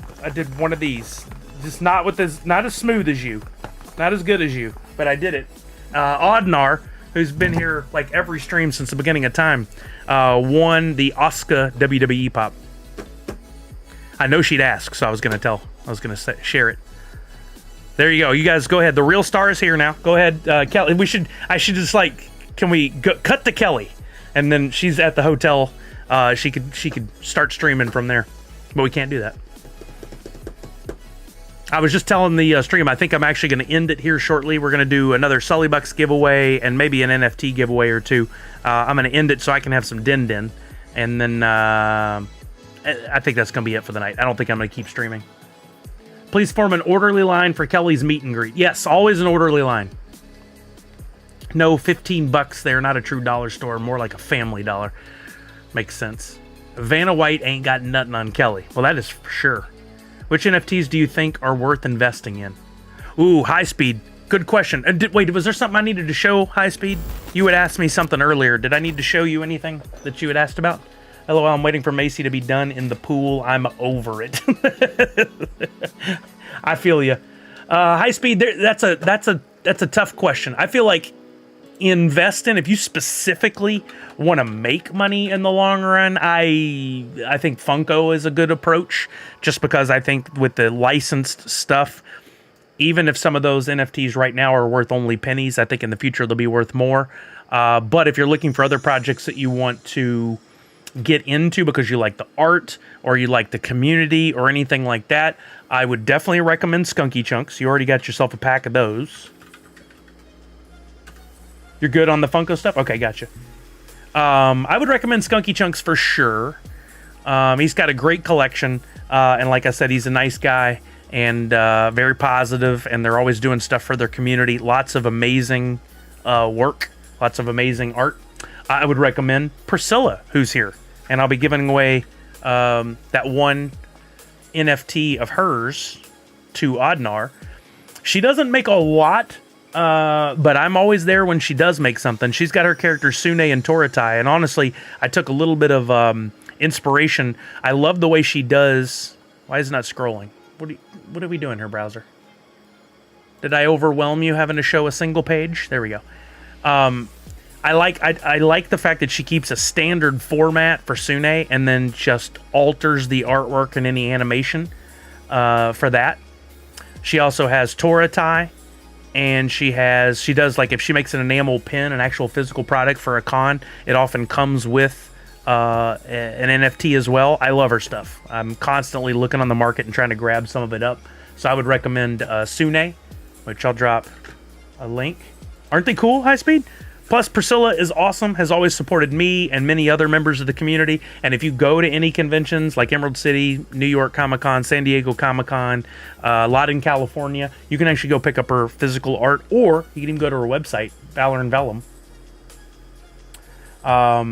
one of these. Just not with this, not as smooth as you, not as good as you, but I did it. Oddnar, who's been here like every stream since the beginning of time, won the Oscar WWE pop. I know she'd ask, so I was gonna share it. There you go. You guys go ahead. The real star is here now. Go ahead, Kelly. I should just like, can we cut to Kelly, and then she's at the hotel. She could start streaming from there, but we can't do that. I was just telling the stream, I think I'm actually going to end it here shortly. We're going to do another Sully Bucks giveaway and maybe an NFT giveaway or two. I'm going to end it so I can have some din-din. And then I think that's going to be it for the night. I don't think I'm going to keep streaming. Please form an orderly line for Kelly's meet and greet. Yes, always an orderly line. No, $15 there, not a true dollar store, more like a family dollar. Makes sense. Vanna White ain't got nothing on Kelly. Well, that is for sure. Which NFTs do you think are worth investing in? Ooh, High Speed. Good question. Wait, was there something I needed to show, High Speed? You had asked me something earlier. Did I need to show you anything that you had asked about? LOL, I'm waiting for Macy to be done in the pool. I'm over it. I feel you. High Speed, that's a tough question. I feel like invest in, if you specifically want to make money in the long run, I think Funko is a good approach, just because I think with the licensed stuff, even if some of those NFTs right now are worth only pennies, I think in the future they'll be worth more. But if you're looking for other projects that you want to get into because you like the art or you like the community or anything like that, I would definitely recommend Skunky Chunks. You already got yourself a pack of those. You're good on the Funko stuff? Okay, gotcha. I would recommend Skunky Chunks for sure. He's got a great collection, and like I said, he's a nice guy and very positive, and they're always doing stuff for their community. Lots of amazing work, lots of amazing art. I would recommend Priscilla, who's here, and I'll be giving away that one NFT of hers to Oddnar. She doesn't make a lot, but I'm always there when she does make something. She's got her characters Sune and Toratai, and honestly, I took a little bit of inspiration. I love the way she does. Why is it not scrolling? What are we doing here, browser? Did I overwhelm you having to show a single page? There we go. I like the fact that she keeps a standard format for Sune and then just alters the artwork and any animation for that. She also has Toratai. And she does, like, if she makes an enamel pin, an actual physical product for a con, it often comes with an NFT as well. I love her stuff. I'm constantly looking on the market and trying to grab some of it up. So I would recommend Sune, which I'll drop a link. Aren't they cool, High Speed? Plus, Priscilla is awesome, has always supported me and many other members of the community. And if you go to any conventions like Emerald City, New York Comic-Con, San Diego Comic-Con, a lot in California, you can actually go pick up her physical art, or you can even go to her website, Valor and Vellum,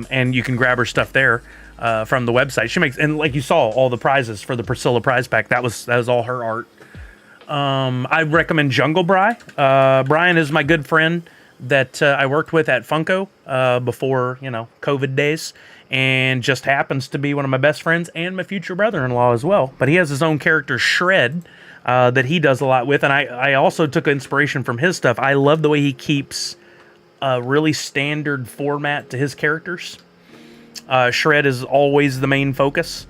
and you can grab her stuff there from the website. She makes, and like you saw, all the prizes for the Priscilla prize pack. That was all her art. I recommend Jungle Bry. Brian is my good friend that I worked with at Funko before, COVID days, and just happens to be one of my best friends and my future brother-in-law as well. But he has his own character, Shred, that he does a lot with, and I also took inspiration from his stuff. I love the way he keeps a really standard format to his characters. Shred is always the main focus.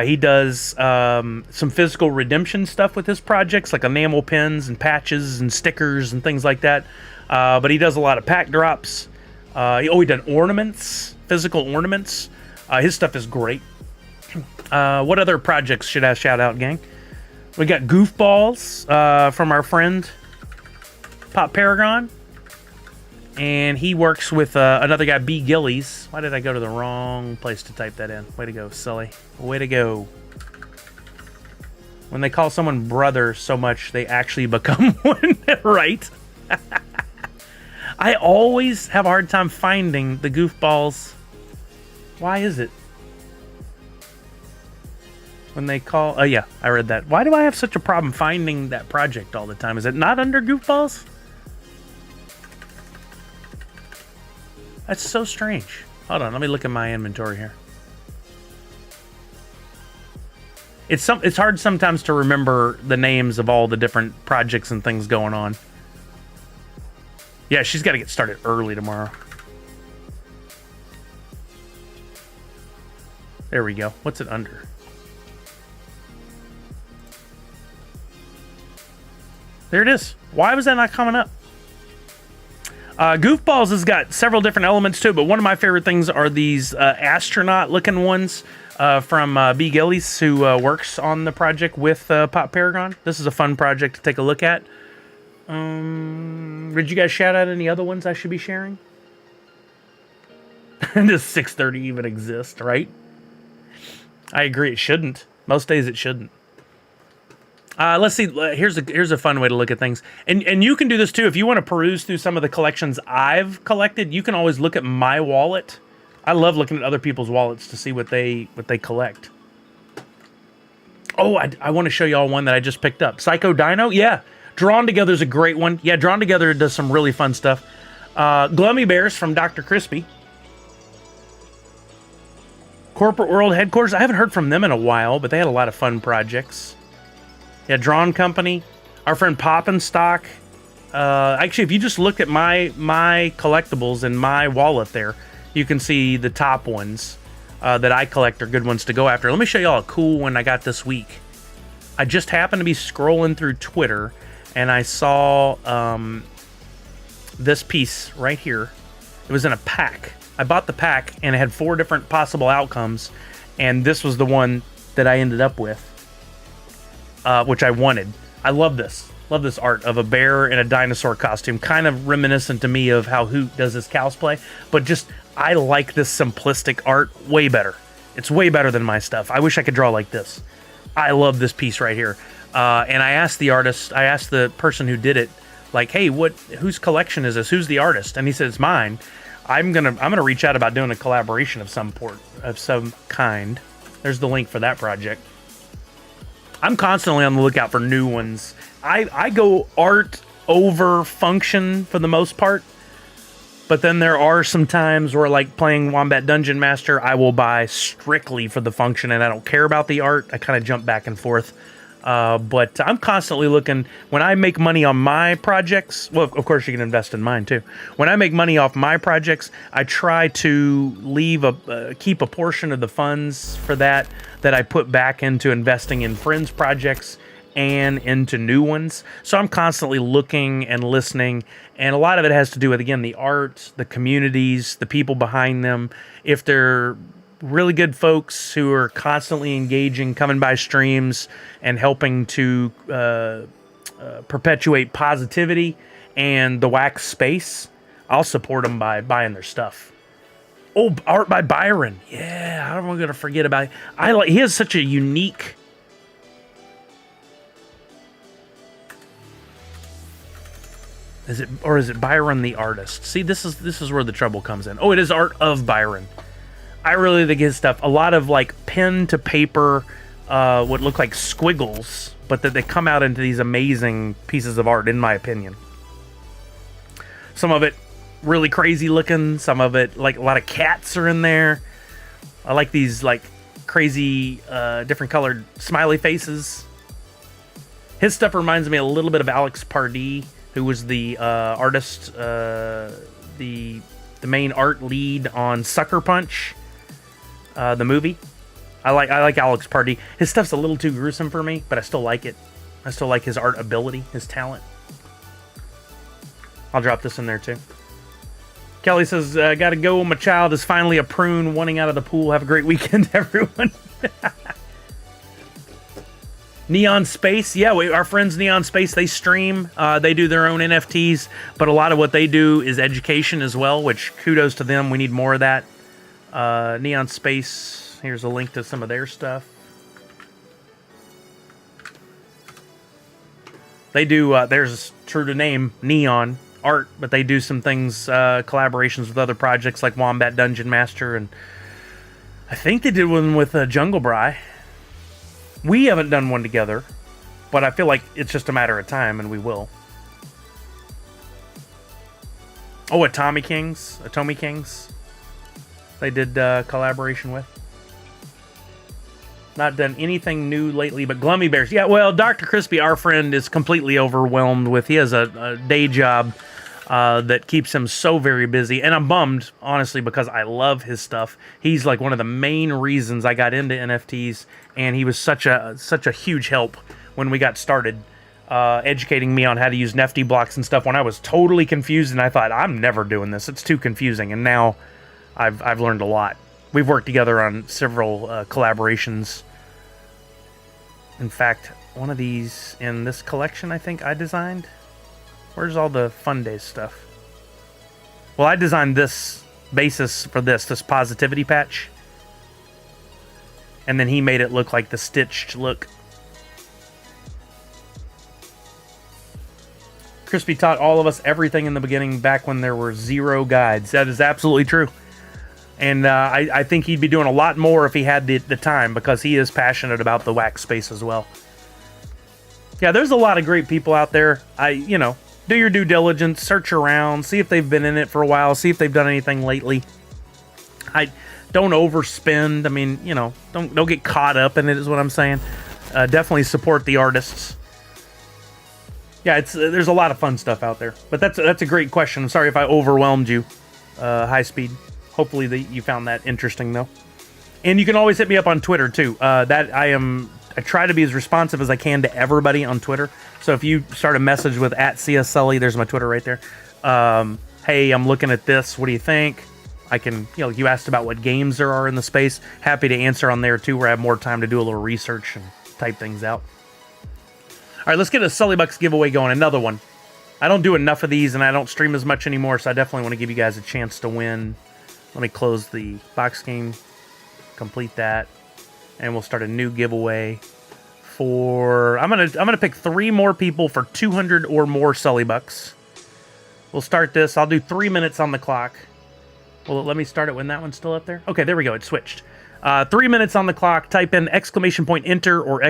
He does some physical redemption stuff with his projects, like enamel pins and patches and stickers and things like that. But he does a lot of pack drops. He done ornaments, physical ornaments. His stuff is great. What other projects should I shout out, gang? We got Goofballs from our friend Pop Paragon. And he works with another guy, B. Gillies. Why did I go to the wrong place to type that in? Way to go, Sully. Way to go. When they call someone brother so much, they actually become one, right? I always have a hard time finding the Goofballs. Why is it? When they call... Oh, yeah, I read that. Why do I have such a problem finding that project all the time? Is it not under Goofballs? That's so strange. Hold on, let me look at my inventory here. It's hard sometimes to remember the names of all the different projects and things going on. Yeah, she's got to get started early tomorrow. There we go. What's it under? There it is. Why was that not coming up? Goofballs has got several different elements to it, but one of my favorite things are these astronaut-looking ones from B. Gillies, who works on the project with Pop Paragon. This is a fun project to take a look at. Did you guys shout out any other ones I should be sharing? Does 630 even exist, right? I agree, it shouldn't. Most days it shouldn't. Let's see. Here's a fun way to look at things, and you can do this too if you want to peruse through some of the collections I've collected. You can always look at my wallet. I love looking at other people's wallets to see what they collect. Oh, I want to show y'all one that I just picked up. Psycho Dino, yeah. Drawn Together is a great one. Yeah, Drawn Together does some really fun stuff. Glummy Bears from Dr. Crispy. Corporate World Headquarters. I haven't heard from them in a while, but they had a lot of fun projects. Yeah, Drawn Company. Our friend Poppinstock. Actually, if you just look at my collectibles in my wallet there, you can see the top ones that I collect are good ones to go after. Let me show y'all a cool one I got this week. I just happened to be scrolling through Twitter, and I saw this piece right here. It was in a pack. I bought the pack, and it had 4 different possible outcomes, and this was the one that I ended up with, which I wanted. I love this. Love this art of a bear in a dinosaur costume, kind of reminiscent to me of how Hoot does his cosplay, but just, I like this simplistic art way better. It's way better than my stuff. I wish I could draw like this. I love this piece right here. And I asked the artist, I asked the person who did it, like, hey, whose collection is this? Who's the artist? And he said, it's mine. I'm gonna reach out about doing a collaboration of some kind. There's the link for that project. I'm constantly on the lookout for new ones. I go art over function for the most part, but then there are some times where, like playing Wombat Dungeon Master, I will buy strictly for the function and I don't care about the art. I kind of jump back and forth. But I'm constantly looking. When I make money on my projects, well, of course you can invest in mine too. When I make money off my projects, I try to keep a portion of the funds for that I put back into investing in friends' projects and into new ones. So I'm constantly looking and listening, and a lot of it has to do with, again, the art, the communities, the people behind them. If they're really good folks who are constantly engaging, coming by streams and helping to perpetuate positivity and the wax space, I'll support them by buying their stuff. Oh, art by Byron. Yeah, how am I going to forget about it? He has such a unique... Is it Byron the artist? See, this is where the trouble comes in. Oh, it is art of Byron. I really think his stuff, a lot of like pen to paper, what look like squiggles, but that they come out into these amazing pieces of art, in my opinion. Some of it really crazy looking, some of it, like a lot of cats are in there. I like these like crazy, different colored smiley faces. His stuff reminds me a little bit of Alex Pardee, who was the artist, the main art lead on Sucker Punch. The movie. I like Alex Pardee. His stuff's a little too gruesome for me, but I still like it. I still like his art ability, his talent. I'll drop this in there too. Kelly says, gotta go. My child is finally a prune wanting out of the pool. Have a great weekend, everyone. Neon Space. Yeah, our friends Neon Space, they stream. They do their own NFTs, but a lot of what they do is education as well, which kudos to them. We need more of that. Neon Space, here's a link to some of their stuff. They do, there's true to name, Neon art, but they do some things, collaborations with other projects like Wombat Dungeon Master, and I think they did one with Jungle Bry. We haven't done one together, but I feel like it's just a matter of time, and we will. Oh, Atomy Kings. They did collaboration with. Not done anything new lately, but Glummy Bears. Yeah, well, Dr. Crispy, our friend, is completely overwhelmed with. He has a day job that keeps him so very busy, and I'm bummed, honestly, because I love his stuff. He's like one of the main reasons I got into NFTs, and he was such a huge help when we got started, educating me on how to use NFT blocks and stuff when I was totally confused, and I thought, I'm never doing this. It's too confusing, and now I've learned a lot. We've worked together on several collaborations. In fact, one of these in this collection, I think I designed. Where's all the Fun Days stuff? Well, I designed this basis for this positivity patch. And then he made it look like the stitched look. Crispy taught all of us everything in the beginning back when there were 0 guides. That is absolutely true. And I think he'd be doing a lot more if he had the time, because he is passionate about the wax space as well. Yeah, there's a lot of great people out there. Do your due diligence, search around, see if they've been in it for a while, see if they've done anything lately. I don't overspend. I mean, don't get caught up in it, is what I'm saying. Definitely support the artists. Yeah, there's a lot of fun stuff out there. But that's a great question. I'm sorry if I overwhelmed you, High Speed. Hopefully you found that interesting, though. And you can always hit me up on Twitter, too. I try to be as responsive as I can to everybody on Twitter. So if you start a message with @CSSully, there's my Twitter right there. Hey, I'm looking at this. What do you think? I can, you asked about what games there are in the space. Happy to answer on there, too, where I have more time to do a little research and type things out. All right, let's get a Sully Bucks giveaway going. Another one. I don't do enough of these, and I don't stream as much anymore, so I definitely want to give you guys a chance to win. Let me close the box game, complete that, and we'll start a new giveaway for. I'm gonna pick 3 more people for 200 or more Sully Bucks. We'll start this. I'll do 3 minutes on the clock. Well, let me start it when that one's still up there. Okay, there we go. It switched. 3 minutes on the clock. Type in !enter or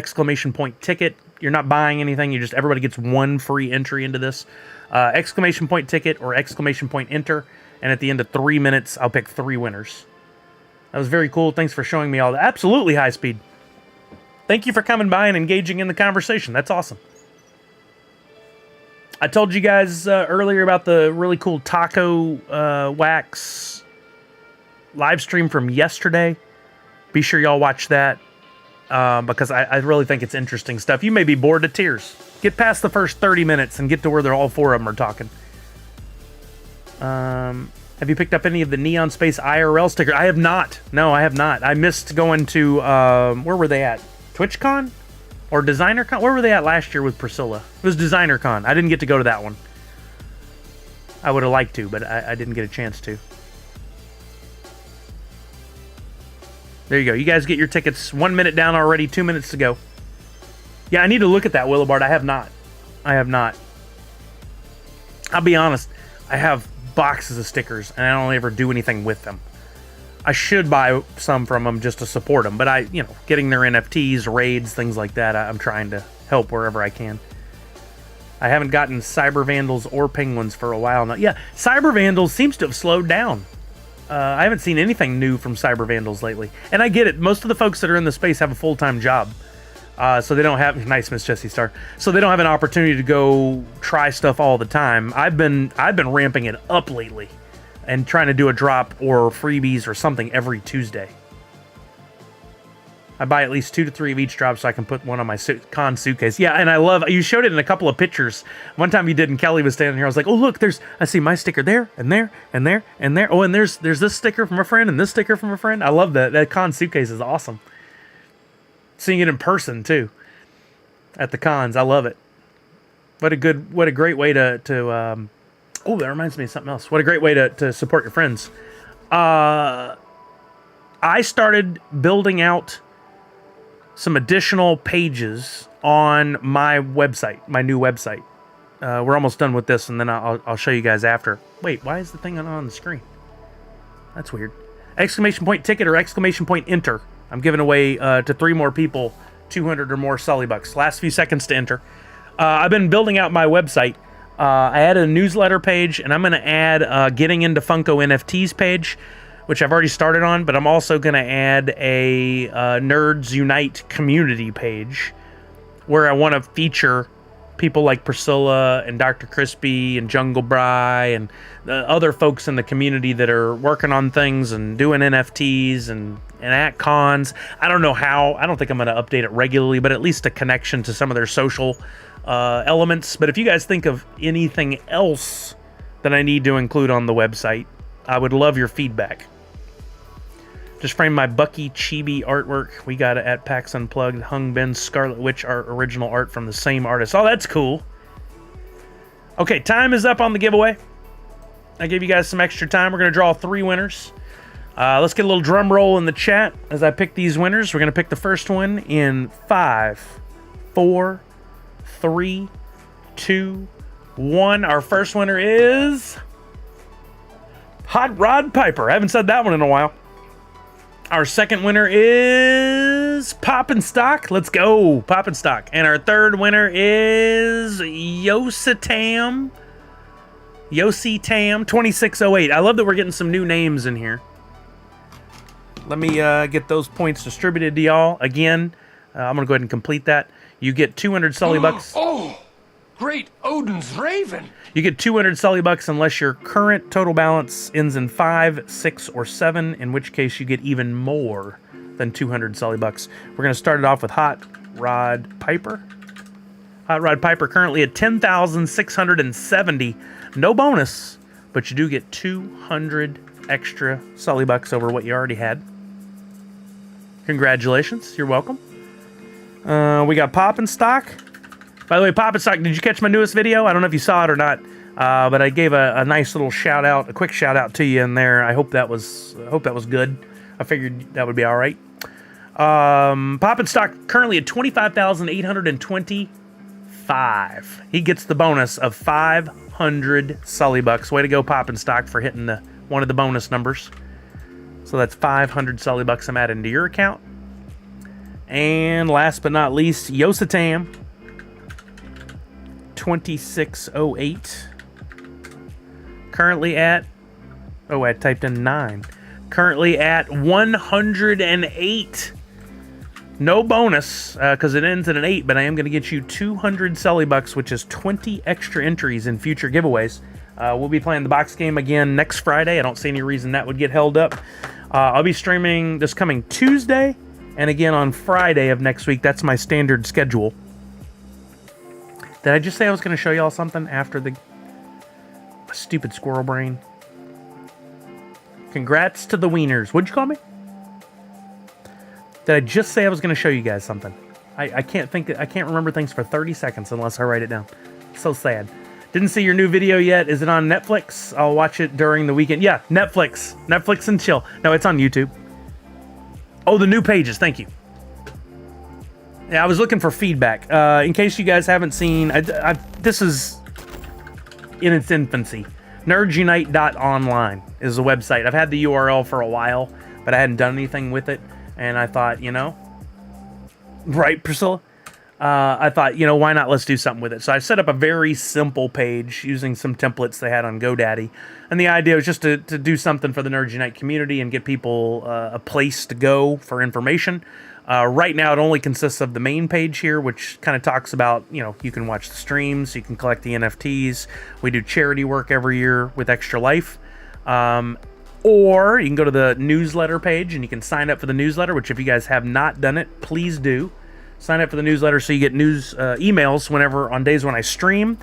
!ticket. You're not buying anything. Everybody gets 1 free entry into this. !ticket or !enter. And at the end of 3 minutes, I'll pick 3 winners. That was very cool. Thanks for showing me all that. Absolutely, High Speed. Thank you for coming by and engaging in the conversation. That's awesome. I told you guys earlier about the really cool taco wax live stream from yesterday. Be sure y'all watch that because I really think it's interesting stuff. You may be bored to tears. Get past the first 30 minutes and get to where they're all 4 of them are talking. Have you picked up any of the Neon Space IRL sticker? I have not. No, I have not. I missed going to, where were they at? TwitchCon? Or DesignerCon? Where were they at last year with Priscilla? It was DesignerCon. I didn't get to go to that one. I would have liked to, but I didn't get a chance to. There you go. You guys get your tickets. 1 minute down already, 2 minutes to go. Yeah, I need to look at that, Willowbard. I have not. I'll be honest. I have boxes of stickers, and I don't ever do anything with them. I should buy some from them just to support them, but getting their NFTs, raids, things like that, I'm trying to help wherever I can. I haven't gotten Cyber Vandals or Penguins for a while now. Yeah, Cyber Vandals seems to have slowed down. I haven't seen anything new from Cyber Vandals lately. And I get it. Most of the folks that are in the space have a full-time job. So they don't have nice Miss Jessie Star. So they don't have an opportunity to go try stuff all the time. I've been ramping it up lately and trying to do a drop or freebies or something every Tuesday. I buy at least 2 to 3 of each drop so I can put one on my con suitcase. Yeah, and I love, you showed it in a couple of pictures. One time you did, and Kelly was standing here. I was like, oh, look, I see my sticker there, and there, and there, and there. Oh, and there's this sticker from a friend, and this sticker from a friend. I love that. That con suitcase is awesome. Seeing it in person, too, at the cons. I love it. What a great way to oh, that reminds me of something else. What a great way to support your friends. I started building out some additional pages on my website, my new website. We're almost done with this, and then I'll show you guys after. Wait, why is the thing on the screen? That's weird. ! ticket or ! enter. I'm giving away to 3 more people 200 or more Sully Bucks. Last few seconds to enter. I've been building out my website. I added a newsletter page, and I'm going to add a Getting Into Funko NFTs page, which I've already started on, but I'm also going to add a Nerds Unite community page where I want to feature people like Priscilla and Dr. Crispy and Jungle Bry and other folks in the community that are working on things and doing NFTs and at cons. I don't know how. I don't think I'm going to update it regularly, but at least a connection to some of their social elements. But if you guys think of anything else that I need to include on the website, I would love your feedback. Just framed my Bucky Chibi artwork. We got it at PAX Unplugged. Hung Ben's Scarlet Witch art, original art from the same artist. Oh, that's cool. Okay, time is up on the giveaway. I gave you guys some extra time. We're going to draw 3 winners. Let's get a little drum roll in the chat as I pick these winners. We're going to pick the first one in 5, 4, 3, 2, 1. Our first winner is Hot Rod Piper. I haven't said that one in a while. Our second winner is Poppin' Stock. Let's go, Poppin' Stock. And our third winner is Yositam 2608. I love that we're getting some new names in here. Let me get those points distributed to y'all. Again, I'm going to go ahead and complete that. You get 200 Sully bucks. Oh, great Odin's Raven. You get 200 Sully bucks unless your current total balance ends in 5, 6, or 7, in which case you get even more than 200 Sully bucks. We're going to start it off with Hot Rod Piper. Hot Rod Piper currently at 10,670. No bonus, but you do get 200 extra Sully bucks over what you already had. Congratulations. You're welcome. We got Poppin' Stock. By the way, Poppin' Stock, did you catch my newest video? I don't know if you saw it or not, but I gave a nice little shout out, a quick shout out to you in there. I hope that was good. I figured that would be all right. Poppin' Stock currently at 25,825. He gets the bonus of 500 Sully bucks. Way to go, Poppin' Stock, for hitting one of the bonus numbers. So that's 500 Sully bucks I'm adding to your account. And last but not least, Yositam 2608. Currently at, oh, I typed in 9. Currently at 108. No bonus, because it ends at an 8, but I am going to get you 200 Sully bucks, which is 20 extra entries in future giveaways. We'll be playing the box game again next Friday. I don't see any reason that would get held up. I'll be streaming this coming Tuesday and again on Friday of next week. That's my standard schedule. Did I just say I was going to show y'all something after the stupid squirrel brain? Congrats to the wieners. What'd you call me? Did I just say I was going to show you guys something? I can't remember things for 30 seconds unless I write it down. So sad. Didn't see your new video yet. Is it on Netflix? I'll watch it during the weekend. Yeah, Netflix. Netflix and chill. No, it's on YouTube. Oh, the new pages. Thank you. Yeah, I was looking for feedback. In case you guys haven't seen, this is in its infancy. NerdsUnite.online is the website. I've had the URL for a while, but I hadn't done anything with it. And I thought, right, Priscilla? I thought, why not? Let's do something with it. So I set up a very simple page using some templates they had on GoDaddy. And the idea was just to do something for the Nerds Unite community and get people a place to go for information. Right now, it only consists of the main page here, which kind of talks about, you can watch the streams, you can collect the NFTs. We do charity work every year with Extra Life. Or you can go to the newsletter page and you can sign up for the newsletter, which if you guys have not done it, please do. Sign up for the newsletter so you get news emails whenever on days when I stream,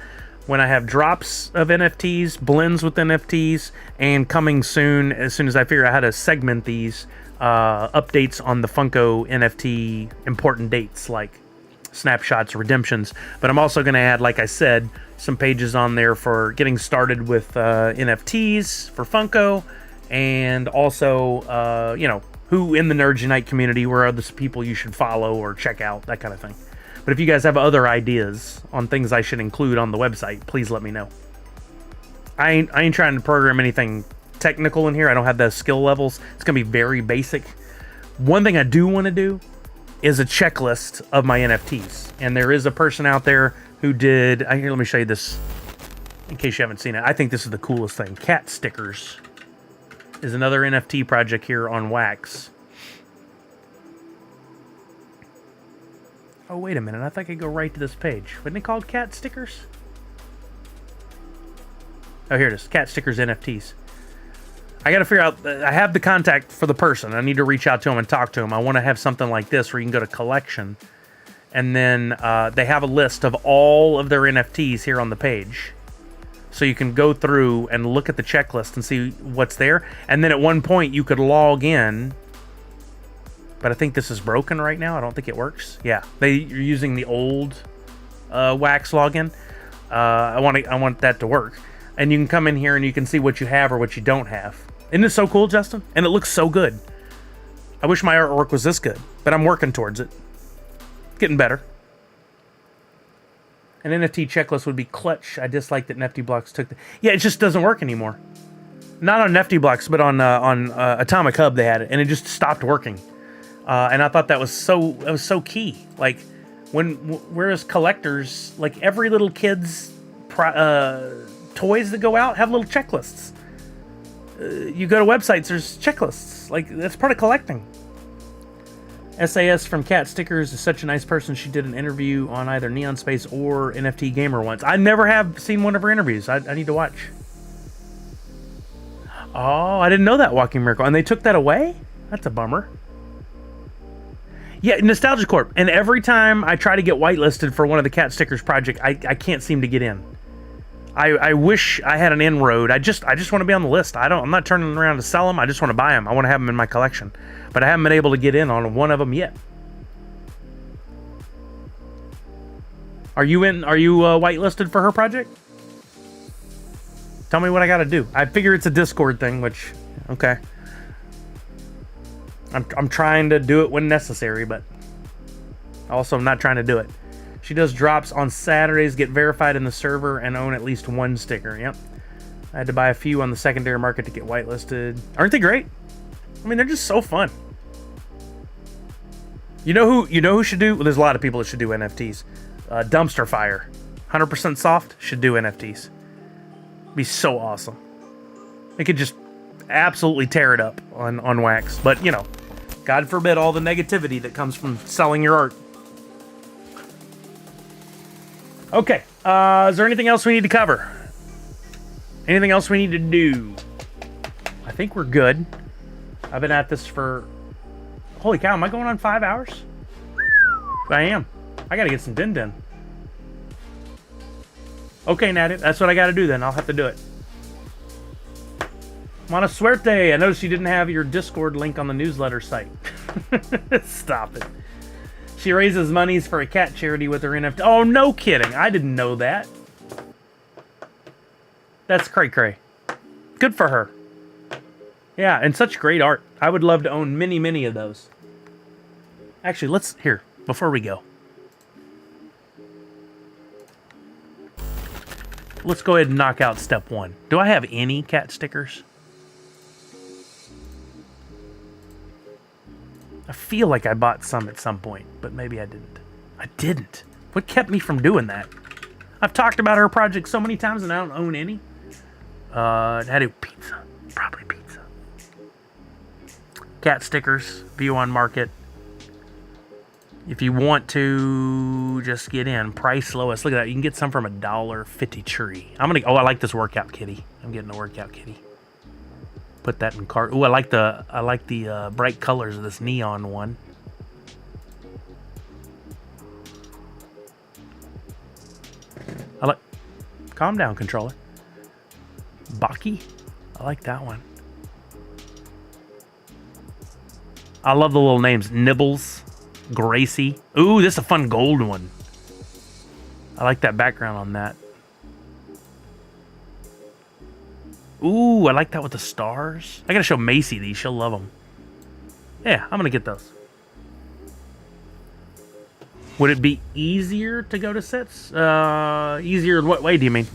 when I have drops of NFTs, blends with NFTs, and coming soon, as soon as I figure out how to segment these, updates on the Funko NFT important dates like snapshots, redemptions. But I'm also going to add, like I said, some pages on there for getting started with NFTs for Funko, and also, who in the Nerds Unite community, where are the people you should follow or check out, that kind of thing. But if you guys have other ideas on things I should include on the website, please let me know. I ain't trying to program anything technical in here. I don't have those skill levels. It's going to be very basic. One thing I do want to do is a checklist of my NFTs. And there is a person out there who did... Here, let me show you this in case you haven't seen it, I think this is the coolest thing. Cat stickers is another NFT project here on Wax. Oh, wait a minute. I think I could go right to this page. Wasn't it called cat stickers? Oh, here it is. Cat stickers NFTs. I got to figure out. I have the contact for the person. I need to reach out to him and talk to him. I want to have something like this where you can go to collection. And then they have a list of all of their NFTs here on the page. So you can go through and look at the checklist and see what's there. And then at one point you could log in. But I think this is broken right now. I don't think it works. Yeah, you're using the old Wax login. I want that to work. And you can come in here and you can see what you have or what you don't have. Isn't it so cool, Justin? And it looks so good. I wish my artwork was this good, but I'm working towards it. Getting better. An NFT checklist would be clutch. I dislike that NFT Blocks took the... Yeah, it just doesn't work anymore. Not on NFT Blocks, but on Atomic Hub they had it, and it just stopped working. And I thought that was so key. Like, whereas collectors, like every little kid's toys that go out have little checklists. You go to websites, there's checklists. Like, that's part of collecting. SAS from Cat Stickers is such a nice person. She did an interview on either Neon Space or NFT Gamer once. I never have seen one of her interviews. I need to watch. Oh, I didn't know that, Walking Miracle. And they took that away? That's a bummer. Yeah, Nostalgia Corp. And every time I try to get whitelisted for one of the Cat Stickers project, I can't seem to get in. I wish I had an inroad. I just want to be on the list. I'm not turning around to sell them. I just want to buy them. I want to have them in my collection. But I haven't been able to get in on one of them yet. Are you whitelisted for her project? Tell me what I got to do. I figure it's a Discord thing, which, okay. I'm trying to do it when necessary, but also I'm not trying to do it. She does drops on Saturdays, get verified in the server, and own at least one sticker. Yep. I had to buy a few on the secondary market to get whitelisted. Aren't they great? I mean, they're just so fun. You know who should do? Well, there's a lot of people that should do NFTs. Dumpster Fire. 100% soft should do NFTs. Be so awesome. They could just absolutely tear it up on Wax. But, you know, God forbid all the negativity that comes from selling your art. Okay, is there anything else we need to cover? Anything else we need to do? I think we're good. I've been at this for... Holy cow, am I going on 5 hours? I am. I gotta get some din-din. Okay, Natty, that's what I gotta do then. I'll have to do it. Mona suerte. I noticed you didn't have your Discord link on the newsletter site. Stop it. She raises monies for a cat charity with her NFT. Oh, no kidding. I didn't know that. That's cray-cray. Good for her. Yeah, and such great art. I would love to own many, many of those. Actually, here, before we go. Let's go ahead and knock out step one. Do I have any cat stickers? I feel like I bought some at some point, but maybe I didn't. I didn't. What kept me from doing that? I've talked about her project so many times and I don't own any. How do pizza? Probably pizza. Cat stickers, view on market. If you want to just get in, price lowest. Look at that. You can get some from $1.50 tree. Oh, I like this workout kitty. I'm getting a workout kitty. Put that in cart. Ooh, I like the bright colors of this neon one. Calm down, controller. Baki? I like that one. I love the little names. Nibbles. Gracie. Ooh, this is a fun gold one. I like that background on that. Ooh, I like that with the stars. I gotta show Macy these. She'll love them. Yeah, I'm gonna get those. Would it be easier to go to sets? Easier in what way do you mean?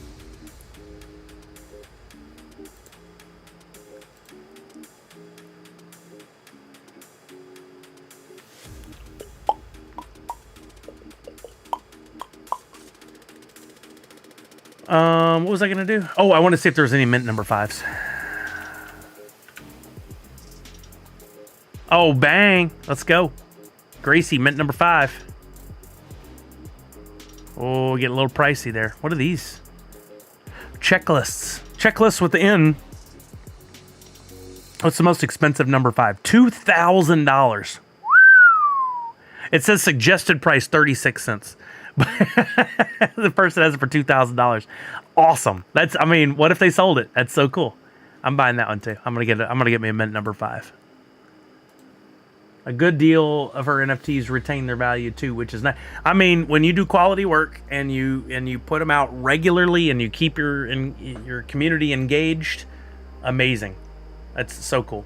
What was I gonna do? Oh, I want to see if there's any mint number 5s. Oh, bang! Let's go. Gracie, mint number 5. Oh, get a little pricey there. What are these? Checklists. Checklists with the N. What's the most expensive number 5? $2,000. It says suggested price 36 cents. The person has it for $2,000. Awesome. That's, I mean, what if they sold it? That's so cool. I'm buying that one too. I'm gonna get me a mint number 5. A good deal of her NFTs retain their value too, which is nice. I mean, when you do quality work and you put them out regularly and you keep your community engaged, amazing. That's so cool.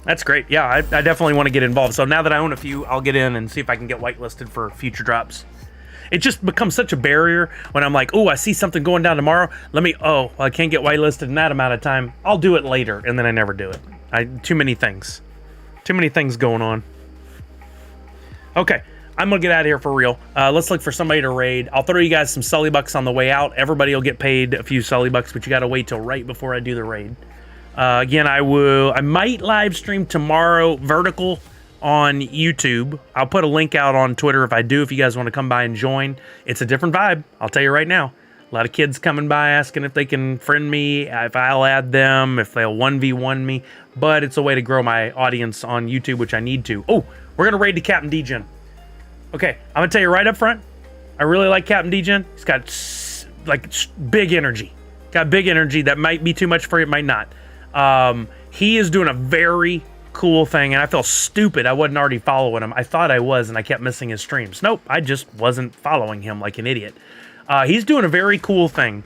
That's great. Yeah, I definitely want to get involved. So now that I own a few, I'll get in and see if I can get whitelisted for future drops. It just becomes such a barrier when I'm like, oh, I see something going down tomorrow. I can't get whitelisted in that amount of time. I'll do it later, and then I never do it. Too many things. Too many things going on. Okay, I'm going to get out of here for real. Let's look for somebody to raid. I'll throw you guys some Sully Bucks on the way out. Everybody will get paid a few Sully Bucks, but you got to wait till right before I do the raid. Again, I might live stream tomorrow vertical on YouTube. I'll put a link out on Twitter if I do, if you guys want to come by and join. It's a different vibe, I'll tell you right now. A lot of kids coming by asking if they can friend me, if I'll add them, if they'll 1v1 me. But it's a way to grow my audience on YouTube, which I need to. Oh, we're going to raid to Captain Degen. Okay, I'm going to tell you right up front, I really like Captain Degen. He's got like big energy. Got big energy. That might be too much for you, it might not. He is doing a very cool thing, and I feel stupid I wasn't already following him. I thought I was, and I kept missing his streams. Nope, I just wasn't following him like an idiot. He's doing a very cool thing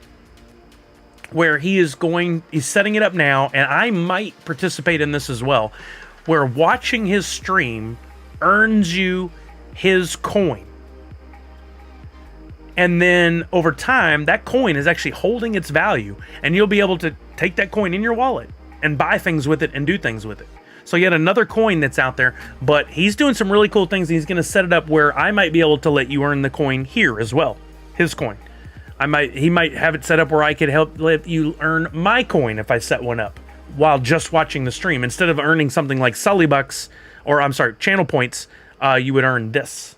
where he's setting it up now, and I might participate in this as well, where watching his stream earns you his coin. And then over time, that coin is actually holding its value, and you'll be able to take that coin in your wallet and buy things with it and do things with it. So yet another coin that's out there, but he's doing some really cool things. He's going to set it up where I might be able to let you earn the coin here as well. His coin. He might have it set up where I could let you earn my coin if I set one up while just watching the stream. Instead of earning something like Sully Bucks, or I'm sorry, channel points, you would earn this.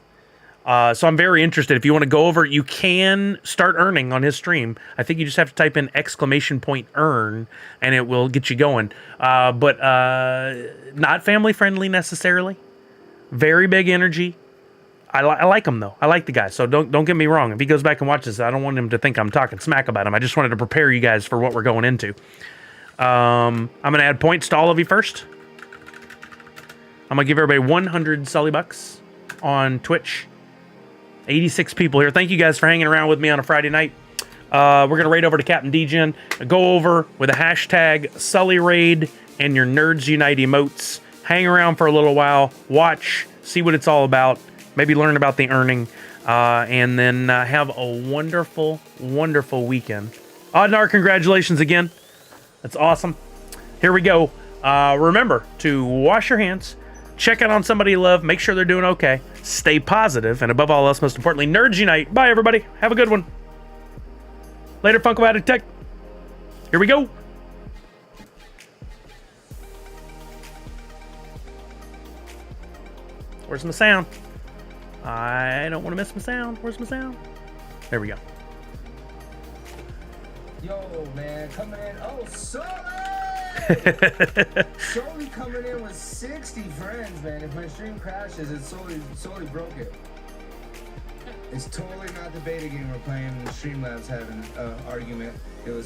So I'm very interested. If you want to go over, you can start earning on his stream. I think you just have to type in !earn and it will get you going. But not family friendly necessarily. Very big energy. I like him though. I like the guy. So don't get me wrong. If he goes back and watches, I don't want him to think I'm talking smack about him. I just wanted to prepare you guys for what we're going into. I'm gonna add points to all of you first. I'm gonna give everybody 100 Sully Bucks on Twitch. 86 people here. Thank you guys for hanging around with me on a Friday night. We're going to raid over to Captain Degen. Go over with a hashtag Sully Raid and your Nerds Unite emotes. Hang around for a little while. Watch. See what it's all about. Maybe learn about the earning. And then have a wonderful, wonderful weekend. Oddnar, congratulations again. That's awesome. Here we go. Remember to wash your hands. Check out on somebody you love. Make sure they're doing okay. Stay positive, and above all else, most importantly, Nerds Unite. Bye, everybody. Have a good one. Later, Funko Addict Tech. Here we go. Where's my sound? I don't want to miss my sound. Where's my sound? There we go. Yo, man, coming in. Oh, Sully! Sully coming in with 60 friends, man. If my stream crashes, it's Sully broke it. It's totally not the beta game we're playing. The Streamlabs having an argument. It was